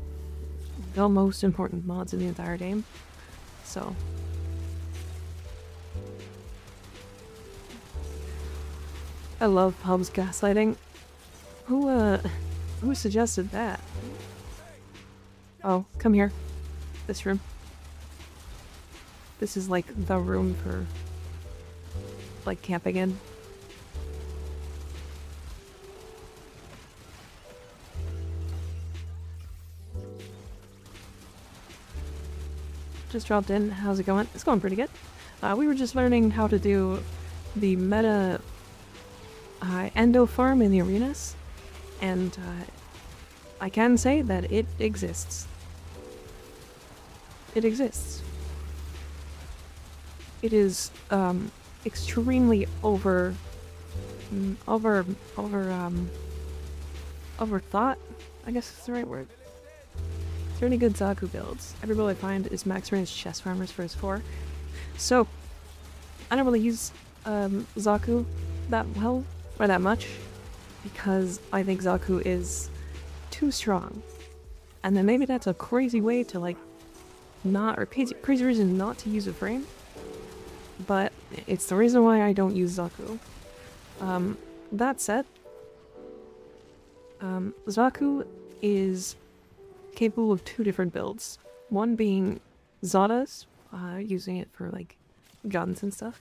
the most important mods in the entire game. So... I love Pub's gaslighting. Who suggested that? Oh, come here. This room. This is like the room for like camping in. Just dropped in. How's it going? It's going pretty good. We were just learning how to do the meta endo farm in the arenas. And I can say that it exists. It exists. It is extremely overthought, I guess is the right word. It's really good Zaku builds. Every build I find is max range chest farmers for his 4. So I don't really use Zaku that well or that much, because I think Zaku is too strong. And then maybe that's a crazy way to, like, not, or crazy reason not to use a frame. But it's the reason why I don't use Zaku. That said, Zaku is capable of 2 different builds. One being Zada's, using it for, like, guns and stuff.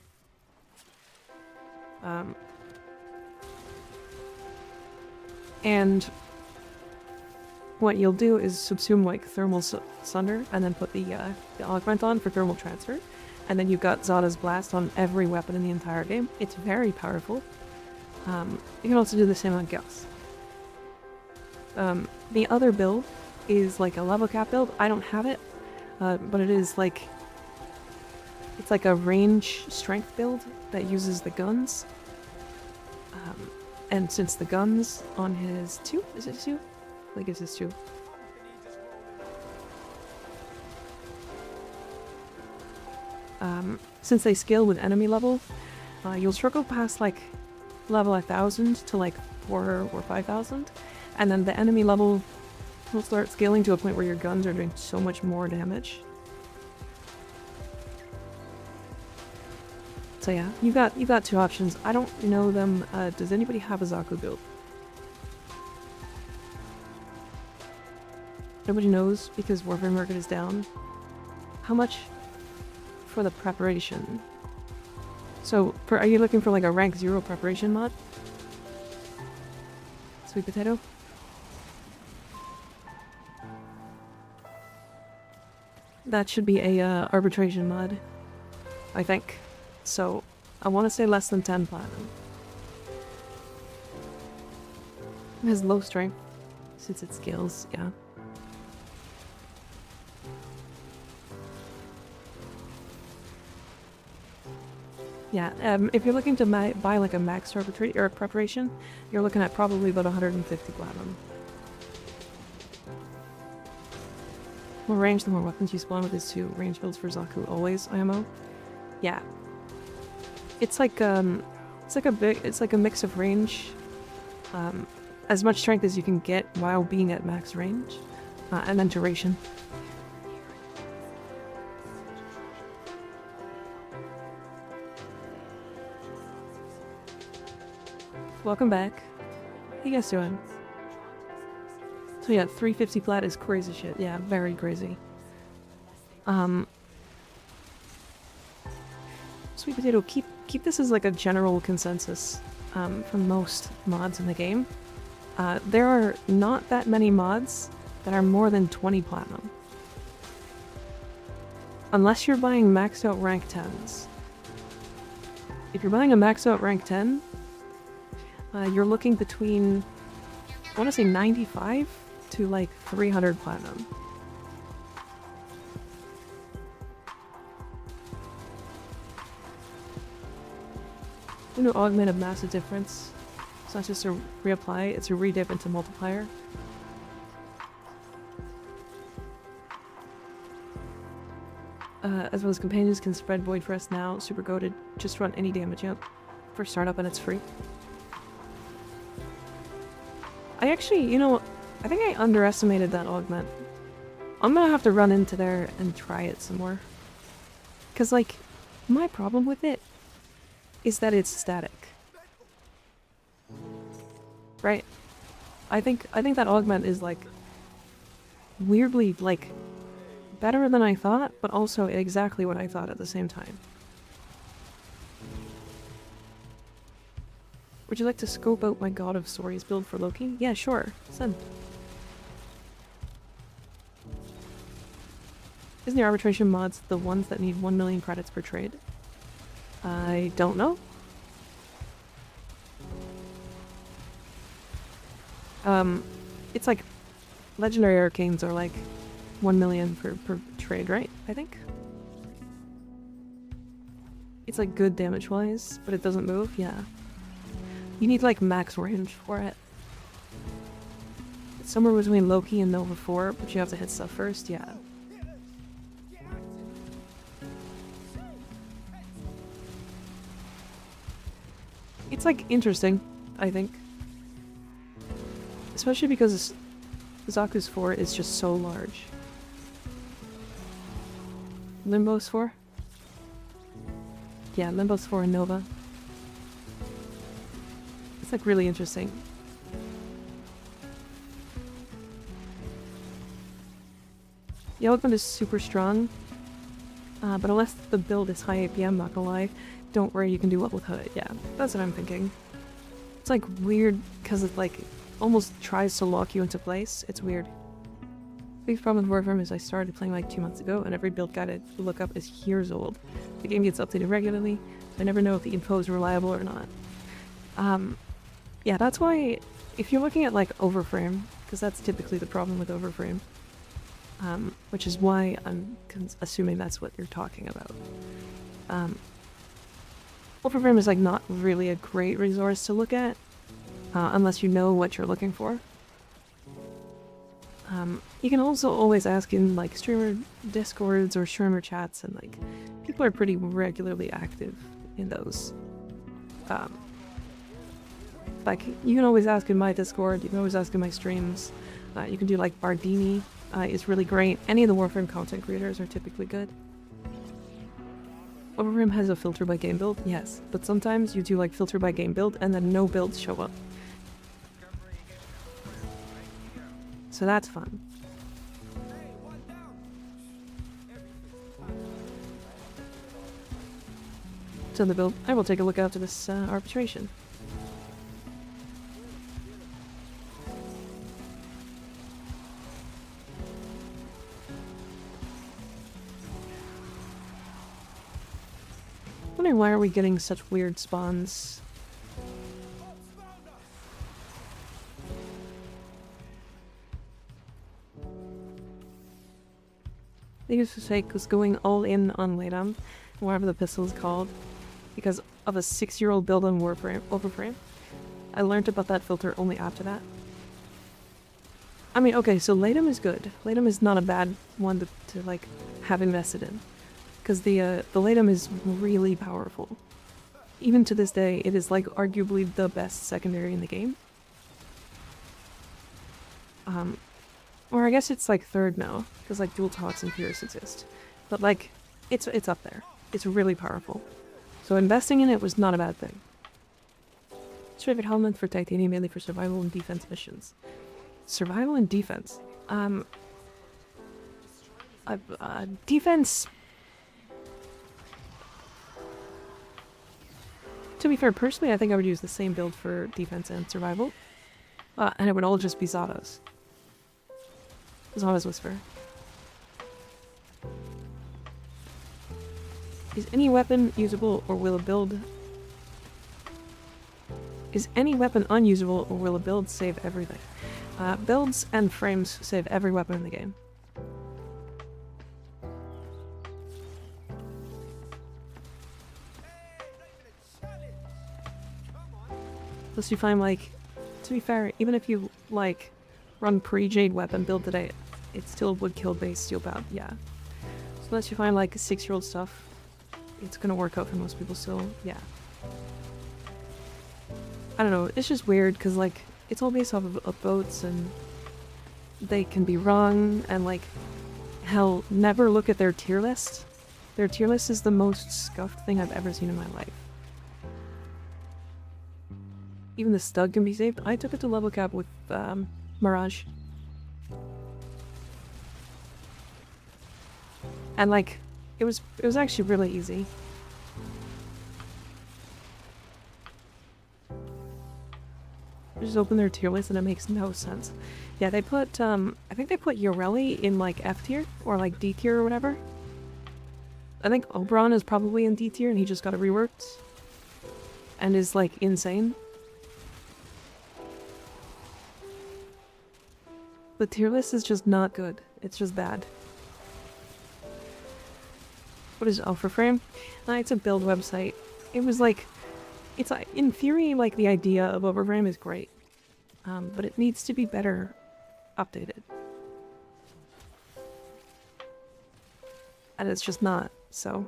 And what you'll do is subsume like thermal sunder and then put the augment on for thermal transfer. And then you've got Zada's blast on every weapon in the entire game. It's very powerful. You can also do the same on Gauss. The other build is like a level cap build. I don't have it, but it is like... It's like a range strength build that uses the guns. And since the guns on his 2, is it 2? I think it's his 2. Since they scale with enemy level, you'll struggle past like level 1000 to like 4 or 5000, and then the enemy level will start scaling to a point where your guns are doing so much more damage. So yeah, you got 2 options. I don't know them. Does anybody have a Zaku build? Nobody knows because Warframe market is down. How much for the preparation? So, are you looking for like a rank 0 preparation mod? Sweet potato? That should be a arbitration mod, I think. So, I want to say less than 10 platinum. It has low strength, since it scales, yeah. Yeah, if you're looking to buy like a max or preparation, you're looking at probably about 150 platinum. More range, the more weapons you spawn with is 2 range builds for Zaku always, IMO. Yeah. It's like a mix of range, as much strength as you can get while being at max range, and then duration. Welcome back. How you guys doing? So yeah, 350 plat is crazy shit. Yeah, Sweet Potato, keep this as like a general consensus for most mods in the game. There are not that many mods that are more than 20 platinum. Unless you're buying maxed out rank 10s. If you're buying a maxed out rank 10, you're looking between, I want to say 95 to like 300 platinum. You know, augment a massive difference. It's not just a reapply, it's a redip into multiplier. As well as companions can spread void for us now. Super goated. Just run any damage out for startup and it's free. I actually, you know, I think I underestimated that augment. I'm gonna have to run into there and try it some more. Cause like, my problem with it is that it's static. Right? I think that augment is like weirdly like better than I thought, but also exactly what I thought at the same time. Would you like to scope out my God of Stories build for Loki? Yeah, sure. Send. Isn't the arbitration mods the ones that need 1 million credits per trade? I don't know. It's like legendary arcanes are like 1 million per trade, right? I think. It's like good damage wise, but it doesn't move, yeah. You need like max range for it. It's somewhere between Loki and Nova 4, but you have to hit stuff first, yeah. It's like interesting, I think. Especially because Zaku's 4 is just so large. Limbo's 4? Yeah, Limbo's 4 and Nova. It's like really interesting. The augment is super strong, but unless the build is high APM, not gonna lie, don't worry, you can do well without it. Yeah, that's what I'm thinking. It's like weird because it like almost tries to lock you into place. It's weird. Biggest problem with Warframe is I started playing like 2 months ago, and every build guide I look up is years old. The game gets updated regularly, so I never know if the info is reliable or not. Yeah, that's why if you're looking at like Overframe, because that's typically the problem with Overframe, which is why I'm assuming that's what you're talking about. Warframe is like not really a great resource to look at, unless you know what you're looking for. You can also always ask in like streamer discords or streamer chats, and like people are pretty regularly active in those. Like you can always ask in my Discord, you can always ask in my streams. You can do like Bardini is really great. Any of the Warframe content creators are typically good. Warframe has a filter by game build, yes, but sometimes you do like filter by game build and then no builds show up. So that's fun. So the build, I will take a look after this arbitration. Wondering why are we getting such weird spawns? Needless to say, was going all in on Ladam, whatever the pistol is called, because of a 6-year-old build on Overframe. I learned about that filter only after that. I mean, okay, so Ladam is good. Ladam is not a bad one to like have invested in, because the Ladam is really powerful. Even to this day, it is like arguably the best secondary in the game. Or I guess it's like third now, because like Dual Talks and Furious exist. But like, it's up there. It's really powerful. So investing in it was not a bad thing. Favorite helmet for Titanium, mainly for survival and defense missions. Survival and defense. Defense. To be fair, personally, I think I would use the same build for defense and survival. And it would all just be Zada's. Zada's Whisper. Is any weapon usable or will a build... Is any weapon unusable or will a build save everything? Builds and frames save every weapon in the game. Plus you find, like, to be fair, even if you, like, run pre-Jade weapon build today, it still would kill base steel bound, yeah. So unless you find, like, 6-year-old stuff, it's gonna work out for most people still, yeah. I don't know, it's just weird, because, like, it's all based off of boats, and they can be wrong, and, like, hell, never look at their tier list. Their tier list is the most scuffed thing I've ever seen in my life. Even the stud can be saved. I took it to level cap with Mirage. And like, it was actually really easy. Just open their tier list and it makes no sense. Yeah, they put I think they put Yoreli in like F tier or like D tier or whatever. I think Oberon is probably in D tier and he just got it reworked. And is like insane. The tier list is just not good. It's just bad. What is Warframe? It's a build website. It was like, it's in theory like the idea of Warframe is great, but it needs to be better updated, and it's just not. So.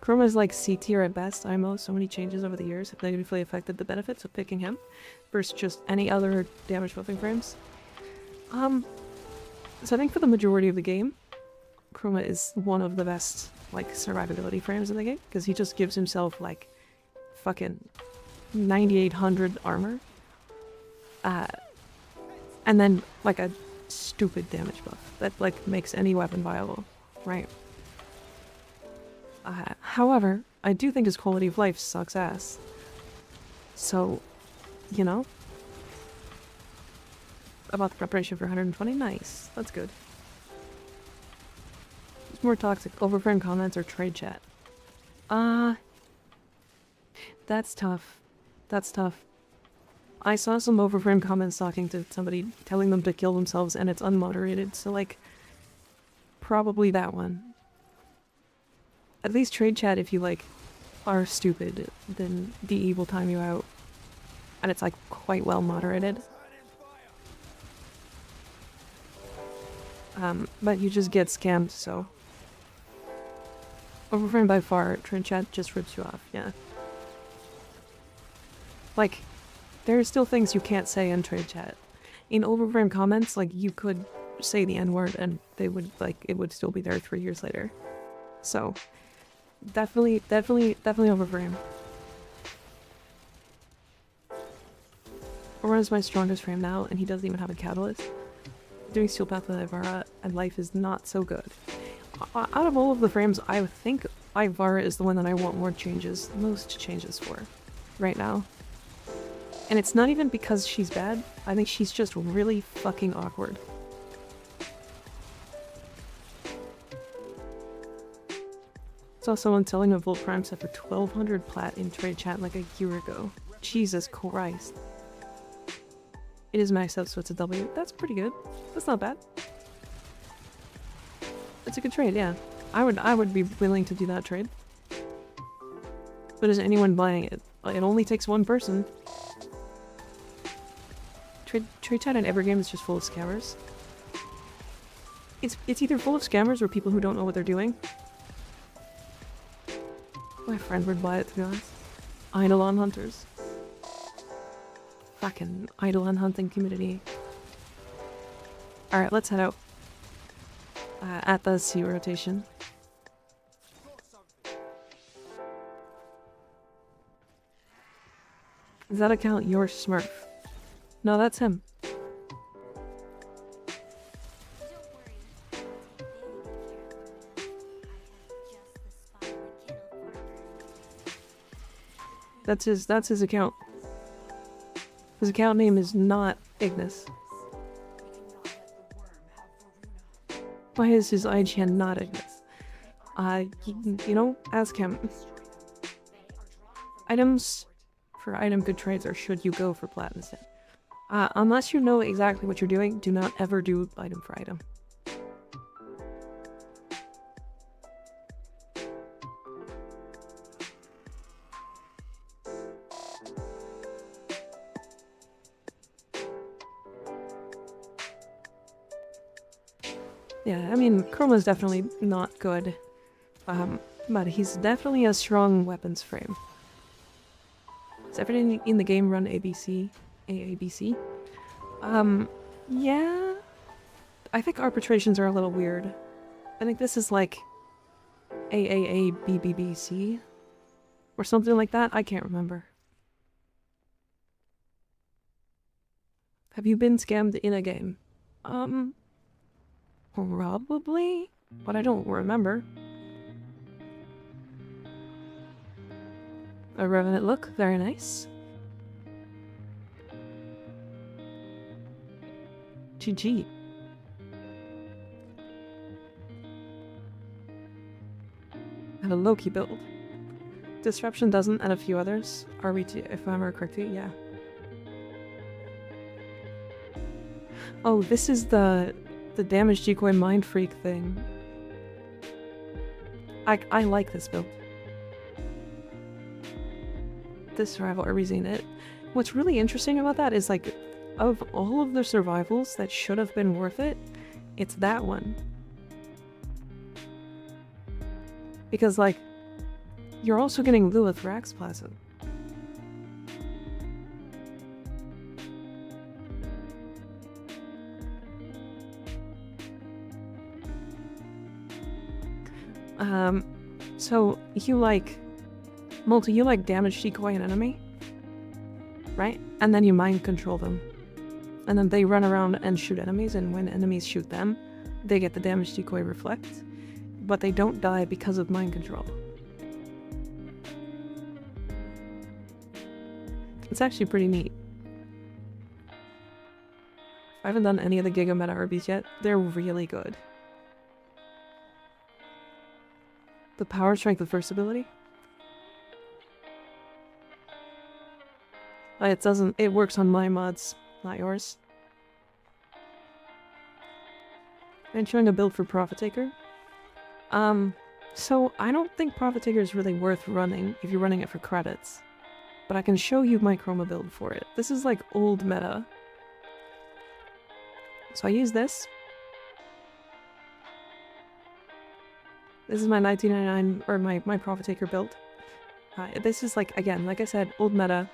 Chroma is like C tier at best. IMO, so many changes over the years have negatively affected the benefits of picking him versus just any other damage buffing frames. So I think for the majority of the game, Chroma is one of the best like survivability frames in the game because he just gives himself like fucking 9800 armor, and then like a stupid damage buff that like makes any weapon viable, right? However, I do think his quality of life sucks ass. So, you know? About the preparation for 120? Nice. That's good. It's more toxic. Overframe comments or trade chat? That's tough. That's tough. I saw some overframe comments talking to somebody, telling them to kill themselves, and it's unmoderated, so like... Probably that one. At least trade chat if you, like, are stupid, then DE will time you out. And it's, like, quite well moderated. But you just get scammed, so... Overframe by far, trade chat just rips you off, yeah. Like, there are still things you can't say in trade chat. In overframe comments, like, you could say the N-word and they would, like, it would still be there 3 years later. So... Definitely overframe. Aurora is my strongest frame now, and he doesn't even have a catalyst. Doing Steel Path with Ivara and life is not so good. Out of all of the frames, I would think Ivara is the one that I want most changes for, right now. And it's not even because she's bad, I think she's just really fucking awkward. Saw someone selling a Volt Prime set for 1200 plat in trade chat like a year ago. Jesus Christ. It is maxed out, so it's a W. That's pretty good. That's not bad. It's a good trade, yeah. I would be willing to do that trade. But is anyone buying it? It only takes one person. Trade chat in every game is just full of scammers. It's either full of scammers or people who don't know what they're doing. My friend would buy it, to be honest. Eidolon hunters. Fucking Eidolon hunting community. Alright, let's head out. At the sea rotation. Does that account your Smurf? No, that's him. That's his account. His account name is not Ignis. Why is his IGN not Ignis? You know, ask him. Items for item good trades, or should you go for plat instead? Unless you know exactly what you're doing, do not ever do item for item. Yeah, I mean, Chroma's definitely not good. But he's definitely a strong weapons frame. Does everything in the game run ABC? AABC? Yeah. I think arbitrations are a little weird. I think this is like AAABBBC or something like that. I can't remember. Have you been scammed in a game? Probably, but I don't remember. A Revenant look, very nice. GG. I have a Loki build. Disruption doesn't, and a few others. RB2, if I remember correctly, yeah. Oh, this is the damage decoy mind freak thing. I like this build. This survival RB's in it. What's really interesting about that is, like, of all of the survivals that should have been worth it, it's that one. Because, like, you're also getting Lilith Raxplasm. So you like damage decoy an enemy, right? And then you mind control them. And then they run around and shoot enemies, and when enemies shoot them, they get the damage decoy reflect, but they don't die because of mind control. It's actually pretty neat. I haven't done any of the Giga Meta RBs yet. They're really good. The power strength of first ability? It works on my mods, not yours. And showing a build for Profit Taker. So I don't think Profit Taker is really worth running if you're running it for credits. But I can show you my Chroma build for it. This is like old meta. So I use this. This is my 1999, or my Profit Taker build. This is like, again, like I said, old meta.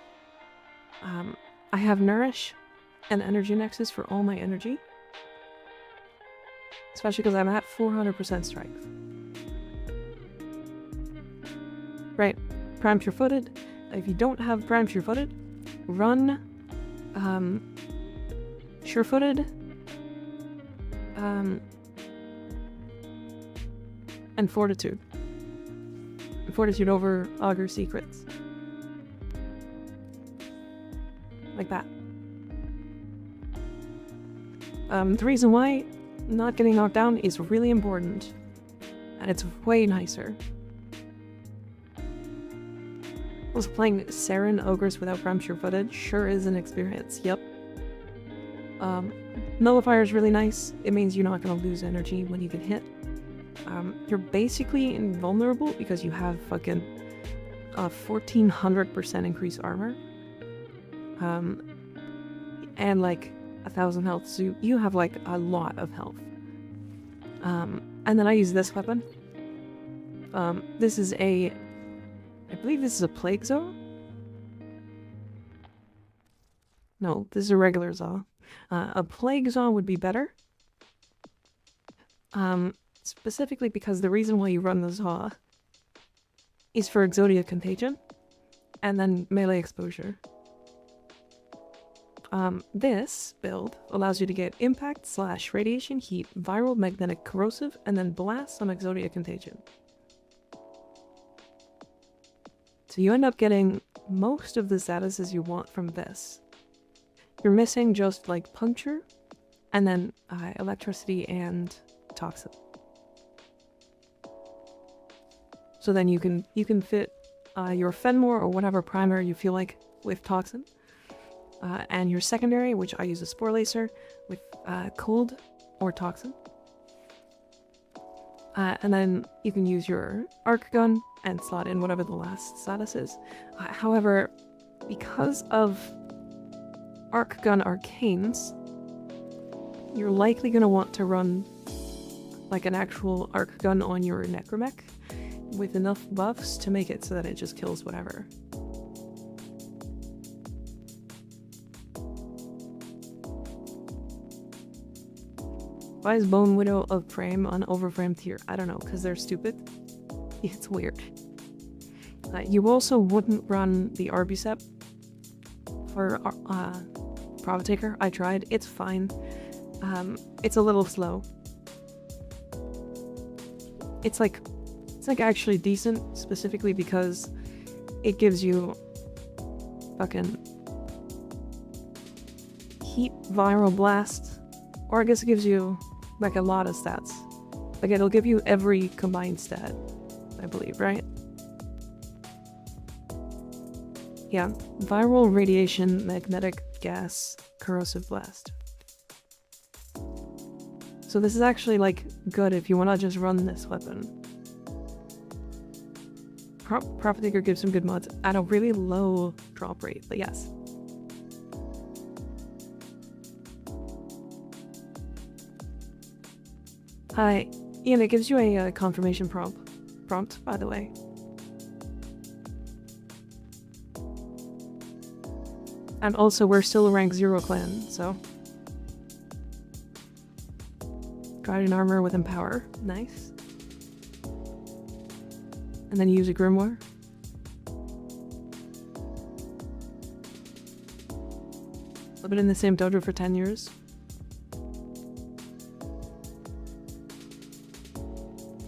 I have Nourish and Energy Nexus for all my energy. Especially because I'm at 400% strength. Right, Prime Pure Footed. If you don't have Prime Pure Footed, run Sure Footed. And Fortitude. Fortitude over Augur Secrets. Like that. The reason why not getting knocked down is really important. And it's way nicer. Was playing Saren Ogres without Prime Sure Footed sure is an experience, yep. Nullifier is really nice. It means you're not going to lose energy when you get hit. You're basically invulnerable because you have fucking 1400% increased armor. And like 1000 health, so you have like a lot of health. And then I use this weapon. This is I believe this is a Plague Zaw? No, this is a regular Zaw. A Plague Zaw would be better. Specifically because the reason why you run the Zaw is for Exodia Contagion, and then melee exposure. This build allows you to get Impact / Radiation, Heat, Viral, Magnetic, Corrosive, and then Blast on Exodia Contagion. So you end up getting most of the statuses you want from this. You're missing just like puncture, and then electricity and toxin. So then you can fit your Fenmore or whatever primer you feel like with toxin, and your secondary, which I use a Spore Lacer, with cold or toxin. And then you can use your arc gun and slot in whatever the last status is. However, because of arc gun arcanes, you're likely going to want to run like an actual arc gun on your Necromech with enough buffs to make it so that it just kills whatever. Why is Bone Widow of Frame on Overframe tier? I don't know, because they're stupid. It's weird. You also wouldn't run the Arbicep for Profitaker. I tried. It's fine. It's a little slow. It's like actually decent, specifically because it gives you fucking heat, viral blast, or I guess it gives you like a lot of stats. Like it'll give you every combined stat, I believe, right? Yeah, viral, radiation, magnetic, gas, corrosive blast. So this is actually like good if you want to just run this weapon. Profiteer gives some good mods at a really low drop rate, but yes. Hi, Ian, it gives you a confirmation prompt, by the way. And also, we're still a rank 0 clan, so... Guardian armor with Empower. Nice. And then you use a Grimoire. I've been in the same dojo for 10 years.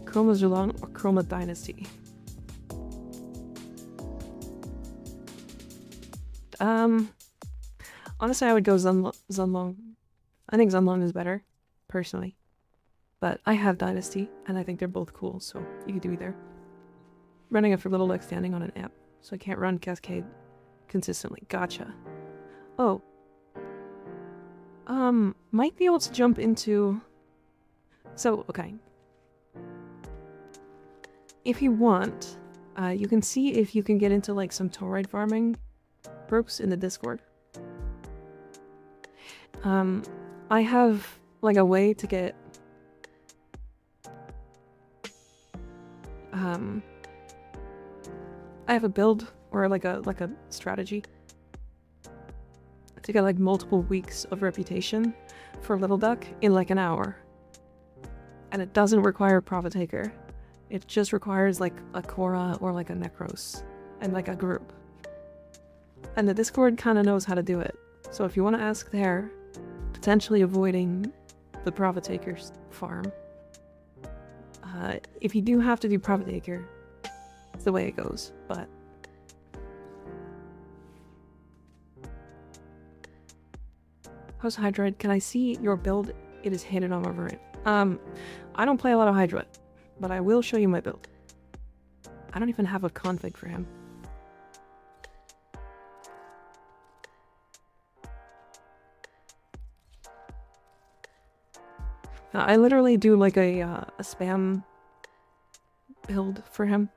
Chroma Zulon or Chroma Dynasty? Honestly, I would go Zunlong. I think Zunlong is better, personally. But I have Dynasty, and I think they're both cool, so you could do either. Running it for Little Like standing on an app, so I can't run Cascade consistently. Gotcha. Oh. Might be able to jump into... So, okay. If you want, you can see if you can get into like some Tauride farming groups in the Discord. I have like a way to get I have a build or like a strategy to get like multiple weeks of reputation for Little Duck in like an hour. And it doesn't require Profitaker. It just requires like a Korra or like a Necros and like a group. And the Discord kind of knows how to do it. So if you want to ask there, potentially avoiding the Profitaker's farm. If you do have to do Profitaker, it's the way it goes, but... How's Hydroid? Can I see your build? It is hated on Overrate. I don't play a lot of Hydroid, but I will show you my build. I don't even have a config for him. I literally do like a spam build for him.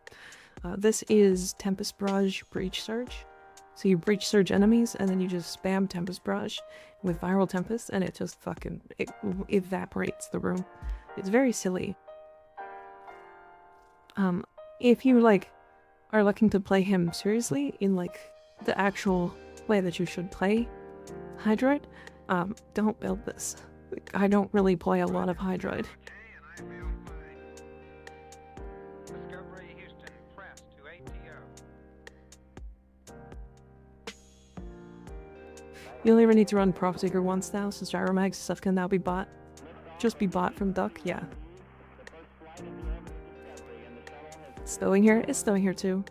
This is Tempest Barrage Breach Surge. So you Breach Surge enemies and then you just spam Tempest Barrage with Viral Tempest and it just fucking evaporates the room. It's very silly. If you like are looking to play him seriously in like the actual way that you should play Hydroid, don't build this. I don't really play a lot of Hydroid. You only ever need to run Profitaker once now, since Gyromag stuff can now be bought. Just be bought from Duck, yeah. It's snowing here? It's snowing here too.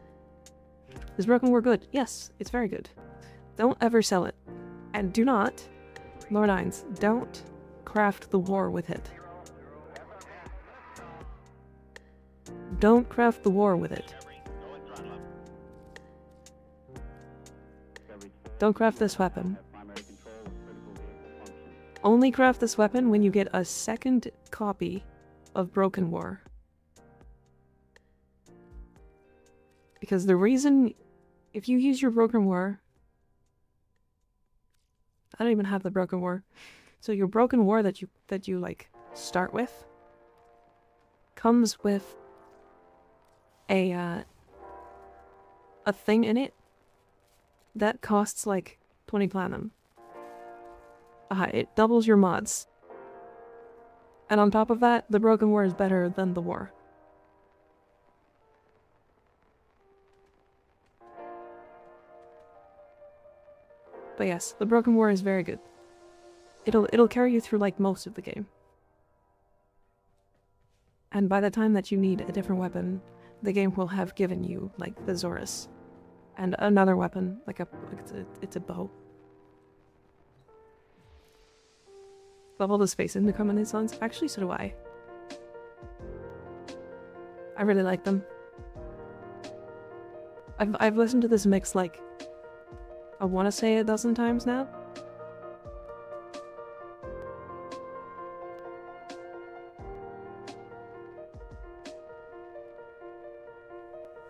Is broken war good? Yes, it's very good. Don't ever sell it. And do not, Lord Hines, don't craft the war with it. Don't craft the war with it. Don't craft this weapon. Only craft this weapon when you get a second copy of Broken War. Because the reason, if you use your Broken War, I don't even have the Broken War. So your Broken War that you like start with comes with a thing in it that costs like 20 platinum. It doubles your mods. And on top of that, the Broken War is better than the war. But yes, the Broken War is very good. It'll carry you through like most of the game. And by the time that you need a different weapon, the game will have given you like the Zorus and another weapon, like it's a bow. Love all the space Indicom in these songs. Actually, so do I. I really like them. I've listened to this mix like I want to say a dozen times now.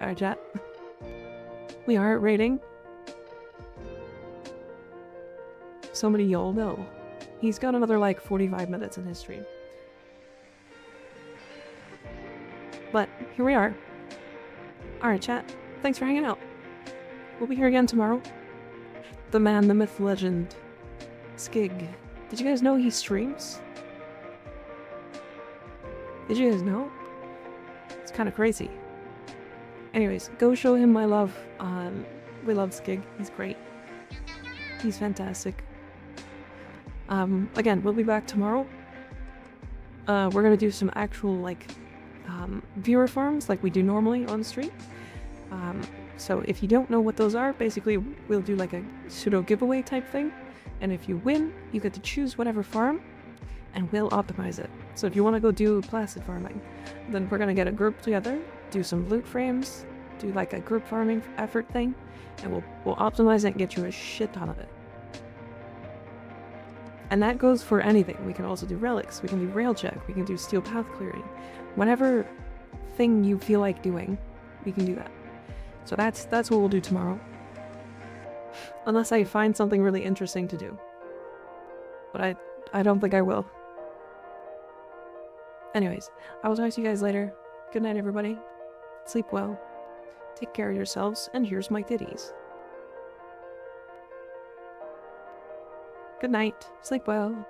Alright, chat. We are at rating. Somebody you'll know. He's got another like 45 minutes in his stream. But here we are. Alright, chat. Thanks for hanging out. We'll be here again tomorrow. The man, the myth, legend, Skig. Did you guys know he streams? Did you guys know? It's kind of crazy. Anyways, go show him my love. We love Skig. He's great. He's fantastic. Again, we'll be back tomorrow. We're gonna do some actual, like, viewer farms like we do normally on stream. So if you don't know what those are, basically we'll do like a pseudo giveaway type thing. And if you win, you get to choose whatever farm, and we'll optimize it. So if you want to go do placid farming, then we're gonna get a group together, do some loot frames, do like a group farming effort thing, and we'll optimize it and get you a shit ton of it. And that goes for anything. We can also do relics, we can do rail check, we can do steel path clearing. Whatever thing you feel like doing, we can do that. So that's what we'll do tomorrow. Unless I find something really interesting to do. But I don't think I will. Anyways, I will talk to you guys later. Good night, everybody. Sleep well. Take care of yourselves, and here's my ditties. Good night. Sleep well.